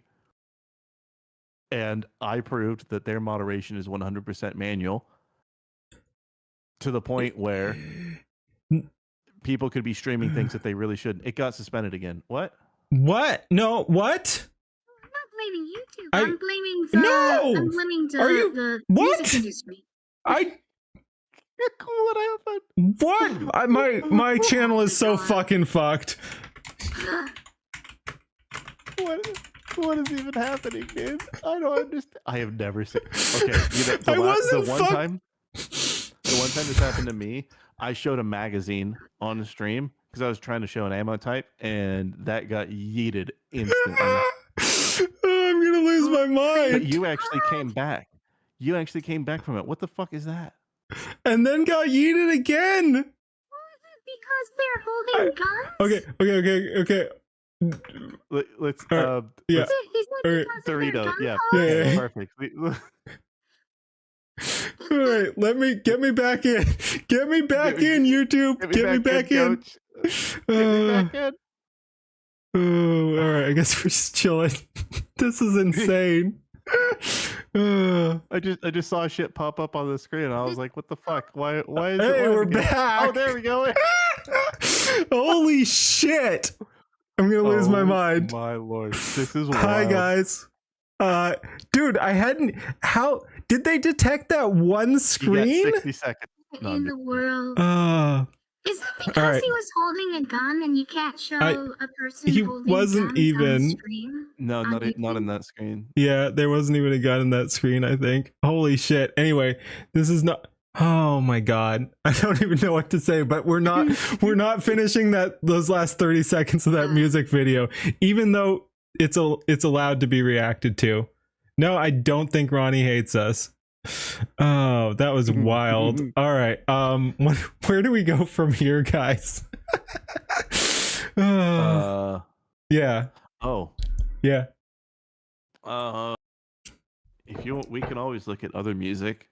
And I proved that their moderation is 100% manual, to the point where people could be streaming things that they really shouldn't. It got suspended again. What? No, what? I'm not blaming YouTube. I'm blaming the music industry. What happened? What? My channel is so fucking fucked. What? What is even happening, dude? I don't understand. I have never seen. Okay, I wasn't the one time this happened to me, I showed a magazine on the stream because I was trying to show an ammo type, and that got yeeted instantly. I'm gonna lose my mind. But you actually came back. You actually came back from it. What the fuck is that? And then got yeeted again. Because they're holding guns. Okay. Let's yeah. He said Okay, because of their Dorito. gun Yeah, laws? Yeah. perfect. All right, get me back in. Get me back in, YouTube. Get me back in. Coach. Get me back in. Oh, all right. I guess we're just chilling. This is insane. I just saw shit pop up on the screen, and I was like, "What the fuck? Why is it?" Hey, we're again? back. Oh, there we go. Holy shit! I'm gonna lose my mind. My lord, this is wild. Hi guys. Dude, I hadn't. How did they detect that one You screen? got 60 seconds. No, In the world. Is it because Alright. he was holding a gun and you can't show a person he holding wasn't guns on the even- screen? no, on not in YouTube? that screen. Yeah, there wasn't even a gun in that screen. I think. Holy shit. Anyway, this is not. Oh my god, I don't even know what to say. But we're not finishing those last 30 seconds of that music video, even though it's allowed to be reacted to. No, I don't think Ronnie hates us. Oh, that was wild. All right, where do we go from here, guys? Yeah. Oh. Yeah. If you want, we can always look at other music.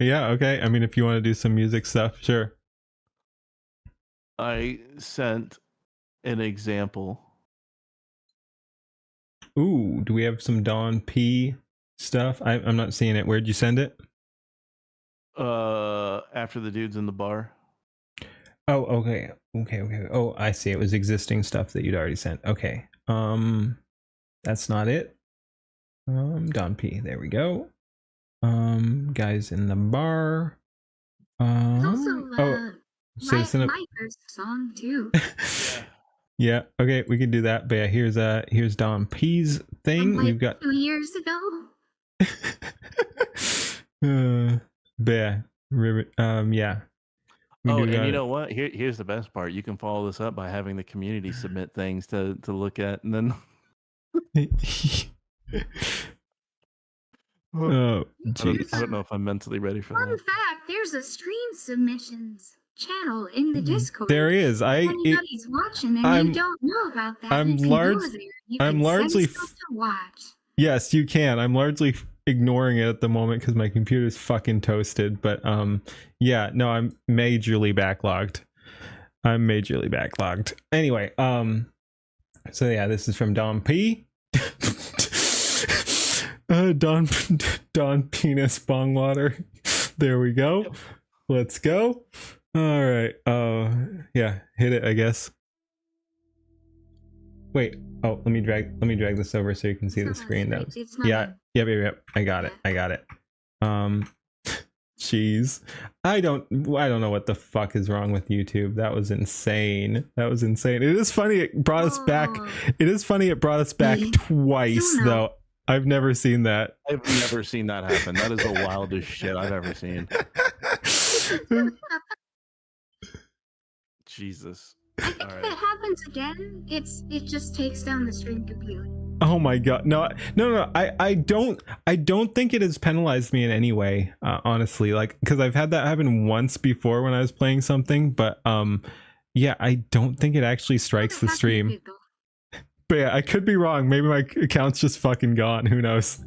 Yeah, okay. I mean, if you want to do some music stuff, sure. I sent an example. Ooh, do we have some Don P stuff? I'm not seeing it. Where'd you send it? After the dudes in the bar. Oh, okay. Oh, I see. It was existing stuff that you'd already sent. Okay. That's not it. Don P. There we go. Guys in the bar. It's also Citizen my first song too. Yeah, okay, we can do that. But yeah, here's Don P's thing. Like We've got 2 years ago. but yeah, yeah. We Oh, do and got you it. know what? Here's the best part. You can follow this up by having the community submit things to look at, and then. Oh, I jeez. don't know if I'm mentally ready for Fun that. fact: there's a stream submissions channel in the Discord. There is. If anybody's watching and you don't know about that, you can go there. You can largely send stuff to watch. Yes, you can. I'm largely ignoring it at the moment because my computer's fucking toasted. But yeah, no, I'm majorly backlogged. Anyway, so yeah, this is from Don P. Don Penis Bong Water. There we go. Let's go. All right. Yeah, hit it, I guess. Wait. Oh, let me drag this over so you can see the screen. That was, yeah. I got it. Jeez. I don't know what the fuck is wrong with YouTube. That was insane. It is funny it brought us back. It is funny it brought us back twice though. I've never seen that. I've never seen that happen. That is the wildest shit I've ever seen. Jesus. I think if it happens again, it just takes down the stream completely. Oh my god. No. I don't think it has penalized me in any way, honestly. Like, because I've had that happen once before when I was playing something, but yeah, I don't think it actually strikes the stream. But yeah, I could be wrong. Maybe my account's just fucking gone. Who knows?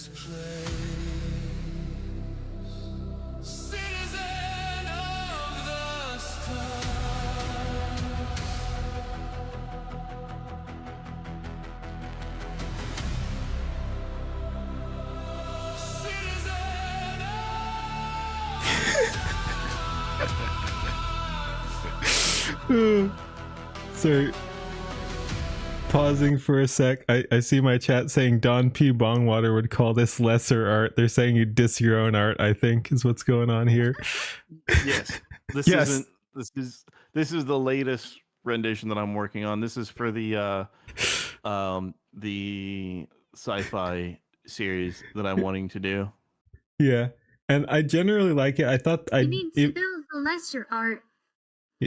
this place. Citizen of the stars. Citizen So, pausing for a sec, I see my chat saying Don P. Bongwater would call this lesser art. They're saying you diss your own art, I think, is what's going on here. Yes. This Yes. isn't this is the latest rendition that I'm working on. This is for the sci-fi series that I'm wanting to do. Yeah. And I generally like it. I thought You need to build the lesser art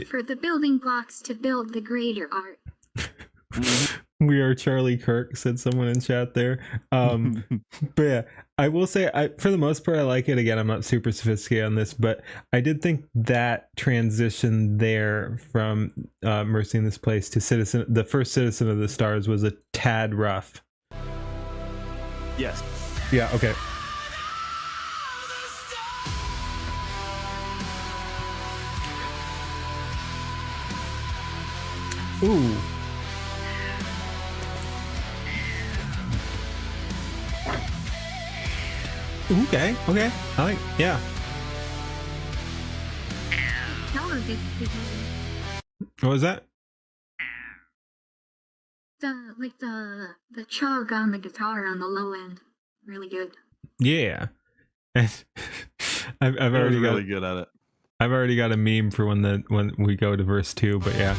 for the building blocks to build the greater art. We are Charlie Kirk, said someone in chat there. But yeah, I will say, for the most part, I like it. Again, I'm not super sophisticated on this, but I did think that transition there from Mercy in This Place to the first Citizen of the Stars was a tad rough. Yes. Yeah, okay. Ooh. Okay. I like, yeah. That was good. What was that? The chug on the guitar on the low end, really good. Yeah. And I've I was already really good at it. I've already got a meme for when we go to verse 2, but yeah.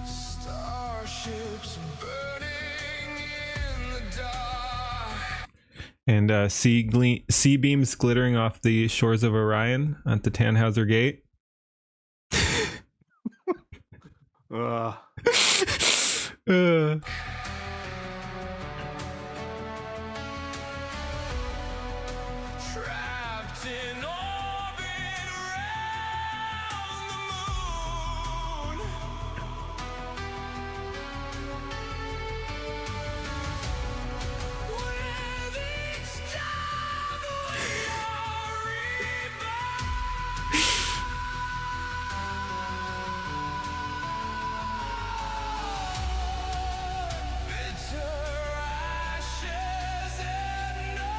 starships burning in the dark. And sea beams glittering off the shores of Orion at the Tannhauser Gate. Uh, Uh, Trapped in orbit around the moon. With each time we are reborn. Bitter ashes and no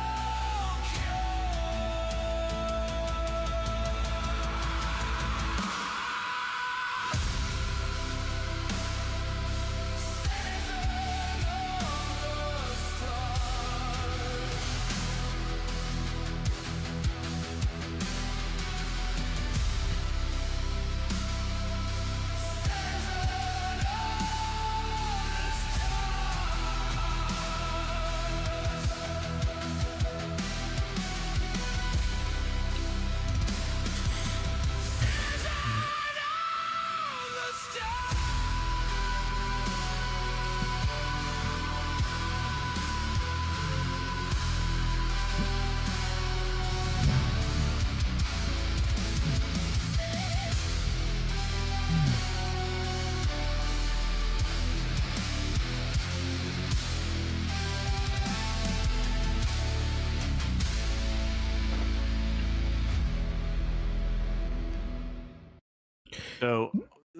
So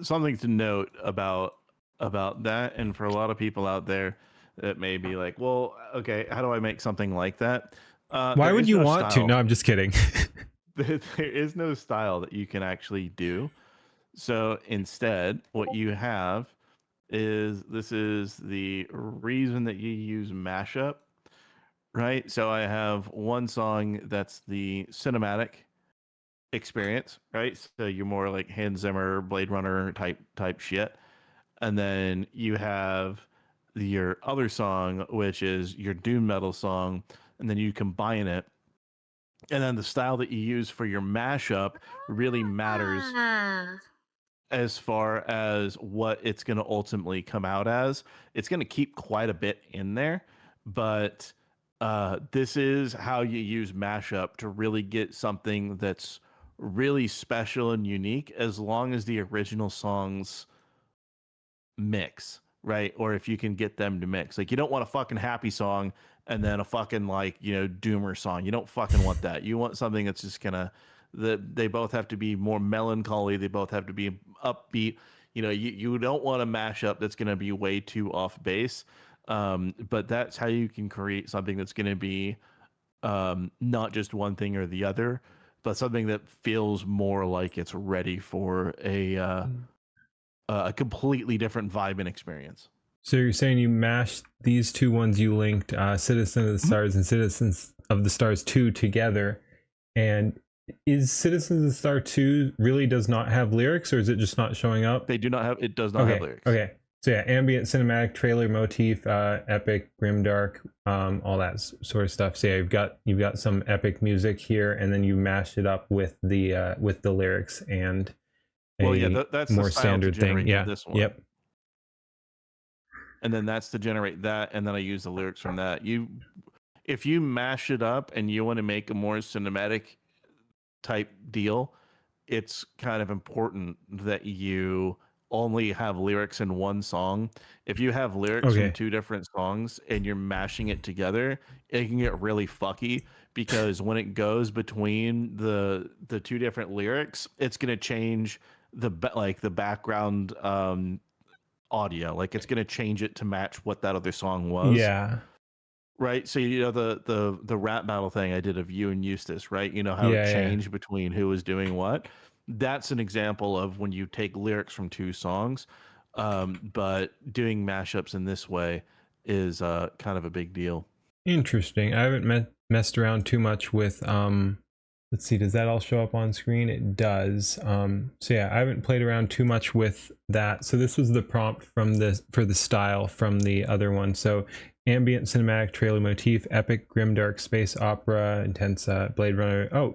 something to note about that, and for a lot of people out there that may be like, well, okay, how do I make something like that? why There would is you no want to? style. No, I'm just kidding. There is no style that you can actually do. So instead, what you have is this is the reason that you use mashup, right? So I have one song that's the cinematic experience, right? So you're more like Hans Zimmer, Blade Runner type shit. And then you have your other song, which is your doom metal song, and then you combine it. And then the style that you use for your mashup really matters as far as what it's going to ultimately come out as. It's going to keep quite a bit in there, but this is how you use mashup to really get something that's really special and unique, as long as the original songs mix, right? Or if you can get them to mix. Like, you don't want a fucking happy song and then a fucking, like, you know, doomer song. You don't fucking want that. You want something that's just gonna, they both have to be more melancholy. They both have to be upbeat. You know, you don't want a mashup that's gonna be way too off base. But that's how you can create something that's gonna be not just one thing or the other, but something that feels more like it's ready for a completely different vibe and experience. So you're saying you mashed these two ones you linked, Citizen of the Stars and Citizens of the Stars 2 together, and is Citizens of the Star 2 really does not have lyrics, or is it just not showing up? They do not have, it does not have lyrics. Okay. So yeah, ambient cinematic trailer motif, epic, grimdark, all that sort of stuff. So yeah, you've got some epic music here, and then you mashed it up with the lyrics and that's more the style standard to thing. generate Yeah. This one. Yep. And then that's to generate that, and then I use the lyrics from that. If you mash it up and you want to make a more cinematic type deal, it's kind of important that you only have lyrics in one song. If you have lyrics from two different songs and you're mashing it together, it can get really fucky, because when it goes between the two different lyrics, it's going to change the background audio. Like, it's going to change it to match what that other song was. Yeah. Right. So, you know, the rap battle thing I did of you and Eustace, right? You know how it changed between who was doing what. That's an example of when you take lyrics from two songs. But doing mashups in this way is kind of a big deal. Interesting. I haven't messed around too much with let's see, does that all show up on screen? It does. So yeah, I haven't played around too much with that. So this was the prompt for the style from the other one. So ambient cinematic trailer motif, epic grimdark space opera, intense Blade Runner. Oh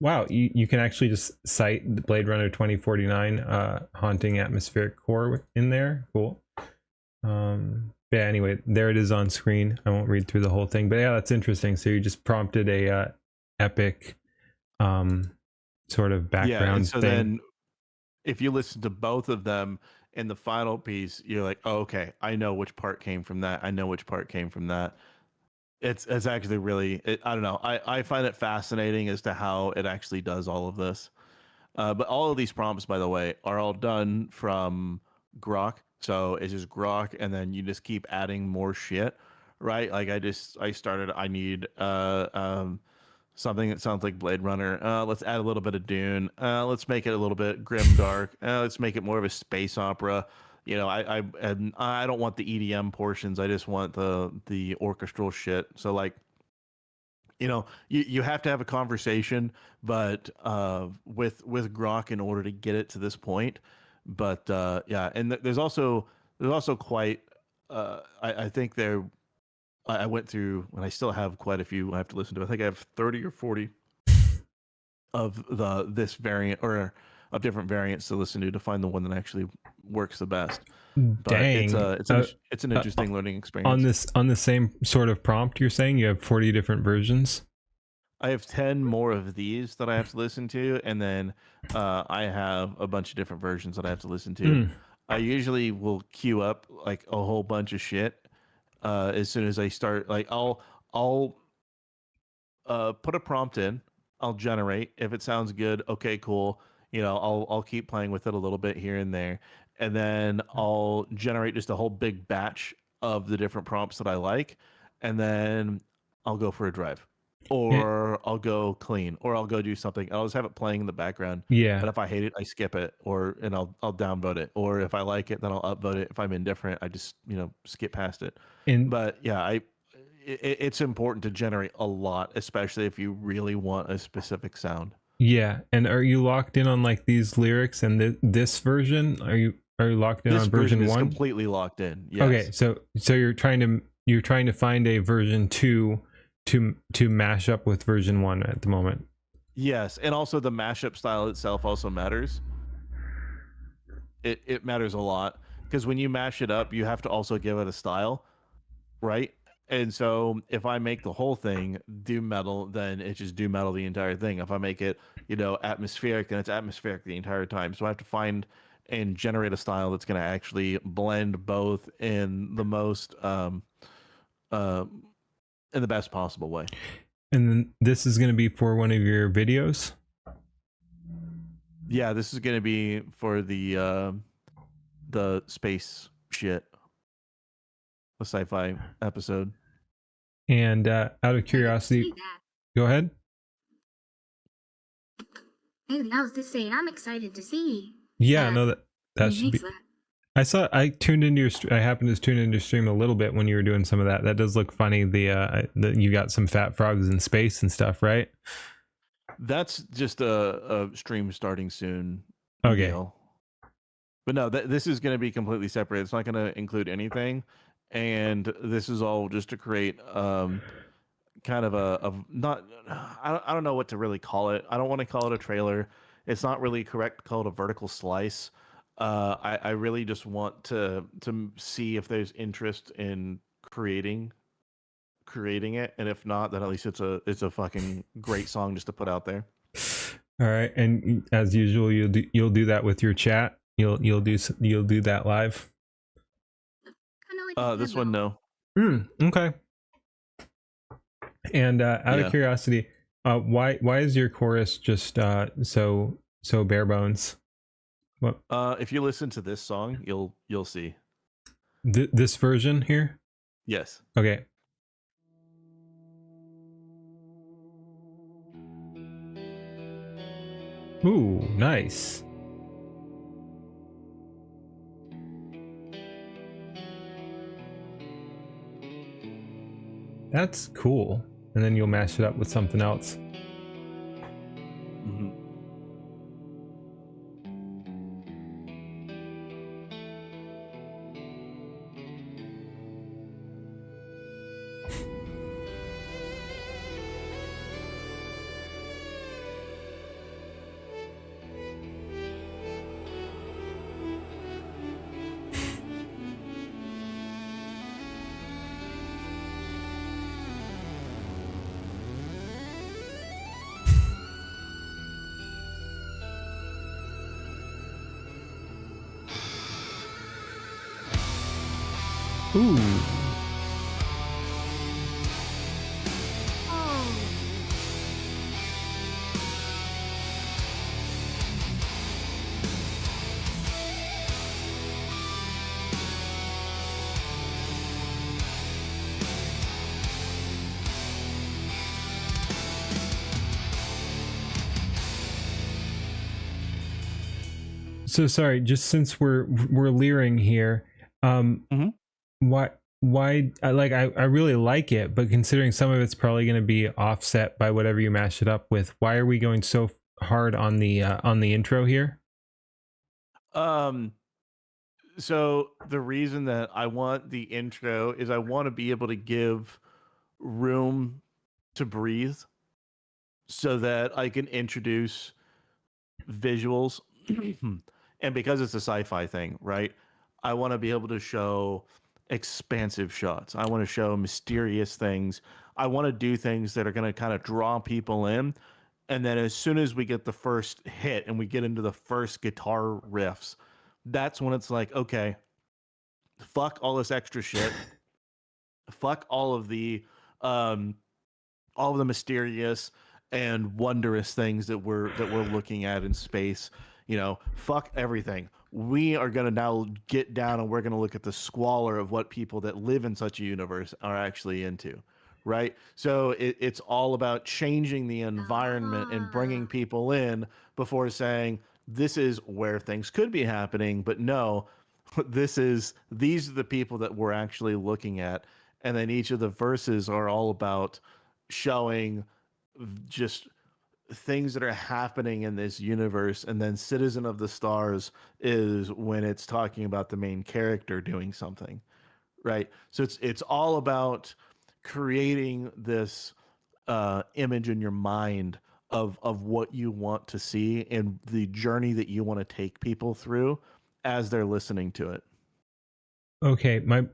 wow, you can actually just cite the Blade Runner 2049 haunting atmospheric core in there. Cool. Yeah, anyway, there it is on screen. I won't read through the whole thing, but yeah, that's interesting. So you just prompted a epic sort of background and so thing. Then if you listen to both of them in the final piece, you're like, oh, okay, I know which part came from that. I know which part came from that. It's actually really, I don't know. I find it fascinating as to how it actually does all of this. But all of these prompts, by the way, are all done from Grok. So it's just Grok, and then you just keep adding more shit, right? Like I need something that sounds like Blade Runner. Let's add a little bit of Dune. Let's make it a little bit grimdark. Let's make it more of a space opera. You know, I don't want the EDM portions. I just want the orchestral shit. So like, you know, you have to have a conversation, but with Grok in order to get it to this point. But yeah, and there's also quite. I think I went through, and I still have quite a few I have to listen to. I think I have 30 or 40 of this variant, or of different variants to listen to find the one that actually works the best. But Dang, it's an interesting learning experience. On the same sort of prompt, you're saying you have 40 different versions? I have 10 more of these that I have to listen to, and then I have a bunch of different versions that I have to listen to. I usually will queue up like a whole bunch of shit as soon as I start. Like I'll put a prompt in, I'll generate. If it sounds good, okay, cool. You know, I'll keep playing with it a little bit here and there, and then I'll generate just a whole big batch of the different prompts that I like, and then I'll go for a drive, or I'll go clean, or I'll go do something. I'll just have it playing in the background. Yeah. But if I hate it, I skip it, and I'll downvote it. Or if I like it, then I'll upvote it. If I'm indifferent, I just skip past it. But yeah, it's important to generate a lot, especially if you really want a specific sound. Yeah, and are you locked in on like these lyrics and this version? Are you locked in on version 1? This version is completely locked in. Yes. Okay, so you're trying to find a version 2 to mash up with version 1 at the moment. Yes, and also the mashup style itself also matters. It matters a lot, because when you mash it up, you have to also give it a style, right? And so if I make the whole thing doom metal, then it's just doom metal the entire thing. If I make it, atmospheric, then it's atmospheric the entire time. So I have to find and generate a style that's going to actually blend both in the most in the best possible way. And then this is going to be for one of your videos? Yeah, this is going to be for the space shit, the sci-fi episode. And out of curiosity, go ahead. I was just saying, I'm excited to see. Yeah, no, that should be. I tuned into your. I happened to tune into your stream a little bit when you were doing some of that. That does look funny. The you got some fat frogs in space and stuff, right? That's just a stream starting soon. Okay. Deal. But no, this is going to be completely separate. It's not going to include anything, and this is all just to create kind of a not. I don't know what to really call it. I don't want to call it a trailer. It's not really correct to call it a vertical slice. I really just want to see if there's interest in creating it, and if not, then at least it's a fucking great song just to put out there. All right, and as usual, you'll do that with your chat. You'll do that live. This one, no. Okay. And out of curiosity, why is your chorus just so bare bones? What? If you listen to this song, you'll see. This version here? Yes. Okay. Ooh, nice. That's cool. And then you'll mash it up with something else. Mm-hmm. Ooh. So sorry, just since we're leering here, why I really like it, but considering some of it's probably going to be offset by whatever you mash it up with, why are we going so hard on the intro here? So the reason that I want the intro is I want to be able to give room to breathe so that I can introduce visuals. And because it's a sci-fi thing, right? I want to be able to show expansive shots. I want to show mysterious things. I want to do things that are going to kind of draw people in. And then as soon as we get the first hit and we get into the first guitar riffs, that's when it's like, okay, fuck all this extra shit. Fuck all of the mysterious and wondrous things that we're looking at in space. You know, fuck everything. We are going to now get down and we're going to look at the squalor of what people that live in such a universe are actually into, right? So it's all about changing the environment and bringing people in before saying this is where things could be happening, but no, these are the people that we're actually looking at. And then each of the verses are all about showing just things that are happening in this universe. And then Citizen of the Stars is when it's talking about the main character doing something, right? So it's all about creating this image in your mind of what you want to see and the journey that you want to take people through as they're listening to it. Okay, my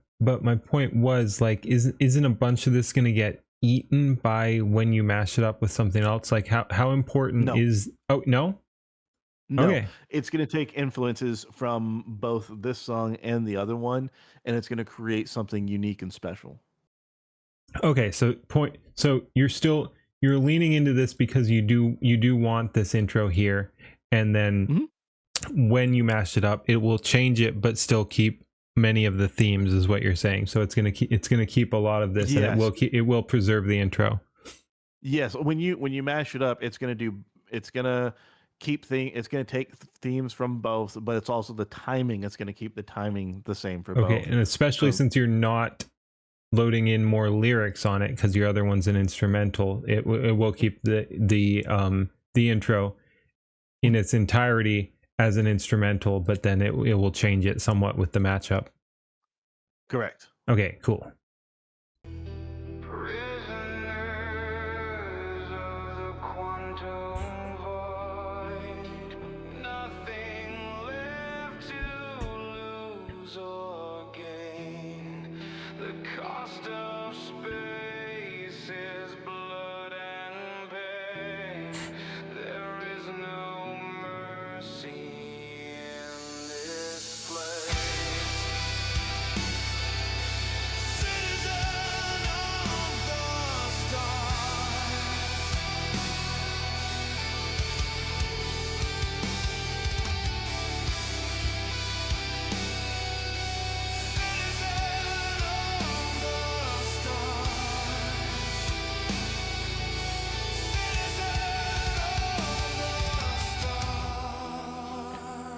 point was, like, isn't a bunch of this going to get eaten by when you mash it up with something else? Like, how important is... Oh, no? No, Okay. it's going to take influences from both this song and the other one, and it's going to create something unique and special. Okay, so you're leaning into this because you do want this intro here, and then when you mash it up, it will change it but still keep many of the themes, is what you're saying. So it's going to keep a lot of this, and it will preserve the intro. Yes, when you mash it up, it's going to take themes from both, but it's also the timing. It's going to keep the timing the same for both. Okay, and especially since you're not loading in more lyrics on it because your other one's an instrumental, it will keep the intro in its entirety as an instrumental, but then it will change it somewhat with the matchup. Correct. Okay, cool.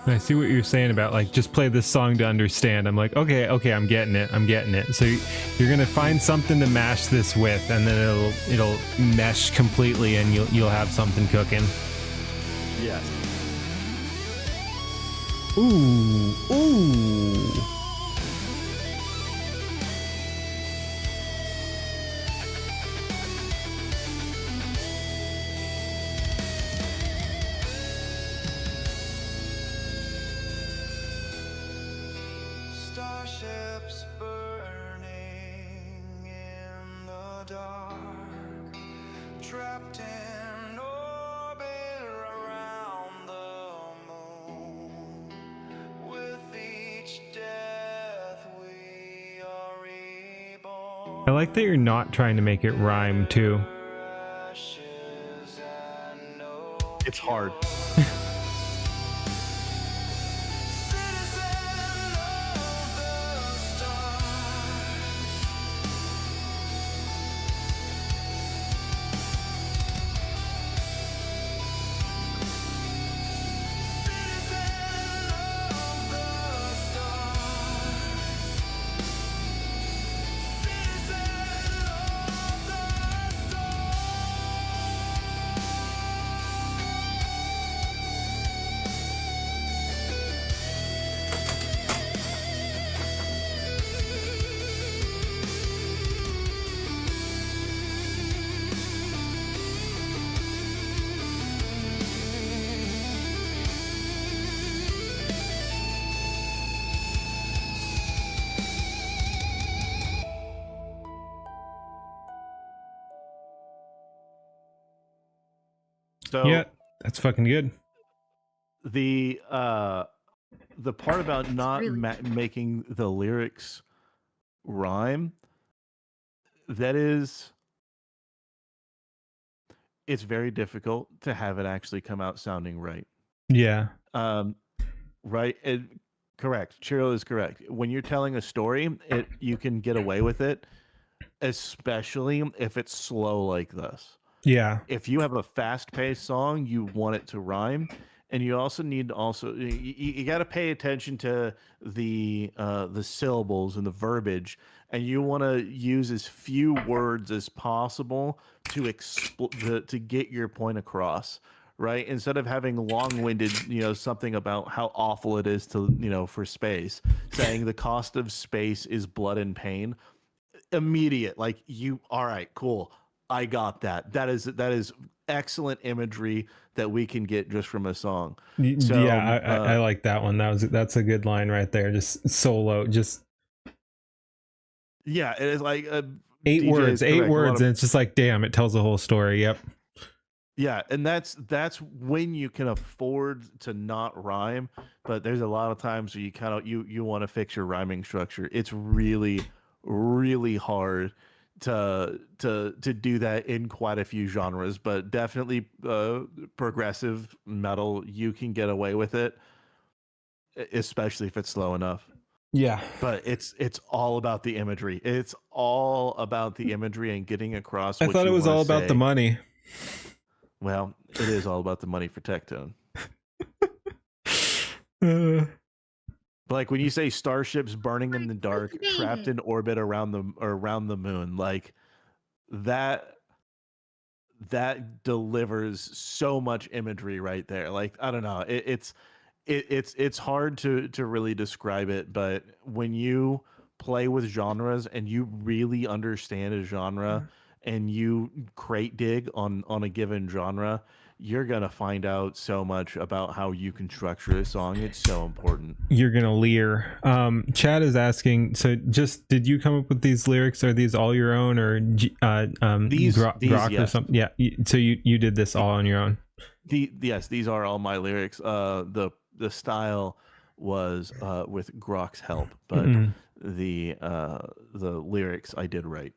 I see what you're saying about like just play this song to understand. I'm like, okay, I'm getting it. So you're gonna find something to mash this with, and then it'll mesh completely, and you'll have something cooking. Yes. Ooh. Starships burning in the dark, trapped in orbit around the moon. With each death we are reborn. I like that you're not trying to make it rhyme too. It's hard. So yeah, that's fucking good. The part about not making the lyrics rhyme, it's very difficult to have it actually come out sounding right. Yeah. Right. Correct. Chiro is correct. When you're telling a story, you can get away with it, especially if it's slow like this. Yeah. If you have a fast-paced song, you want it to rhyme, and you also need you got to pay attention to the syllables and the verbiage, and you want to use as few words as possible to get your point across, right? Instead of having long-winded, something about how awful it is to, for space, saying the cost of space is blood and pain. Immediate, like all right, cool. I got that. That is excellent imagery that we can get just from a song. So, yeah, I like that one. That's a good line right there. Just solo, just yeah, it is like eight words, and it's just like, damn, it tells the whole story. Yep. Yeah, and that's when you can afford to not rhyme, but there's a lot of times where you want to fix your rhyming structure. It's really hard to do that in quite a few genres, but definitely progressive metal, you can get away with it, especially if it's slow enough. Yeah. But it's all about the imagery. It's all about the imagery and getting across I what thought it you was want to all about the say. money. Well, it is all about the money for Tectone. Uh, Like when you say starships burning in the Like, dark, trapped baby. in orbit around the moon, like that that delivers so much imagery right there. Like I don't know, it's hard to really describe it, but when you play with genres and you really understand a genre and you crate dig on a given genre, you're gonna find out so much about how you can structure a song. It's so important. you're gonna leer. Chad is asking. So, just did you come up with these lyrics? Are these all your own, or These Grok or yes. something? Yeah. So you did this all on your own. Yes, these are all my lyrics. The style was with Grok's help, but Mm. the lyrics I did write.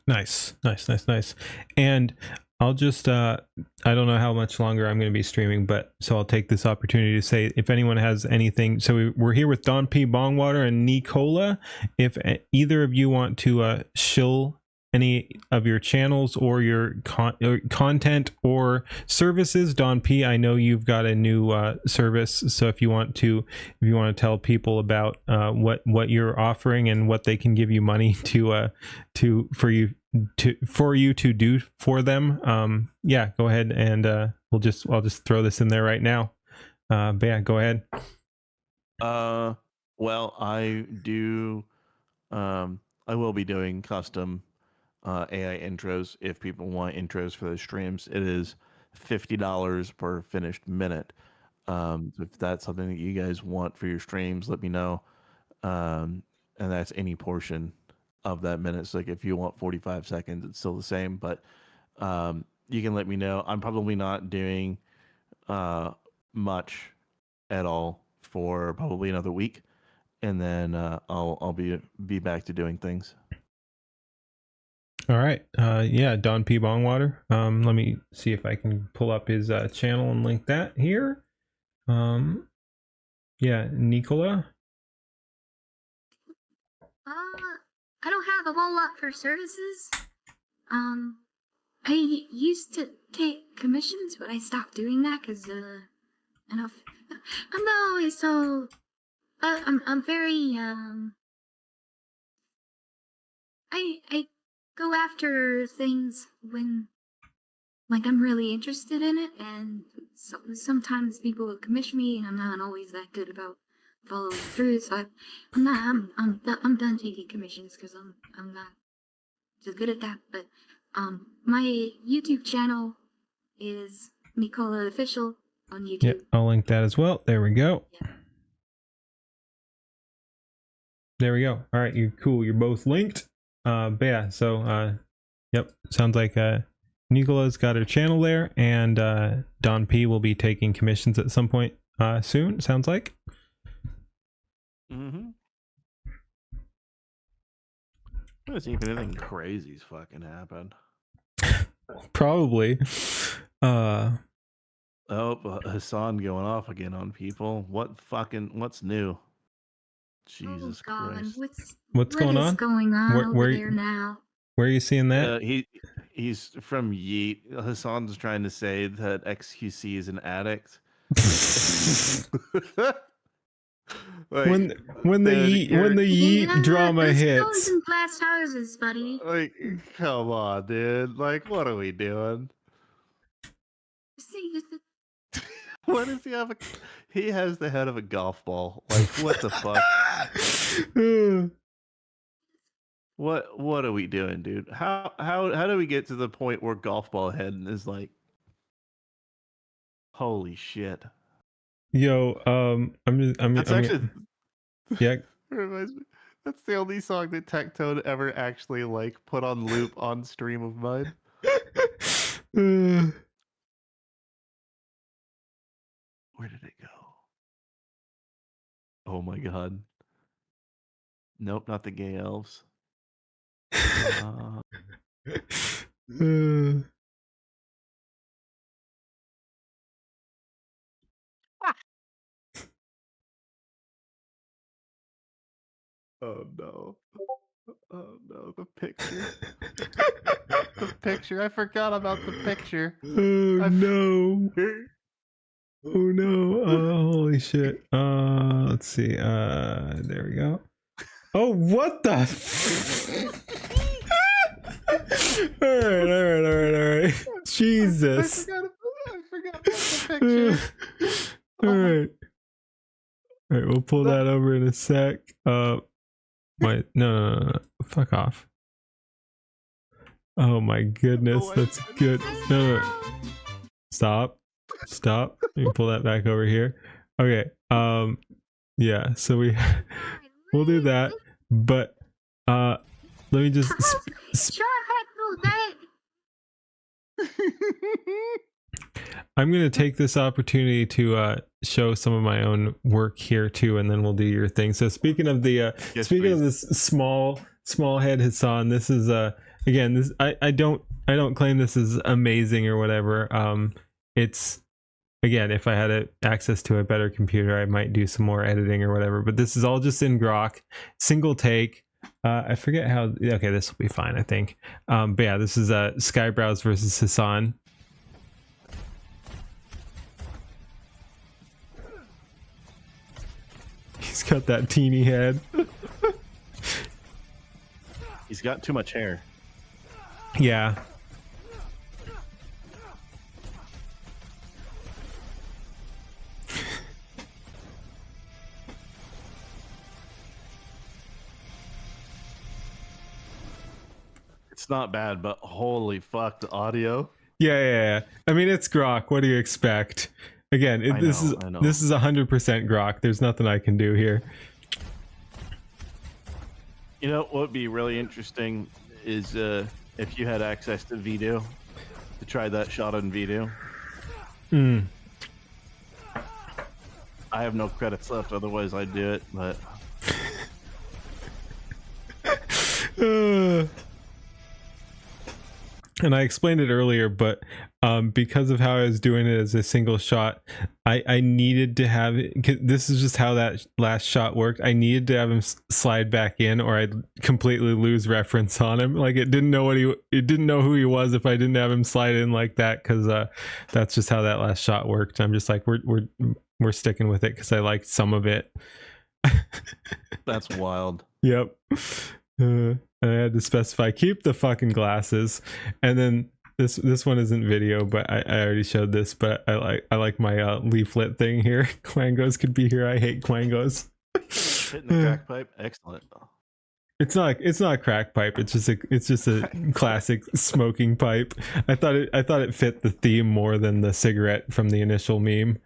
Nice. And I'll just I don't know how much longer I'm going to be streaming, but so I'll take this opportunity to say if anyone has anything. So we're here with Don P. Bongwater and Nicola. If either of you want to shill any of your channels or your content or services, Don P, I know you've got a new service. So if you want to tell people about what you're offering and what they can give you money for you to do for them, yeah, go ahead and I'll just throw this in there right now. But yeah, go ahead. Well, I do. I will be doing custom AI intros if people want intros for those streams. It is $50 per finished minute. So if that's something that you guys want for your streams, let me know. And that's any portion of that minute. So like if you want 45 seconds, it's still the same, but you can let me know. I'm probably not doing much at all for probably another week, and then I'll be back to doing things. All right. Yeah, Don P. Bongwater. Let me see if I can pull up his channel and link that here. Yeah, Nicola. I don't have a whole lot for services. I used to take commissions, but I stopped doing that because, I'm always so, I'm very, I go after things when, like, I'm really interested in it, and sometimes people will commission me, and I'm not always that good about following through. So I'm done taking commissions because I'm not so good at that. But my YouTube channel is Nicola Official on YouTube. Yeah, I'll link that as well. There we go. Yeah. There we go. All right, you're cool. You're both linked. But yeah, so yep, sounds like Nicola's got her channel there, and Don P will be taking commissions at some point soon. Sounds like. Mm-hmm. Let's see if anything crazy's fucking happened. Probably. Oh, Hassan going off again on people. What's new? Jesus Christ. What's going on? Going on over there now? Where are you seeing that? He's from Yeet. Hassan's trying to say that XQC is an addict. Like, when the Yeet drama hits. And glass houses, buddy. Like, come on, dude. Like, what are we doing? What does he have? He has the head of a golf ball. Like, what the fuck? What are we doing, dude? How do we get to the point where golf ball head is like, holy shit? Yo, yeah. Reminds me, that's the only song that Tectone ever actually like put on loop on Stream of Mud. Where did it go? Oh my god. Nope, not the gay elves. Oh no. Oh no, the picture. The picture. I forgot about the picture. Oh no. Oh no. Holy shit. Let's see. There we go. Oh, what the? All right. Jesus. I forgot about the picture. All right. All right, we'll pull that over in a sec. Wait, no. Fuck off. Oh my goodness, that's good. No. Stop. You can pull that back over here. Okay. Yeah, so we'll do that. But let me just I'm going to take this opportunity to show some of my own work here too, and then we'll do your thing. So speaking of the speaking of this small head Hassan, this is again, this I don't claim this is amazing or whatever. It's, again, if I had access to a better computer, I might do some more editing or whatever, but this is all just in Grok, single take. I forget how. Okay, this will be fine, I think. But yeah, this is Skybrows versus Hassan. He's got that teeny head. He's got too much hair. Yeah. It's not bad, but holy fuck, the audio. Yeah. I mean, it's Grok. What do you expect? Again, this is 100% Grok. There's nothing I can do here. You know what would be really interesting is if you had access to video, to try that shot on video. I have no credits left, otherwise I'd do it, but and I explained it earlier, but because of how I was doing it as a single shot, I needed to have it. This is just how that last shot worked. I needed to have him slide back in, or I'd completely lose reference on him. Like, it didn't know it didn't know who he was if I didn't have him slide in like that, because that's just how that last shot worked. I'm just like, we're sticking with it because I liked some of it. that's wild. Yep. And I had to specify keep the fucking glasses, and then this one isn't video, but I already showed this, but I like my leaflet thing here. Quangos could be here. I hate Quangos. Hitting the crack pipe, excellent. It's not a crack pipe. It's just a classic smoking pipe. I thought it fit the theme more than the cigarette from the initial meme.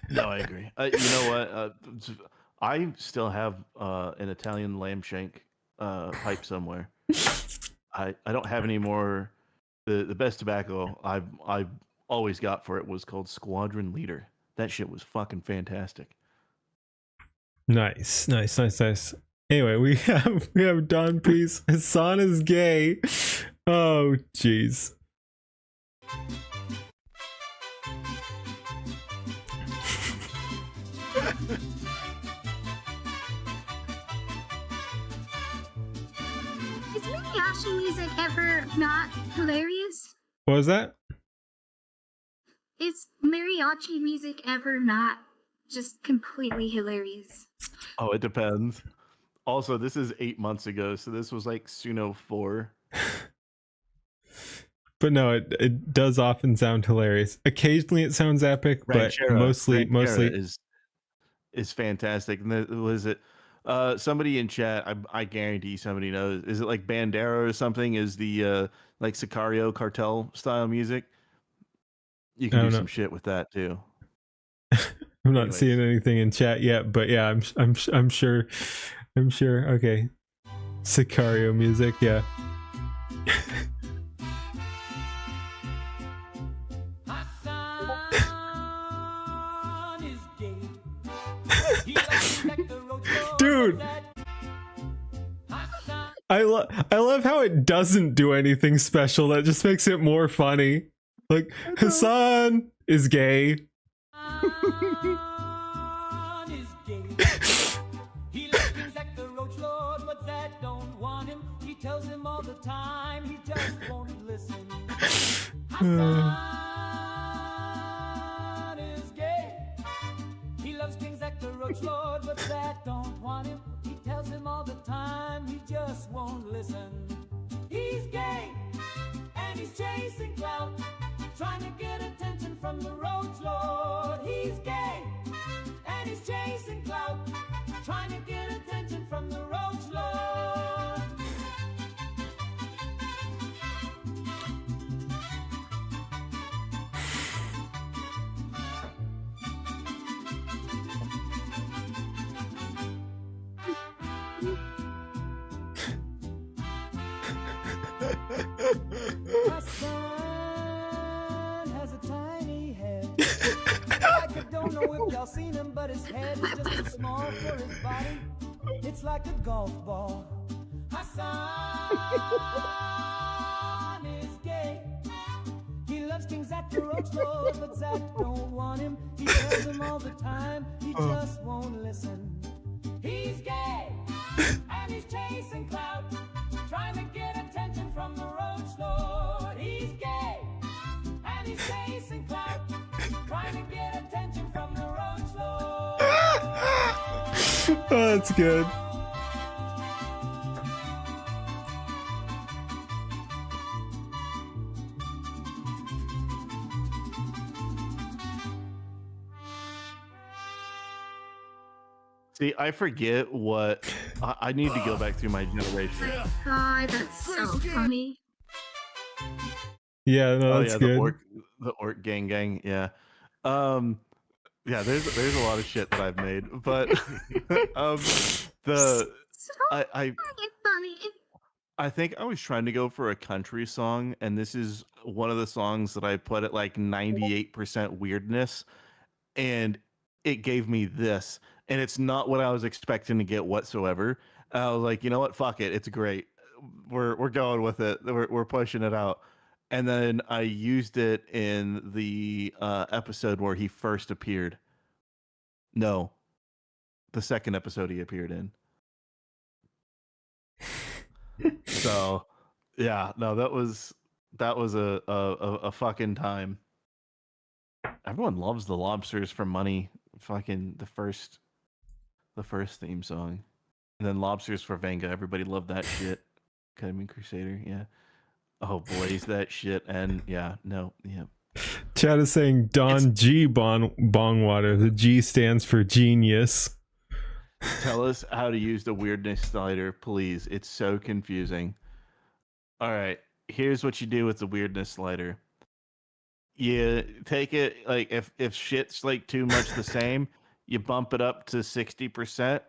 No, I agree. You know what? I still have an Italian lamb shank pipe somewhere. I don't have any more. The best tobacco I've always got for it was called Squadron Leader. That shit was fucking fantastic. Nice. Anyway, we have Don Peace. Hassan is gay. Oh jeez. Is mariachi music ever not hilarious? What was that? Is mariachi music ever not just completely hilarious? Oh, it depends. Also, this is 8 months ago, so this was like Suno 4. But no, it does often sound hilarious. Occasionally it sounds epic, but mostly is fantastic. And was it somebody in chat? I guarantee somebody knows. Is it like Bandera or something? Is the like Sicario cartel style music? You can do some shit with that too. I'm not seeing anything in chat yet, but yeah, I'm sure. Okay, Sicario music, yeah. Dude, I love how it doesn't do anything special. That just makes it more funny. Like, Hassan is gay. Is gay. He loves things like the Roach Lord, but that don't want him. He tells him all the time, he just won't listen. Hassan is gay. He loves things like the Roach Lord, but that don't want him. He tells him all the time, he just won't listen. He's gay, and he's chasing clout, trying to get attention from the Roach Lord. He's gay, and he's chasing clout, trying to get attention from the Roach Lord. Hassan has a tiny head. I don't know if y'all seen him, but his head is just too small for his body. It's like a golf ball. Hassan is gay. He loves King Zach the Roach Lord, but Zach don't want him. He tells him all the time, he just won't listen. He's gay, and he's chasing clout, trying to get attention from the Roach Lord. He's gay, and he's chasing clout, trying to get attention from the Roach Lord. Oh, that's good. See, I forget what I need to go back through my generation. God, that's so funny. Yeah, no, that's good. The orc gang, yeah. Yeah, there's a lot of shit that I've made, but So I fucking funny. I think I was trying to go for a country song, and this is one of the songs that I put at like 98% weirdness, and it gave me this, and it's not what I was expecting to get whatsoever. I was like, you know what, fuck it, it's great. We're going with it. We're pushing it out. And then I used it in the episode where he first appeared. No, the second episode he appeared in. So, yeah, no, that was a fucking time. Everyone loves the Lobsters for Money. Fucking the first theme song, and then Lobsters for Vanga. Everybody loved that shit. Cutting Crusader, yeah. Oh, blaze that shit, and yeah, no, yeah. Chad is saying Don G Bongwater. The G stands for genius. Tell us how to use the weirdness slider, please. It's so confusing. All right, here's what you do with the weirdness slider. You take it, like, if shit's like too much the same, you bump it up to 60%,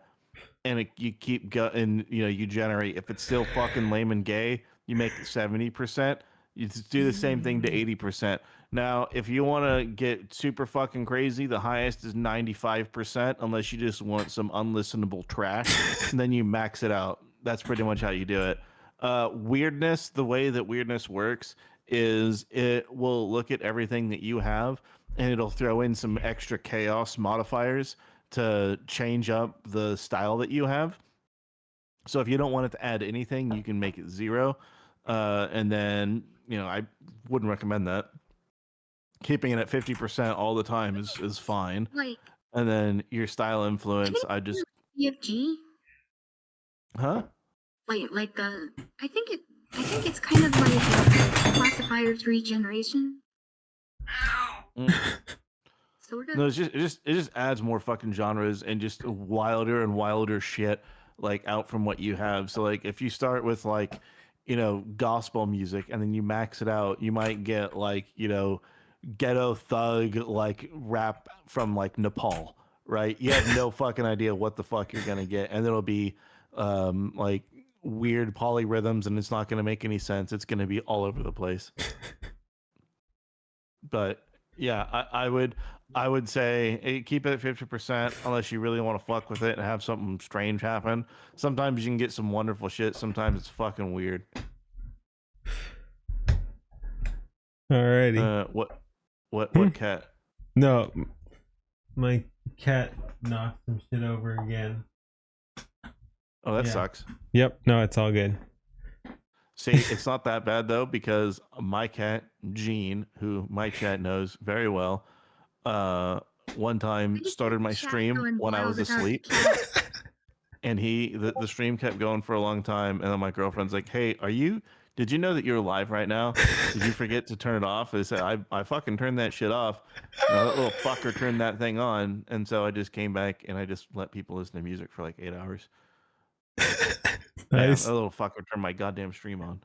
and you keep going. You know, you generate. If it's still fucking lame and gay, you make it 70%. You just do the same thing to 80%. Now, if you want to get super fucking crazy, the highest is 95%, unless you just want some unlistenable trash. And then you max it out. That's pretty much how you do it. Weirdness, the way that weirdness works is it will look at everything that you have, and it'll throw in some extra chaos modifiers to change up the style that you have. So if you don't want it to add anything, you can make it 0. And then, you know, I wouldn't recommend that. Keeping it at 50% all the time is fine. Like, and then your style influence, I just EFG. Huh? Like the I think it's kind of like classifiers regeneration. Sort of. No, it just adds more fucking genres and just wilder and wilder shit like out from what you have. So like if you start with like, you know, gospel music and then you max it out, you might get like, you know, ghetto thug like rap from like Nepal, right? You have no fucking idea what the fuck you're gonna get, and it'll be like weird polyrhythms, and it's not gonna make any sense. It's gonna be all over the place. But Yeah, I would say keep it at 50% unless you really want to fuck with it and have something strange happen. Sometimes you can get some wonderful shit. Sometimes it's fucking weird. Alrighty. What cat? No, my cat knocked some shit over again. Oh, that Yeah. sucks. Yep. No, it's all good. See, it's not that bad though because my cat Jean, who my chat knows very well, one time started my stream when I was asleep, and the stream kept going for a long time, and then my girlfriend's like, "Hey, did you know that you're live right now? Did you forget to turn it off?" I said, I fucking turned that shit off. That little fucker turned that thing on, and so I just came back and I just let people listen to music for like 8 hours. Yeah, Nice. that little fucker turned my goddamn stream on.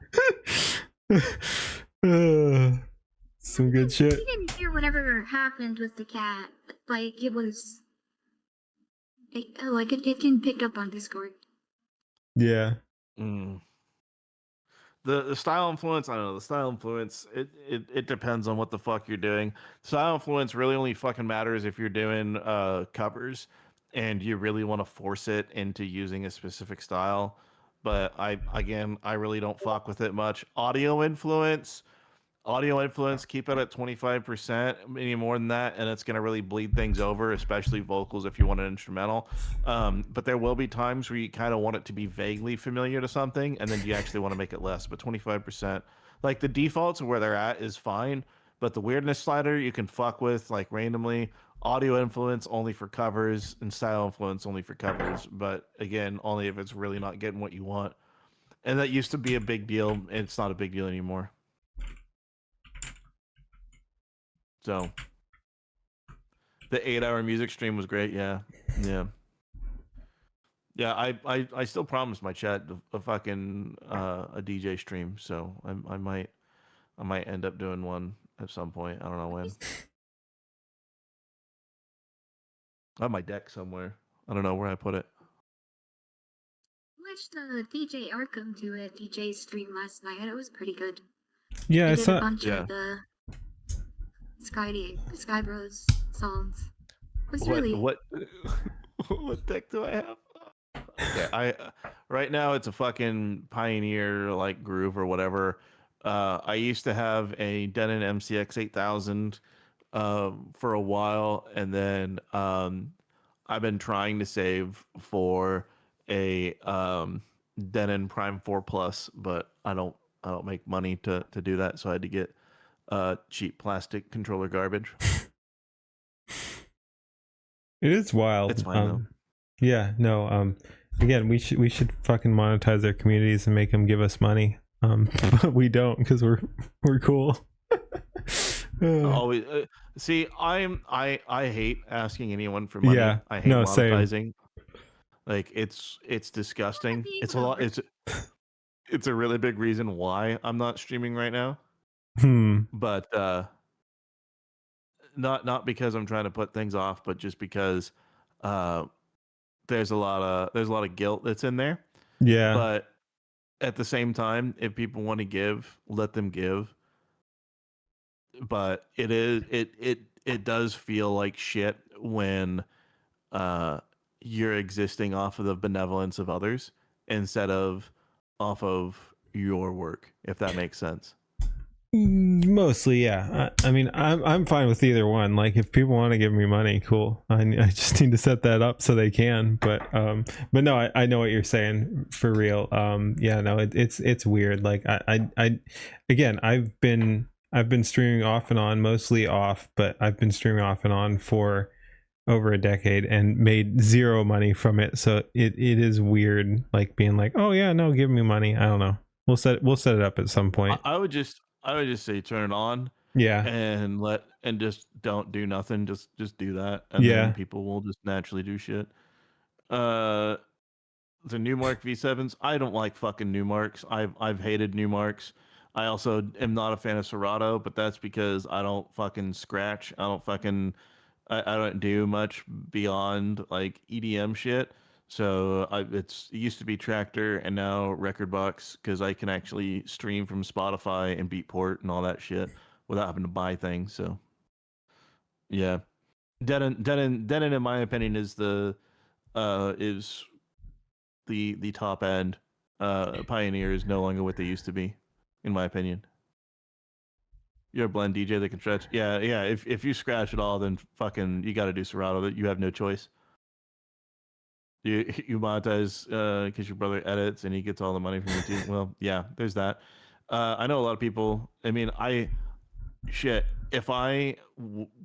Some good shit. We didn't hear whatever happened with the cat. Like it was, like it didn't pick up on Discord. Yeah. Mm. The style influence, I don't know. The style influence, it depends on what the fuck you're doing. Style influence really only fucking matters if you're doing covers and you really want to force it into using a specific style. But I really don't fuck with it much. Audio influence, keep it at 25%. Any more than that, and it's going to really bleed things over, especially vocals if you want an instrumental. But there will be times where you kind of want it to be vaguely familiar to something, and then you actually want to make it less. But 25%, like the defaults where they're at, is fine. But the weirdness slider you can fuck with like randomly. Audio influence only for covers, and style influence only for covers. But again, only if it's really not getting what you want. And that used to be a big deal. It's not a big deal anymore. So the 8-hour music stream was great. Yeah. I still promised my chat a fucking a DJ stream, so I might end up doing one at some point. I don't know when. I have my deck somewhere. I don't know where I put it. Watched DJ Arkham do a DJ stream last night, and it was pretty good. Yeah, He I did saw. a bunch of the Sky Bros songs. It was really What what deck do I have? Okay, right now it's a fucking Pioneer like Groove or whatever. I used to have a Denon MCX 8000 for a while, and then I've been trying to save for a Denon Prime 4 Plus, but I don't make money to do that, so I had to get cheap plastic controller garbage. It is wild. It's fine though. Yeah, no. Again, we should fucking monetize our communities and make them give us money. But we don't because we're cool. Always see. I hate asking anyone for money. Yeah, I hate no, monetizing. same. Like it's disgusting. being It's a lot. over. It's a really big reason why I'm not streaming right now. But not because I'm trying to put things off, but just because there's a lot of guilt that's in there. Yeah. But at the same time, if people want to give, let them give. But it does feel like shit when you're existing off of the benevolence of others instead of off of your work, if that makes sense. Mostly, yeah. I mean, I'm fine with either one. Like, if people want to give me money, cool. I just need to set that up so they can. But no, I know what you're saying for real. Yeah, no, it's weird. Like, again, I've been streaming off and on, mostly off, but I've been streaming off and on for over a decade and made zero money from it. So it is weird, like being like, oh yeah, no, give me money. I don't know. We'll set it up at some point. I would just say turn it on. Yeah. And just don't do nothing. Just do that. And then people will just naturally do shit. The Newmark V7s, I don't like fucking Newmarks. I've hated Newmarks. I also am not a fan of Serato, but that's because I don't fucking scratch. I don't do much beyond like EDM shit. So it used to be Tractor and now Rekordbox because I can actually stream from Spotify and Beatport and all that shit without having to buy things. So Yeah. Denon, in my opinion, is the top end. Pioneer is no longer what they used to be, in my opinion. You're a blend DJ that can stretch. Yeah. If you scratch it all, then fucking you got to do Serato. You have no choice. You monetize because your brother edits and he gets all the money from YouTube. Well, yeah, there's that. I know a lot of people. I mean, if I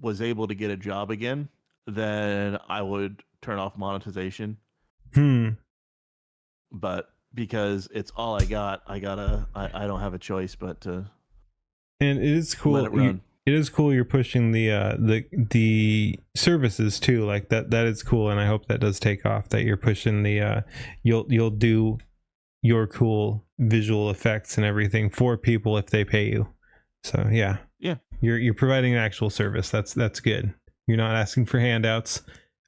was able to get a job again, then I would turn off monetization. But because it's all I got, I don't have a choice but to. And it is cool. Let it run. It is cool you're pushing the services too. Like that is cool, and I hope that does take off. That you're pushing the you'll do your cool visual effects and everything for people if they pay you. So yeah, you're providing an actual service. That's good. You're not asking for handouts.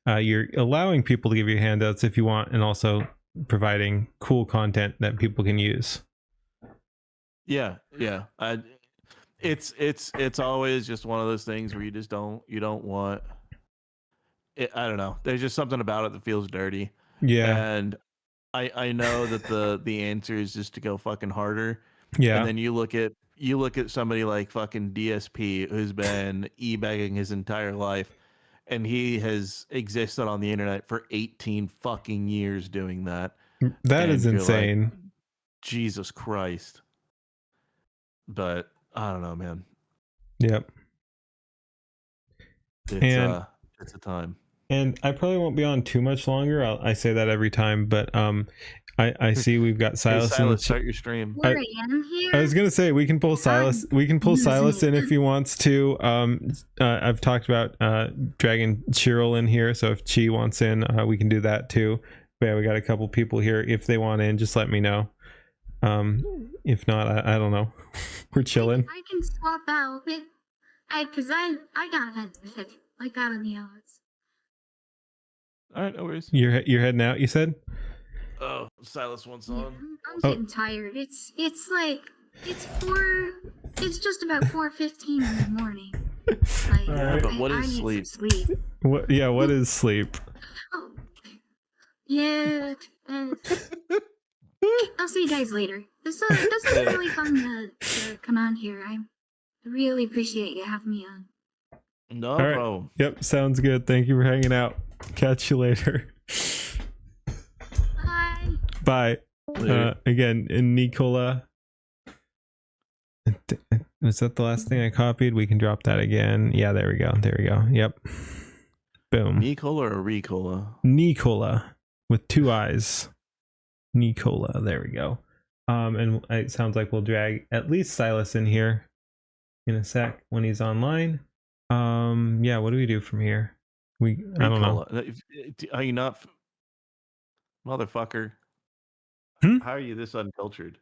You're allowing people to give you handouts if you want, and also providing cool content that people can use. Yeah. It's always just one of those things where you don't want it. I don't know. There's just something about it that feels dirty. Yeah. And I know that the answer is just to go fucking harder. Yeah. And then you look at somebody like fucking DSP who's been e-begging his entire life, and he has existed on the internet for 18 fucking years doing that. That is insane. Like, Jesus Christ. But I don't know, man. Yep. It's a time. And I probably won't be on too much longer. I say that every time, but I see we've got Silas. Hey, Silas, start your stream. I am here. I was gonna say we can pull Silas. We can pull Silas in if he wants to. I've talked about dragging Cheryl in here, so if Chi wants in, we can do that too. But yeah, we got a couple people here. If they want in, just let me know. If not, I don't know. We're chilling. I can swap out. Cause I got on the odds. All right, no worries. You're heading out, you said? Oh, Silas wants on. I'm getting tired. It's just about 4:15 in the morning. Like, right. But what is I need sleep? some sleep. What? Yeah, what is sleep? Oh, yeah. I'll see you guys later. This is really fun to come on here. I really appreciate you having me on. No All right. problem. Yep, sounds good. Thank you for hanging out. Catch you later. Bye. Bye. Again, in Nicola. Was that the last thing I copied? We can drop that again. Yeah, there we go. There we go. Yep. Boom. Nicola or Ricola? Nicola with 2 eyes. Nicola. There we go. And it sounds like we'll drag at least Silas in here in a sec when he's online. Yeah, what do we do from here? I don't know. Are you not motherfucker? Hmm? How are you this uncultured?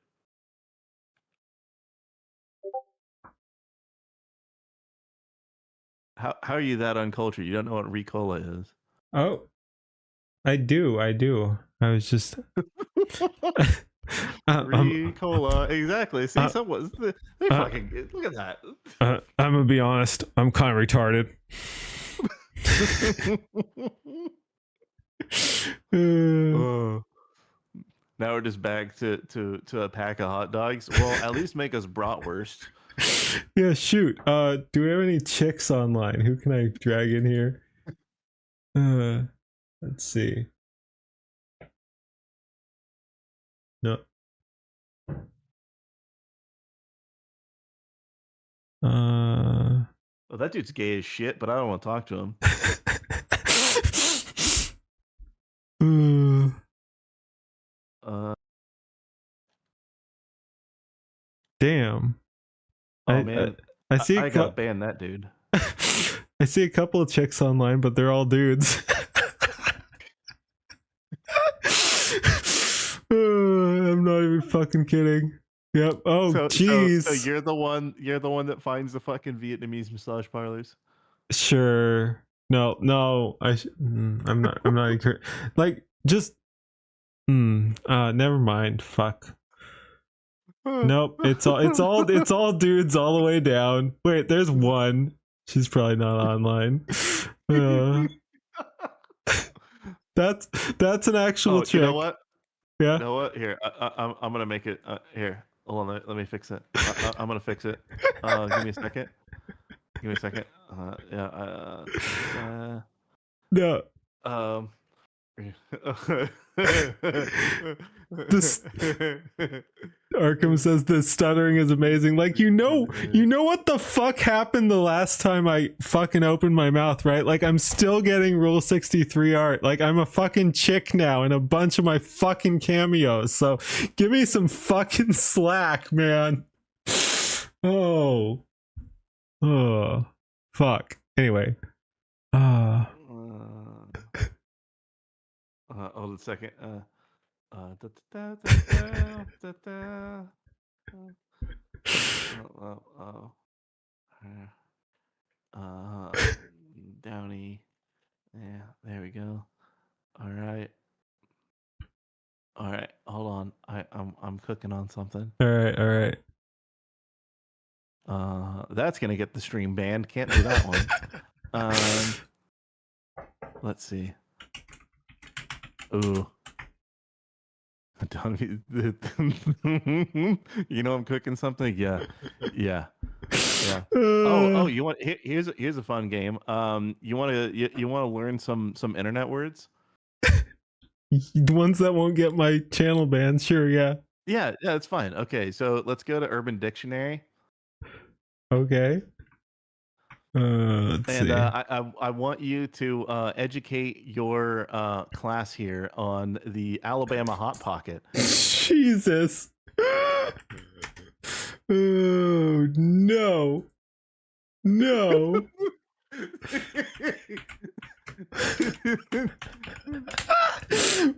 How are you that uncultured? You don't know what Ricola is. Oh, I do. I was just Ricola, exactly. See, someone's they're fucking. Look at that. I'm gonna be honest. I'm kind of retarded. Now we're just back to a pack of hot dogs. Well, at least make us bratwurst. Yeah, shoot. Do we have any chicks online? Who can I drag in here? Let's see. No. Well, that dude's gay as shit, but I don't want to talk to him. Damn. Oh man, I see. I gotta ban that dude. I see a couple of chicks online, but they're all dudes. I'm not even fucking kidding. Yep. Oh, jeez. So you're the one that finds the fucking Vietnamese massage parlors. Sure. No. I'm not like just. Never mind. Fuck. Nope. It's all dudes all the way down. Wait, there's one. She's probably not online. That's an actual trick. You know what? Yeah. You know what? Here, I'm gonna make it. Here, hold on. Let me fix it. I'm gonna fix it. Give me a second. Give me a second. No. This Arkham says the stuttering is amazing. Like, you know what the fuck happened the last time I fucking opened my mouth, right? Like, I'm still getting Rule 63 art. Like, I'm a fucking chick now in a bunch of my fucking cameos. So give me some fucking slack, man. Oh, fuck. Anyway. Hold a second. Downey. Yeah, there we go. All right. Hold on. I'm cooking on something. All right. That's gonna get the stream banned. Can't do that one. Let's see. Ooh. You know I'm cooking something? Yeah. Oh, you want here's a fun game. You want to learn some internet words? The ones that won't get my channel banned, sure, yeah. Yeah, it's fine. Okay, so let's go to Urban Dictionary. Okay. Let's see. I want you to educate your class here on the Alabama Hot Pocket. Jesus. Oh no.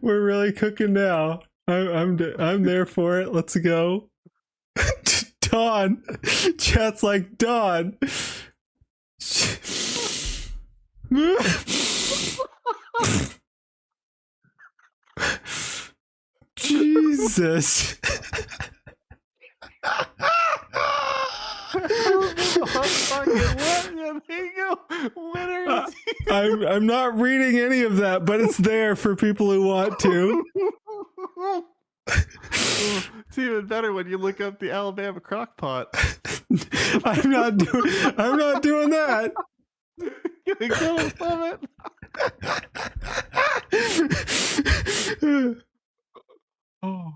We're really cooking now. I'm there for it. Let's go. Dawn. Chat's like Dawn. Jesus. I'm not reading any of that, but it's there for people who want to. It's even better when you look up the Alabama crock pot. I'm not doing that. Gonna kill him from it. Oh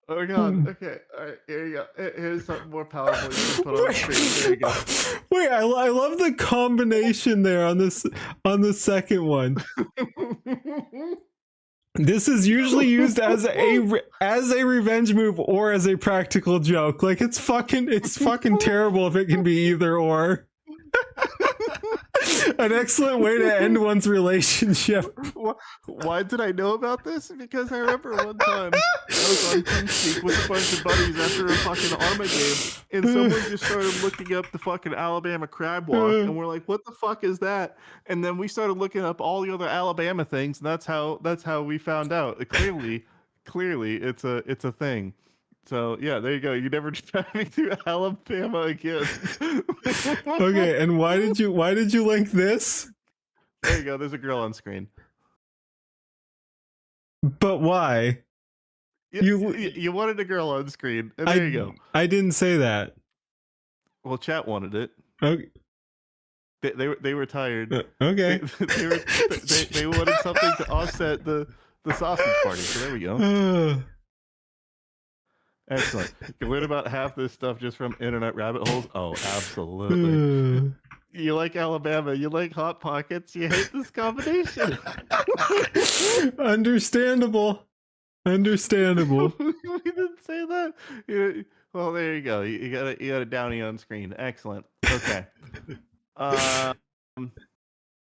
my god. Okay. All right. Here you go. Here's something more powerful you can put on the screen. There you go. Wait, I love the combination there on the second one. This is usually used as a revenge move or as a practical joke. Like, it's fucking terrible if it can be either or. An excellent way to end one's relationship. Why did I know about this? Because I remember one time I was on TeamSpeak with a bunch of buddies after a fucking Arma game, and someone just started looking up the fucking Alabama crab walk, and we're like, "What the fuck is that?" And then we started looking up all the other Alabama things, and that's how we found out. Clearly, it's a thing. So yeah, there you go. You never drive me to Alabama again. Okay, and why did you link this? There you go. There's a girl on screen. But why? You wanted a girl on screen, and there you go. I didn't say that. Well, chat wanted it. Okay. They were tired. Okay. They wanted something to offset the sausage party. So there we go. Excellent. You can learn about half this stuff just from internet rabbit holes. Oh, absolutely. You like Alabama. You like Hot Pockets. You hate this combination. Understandable. We didn't say that. Well, there you go. You got a Downy on screen. Excellent. Okay.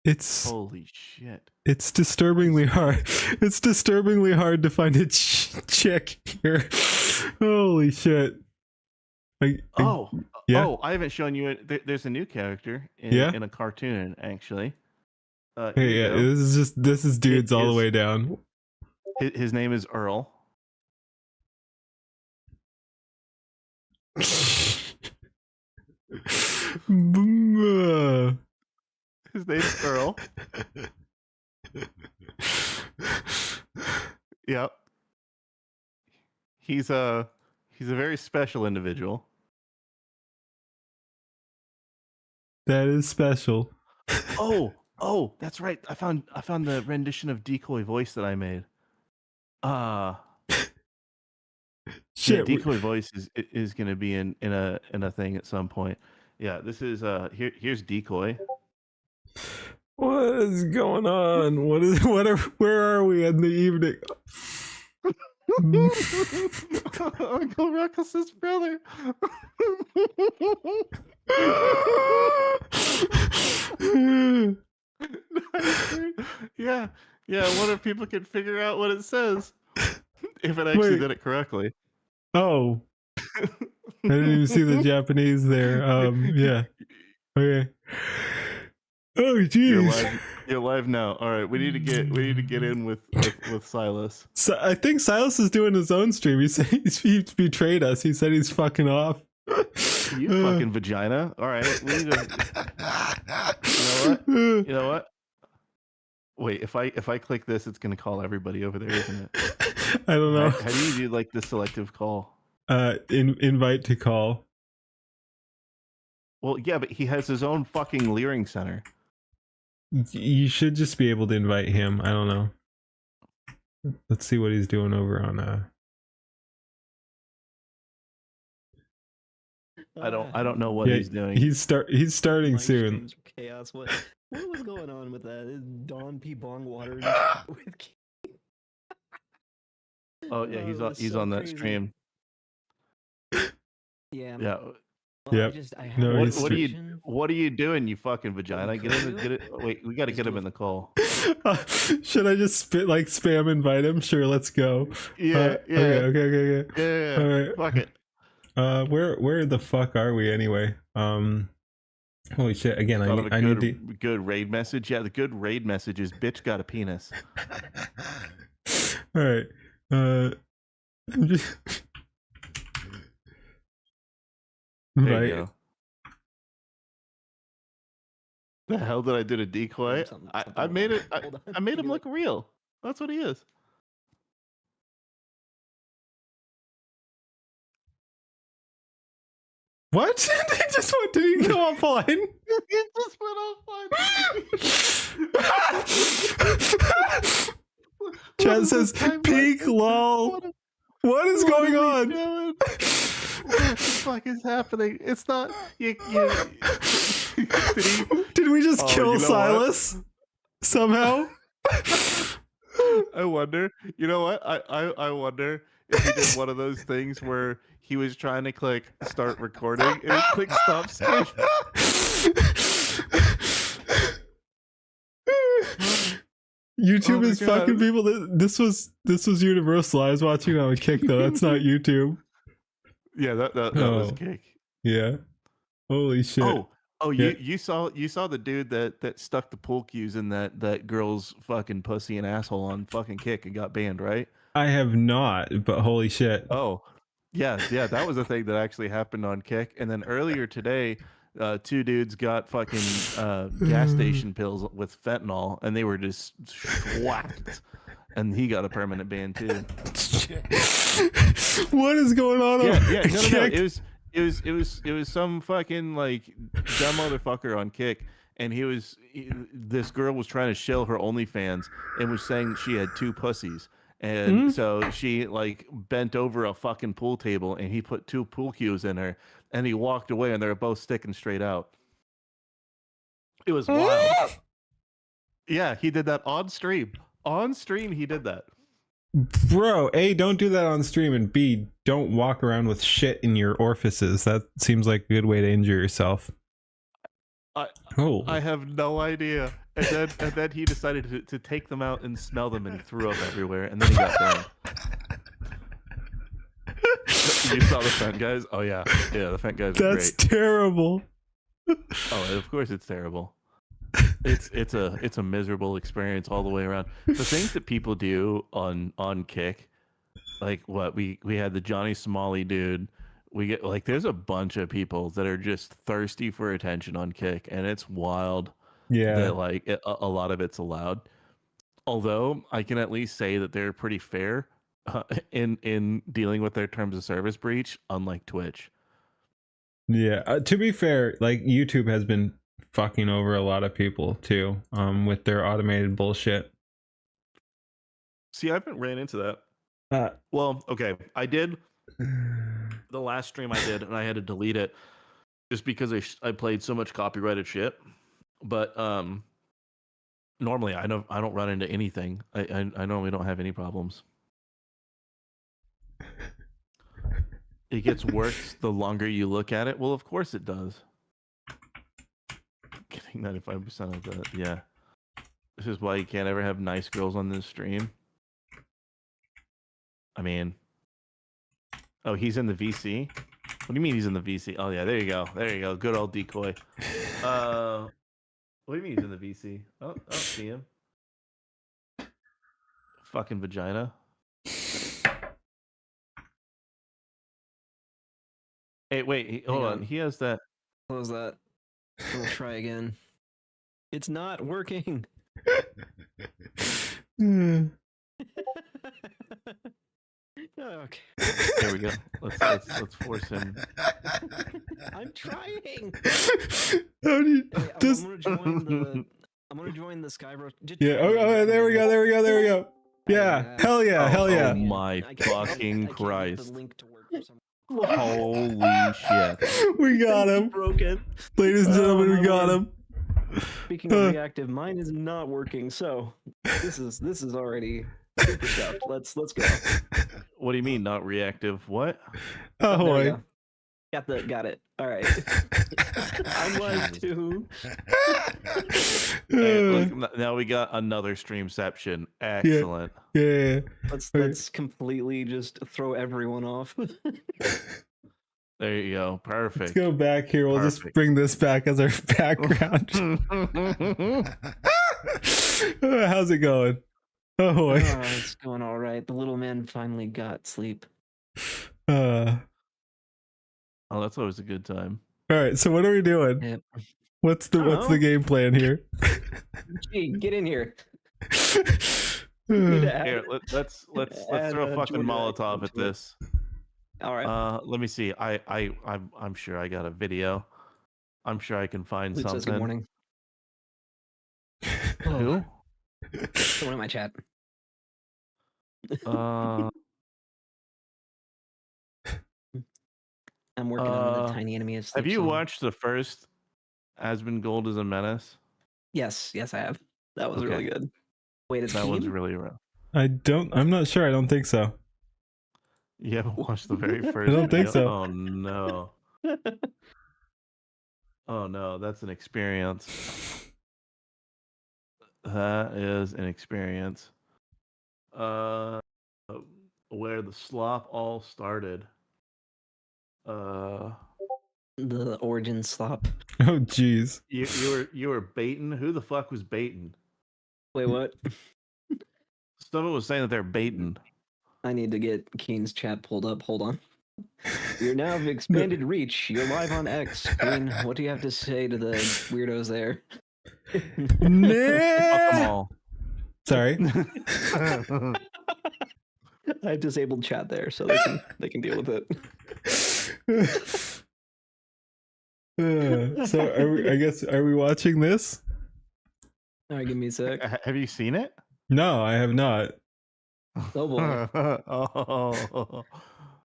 It's holy shit. It's disturbingly hard. It's disturbingly hard to find a chick here. Holy shit. Yeah. Oh, I haven't shown you it. There's a new character in a cartoon, actually. Hey, yeah, this is dudes all the way down. His name is Earl. His name's Earl. Yep. He's a very special individual. That is special. Oh, that's right. I found the rendition of Decoy voice that I made. Shit. Yeah, Decoy voice is going to be in a thing at some point. Yeah, this is here's Decoy. What is going on? Where are we in the evening? Uncle Ruckus's brother. Yeah. I wonder if people can figure out what it says. If it actually did it correctly. Oh. I didn't even see the Japanese there. Yeah. Okay. Oh jeez. You're live now. All right, we need to get in with Silas. So I think Silas is doing his own stream. He betrayed us. He said he's fucking off. You fucking vagina. All right, we need to. You know what? Wait, if I click this, it's gonna call everybody over there, isn't it? I don't know. How do you do like the selective call? Invite to call. Well, yeah, but he has his own fucking Leering Center. You should just be able to invite him. I don't know. Let's see what he's doing over on I don't know what he's doing. He's starting soon. Chaos. What was going on with that? Is Don P. Bongwater with Oh yeah, he's on that stream. Yeah. Yeah. Well, No, what are you doing, you fucking vagina? Get it. Wait, we got to get him in the call. Should I just spam invite him? Sure, let's go. Yeah. Okay. Yeah. All right. Fuck it. Where the fuck are we anyway? Holy shit! Again, I need to... good raid message. Yeah, the good raid message is bitch got a penis. All right. I'm just... There you go. The hell did I do to Decoy? I made it. I made him look real. That's what he is. What? Did he go offline? He just went offline. Chat says peak lol. What is going on? What the fuck is happening? It's not. Did we just kill Silas somehow? I wonder. You know what? I wonder if he did one of those things where he was trying to click start recording and he clicked stop stream. YouTube is fucking people. This was Universal. I was watching on a Kick though. That's not YouTube. Yeah, that was Kick. Yeah. Holy shit. Oh, yeah. you saw the dude that stuck the pool cues in that girl's fucking pussy and asshole on fucking Kick and got banned, right? I have not, but holy shit. Oh, yeah, that was a thing that actually happened on Kick. And then earlier today, two dudes got fucking gas station pills with fentanyl, and they were just whacked. And he got a permanent ban too. What is going on? Yeah, no. It was some fucking like dumb motherfucker on Kick, and this girl was trying to shill her OnlyFans and was saying she had two pussies. And so she like bent over a fucking pool table and he put two pool cues in her and he walked away and they were both sticking straight out. It was wild. Yeah, he did that on stream. On stream, he did that. Bro, A, don't do that on stream, and B, don't walk around with shit in your orifices. That seems like a good way to injure yourself. I have no idea. And then he decided to take them out and smell them, and he threw up everywhere, and then he got banned. You saw the Fent guys? Oh yeah, the Fent guys are That's great. terrible. Oh, of course it's terrible. It's a miserable experience all the way around. The things that people do on Kick, like what we had the Johnny Somali dude We get like there's a bunch of people that are just thirsty for attention on Kick, and it's wild Yeah. that like a lot of it's allowed. Although I can at least say that they're pretty fair in dealing with their terms of service breach, unlike Twitch. Yeah. To be fair, like YouTube has been fucking over a lot of people too, with their automated bullshit. See, I haven't ran into that. Uh, Well, okay, I did the last stream I did, and I had to delete it just because I played so much copyrighted shit. But normally I don't run into anything. I normally don't have any problems. It gets worse the longer you look at it. Well, of course it does. Getting 95% of that, yeah. This is why you can't ever have nice girls on this stream. I mean, oh, he's in the VC? What do you mean he's in the VC? Oh yeah, there you go. There you go. Good old decoy. What do you mean he's in the VC? Oh, see him. Fucking vagina. Hey, wait, hold on. He has that. Close that. We'll try again. It's not working. Okay. There we go. Let's force him. I'm trying. How do you, this... I'm gonna join the Skybro. Yeah. Oh, there we go. There we go. There we go. Yeah. Hell yeah. Hell yeah. Oh my fucking Christ. Holy shit. We got him. Broken. Ladies and gentlemen, we got him. Speaking of reactive, mine is not working. So this is already super stuffed. Let's go. What do you mean not reactive? What? Oh boy. Got it. All right. I'm live too. Hey, look, now we got another streamception. Excellent. Yeah. Let's completely just throw everyone off. There you go. Perfect. Let's go back here. We'll just bring this back as our background. How's it going? Oh boy. It's going all right. The little man finally got sleep. Oh, that's always a good time. All right, so what are we doing? Yep. What's the game plan here? Gee, get in here. Here, let's throw a fucking Molotov at this. All right. Let me see. I'm sure I got a video. I'm sure I can find Luke something. says good morning. Who? Someone in my chat. I'm working on the tiny enemy of sleep. Have you watched the first Aspen Gold is a Menace? Yes, I have. That was really good. Wait, that one's really rough. I'm not sure. I don't think so. You haven't watched the very first I don't think so. Oh no. Oh no, that's an experience. That is an experience. Where the slop all started. The origin slop. Oh jeez. You were baiting? Who the fuck was baiting? Wait, what? Someone was saying that they're baiting. I need to get Keen's chat pulled up. Hold on. You're now of expanded reach. You're live on X. Keen, what do you have to say to the weirdos there? Fuck them all. Sorry. I've disabled chat there, so they can deal with it. So are we watching this? All right, give me a sec. Have you seen it? No, I have not. Oh boy. Oh.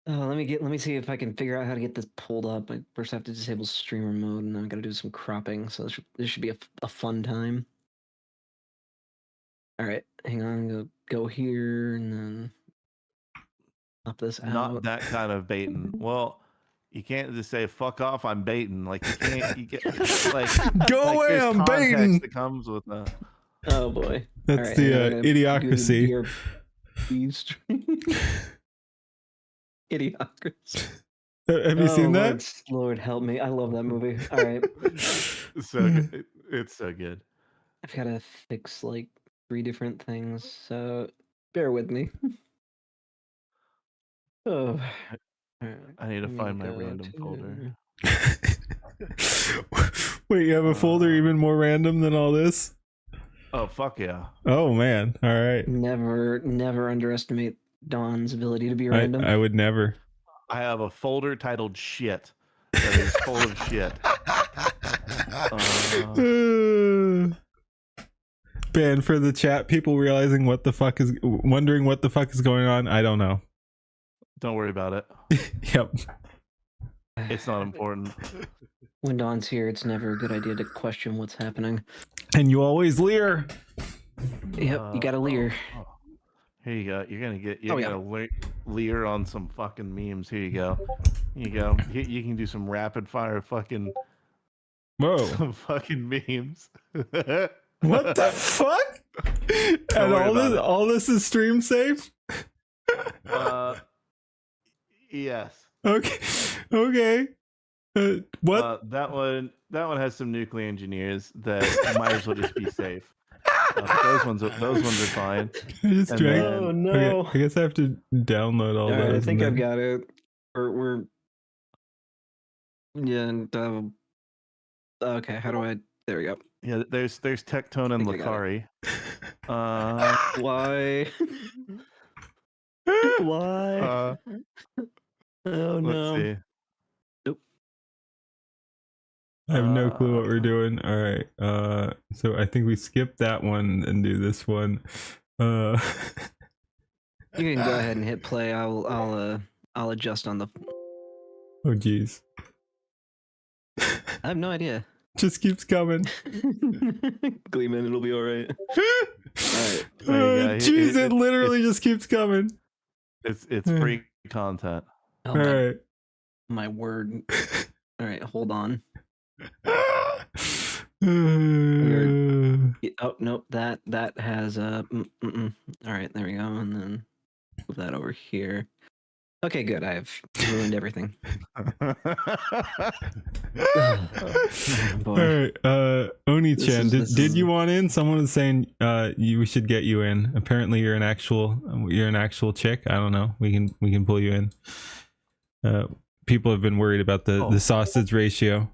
Let me see if I can figure out how to get this pulled up. I first have to disable streamer mode, and then I gotta do some cropping. So this should be a fun time. All right, hang on. Go here, and then pop this out. Not that kind of baiting. Well, you can't just say "fuck off." I'm baiting. Like you can't. You get like go like, away. I'm baiting. That comes with that. Oh boy. That's the idiocracy. Idiocracy. Have you seen that? Lord help me. I love that movie. All right. So good. It's so good. I've got to fix like 3 different things, so bear with me. Oh. I need to find my random folder. Wait, you have a folder even more random than all this? Oh, fuck yeah. Oh, man. All right. Never underestimate Don's ability to be random. I would never. I have a folder titled shit that is full of shit. Ben, for the chat, people realizing wondering what the fuck is going on, I don't know. Don't worry about it. Yep. It's not important. When Don's here, it's never a good idea to question what's happening. And you always leer. Yep, you gotta leer. Here you go. You're gonna leer on some fucking memes. Here you go. Here you go. You can do some rapid fire fucking. Whoa. Some fucking memes. What the fuck? And all this is stream safe? Yes. Okay. What? That one has some nuclear engineers that might as well just be safe. Those ones are fine. Oh no! Okay, I guess I have to download all those. I think I've got it. We're yeah. And, okay, how do I? There we go. Yeah, there's Tectone and Lakari. Why? Why? Oh no! Let's see. Nope. I have no clue what we're doing. All right. So I think we skip that one and do this one. You can go ahead and hit play. I'll adjust on the. Oh geez. I have no idea. Just keeps coming. Gleeman, it'll be all right. Jeez, it literally just keeps coming. It's free content. Oh, all right. My word. All right, hold on. Oh nope, that has all right, there we go, and then move that over here. Okay, good. I've ruined everything. All right, Oni-chan, did you want in? Someone was saying we should get you in. Apparently, you're an actual chick. I don't know. We can pull you in. People have been worried about the sausage ratio.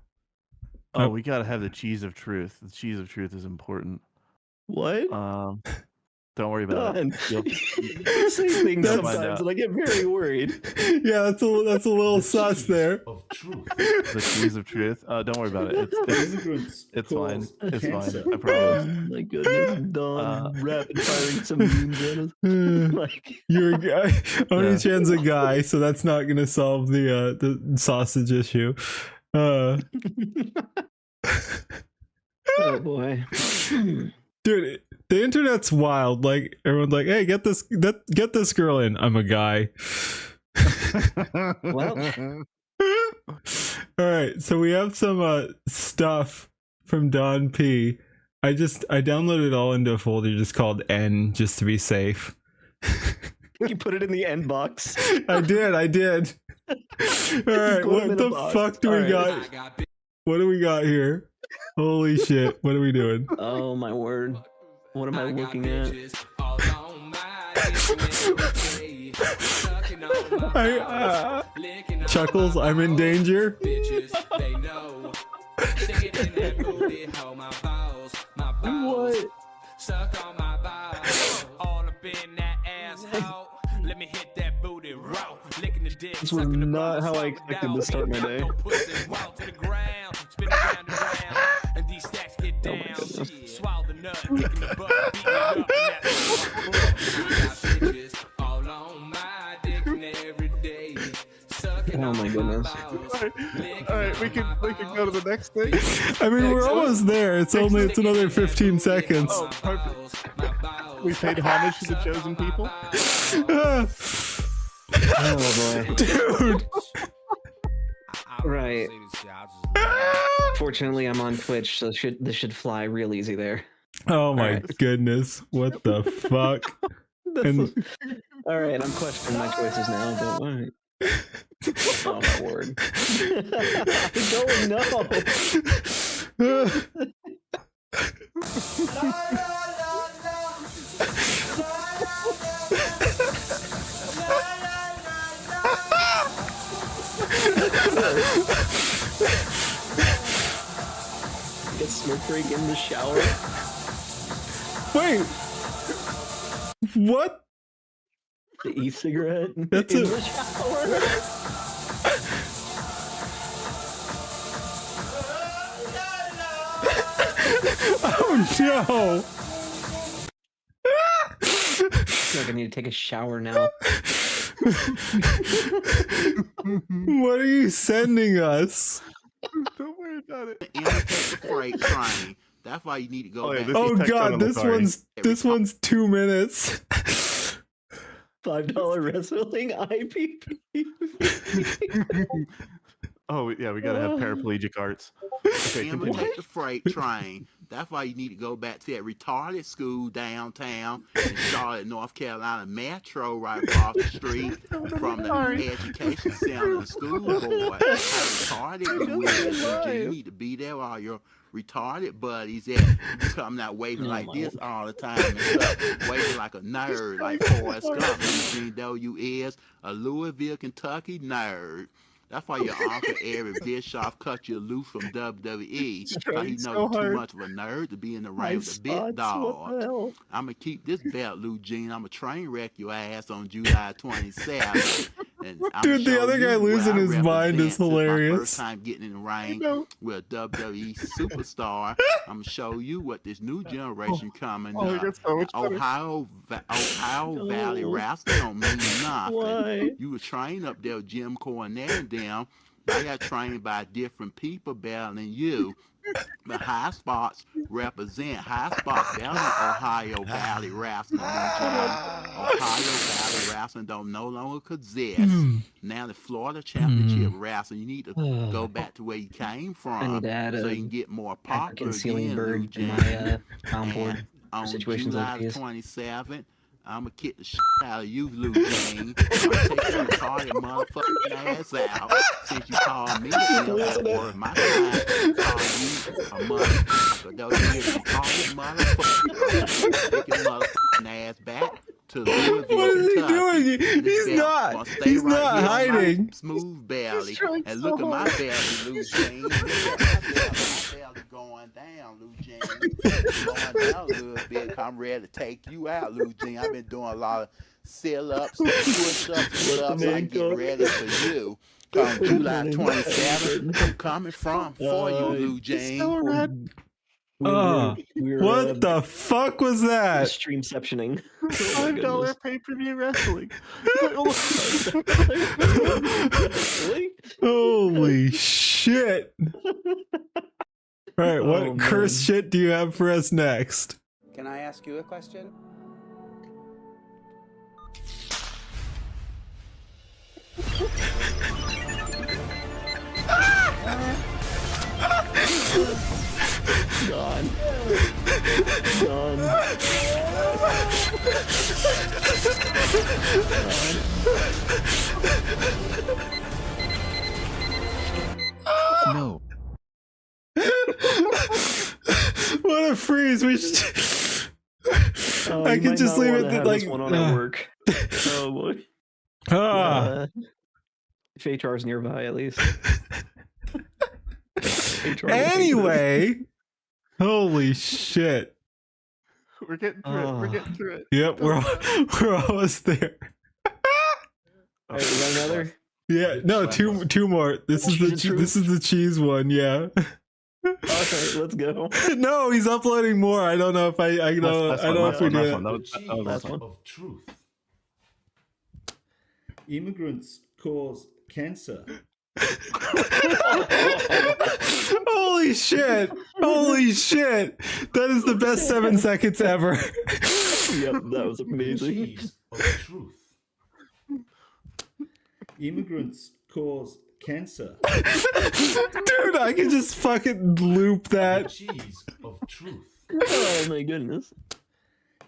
Oh, we gotta have the cheese of truth. The cheese of truth is important. What? Don't worry about it. You say things sometimes, and I get very worried. Yeah, that's a little sus there. Of truth. The cheese of truth. Don't worry about it. It's fine. It's fine. I promise. Oh my goodness, Don rapid firing some memes at us. Like You're a guy. Oni-chan's a guy, so that's not gonna solve the sausage issue. oh boy. Dude, the internet's wild. Like everyone's like, "Hey, get this girl in." I'm a guy. Well, all right. So we have some stuff from Don P. I downloaded it all into a folder just called N, just to be safe. you put it in the end box. I did. All right. What the fuck do we got? What do we got here? Holy shit. What are we doing? Oh my word. What am I looking at? Chuckles, I'm in danger. What? This was not how I expected to start my day. Oh my goodness. Oh my goodness. Alright, we can go to the next thing. I mean, we're almost there. It's another 15 seconds. Oh, perfect. We paid homage to the chosen people. Oh boy. Dude. Right. Fortunately, I'm on Twitch, so this should fly real easy there. Oh my goodness. What the fuck? All right, I'm questioning my choices now, but all right. Oh my word. No. toilet break in the shower. Wait. What? The e-cigarette That's in a- the shower. Oh no! I feel like I need to take a shower now. What are you sending us? Don't worry about it. Imitate the freight train. That's why you need to go back. Oh god, this one's 2 minutes. $5 wrestling IPP. Oh yeah, we gotta have paraplegic arts. Okay, continue. Imitate the freight train. That's why you need to go back to that retarded school downtown in Charlotte, North Carolina Metro, right across the street from the education center and school board. How retarded you is. You need to be there while your retarded buddies that you coming out waving like this all the time and stuff, waving like a nerd, like Forrest Gump. Even though you is a Louisville, Kentucky nerd. That's why your uncle Eric Bischoff cut you loose from WWE. Like he knows too much of a nerd to be in the ring with the big dog. I'm going to keep this belt, Lou Jean. I'm going to train wreck your ass on July 27th. Dude, the other guy losing his mind is hilarious. My first time getting in the ring with a WWE superstar. I'm going to show you what this new generation coming up. Ohio Valley Wrestling don't mean nothing. Why? You were trained up there with Jim Cornette and them. They got trained by different people better than you. But High Spots represent High Spots better than Ohio Valley Wrestling. Ohio Valley Wrestling don't no longer exist. Now the Florida Championship Wrestling, you need to go back to where you came from so you can get more popular again, Lou Jean. Soundboard On situations July like this. 27th, I'm gonna kick the shit out of you, Lou Jean. I'm gonna take your retarded motherfucking ass out. Since you called me or my time, call you a motherfucker. Though you retarded motherfucker. Take your motherfucking ass back to Louisville, What is he Kentucky. doing? This He's belt not. gonna stay He's right not here on my hiding. smooth belly. And look at my belly, Lou Jean. Look at my belly going down, Lou Jean. Going down a little bit. I'm ready to take you out, Lou Jean. I've been doing a lot of sit-ups, push-ups, sit-ups. I get ready for you. Come July 27th, I'm coming for you, Lou Jean. What the fuck was that? Stream septioning. $5 pay-per-view wrestling. Holy shit. All right, what cursed shit do you have for us next? Can I ask you a question? Gone. No. What a freeze. We should... I can just leave it that, like, one on at work. Oh boy. If HR's nearby, at least. Anyway, holy shit. We're getting through it. We're getting through it. Yep, we're almost there. All right, we got another. Yeah, no, two more. This is the cheese one. Yeah. Okay, let's go. No, he's uploading more. I don't know if I don't know if we do it. Last one. Of truth. Immigrants cause cancer. Holy shit! Holy shit! That is the best 7 seconds ever. Yep, that was amazing. Cheese of truth. Immigrants cause cancer. Dude, I can just fucking loop that. Cheese of truth. Oh my goodness.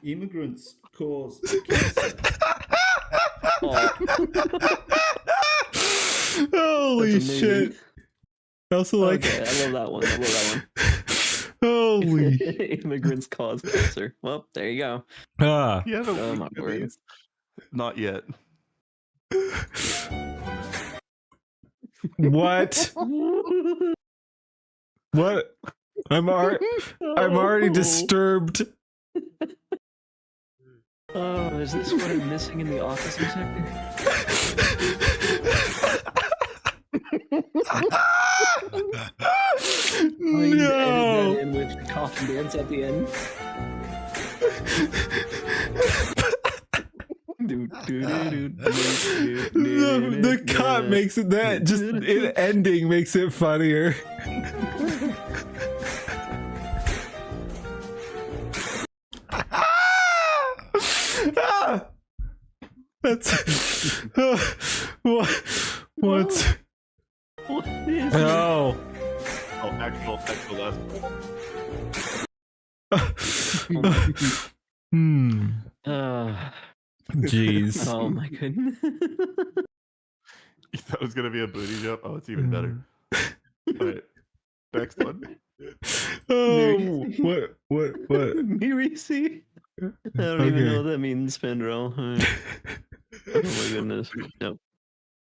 Immigrants cause cancer. Holy shit. I also like. Okay, I love that one. Holy. Immigrants cause cancer. Well, there you go. Yeah, Oh my word. Not yet. What? What? I'm already disturbed. Oh, is this what I'm missing in the autism sector? No. That in with the coffin dance at the end. The cut makes it that just it ending makes it funnier. That's what? What is Oh. Oh, actual left. Jeez. Oh my goodness. You thought it was gonna be a booty jump? Oh, it's even better. All right, next one. Oh, what? Mirisi? I don't even know what that means, Spandrel. Oh my goodness. No.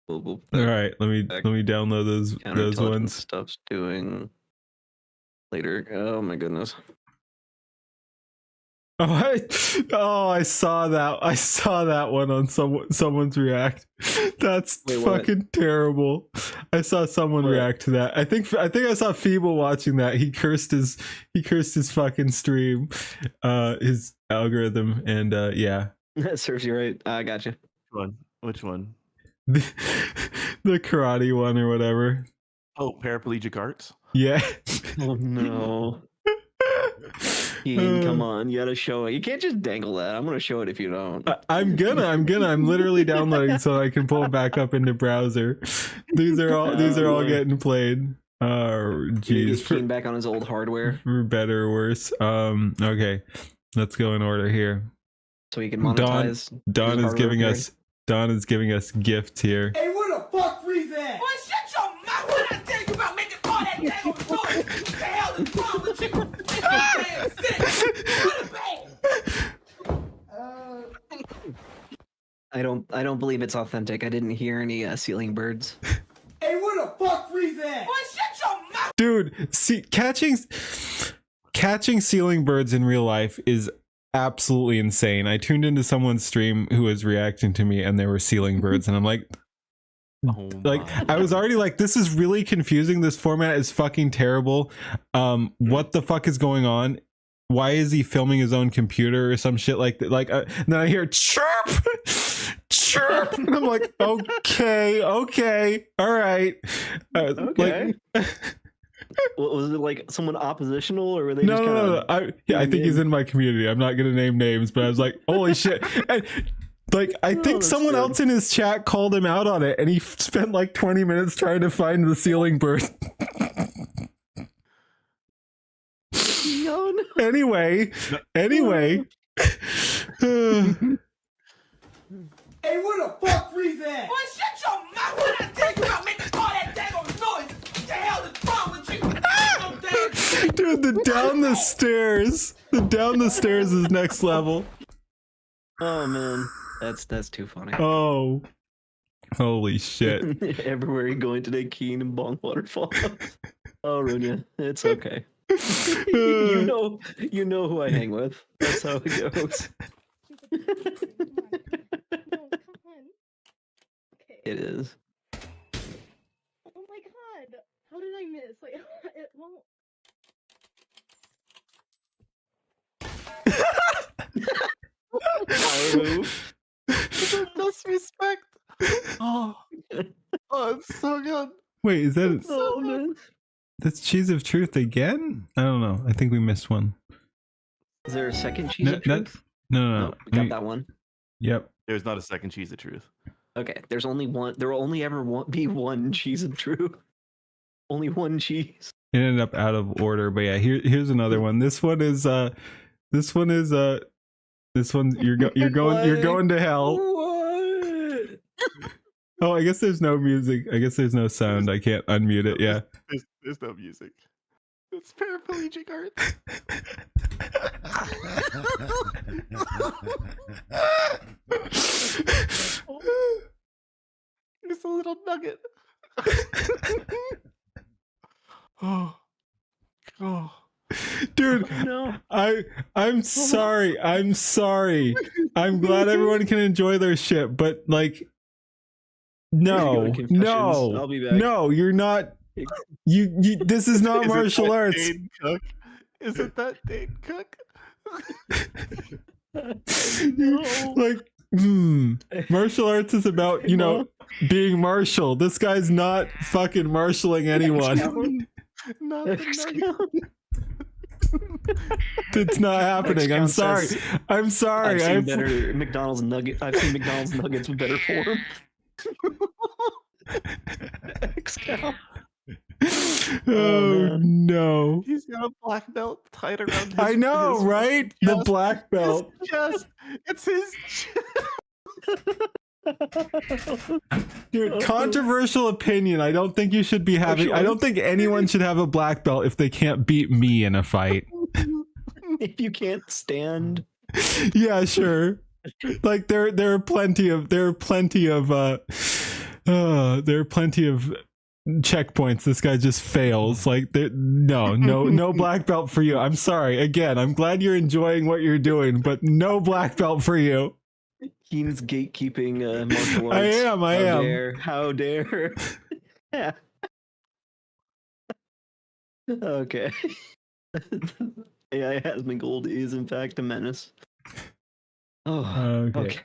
All right, let me download those ones. Stuff's doing later. Oh my goodness. I saw that. I saw that one on someone's react. That's fucking terrible. I saw someone react to that. I think I saw Feeble watching that. He cursed his fucking stream, his algorithm, and yeah. That serves you right. I got you. Which one? The karate one or whatever. Oh, paraplegic arts. Yeah. Oh no. Ian, come on, you gotta show it. You can't just dangle that. I'm gonna show it if you don't. I'm literally downloading so I can pull it back up into browser. These are all getting played. Oh jeez. Keen back on his old hardware. For better or worse. Okay. Let's go in order here. So he can monetize. Don is giving us gifts here. Hey, where the fuck Freeze at? Boy, shut your mouth when I tell you about making all that damn noise. What the hell is wrong with you? I don't believe it's authentic. I didn't hear any ceiling birds. Hey, where the fuck Freeze at? Boy, shut your mouth. Dude, see, catching ceiling birds in real life is absolutely insane. I tuned into someone's stream who was reacting to me, and there were ceiling birds, and I'm like, I was already like, this is really confusing. This format is fucking terrible. What the fuck is going on? Why is he filming his own computer or some shit like that? Like, and then I hear chirp, chirp, and I'm like, okay, all right, okay. Was it like someone oppositional, or were they? No. I think he's in my community. I'm not gonna name names, but I was like, holy shit. And, like, I think someone else in his chat called him out on it, and he spent like 20 minutes trying to find the ceiling bird. No. Anyway. Hey, where the fuck Freeze at? Boy, shut your mouth when I tell you about making all that damn noise. What the hell is wrong with you? Dude, the down the stairs is next level. Oh man, that's too funny. Oh, holy shit! Everywhere you're going today, Keen and Bong Waterfall. Oh, Runya, it's okay. You know who I hang with. That's how it goes. It is. Oh my god! How did I miss? Like, it won't. Disrespect. Oh, it's so good. Wait, is that that's Cheese of Truth again? I don't know. I think we missed one. Is there a second Cheese of Truth? No. We got that one. Yep. There's not a second Cheese of Truth. Okay, there's only one. There will only ever be one Cheese of Truth. Only one cheese. It ended up out of order, but yeah, here's another one. This one you're going to hell. What? Oh, I guess there's no music. I guess there's no sound. I can't unmute it. Yeah. There's no music. It's paraplegic art. It's a little nugget. Oh. I'm sorry. I'm sorry. I'm glad everyone can enjoy their shit, but like, no, no, I'll be back. no, you're not. You this is not martial arts. Dane Cook? Isn't that Dane Cook? Like, martial arts is about, you know, being martial. This guy's not fucking marshaling anyone. It's not happening. I'm sorry. I'm sorry. I've seen better McDonald's nugget. I've seen McDonald's nuggets with better form. X-Cow. Oh no. He's got a black belt tied around his I know, his right? chest. The black belt. His chest. It's his Dude, controversial opinion. I don't think you should be having. I don't think anyone should have a black belt if they can't beat me in a fight. If you can't stand. Yeah, sure. Like there are plenty of checkpoints this guy just fails. Like no black belt for you. I'm sorry. Again, I'm glad you're enjoying what you're doing, but no black belt for you. Keen's gatekeeping martial arts. I am. How dare. Yeah. Okay. AI has been gold is in fact a menace. Oh, okay.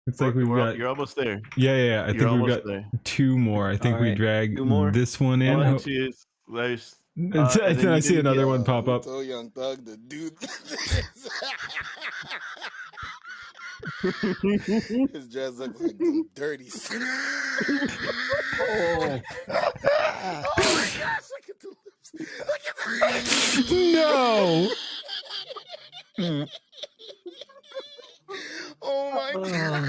Looks like You're almost there. Yeah. I think we've got two more. I think we drag this one in. Oh, geez. I see another one pop up. So Young Thug, the dude. His dress looks like some dirty. Oh. Oh my gosh! Look at the lips. Look at the lips. No. Oh my god.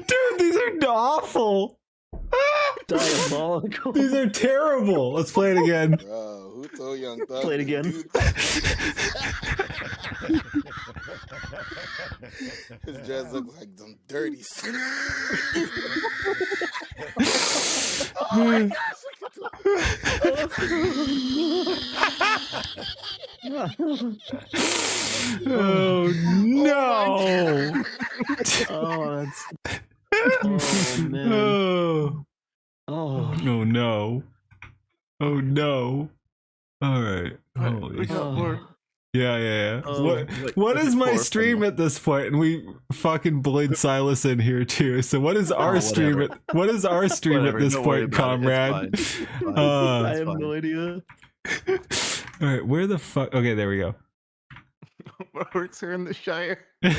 Dude, these are awful. Diabolical. These are terrible. Let's play it again. Bro, who told Young Thug? Play it again. His dress looks like some dirty. Oh my gosh! Oh no! Oh, that's. Oh man. Oh. Oh. Oh no! Oh no! All right. Holy shit. Yeah. What is my stream at this point? And we fucking bullied Silas in here too. So what is our stream at? What is our stream at this point, comrade? I have no idea. All right, where the fuck? Okay, there we go. Works are in the Shire. With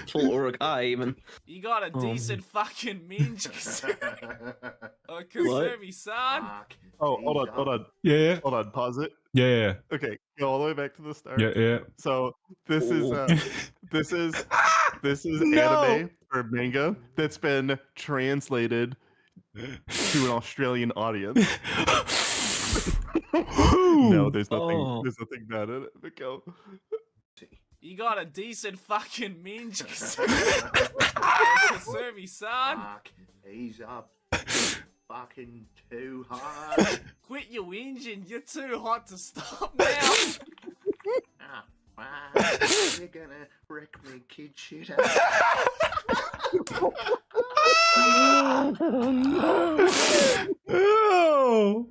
full Oric eye, even. You got a decent fucking minge. Oh, Kazumi, son. Oh, hold on. Yeah. Hold on, pause it. Yeah. Okay, go all the way back to the start. Yeah. So this is No. anime or manga that's been translated to an Australian audience. No, there's nothing. There's nothing bad in it. But go. You got a decent fucking minge. Kazumi, son. He's up. Fucking too hard. Quit your whinging. You're too hot to stop now. You're gonna wreck me, kid shit. Oh.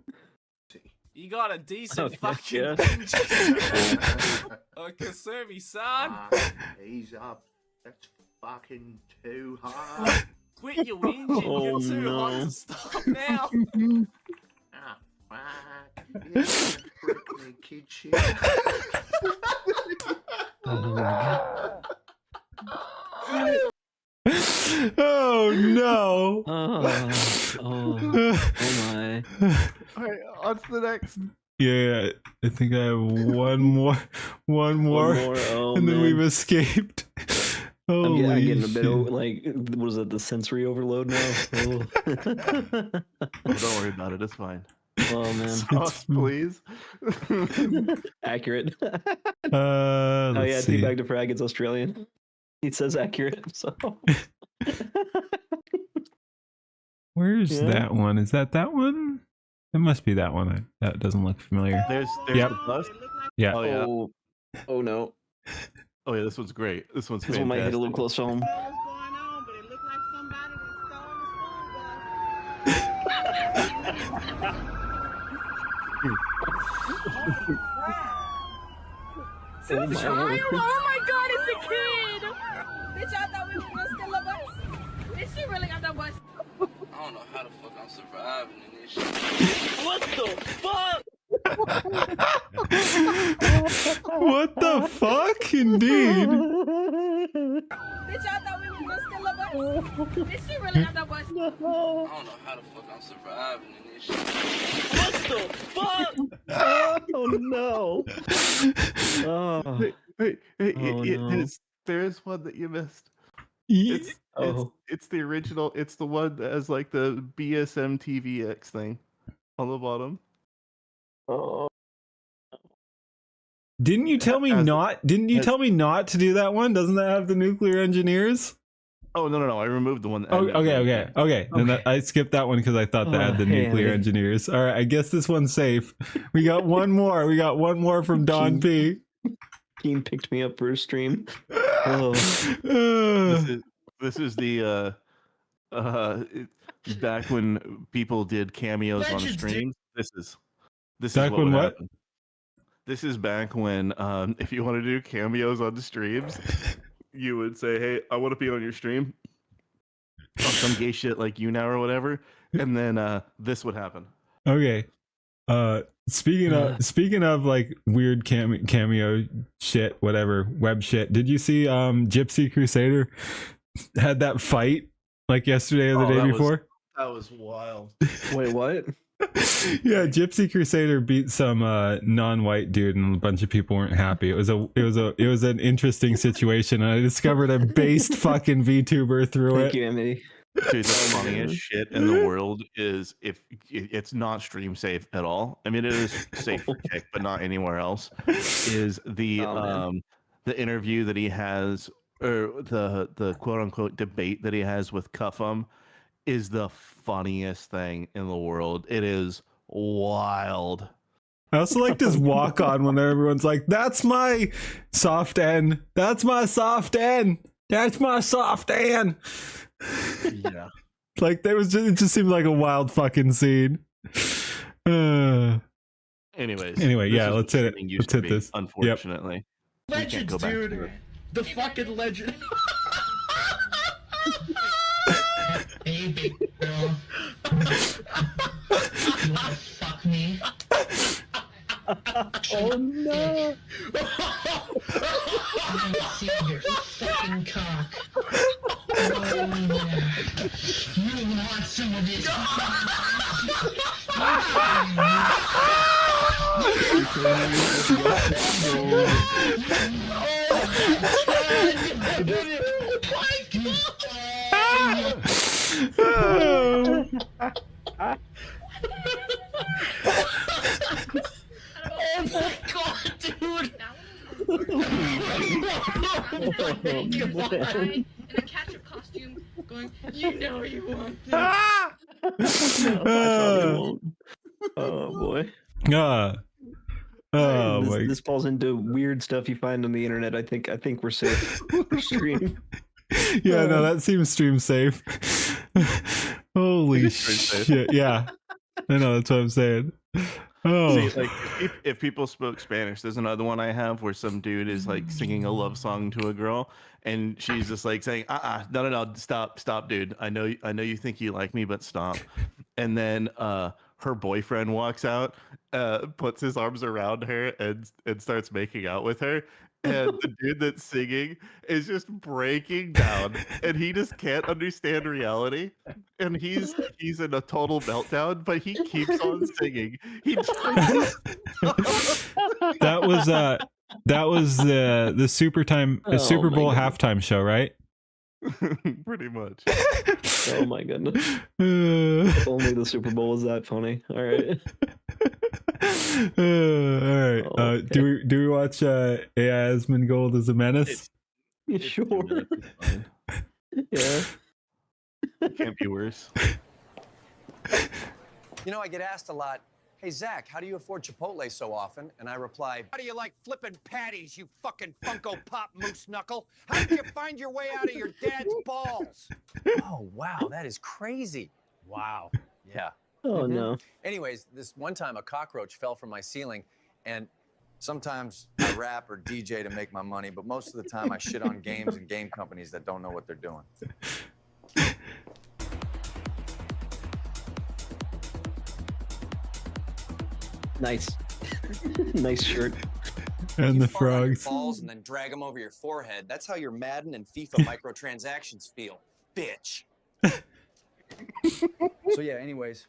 You got a decent fucking minge. Oh, Kazumi, son. He's up. That's fucking too hard. Quit your whinging. You're too hot to stop now. You're gonna wreck me, kid shit. Oh no! Oh my! All right, on to the next. Yeah, I think I have one more, Oh, and then man. we've escaped. I'm getting a bit shit. like, what is it? The sensory overload now. Oh. Don't worry about it. It's fine. Oh man! Sauce, please. Accurate. Let's see. see. Teabag to Frag. It's Australian. He says accurate. So. Where's that one? Is that one? It must be that one. That doesn't look familiar. There's Yep. the bus. Yeah. Oh yeah. Oh no. Oh yeah. This one's great. This one's This one might hit a little close to home. Oh my god, it's a kid! Bitch, I thought we were gonna steal a bus. Bitch, she really got that bus. I don't know how the fuck I'm surviving in this shit. What the fuck? What the fuck? Indeed. Bitch, I thought we were gonna steal a bus. Bitch, she really got that bus. I don't know how the fuck I'm surviving in this shit. What the fuck? Oh no. Oh. Hey, Oh, no. there is one that you missed. Ye- It's the original. It's the one that has like the BSM TVX thing on the bottom. Oh. Didn't you tell me not? Didn't you tell me not to do that one? Doesn't that have the nuclear engineers? Oh no! I removed the one. That Oh, had okay. Then I skipped that one because I thought that had the nuclear engineers. All right, I guess this one's safe. We got one more. We got one more from Don P. Keen picked me up for a stream. Oh. This is the back when people did cameos on streams. This is back what when would what? happen. This is back when if you want to do cameos on the streams, you would say, "Hey, I want to be on your stream." On some gay shit like you now or whatever, and then this would happen. Okay. Speaking of like weird cameo shit, whatever, web shit. Did you see Gypsy Crusader had that fight like yesterday or the day before? That was wild. Wait, what? Yeah, Gypsy Crusader beat some non-white dude, and a bunch of people weren't happy. It was an interesting situation, and I discovered a based fucking VTuber through Thank it. you, Emily. Dude, the funniest shit in the world is if it's not stream safe at all. I mean, it is safe for Kick, but not anywhere else. Is the interview that he has, or the quote unquote debate that he has with Cuffum, is the funniest thing in the world. It is wild. I also like this walk on when everyone's like, "That's my soft end. That's my soft end. That's my soft end." Yeah. Like it just seemed like a wild fucking scene. Anyway, yeah, let's hit it. Let's hit this. Unfortunately, we can't go back to it. The fucking legend. Baby girl. You wanna fuck me? Oh no! I see your fucking cock. Oh yeah. You want some of this? Oh my god, dude! In a ketchup costume, going, "You know you want this." Oh boy. Oh my. This falls into weird stuff you find on the internet. I think we're safe for stream. Yeah, no, that seems stream safe. Holy shit! Yeah, I know, that's what I'm saying. Oh, see, like if people spoke Spanish, there's another one I have where some dude is like singing a love song to a girl, and she's just like saying, no, stop, dude. I know you think you like me, but stop. And then her boyfriend walks out, puts his arms around her, and starts making out with her. And the dude that's singing is just breaking down, and he just can't understand reality. And he's in a total meltdown, but he keeps on singing. He that was the Super Bowl halftime show, right? Pretty much. Oh my goodness. If only the Super Bowl was that funny. All right. All right. Okay. Do we watch AI Asmongold as a menace? Sure. Yeah. Can't be worse. You know, I get asked a lot, hey, Zach, how do you afford Chipotle so often? And I reply, How do you like flipping patties, you fucking Funko Pop moose knuckle? How did you find your way out of your dad's balls? oh, wow, that is crazy. Wow. Yeah. Oh no. Anyways, this one time a cockroach fell from my ceiling, and sometimes I rap or DJ to make my money, but most of the time I shit on games and game companies that don't know what they're doing. Nice. Nice shirt. And the Fart on your frogs. balls and then drag them over your forehead. That's how your Madden and FIFA microtransactions feel, bitch. So yeah, anyways,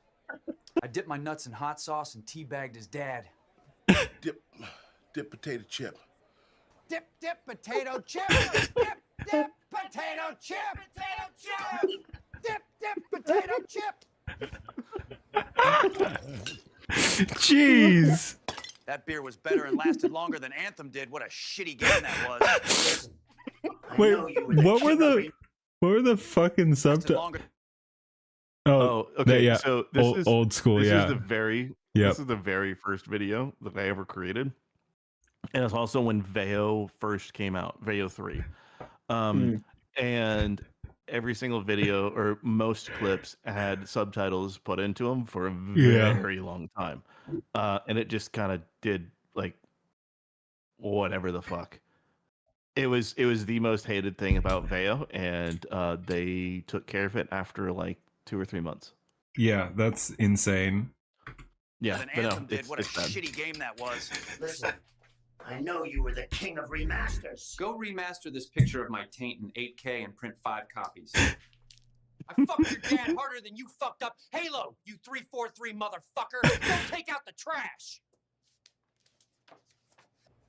I dipped my nuts in hot sauce and teabagged his dad. Dip potato chip. Dip potato chip. Dip potato chip. Dip potato chip. Jeez. That beer was better and lasted longer than Anthem did. What a shitty game that was. Wait, what were the fucking subtitles? Longer. Oh, okay. yeah. So this old, is old school. This Yeah. is the very Yep. this is the very first video that I ever created, and it's also when Veo first came out, Veo 3, and every single video or most clips had subtitles put into them for a very long time, and it just kind of did like whatever the fuck. It was the most hated thing about Veo, and they took care of it after like 2 or 3 months. Yeah, that's insane. Yeah, but than no, Anthem did. What a bad. shitty game that was. Listen, I know you were the king of remasters. Go remaster this picture of my taint in 8K and print 5 copies. I fucked your dad harder than you fucked up Halo, you 343 motherfucker. Go take out the trash.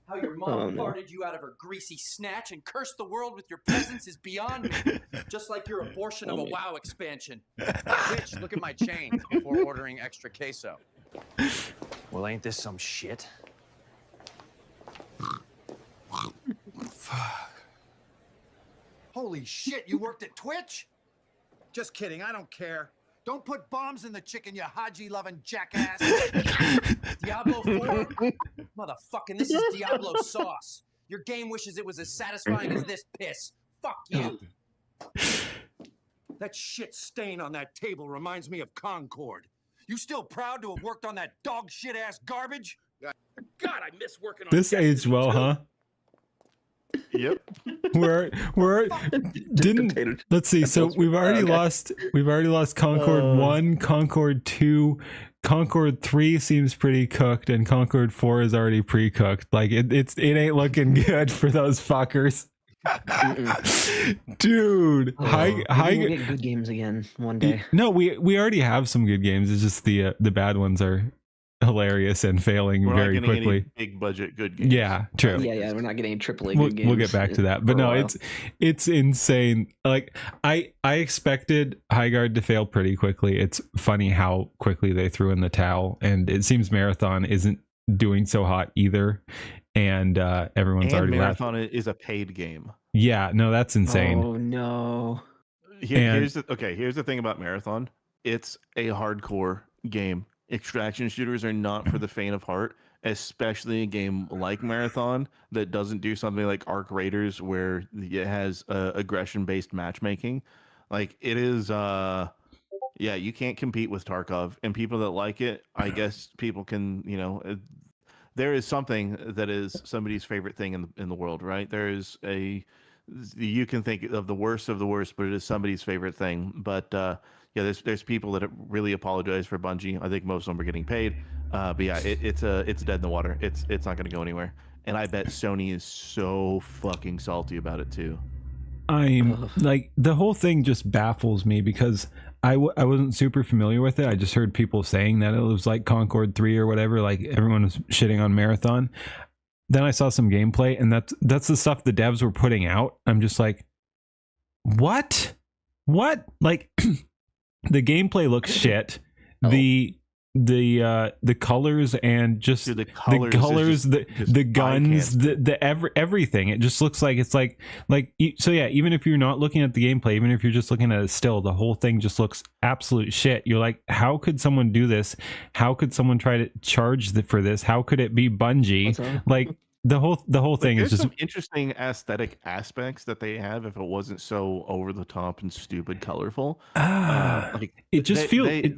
How your mom farted you out of her greasy snatch and cursed the world with your presence is beyond me. Just like your abortion of a WoW expansion. Bitch, look at my chain before ordering extra queso. Well, ain't this some shit? Holy shit, you worked at Twitch? Just kidding, I don't care. Don't put bombs in the chicken, you Haji-loving jackass. Diablo 4? Motherfucking, this is Diablo sauce. Your game wishes it was as satisfying as this piss. Fuck you. That shit stain on that table reminds me of Concord. You still proud to have worked on that dog shit ass garbage? God, I miss working on This aged well, huh? Yep. Let's see. So we've already lost Concord 1, Concord 2, Concord 3 seems pretty cooked, and Concord 4 is already pre-cooked. Like it ain't looking good for those fuckers. Dude, we'll get good games again one day. No, we already have some good games. It's just the bad ones are hilarious and failing We're very not getting quickly. any big budget good games. Yeah, true. Yeah, we're not getting AAA We'll, good games. we'll get back to that, but no, it's insane. Like I expected Highguard to fail pretty quickly. It's funny how quickly they threw in the towel, and it seems Marathon isn't doing so hot either. And everyone's already Marathon is a paid game. Yeah, no, that's insane. Oh no. Here's the thing about Marathon. It's a hardcore game. Extraction shooters are not for the faint of heart, especially a game like Marathon that doesn't do something like Arc Raiders where it has aggression-based matchmaking. Like it is, you can't compete with Tarkov. And people that like it, I guess people can, there is something that is somebody's favorite thing in the world, right? You can think of the worst, but it is somebody's favorite thing. But there's people that really apologize for Bungie. I think most of them are getting paid. But yeah, it's dead in the water. It's not going to go anywhere. And I bet Sony is so fucking salty about it too. I'm like, the whole thing just baffles me because I wasn't super familiar with it. I just heard people saying that it was like Concord 3 or whatever. Like everyone was shitting on Marathon. Then I saw some gameplay, and that's the stuff the devs were putting out. I'm just like, what? Like the gameplay looks shit. The the colors and just Dude, the colors, the guns, everything. It just looks like it's like so yeah. Even if you're not looking at the gameplay, even if you're just looking at it still, the whole thing just looks absolute shit. You're like, how could someone do this? How could someone try to charge for this? How could it be Bungie? Like the whole thing is just some interesting aesthetic aspects that they have if it wasn't so over the top and stupid colorful. Like it just feels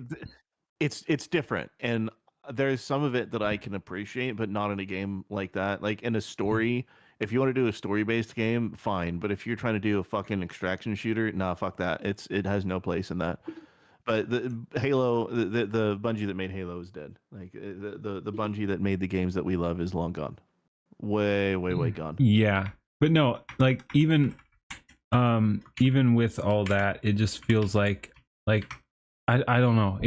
it's different, and there's some of it that I can appreciate, but not in a game like that. Like in a story, if you want to do a story-based game, fine. But if you're trying to do a fucking extraction shooter, nah, fuck that. It has no place in that. But the Halo, the Bungie that made Halo is dead. Like the Bungie that made the games that we love is long gone. Way gone. Yeah, but no, like even with all that, it just feels like I don't know.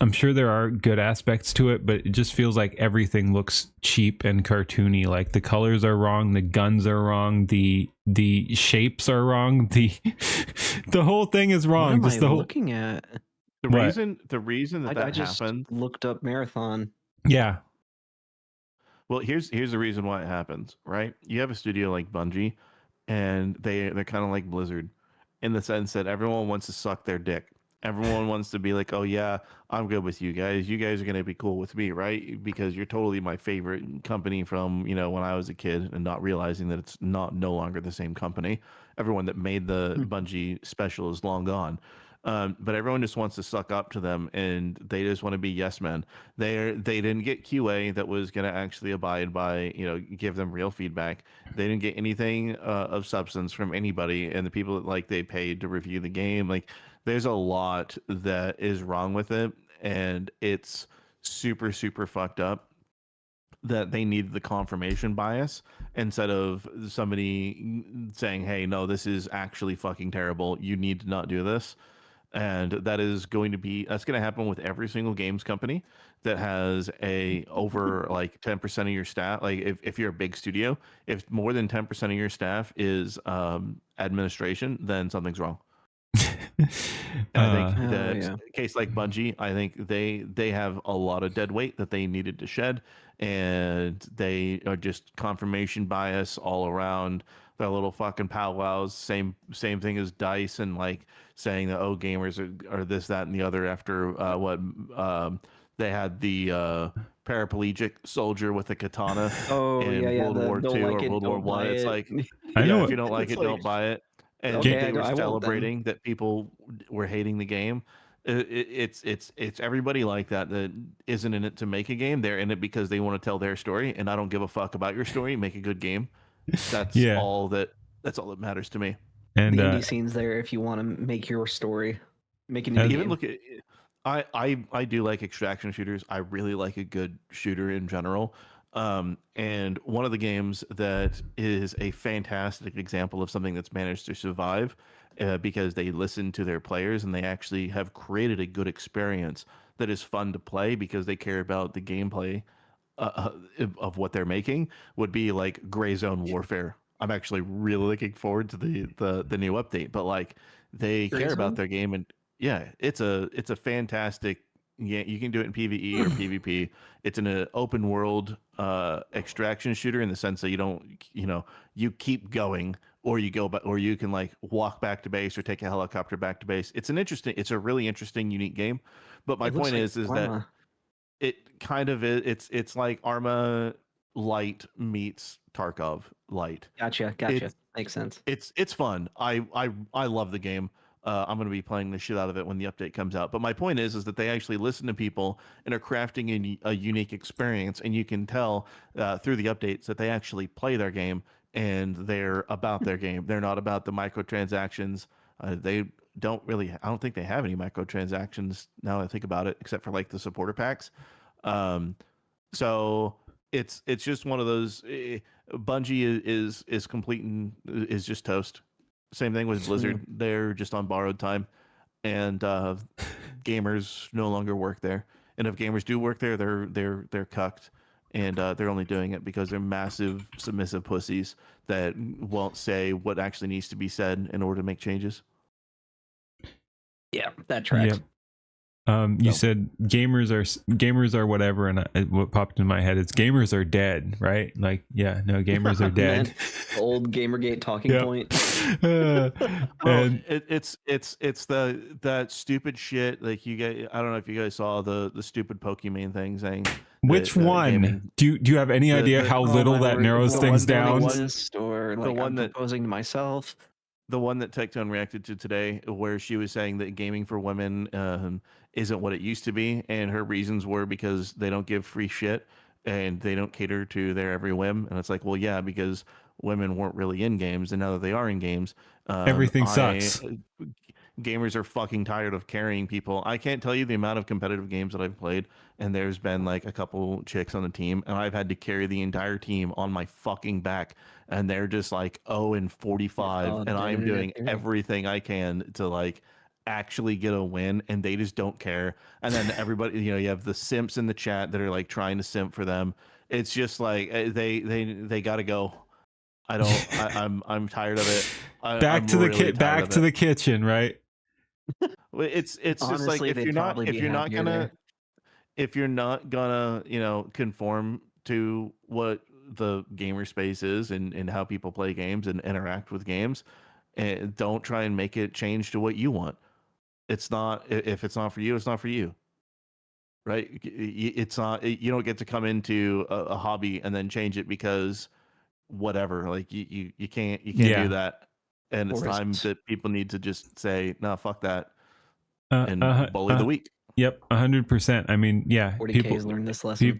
I'm sure there are good aspects to it, but it just feels like everything looks cheap and cartoony. Like the colors are wrong, the guns are wrong, the shapes are wrong, the whole thing is wrong. What just am the I whole looking at? The reason that I just happened. looked up marathon. Yeah. Well, here's the reason why it happens, right? You have a studio like Bungie, and they're kind of like Blizzard, in the sense that everyone wants to suck their dick. Everyone wants to be like, oh yeah, I'm good with you guys. You guys are gonna be cool with me, right? Because you're totally my favorite company from when I was a kid, and not realizing that it's no longer the same company. Everyone that made the Bungie special is long gone. But everyone just wants to suck up to them, and they just want to be yes men. They didn't get QA that was going to actually abide by, give them real feedback. They didn't get anything of substance from anybody, and the people that they paid to review the game, there's a lot that is wrong with it, and it's super fucked up that they needed the confirmation bias instead of somebody saying, hey, no, this is actually fucking terrible. You need to not do this. And that's going to happen with every single games company that has a over 10% of your staff. Like if you're a big studio, if more than 10% of your staff is administration, then something's wrong. I think that case like Bungie, I think they have a lot of dead weight that they needed to shed, and they are just confirmation bias all around. Their little fucking powwows, same thing as DICE, and saying that gamers are this, that, and the other after they had the paraplegic soldier with a katana in World War II or World War One. It's like, if you don't like it, don't buy it. And they were celebrating that people were hating the game. It's everybody like that isn't in it to make a game. They're in it because they want to tell their story, and I don't give a fuck about your story. Make a good game. That's all that matters to me. And the indie scene's there if you want to make your story. Make an indie game. Look at I do like extraction shooters. I really like a good shooter in general. And one of the games that is a fantastic example of something that's managed to survive because they listen to their players and they actually have created a good experience that is fun to play because they care about the gameplay of what they're making, would be like Gray Zone Warfare. I'm actually really looking forward to the new update, but they care about their game, and it's a fantastic. Yeah, you can do it in PvE or PvP. It's an open world extraction shooter in the sense that you don't, you keep going, or you go, or you can walk back to base or take a helicopter back to base. It's a really interesting, unique game. But my point is that it kind of is. It's like Arma Light meets Tarkov Light. Gotcha. Makes sense. It's fun. I love the game. I'm going to be playing the shit out of it when the update comes out. But my point is that they actually listen to people and are crafting a unique experience, and you can tell through the updates that they actually play their game and they're about their game. They're not about the microtransactions. They don't really. I don't think they have any microtransactions now that I think about it, except for the supporter packs. So it's just one of those. Bungie is complete and is just toast. Same thing with Blizzard. They're just on borrowed time, and gamers no longer work there. And if gamers do work there, they're cucked, and they're only doing it because they're massive submissive pussies that won't say what actually needs to be said in order to make changes. Yeah, that tracks. You said gamers are whatever, and what popped in my head is gamers are dead, right? Like, yeah, no, gamers are dead. Man, old Gamergate talking point. And it's that stupid shit. Like you guys, I don't know if you guys saw the stupid Pokemon thing saying. Which one? Gaming, do you have any idea how little that narrows things down? Or like I'm proposing to myself. The one that Tectone reacted to today, where she was saying that gaming for women isn't what it used to be, and her reasons were because they don't give free shit and they don't cater to their every whim. And it's like, well, yeah, because women weren't really in games, and now that they are in games, everything sucks. Gamers are fucking tired of carrying people. I can't tell you the amount of competitive games that I've played, and there's been like a couple chicks on the team, and I've had to carry the entire team on my fucking back, and they're just like 0-45, and I'm doing everything I can to like actually get a win, and they just don't care. And then everybody, you have the simps in the chat that are like trying to simp for them. It's just like they got to go. I'm tired of it. Back to the kitchen, right? It's honestly, just like if you're not gonna conform to what the gamer space is and how people play games and interact with games, and don't try and make it change to what you want. It's not, if it's not for you, it's not for you, right? It's not, you don't get to come into a hobby and then change it because whatever, like you can't do that. And it's time that people need to just say, no, fuck that, and bully the weak. Yep, 100%. I mean, yeah, 40Ks learned this lesson.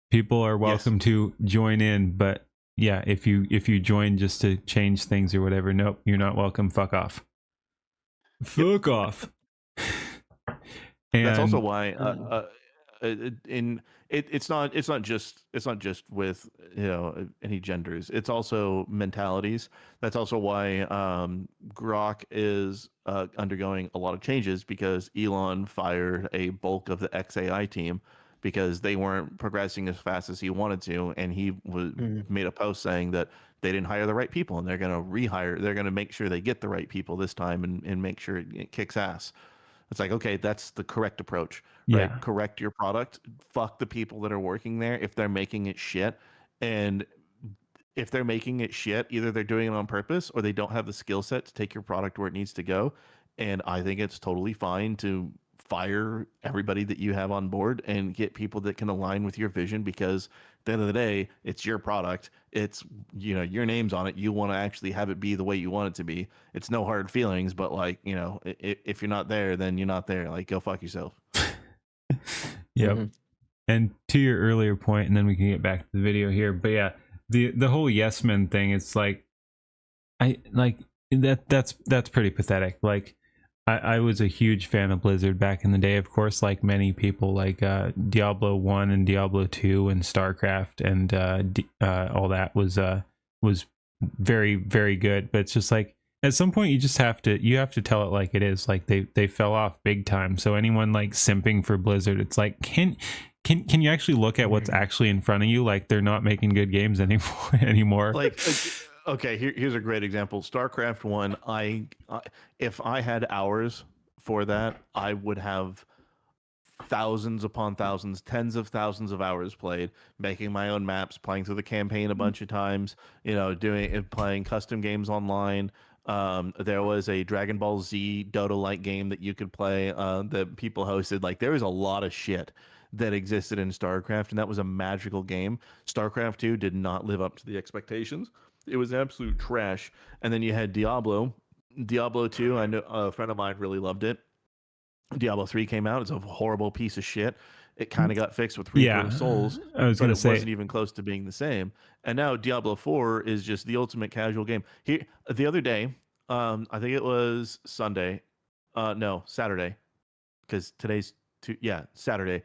People are welcome to join in, but yeah, if you join just to change things or whatever, nope, you're not welcome. Fuck off. Fuck off. And that's also why it's not just with any genders. It's also mentalities. That's also why Grok is undergoing a lot of changes, because Elon fired a bulk of the XAI team because they weren't progressing as fast as he wanted to, and he made a post saying that they didn't hire the right people, and they're going to rehire. They're going to make sure they get the right people this time and make sure it kicks ass. It's like, okay, that's the correct approach, right? Yeah. Correct your product. Fuck the people that are working there if they're making it shit. And if they're making it shit, either they're doing it on purpose or they don't have the skill set to take your product where it needs to go. And I think it's totally fine to fire everybody that you have on board and get people that can align with your vision, because at the end of the day, it's your product. It's, your name's on it. You want to actually have it be the way you want it to be. It's no hard feelings, but like, if you're not there, then you're not there. Like, go fuck yourself. Yep. And to your earlier point, and then we can get back to the video here, but yeah, the whole yes men thing, it's like, that's pretty pathetic. Like, I was a huge fan of Blizzard back in the day, of course, like many people, like Diablo 1 and Diablo 2 and StarCraft and all that was very, very good. But it's just like, at some point you have to tell it like it is. Like they fell off big time. So anyone like simping for Blizzard, it's like, can you actually look at what's actually in front of you? Like, they're not making good games anymore. Like, okay, here's a great example. StarCraft 1, if I had hours for that, I would have thousands upon thousands, tens of thousands of hours played, making my own maps, playing through the campaign a bunch of times, playing custom games online. There was a Dragon Ball Z Dota-like game that you could play that people hosted. Like, there was a lot of shit that existed in StarCraft, and that was a magical game. StarCraft 2 did not live up to the expectations. It was absolute trash. And then you had Diablo 2. I know a friend of mine really loved it. Diablo 3 came out. It's a horrible piece of shit. It kind of got fixed with Reaper of Souls, but it wasn't even close to being the same. And now Diablo 4 is just the ultimate casual game. Here, the other day, I think it was Saturday, because today's Saturday.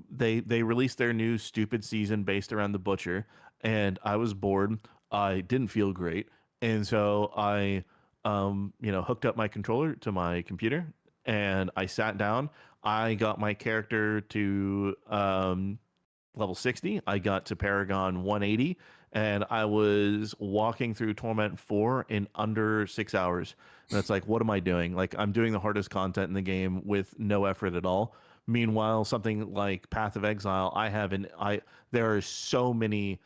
They released their new stupid season based around the Butcher, and I was bored. I didn't feel great, and so I hooked up my controller to my computer, and I sat down. I got my character to level 60. I got to Paragon 180, and I was walking through Torment 4 in under 6 hours. And it's like, what am I doing? Like, I'm doing the hardest content in the game with no effort at all. Meanwhile, something like Path of Exile, there are so many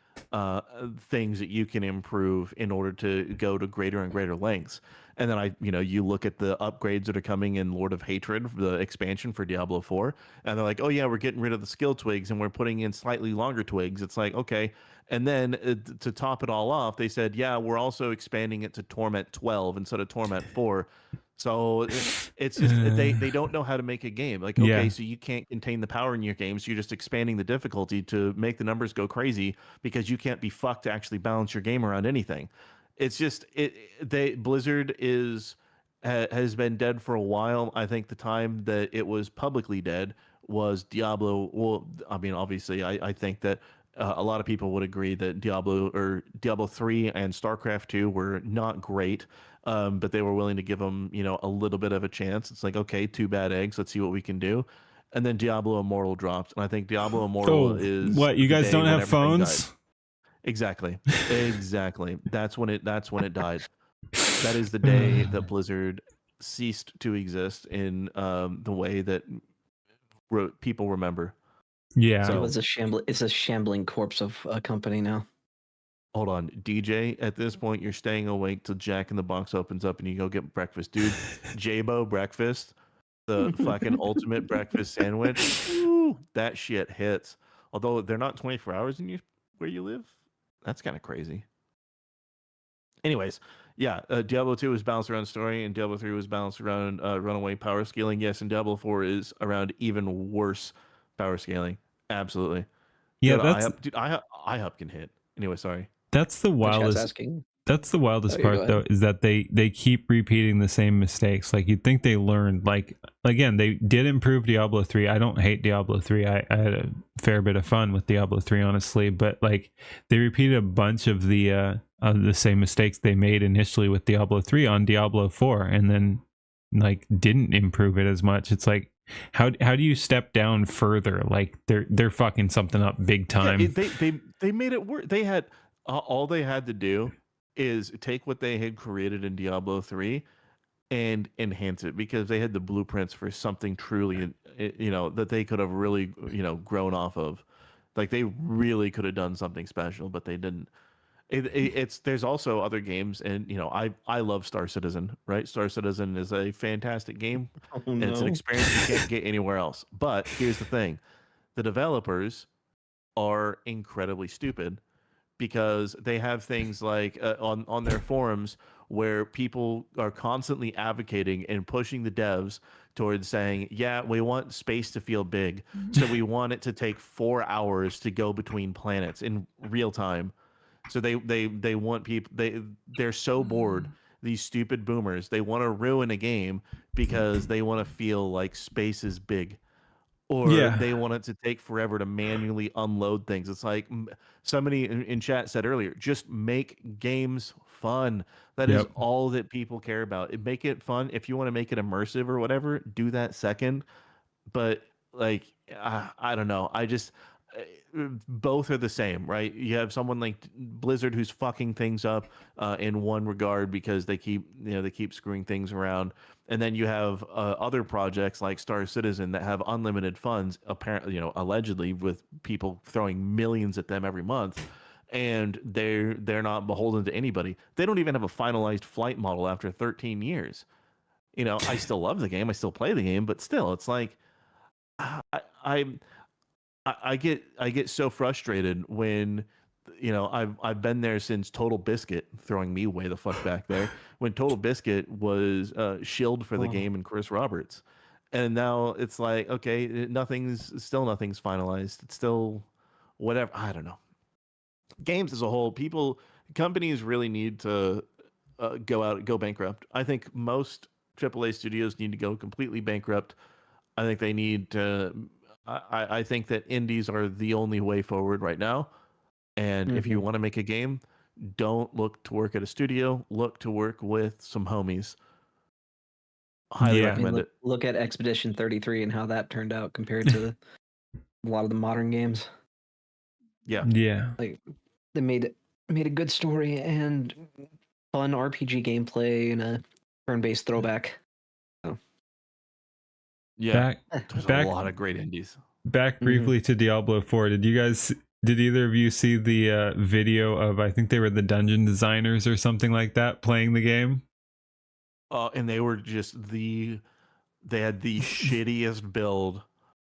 things that you can improve in order to go to greater and greater lengths. And then you look at the upgrades that are coming in Lord of Hatred, the expansion for Diablo 4, and they're like, oh yeah, we're getting rid of the skill twigs and we're putting in slightly longer twigs. It's like, okay. And then to top it all off, they said, yeah, we're also expanding it to Torment 12 instead of Torment 4. So it's just they don't know how to make a game. Like, okay, so you can't contain the power in your games. You're just expanding the difficulty to make the numbers go crazy because you can't be fucked to actually balance your game around anything. It's just Blizzard has been dead for a while. I think the time that it was publicly dead was Diablo. Well, I mean, obviously, I think that a lot of people would agree that Diablo 3 and StarCraft 2 were not great, but they were willing to give them, a little bit of a chance. It's like, okay, 2 bad eggs. Let's see what we can do. And then Diablo Immortal dropped, and I think Diablo Immortal is what, you guys don't have phones? Died. Exactly. That's when it died. That is the day that Blizzard ceased to exist in the way that people remember. Yeah. So, it's a shambling corpse of a company now. Hold on, DJ. At this point, you're staying awake till Jack in the Box opens up and you go get breakfast, dude. Jabo breakfast, the fucking ultimate breakfast sandwich. Ooh, that shit hits. Although they're not 24 hours in where you live. That's kind of crazy. Anyways, yeah, Diablo 2 was balanced around story, and Diablo 3 was balanced around runaway power scaling. Yes, and Diablo 4 is around even worse power scaling. Absolutely. Yeah, IHUP can hit. Anyway, sorry. That's the wildest. That's the wildest part, though, is that they keep repeating the same mistakes. Like, you'd think they learned. Like, again, they did improve Diablo 3. I don't hate Diablo 3. I had a fair bit of fun with Diablo 3, honestly. But like, they repeated a bunch of the same mistakes they made initially with Diablo 3 on Diablo 4, and then like didn't improve it as much. It's like, how do you step down further? Like, they're fucking something up big time. Yeah, they made it work. They had all they had to do is take what they had created in Diablo 3 and enhance it, because they had the blueprints for something truly, that they could have really, grown off of. Like, they really could have done something special, but they didn't. There's also other games, and I love Star Citizen, right? Star Citizen is a fantastic game, and it's an experience you can't get anywhere else. But here's the thing: the developers are incredibly stupid, because they have things like on their forums where people are constantly advocating and pushing the devs towards saying, yeah, we want space to feel big, so we want it to take 4 hours to go between planets in real time. So they want people, they're so bored, these stupid boomers, they want to ruin a game because they want to feel like space is big. Or they want it to take forever to manually unload things. It's like somebody in chat said earlier, just make games fun. That is all that people care about. Make it fun. If you want to make it immersive or whatever, do that second. But like, I don't know. Both are the same, right? You have someone like Blizzard who's fucking things up in one regard because they keep screwing things around, and then you have other projects like Star Citizen that have unlimited funds, apparently, allegedly, with people throwing millions at them every month, and they're not beholden to anybody. They don't even have a finalized flight model after 13 years. I still love the game, I still play the game, but still, it's like I get so frustrated when I've been there since Total Biscuit, throwing me way the fuck back there, when Total Biscuit was shilled for the game and Chris Roberts, and now it's like, okay, nothing's finalized. It's still whatever. I don't know. Games as a whole, companies really need to go bankrupt. I think most AAA studios need to go completely bankrupt. I think they need to. I think that indies are the only way forward right now. And if you want to make a game, don't look to work at a studio. Look to work with some homies. Highly recommend it. Look at Expedition 33 and how that turned out compared to a lot of the modern games. Yeah. Like they made a good story and fun RPG gameplay and a turn-based throwback. So. Yeah, there's Back a lot of great indies. Back briefly to Diablo 4. Did either of you see the video of, I think they were the dungeon designers or something like that, playing the game? And they were just they had the shittiest build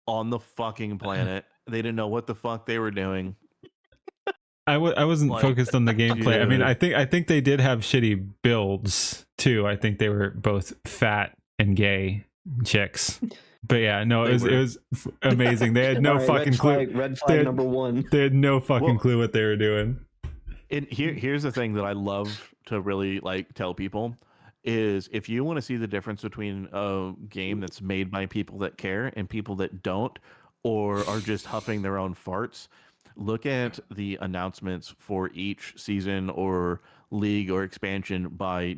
on the fucking planet. They didn't know what the fuck they were doing. I wasn't Like, focused on the gameplay. I mean, dude. I think they did have shitty builds too. I think they were both fat and gay chicks. But yeah, no, it was amazing. They had no fucking clue. Red flag number one. They had no fucking clue what they were doing. And here's the thing that I love to really like tell people is if you want to see the difference between a game that's made by people that care and people that don't, or are just huffing their own farts, look at the announcements for each season or league or expansion by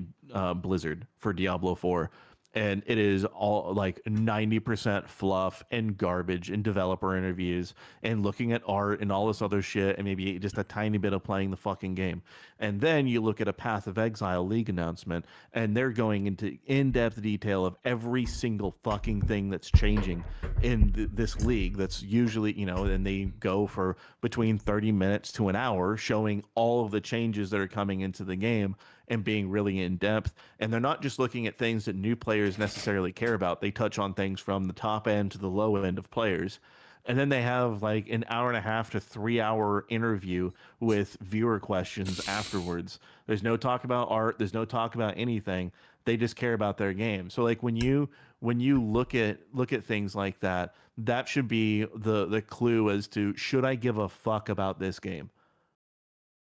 Blizzard for Diablo 4. And it is all like 90% fluff and garbage and developer interviews and looking at art and all this other shit and maybe just a tiny bit of playing the fucking game. And then you look at a Path of Exile League announcement and they're going into in-depth detail of every single fucking thing that's changing in this league that's usually, and they go for between 30 minutes to an hour showing all of the changes that are coming into the game and being really in depth. And they're not just looking at things that new players necessarily care about. They touch on things from the top end to the low end of players. And then they have like an 1.5 to 3 hour interview with viewer questions afterwards. There's no talk about art. There's no talk about anything. They just care about their game. So like when you look at things like that, that should be the clue as to, should I give a fuck about this game?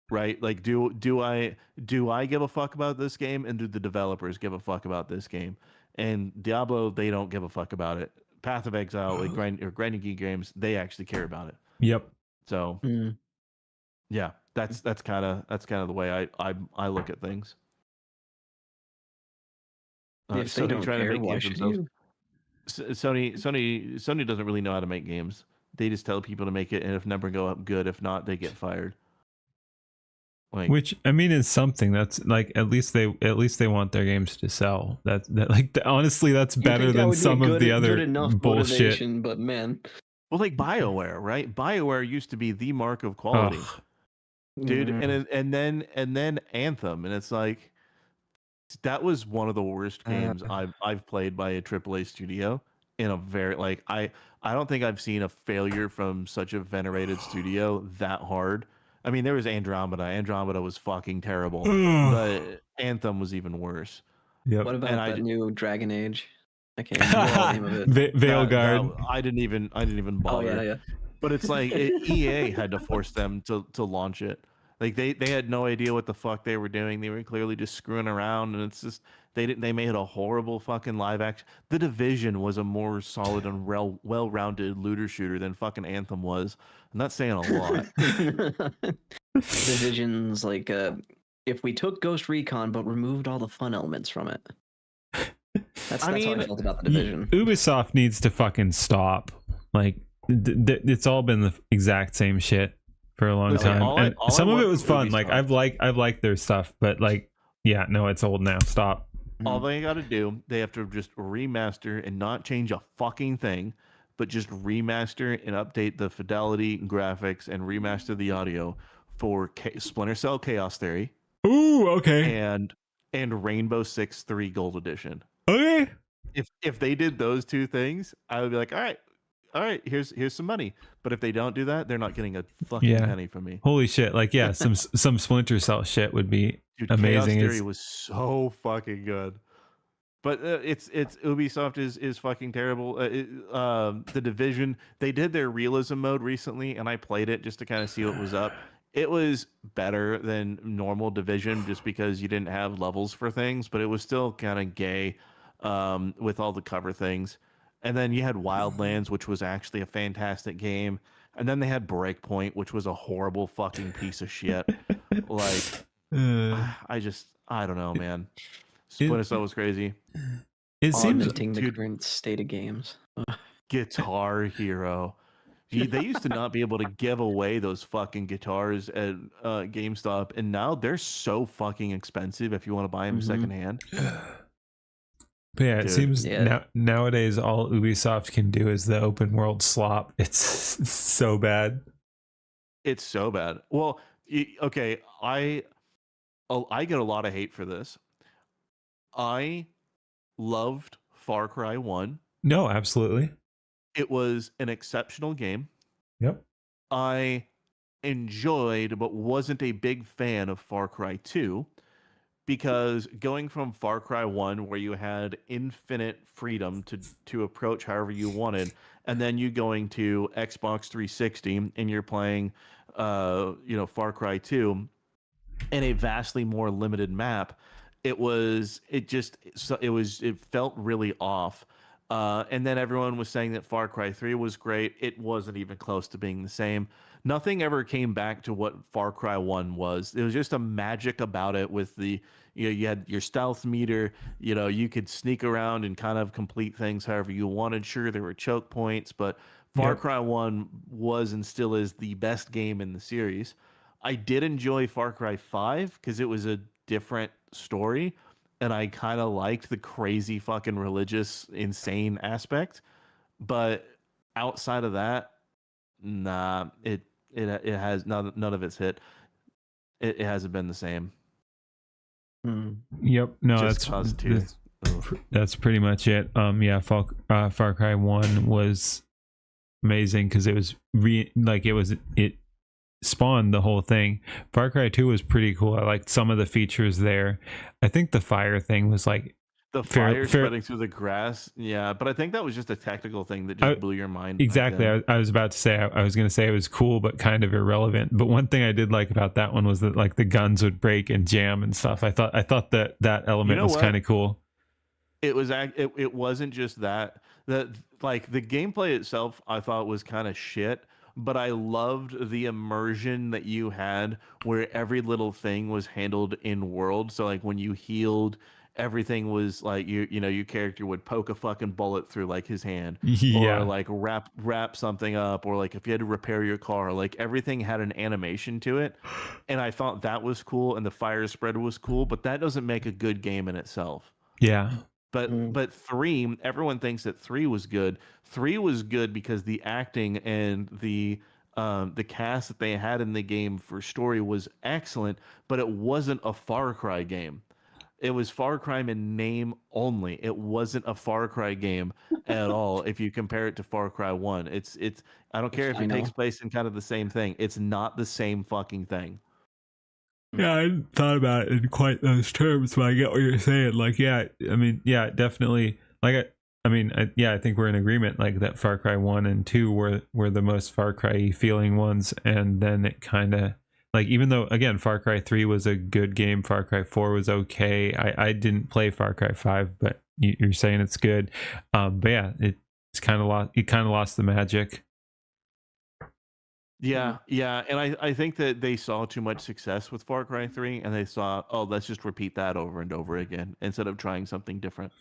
Right? Like, do I give a fuck about this game, and do the developers give a fuck about this game? And Diablo, they don't give a fuck about it. Path of Exile, like Grinding Geek Games, they actually care about it. Yep. So, yeah, that's kind of the way I look at things. If they don't care, why should you? Sony doesn't really know how to make games. They just tell people to make it, and if numbers go up, good. If not, they get fired. Like, which I mean is something that's like at least they want their games to sell. That like honestly that's better than some of the other bullshit. But man, well, like BioWare, right? BioWare used to be the mark of quality, dude. And then Anthem, and it's like that was one of the worst games I've played by a AAA studio in a very like I don't think I've seen a failure from such a venerated studio that hard. I mean, there was Andromeda. Andromeda was fucking terrible, but Anthem was even worse. Yep. What about that new Dragon Age? I can't remember the name of it. Veilguard. I didn't even bother. Oh yeah. But it's like EA had to force them to launch it. Like they had no idea what the fuck they were doing. They were clearly just screwing around, and it's just they made a horrible fucking live action. The Division was a more solid and well-rounded looter shooter than fucking Anthem was. I'm not saying a lot. Division's like if we took Ghost Recon but removed all the fun elements from it. That's how I felt about the Division. Ubisoft needs to fucking stop. Like it's all been the exact same shit for a long time. And some of it was fun. Like I've liked their stuff, but like yeah, no, it's old now. Stop. All they got to do, they have to just remaster and not change a fucking thing, but just remaster and update the fidelity and graphics and remaster the audio for Splinter Cell Chaos Theory. Ooh, okay. And Rainbow Six 3 Gold Edition. Okay. If they did those two things, I would be like, all right, here's some money. But if they don't do that, they're not getting a fucking penny from me. Holy shit! Like yeah, some Splinter Cell shit would be amazing. Chaos Theory was so fucking good. But it's Ubisoft is fucking terrible. The Division, they did their realism mode recently, and I played it just to kind of see what was up. It was better than normal Division just because you didn't have levels for things, but it was still kind of gay with all the cover things. And then you had Wildlands, which was actually a fantastic game. And then they had Breakpoint, which was a horrible fucking piece of shit. Like, I don't know, man. Splinter Cell was crazy. It seems the current state of games. Guitar Hero. They used to not be able to give away those fucking guitars at GameStop, and now they're so fucking expensive if you want to buy them secondhand. But yeah, it Dude. seems nowadays all Ubisoft can do is the open world slop. It's so bad. It's so bad. Well, okay, I get a lot of hate for this. I loved Far Cry 1. No, absolutely. It was an exceptional game. Yep. I enjoyed but wasn't a big fan of Far Cry 2 because going from Far Cry 1 where you had infinite freedom to approach however you wanted, and then you going to Xbox 360 and you're playing Far Cry 2 in a vastly more limited map, it felt really off. And then everyone was saying that Far Cry 3 was great. It wasn't even close to being the same. Nothing ever came back to what Far Cry 1 was. It was just a magic about it with you had your stealth meter, you could sneak around and kind of complete things however you wanted. Sure, there were choke points, but Far Cry 1 was and still is the best game in the series. I did enjoy Far Cry 5 because it was a different story, and I kind of liked the crazy fucking religious insane aspect. But outside of that, nah, it has none of it's hit. It hasn't been the same. Yep. No, Just that's pretty much it. Far Cry 1 was amazing because it was it spawned the whole thing. Far Cry 2 was pretty cool. I liked some of the features there. I think the fire thing was like the fire spreading through the grass. Yeah, but I think that was just a technical thing that just blew your mind. Exactly. I was about to say, I was going to say it was cool, but kind of irrelevant. But one thing I did like about that one was that like the guns would break and jam and stuff. I thought that element was kind of cool. It wasn't just that like the gameplay itself I thought was kind of shit, but I loved the immersion that you had where every little thing was handled in world. So like when you healed, everything was like your character would poke a fucking bullet through like his hand, or like wrap something up, or like if you had to repair your car, like everything had an animation to it, and I thought that was cool, and the fire spread was cool, but that doesn't make a good game in itself. Yeah. But 3, everyone thinks that 3 was good. 3 was good because the acting and the cast that they had in the game for story was excellent, but it wasn't a Far Cry game. It was Far Cry in name only. It wasn't a Far Cry game at all. If you compare it to Far Cry 1, it's I don't care if it takes place in kind of the same thing. It's not the same fucking thing. Yeah, I hadn't thought about it in quite those terms, but I get what you're saying. Like, definitely. Like, I think we're in agreement. Like that Far Cry 1 and 2 were the most Far Cry feeling ones, and then it kind of like, even though again Far Cry 3 was a good game, Far Cry 4 was okay. I didn't play Far Cry 5, but you're saying it's good. But yeah, it's kind of lost. It kind of lost the magic. Yeah, and I think that they saw too much success with Far Cry 3, and they saw, oh, let's just repeat that over and over again instead of trying something different.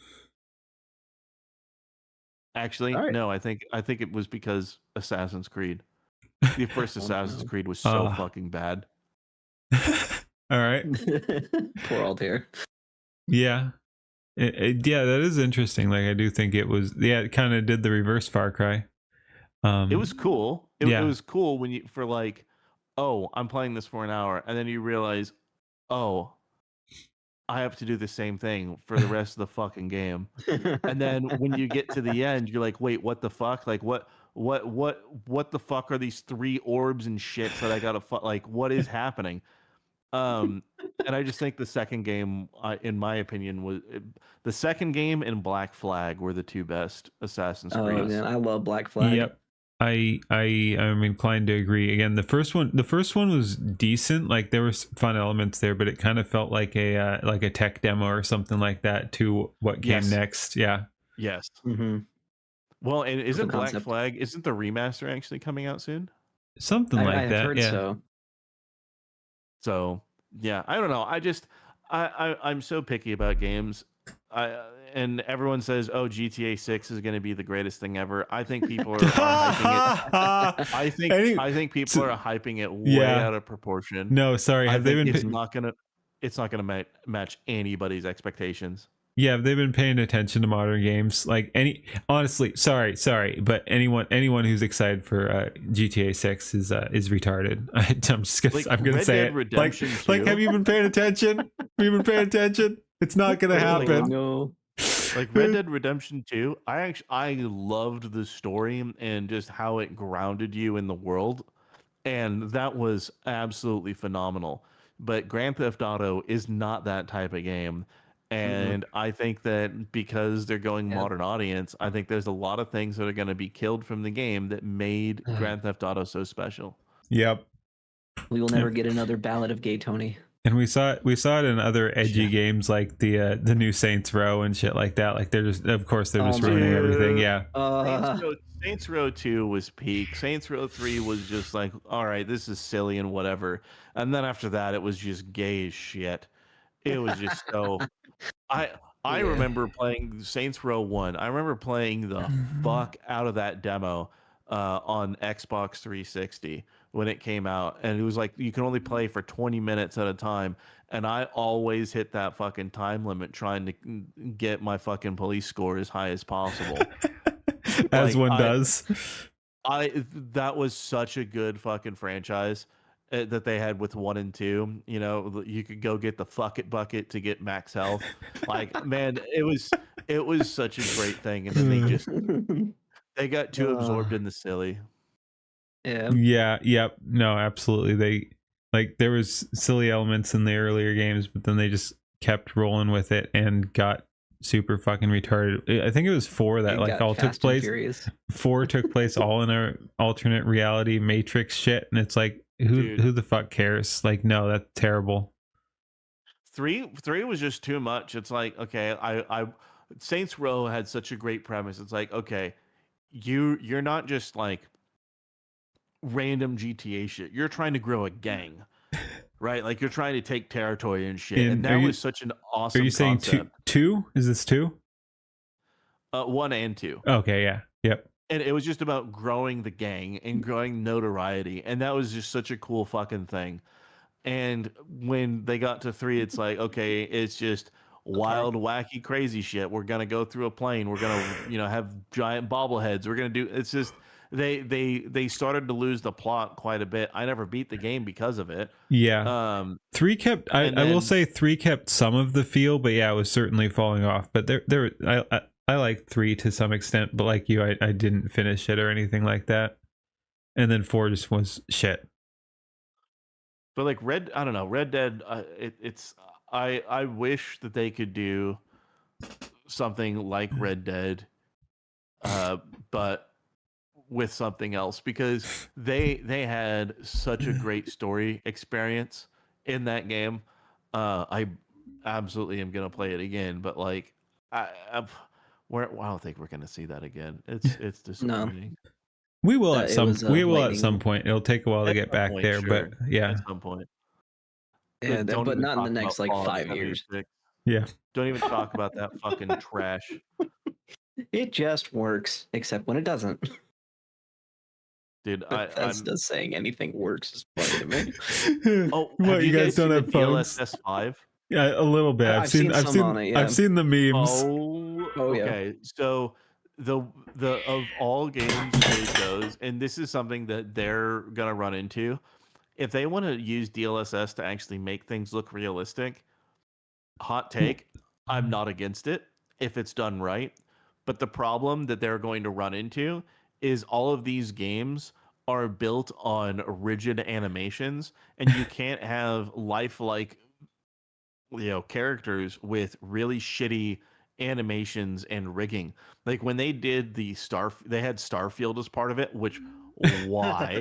Actually, no, I think it was because Assassin's Creed. The first Assassin's Creed was so fucking bad. All right. Poor Altair. Yeah. That is interesting. Like I do think it was it kind of did the reverse Far Cry. It was cool. It was cool when you for like, oh, I'm playing this for an hour, and then you realize, oh, I have to do the same thing for the rest of the fucking game. And then when you get to the end, you're like, wait, what the fuck? Like what the fuck are these 3 orbs and shit that I gotta like what is happening? And I just think the second game, in my opinion, was the second game and Black Flag were the 2 best Assassin's Creed. Oh man, I love Black Flag. Yep. I'm inclined to agree. Again, the first one was decent. Like there were fun elements there, but it kind of felt like a tech demo or something like that to what came next. Yeah. Yes. Mm-hmm. Well, and isn't Black Flag, isn't the remaster actually coming out soon? Something like that. I've heard so. So yeah, I don't know. I'm so picky about games. and everyone says, "Oh, GTA 6 is going to be the greatest thing ever." I think people are hyping it. I think people are hyping it way out of proportion. No, sorry. Have they been? It's not gonna match anybody's expectations. Yeah, have they been paying attention to modern games? Like honestly, sorry, but anyone who's excited for GTA 6 is retarded. I'm gonna say it. Redemption like, have you been paying attention? Have you been paying attention? It's not gonna happen. No. Like Red Dead Redemption 2, I loved the story and just how it grounded you in the world, and that was absolutely phenomenal. But Grand Theft Auto is not that type of game. And I think that because they're going modern audience, I think there's a lot of things that are going to be killed from the game that made Grand Theft Auto so special. Yep. We will never get another Ballad of Gay Tony. And we saw it in other edgy games like the new Saints Row and shit like that. Like they're just ruining everything. Yeah. Saints Row 2 was peak. Saints Row 3 was just like, all right, this is silly and whatever. And then after that, it was just gay as shit. It was just so. I remember playing Saints Row 1. I remember playing the fuck out of that demo on Xbox 360 when it came out, and it was like you can only play for 20 minutes at a time, and I always hit that fucking time limit trying to get my fucking police score as high as possible. As one does. That was such a good fucking franchise that they had with 1 and 2. You know, you could go get the fuck it bucket to get max health. Like, man, it was such a great thing, and then they got too absorbed in the silly. Yeah. Yep. No, absolutely. There was silly elements in the earlier games, but then they just kept rolling with it and got super fucking retarded. I think it was 4 that like all took place. 4 took place all in a alternate reality Matrix shit, and it's like who the fuck cares? Like, no, that's terrible. 3 was just too much. It's like, okay, I Saints Row had such a great premise. It's like, okay, you're not just like random GTA shit. You're trying to grow a gang. Right? Like you're trying to take territory and shit. And that was such an awesome concept. Are you saying 2? Is this 2? 1 and 2. Okay, yeah. Yep. And it was just about growing the gang and growing notoriety. And that was just such a cool fucking thing. And when they got to 3, it's like, okay, it's just wild, wacky, crazy shit. We're going to go through a plane. We're going to, have giant bobbleheads. We're going to do, it's just, they started to lose the plot quite a bit. I never beat the game because of it. Yeah. 3 kept, I will say 3 kept some of the feel, but yeah, it was certainly falling off. But I like 3 to some extent, but like you, I didn't finish it or anything like that. And then 4 just was shit. But like Red Dead, I wish that they could do something like Red Dead, but with something else, because they had such a great story experience in that game. I absolutely am gonna play it again, but like I don't think we're gonna see that again. It's disappointing. No. We will at some point. It'll take a while to get back there, sure. But yeah, at some point. Yeah, but not in the next like 5 years. Yeah. Don't even talk about that fucking trash. It just works, except when it doesn't. Dude, that's just saying anything works is funny to me. Oh, what, you guys don't have phones? DLSS 5? Yeah, a little bit. I've seen the memes. Oh yeah. Okay, so the of all games it goes, and this is something that they're gonna run into. If they want to use DLSS to actually make things look realistic, hot take, I'm not against it if it's done right. But the problem that they're going to run into is all of these games are built on rigid animations, and you can't have lifelike, characters with really shitty animations and rigging. Like when they did they had Starfield as part of it, which why?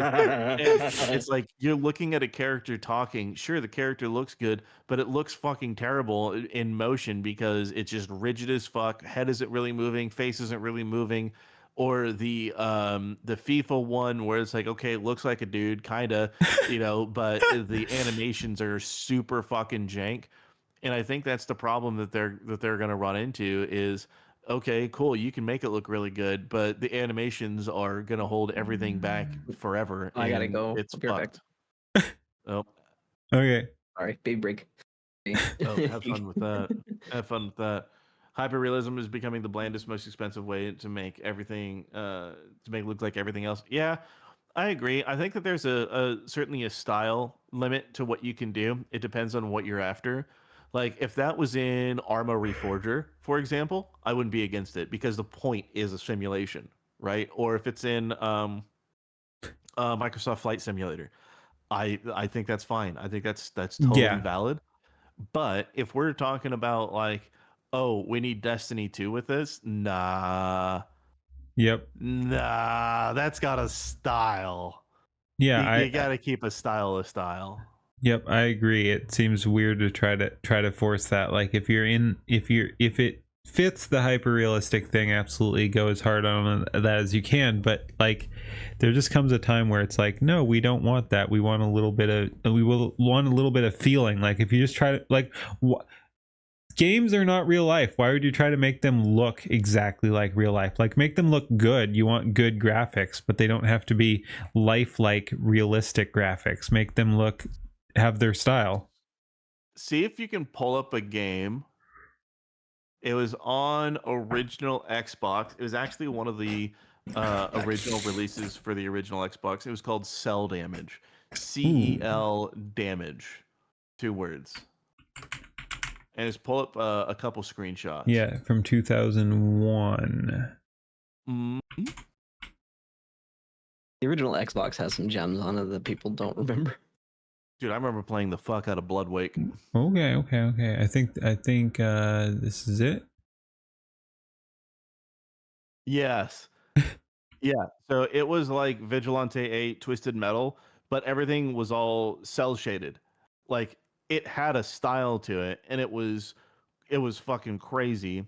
It's like you're looking at a character talking. Sure, the character looks good, but it looks fucking terrible in motion because it's just rigid as fuck. Head isn't really moving, face isn't really moving. Or the FIFA one where it's like, okay, it looks like a dude, kinda, but the animations are super fucking jank. And I think that's the problem that they're going to run into is, okay, cool, you can make it look really good, but the animations are going to hold everything back forever. I gotta and go. It's I'll be right fucked. Oh, Okay. Sorry, big break. oh, have fun with that. Have fun with that. Hyperrealism is becoming the blandest, most expensive way to make everything to make it look like everything else. Yeah, I agree. I think that there's certainly a style limit to what you can do. It depends on what you're after. Like if that was in Arma Reforger, for example, I wouldn't be against it because the point is a simulation, right? Or if it's in Microsoft Flight Simulator, I think that's fine. I think that's totally Yeah. valid. But if we're talking about like, oh, we need Destiny 2 with this, nah, Yep. that's got a style. Yeah, You got to keep a style. Yep, I agree. It seems weird to try to force that. Like if it fits the hyper realistic thing, absolutely go as hard on that as you can. But like, there just comes a time where it's like, no, we don't want that. We want a little bit of feeling. Like if you just try to like, games are not real life. Why would you try to make them look exactly like real life? Like make them look good. You want good graphics, but they don't have to be lifelike, realistic graphics. Make them have their style. See if you can pull up a game. It was on original Xbox. It was actually one of the original releases for the original Xbox. It was called Cell Damage. CEL Damage. 2 words. And just pull up a couple screenshots. Yeah, from 2001. Mm-hmm. The original Xbox has some gems on it that people don't remember. Dude, I remember playing the fuck out of Bloodwake. Okay. I think this is it. Yes. Yeah. So it was like Vigilante 8 Twisted Metal, but everything was all cell shaded. Like it had a style to it, and it was fucking crazy.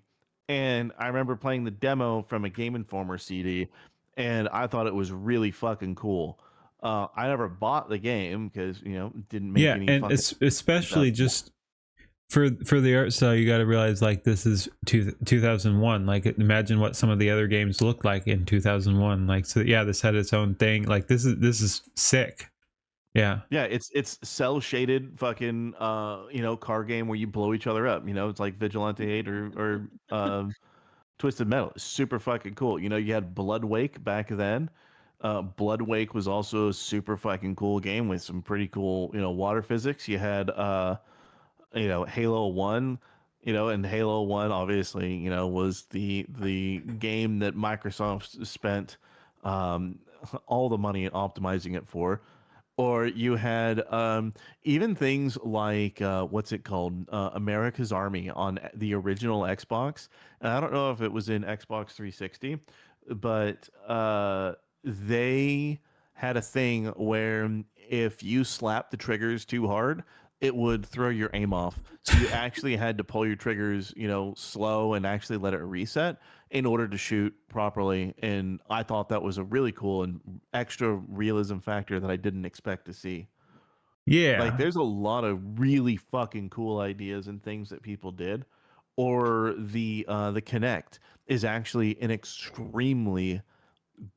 And I remember playing the demo from a Game Informer CD, and I thought it was really fucking cool. I never bought the game because it didn't make any. And especially just for the art style, you got to realize like this is 2001. Like imagine what some of the other games looked like in 2001. Like so, yeah, this had its own thing. Like this is sick. Yeah. Yeah, it's cell shaded fucking car game where you blow each other up. It's like Vigilante 8 or Twisted Metal. It's super fucking cool. You had Bloodwake back then. Bloodwake was also a super fucking cool game with some pretty cool, water physics. You had Halo 1, and Halo 1 obviously, was the game that Microsoft spent all the money optimizing it for. Or you had even things like what's it called, America's Army on the original Xbox. And I don't know if it was in Xbox 360, but they had a thing where if you slapped the triggers too hard, it would throw your aim off. So you actually had to pull your triggers, slow and actually let it reset in order to shoot properly. And I thought that was a really cool and extra realism factor that I didn't expect to see. Yeah. Like there's a lot of really fucking cool ideas and things that people did. Or the Kinect is actually an extremely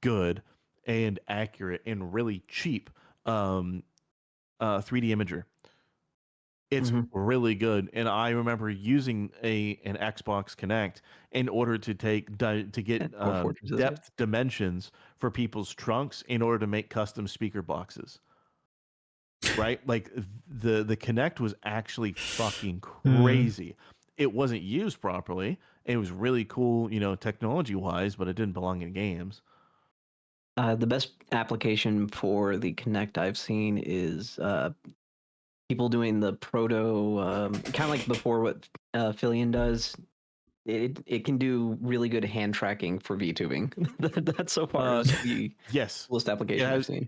good and accurate and really cheap 3D imager. It's really good, and I remember using an Xbox Kinect in order to get depth dimensions for people's trunks in order to make custom speaker boxes. Right, like the Kinect was actually fucking crazy. It wasn't used properly. It was really cool, technology wise, but it didn't belong in games. The best application for the Kinect I've seen is people doing the proto, kind of like before what Fillion does. It can do really good hand tracking for VTubing. That's so far the coolest application I've seen.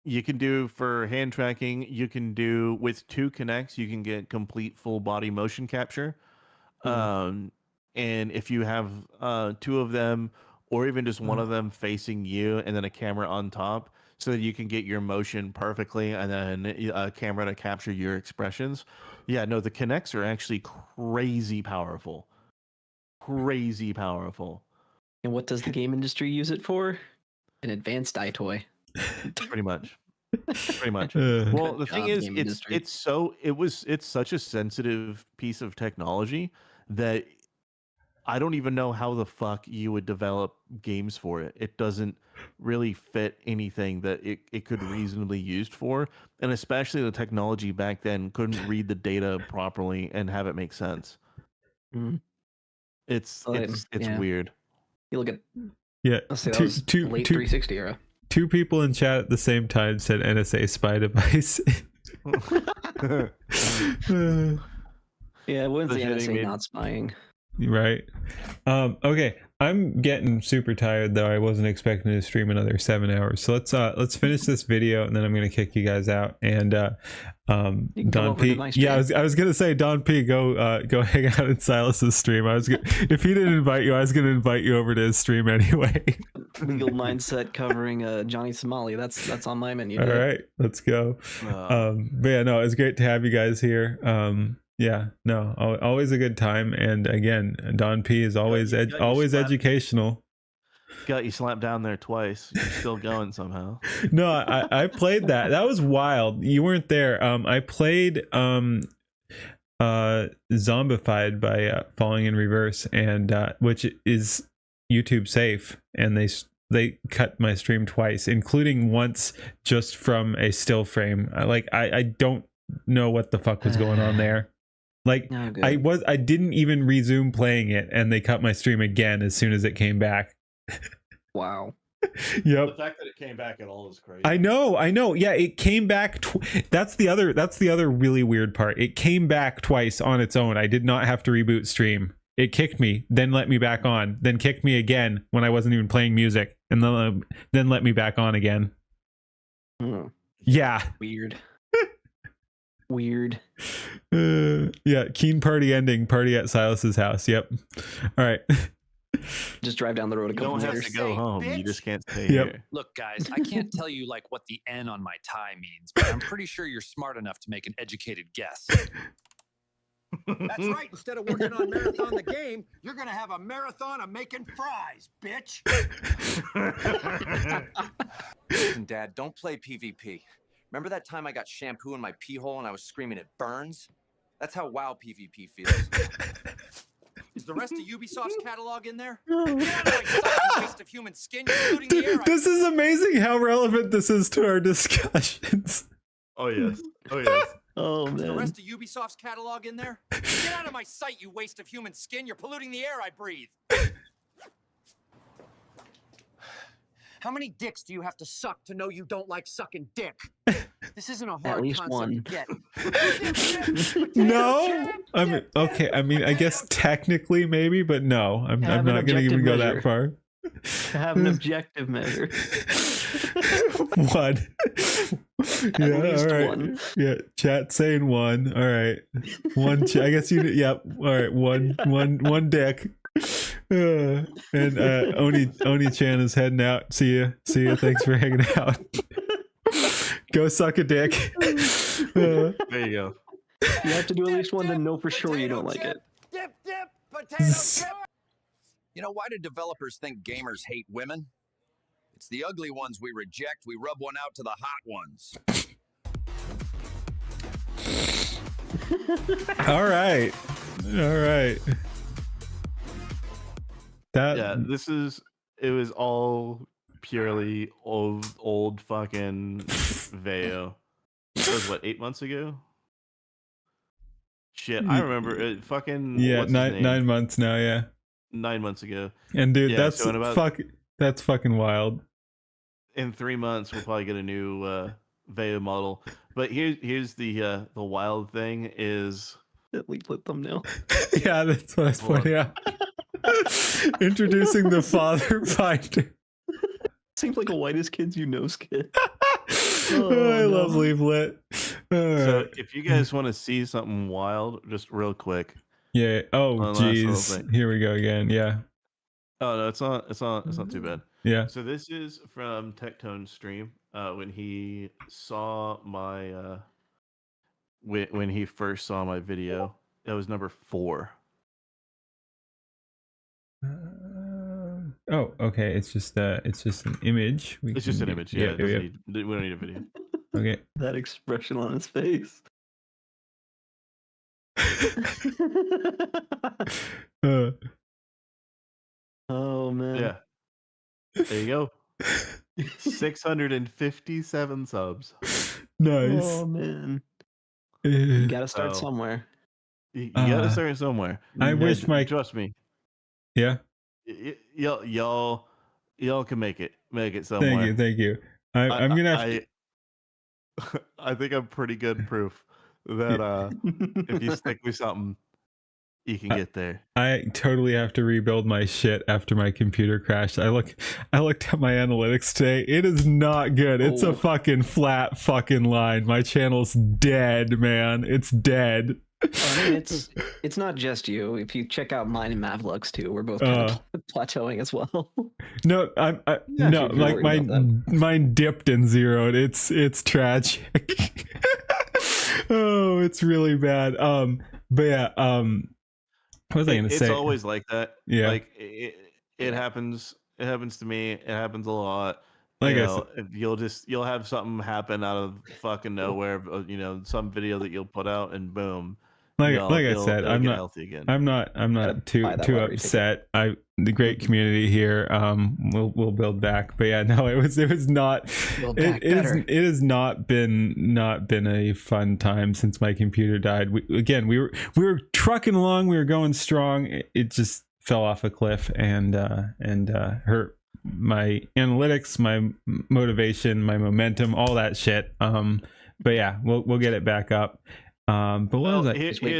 You can do for hand tracking. You can do with 2 Kinects. You can get complete full body motion capture. And if you have 2 of them, or even just one of them facing you, and then a camera on top, so that you can get your motion perfectly and then a camera to capture your expressions. Yeah, no, the Kinects are actually crazy powerful. Crazy powerful. And what does the game industry use it for? An advanced eye toy. Pretty much. Pretty much. Uh. Well, Good the thing job, is, game industry. it's such a sensitive piece of technology that I don't even know how the fuck you would develop games for it. It doesn't really fit anything that it could reasonably used for, and especially the technology back then couldn't read the data properly and have it make sense. Mhm. It's yeah. weird. You look at Yeah, let's say that was late 360 era. Two people in chat at the same time said NSA spy device. Yeah, when's the NSA not spying? Right. Okay, I'm getting super tired though. I wasn't expecting to stream another 7 hours. So let's finish this video and then I'm gonna kick you guys out. And Don P. Yeah, I was gonna say Don P. Go hang out in Silas's stream. If he didn't invite you, I was gonna invite you over to his stream anyway. Legal Mindset covering Johnny Somali. That's on my menu. All right, let's go. But yeah, no, it's great to have you guys here. Yeah, no, always a good time. And again, Don P is always educational. Got you slapped down there twice. You're still going somehow. No, I played that. That was wild. You weren't there. I played Zombified by Falling in Reverse, and which is YouTube safe, and they cut my stream twice, including once just from a still frame. I don't know what the fuck was going on there. Like I didn't even resume playing it, and they cut my stream again as soon as it came back. Wow. Yep. The fact that it came back at all is crazy. I know. Yeah, it came back. That's the other really weird part. It came back twice on its own. I did not have to reboot stream. It kicked me, then let me back on, then kicked me again when I wasn't even playing music, and then let me back on again. Yeah. Weird. Weird. Yeah, keen party ending. Party at Silas's house. Yep. All right. Just drive down the road a couple meters. You don't have to go home. You just can't stay here. Look, guys, I can't tell you like what the N on my tie means, but I'm pretty sure you're smart enough to make an educated guess. That's right. Instead of working on Marathon the game, you're going to have a marathon of making fries, bitch. Listen, Dad, don't play PvP. Remember that time I got shampoo in my pee hole and I was screaming it burns? That's how WoW PvP feels. Is the rest of Ubisoft's catalog in there? Get out of my sight, you waste of human skin. You're polluting the air. This is amazing how relevant this is to our discussions. Oh yes. Oh yes. Oh man. Is the rest of Ubisoft's catalog in there? Get out of my sight, you waste of human skin. You're polluting the air I breathe. How many dicks do you have to suck to know you don't like sucking dick? This isn't a hard At least concept one. to get. No, I mean, okay. I mean, I guess technically maybe, but no, I'm not going to even go that far. Have an objective measure. One. Yeah, all right. One. Yeah, chat saying one. All right, one. I guess you. Yep. All right, one dick. And Oni Chan is heading out. See ya. Thanks for hanging out. Go suck a dick. There you go. You have to do at least one to know for sure you don't like it. Dip, potato chip. You know, why do developers think gamers hate women? It's the ugly ones we reject. We rub one out to the hot ones. All right. It was all purely old fucking Veo. That was what, 8 months ago? Shit, I remember it fucking 9 months now, yeah. 9 months ago. And dude, that's fucking wild. In 3 months we'll probably get a new Veo model. But here's the wild thing is that leaflet thumbnail. Yeah, that's what I was pointing out. Introducing the father finder. Seems like a whitest kids you know skit. I love leaflet. So if you guys want to see something wild, just real quick. Yeah. Oh geez. Here we go again. Yeah. Oh no, it's not too bad. Yeah. So this is from Tectone's stream. when he saw my when he first saw my video. That was number 4. Oh, okay. It's just an image. It's just an image. Yeah, it doesn't need, we don't need a video. Okay. That expression on his face. Oh man. Yeah. There you go. 657 subs. Nice. Oh man. You gotta start So, somewhere. You gotta start somewhere. I wish my trust me. Yeah. Y'all can make it somewhere. Thank you. I'm gonna have to... I think I'm pretty good proof that if you stick with something, you can get there. I totally have to rebuild my shit after my computer crashed. I looked at my analytics today. It is not good. It's a fucking flat fucking line. My channel's dead, man. It's dead. I mean, it's not just you. If you check out mine and Mavlux too, we're both kind of plateauing as well. No, no, like mine dipped and zeroed. It's tragic. Oh, it's really bad. But yeah, what was I gonna say? It's always like that. Yeah, like it happens. It happens to me. It happens a lot. Like you'll have something happen out of fucking nowhere. Some video that you'll put out and boom. Like I said, I'm not healthy again. I'm not too upset. The great community here. We'll build back. But yeah, no, it was not. It has not been a fun time since my computer died. We were trucking along. We were going strong. It just fell off a cliff and hurt my analytics, my motivation, my momentum, all that shit. But yeah, we'll get it back up. But what was I? Here's what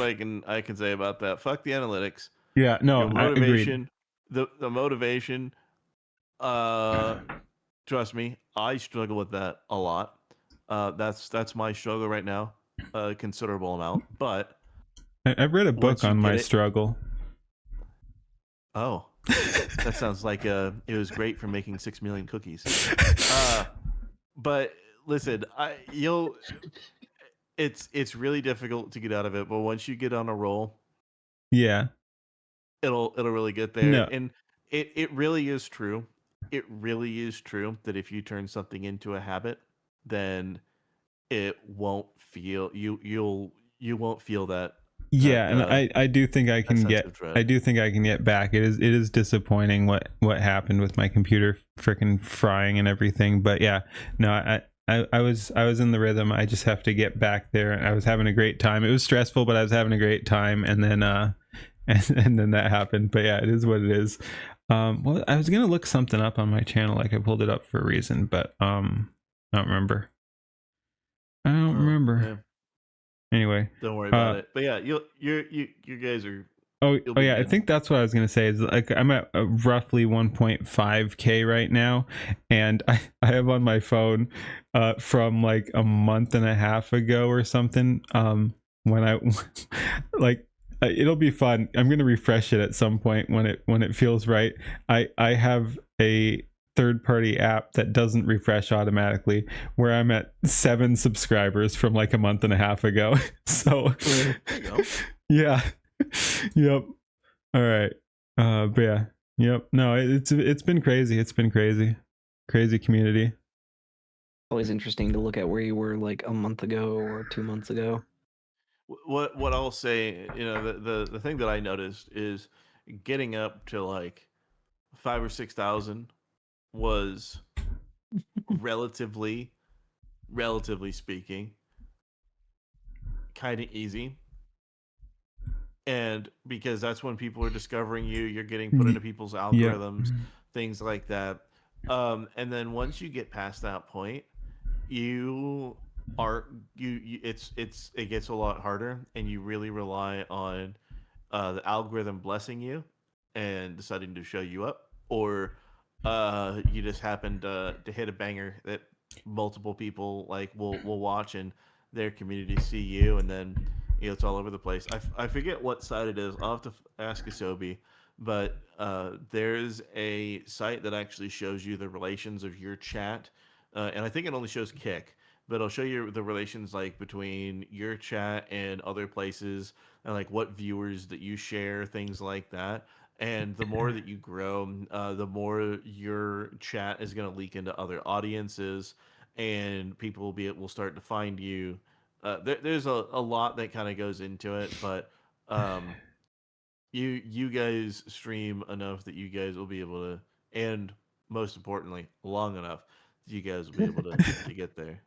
I can say about that. Fuck the analytics. Yeah, no, motivation. The motivation. Trust me, I struggle with that a lot. That's my struggle right now, a considerable amount. But I've read a book on my struggle. Oh, that sounds like it was great for making 6 million cookies. But listen, it's really difficult to get out of it, but once you get on a roll, yeah, it'll really get there. No. And it really is true. It really is true that if you turn something into a habit, then it won't feel you won't feel that. Yeah, and I do think I can get back. It is disappointing what happened with my computer freaking frying and everything. But yeah, no, I was in the rhythm. I just have to get back there. I was having a great time. It was stressful, but I was having a great time. And then and then that happened. But yeah, it is what it is. Well, I was gonna look something up on my channel. Like I pulled it up for a reason, but I don't remember. Yeah. Anyway, don't worry about it. But yeah, you guys are. Oh yeah, I think that's what I was gonna say. Is like I'm at roughly 1.5K right now, and I have on my phone from like a month and a half ago or something. When I like, it'll be fun. I'm gonna refresh it at some point when it feels right. I have a third-party app that doesn't refresh automatically, where I'm at 7 subscribers from like a month and a half ago. So yeah. Yep. All right. But yeah. Yep. No, it's been crazy. It's been crazy community. Always interesting to look at where you were like a month ago or 2 months ago. What I'll say, the thing that I noticed is getting up to like 5,000 or 6,000 was relatively speaking kind of easy. And because that's when people are discovering you're getting put into people's algorithms, things like that. And then once you get past that point, it gets a lot harder, and you really rely on the algorithm blessing you and deciding to show you up, or you just happen to hit a banger that multiple people like will watch, and their community see you, and then it's all over the place. I forget what side it is. I'll have to ask Asobi, but there's a site that actually shows you the relations of your chat, and I think it only shows Kick, but it'll show you the relations like between your chat and other places, and like what viewers that you share, things like that. And the more that you grow, the more your chat is going to leak into other audiences, and people will start to find you. There's a lot that kind of goes into it, but um, you guys stream enough that you guys will be able to, and most importantly, long enough that you guys will be able to get there.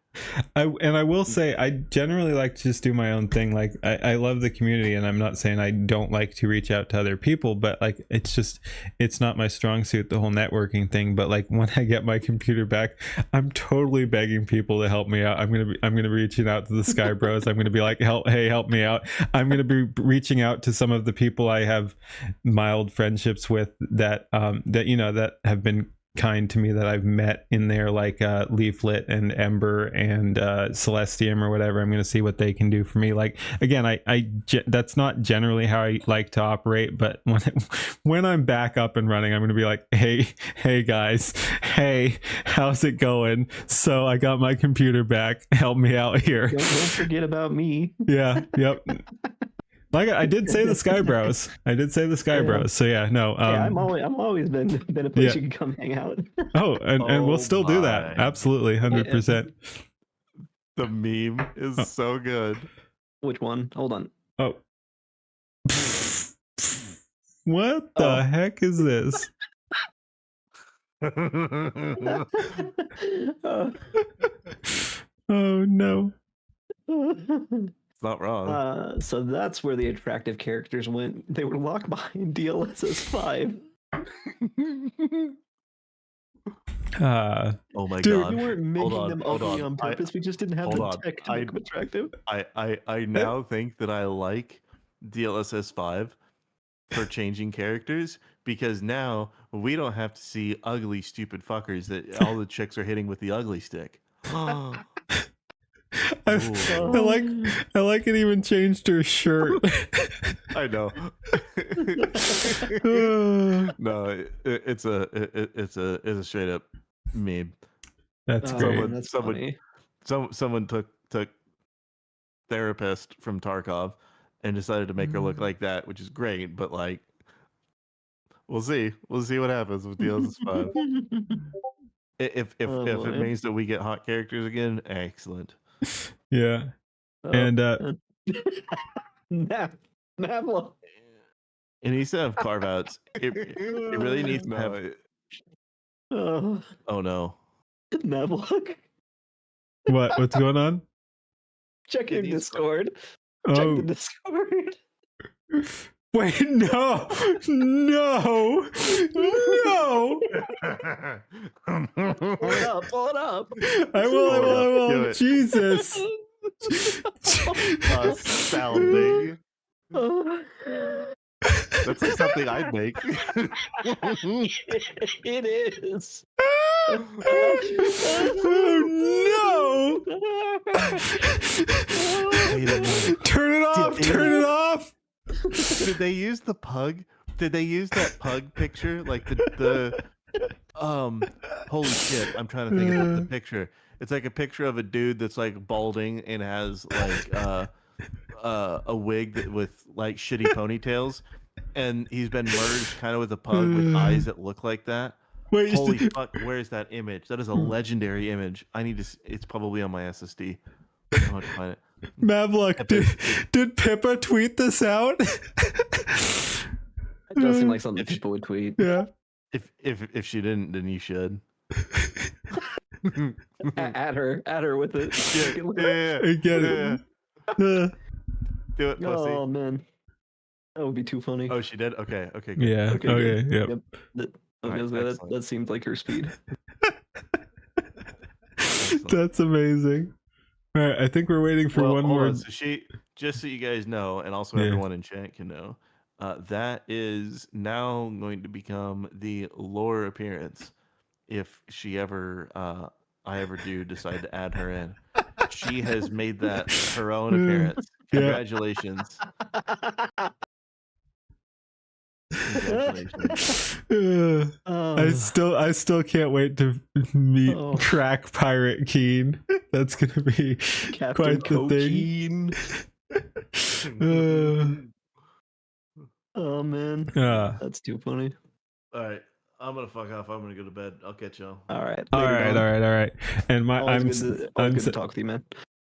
I will say I generally like to just do my own thing. Like I love the community, and I'm not saying I don't like to reach out to other people, but like it's not my strong suit, the whole networking thing. But like when I get my computer back, I'm totally begging people to help me out. I'm gonna be reaching out to the Sky Bros. I'm gonna be like, help me out. I'm gonna be reaching out to some of the people I have mild friendships with that that have been kind to me, that I've met in there, like Leaflet and Ember and Celestium or whatever. I'm gonna see what they can do for me. Like again, that's not generally how I like to operate, but when I'm back up and running, I'm gonna be like, hey guys, hey, how's it going? So I got my computer back, help me out here. Don't forget about me. Yeah, yep. Like I did say the Sky Bros. So yeah, no. I'm always been a place you can come hang out. Oh, and we'll still do that. Absolutely, 100%. The meme is so good. Which one? Hold on. Oh. What the heck is this? Oh no. Not wrong. So that's where the attractive characters went. They were locked behind DLSS 5. Oh my dude, god! We weren't making them ugly on I- purpose. We just didn't have hold the on. tech to make them attractive. I now think that I like DLSS 5 for changing characters, because now we don't have to see ugly, stupid fuckers that all the chicks are hitting with the ugly stick. I like it even changed her shirt. I know. No, it's a straight up meme. That's great. Someone took therapist from Tarkov and decided to make her look like that, which is great. But like, we'll see what happens with DLSS 5. If it means that we get hot characters again, excellent. Yeah. And Navla. It needs to have carve outs. It really needs to have. Oh no. Navla. What's going on? Check your Discord. Oh. Check the Discord. Wait, no. Pull it up. I will. Jesus. Astounding. That's like something I'd make. It is. Oh no! Turn it off! Did they use the pug? Did they use that pug picture? Like the holy shit, I'm trying to think of the picture. It's like a picture of a dude that's like balding and has like a wig with like shitty ponytails, and he's been merged kind of with a pug with eyes that look like that. Wait, holy fuck, where's that image? That is a legendary image. I need to it's probably on my SSD. I don't know how to find it. Mavluck, did Pippa tweet this out? It does seem like something people would tweet. Yeah. If she didn't, then you should. Add her with it. Yeah. Get it. Do it, pussy. Oh man, that would be too funny. Oh, she did. Okay. Good. Yeah. Okay. Yep. That seems like her speed. That's amazing. All right, I think we're waiting for one more. So just so you guys know, and also everyone in chat can know, that is now going to become the lore appearance if she ever, I ever do decide to add her in. She has made that her own appearance. Congratulations. I still can't wait to meet crack pirate Keen. That's gonna be Captain quite the thing. Oh man, that's too funny. All right, I'm gonna fuck off. I'm gonna go to bed. I'll catch y'all. All right, all right. And always good to talk with you, man.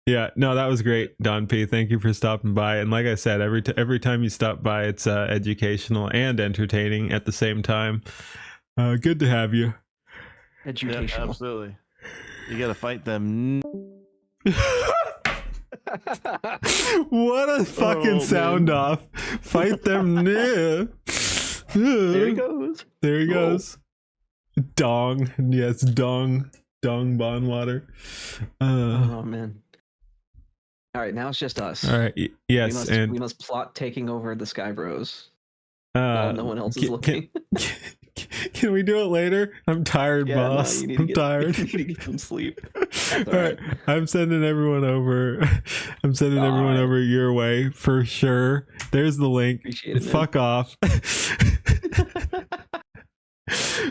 Yeah, no, that was great, Don P. Thank you for stopping by. And like I said, every time you stop by, it's educational and entertaining at the same time. Good to have you. Educational, yeah, absolutely. You gotta fight them. What a fucking sound off! Fight them. There he goes. There he goes. Dong. Yes, dong. Dong Bonwater. Oh man. All right, now it's just us. All right. Yes, we must plot taking over the Sky Bros. While no one else is looking. Can we do it later? I'm tired, boss. I'm tired. You need to get some sleep. All right. I'm sending everyone over. I'm sending everyone over your way for sure. There's the link. Appreciate it, Fuck off.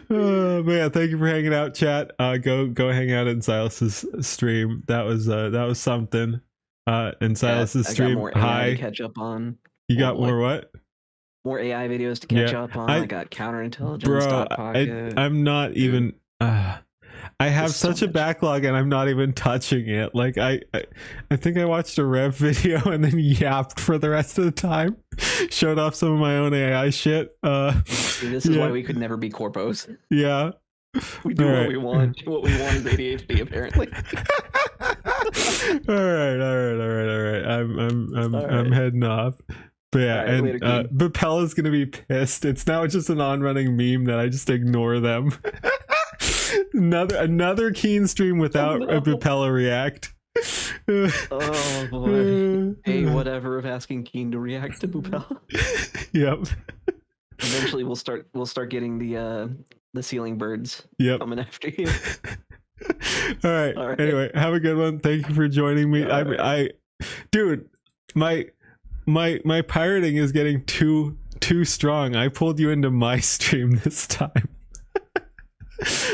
But yeah, thank you for hanging out, chat. Go hang out in Silas's stream. That was something. In Silas's stream. I got more AI to catch up on. You got more what? More AI videos to catch up on. I got counterintelligence. Bro, I'm not even. I have such a backlog and I'm not even touching it. Like I think I watched a Rev video and then yapped for the rest of the time. Showed off some of my own AI shit. This is why we could never be corpos. Yeah. We do what we want. What we want is ADHD, apparently. All right. I'm heading off. But yeah, and Bepella's gonna be pissed. It's now just an on-running meme that I just ignore them. another Keen stream without a Bepella react. Oh boy. Hey, whatever of asking Keen to react to Bupella. Yep. Eventually we'll start getting the ceiling birds coming after you. All right. Anyway, have a good one. Thank you for joining me. Dude, my pirating is getting too strong. I pulled you into my stream this time.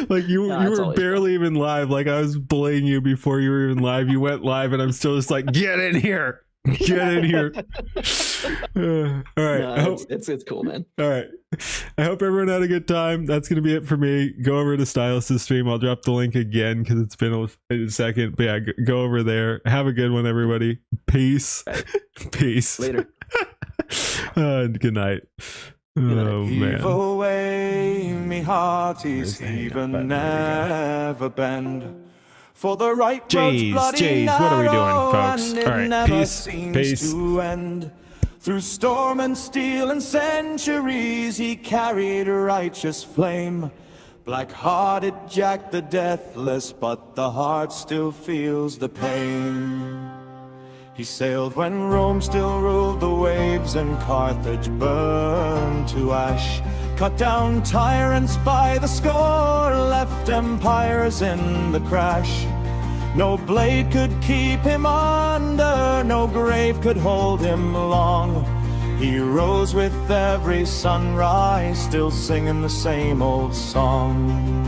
Like you were barely even live. Like I was bullying you before you were even live. You went live and I'm still just like, get in here. Get in here. All right. No, it's cool, man. All right. I hope everyone had a good time. That's going to be it for me. Go over to Stylus' stream. I'll drop the link again because it's been a second. But yeah, go over there. Have a good one, everybody. Peace. Right. Peace. Later. Good night. Oh, man. Heave away, me hearties, even never bend. For the right road's bloody what are we doing, folks? and it All right, never peace. seems to end. Through storm and steel and centuries, he carried a righteous flame. Black-hearted Jack the Deathless, but the heart still feels the pain. He sailed when Rome still ruled the waves and Carthage burned to ash. Cut down tyrants by the score, left empires in the crash. No blade could keep him under, no grave could hold him long. He rose with every sunrise, still singing the same old song.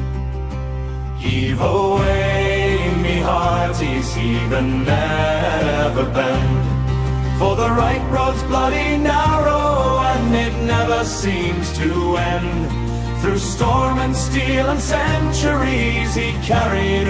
Heave away, me hearties, heave and never bend. For the right road's bloody narrow, and it never seems to end. Through storm and steel and centuries, he carried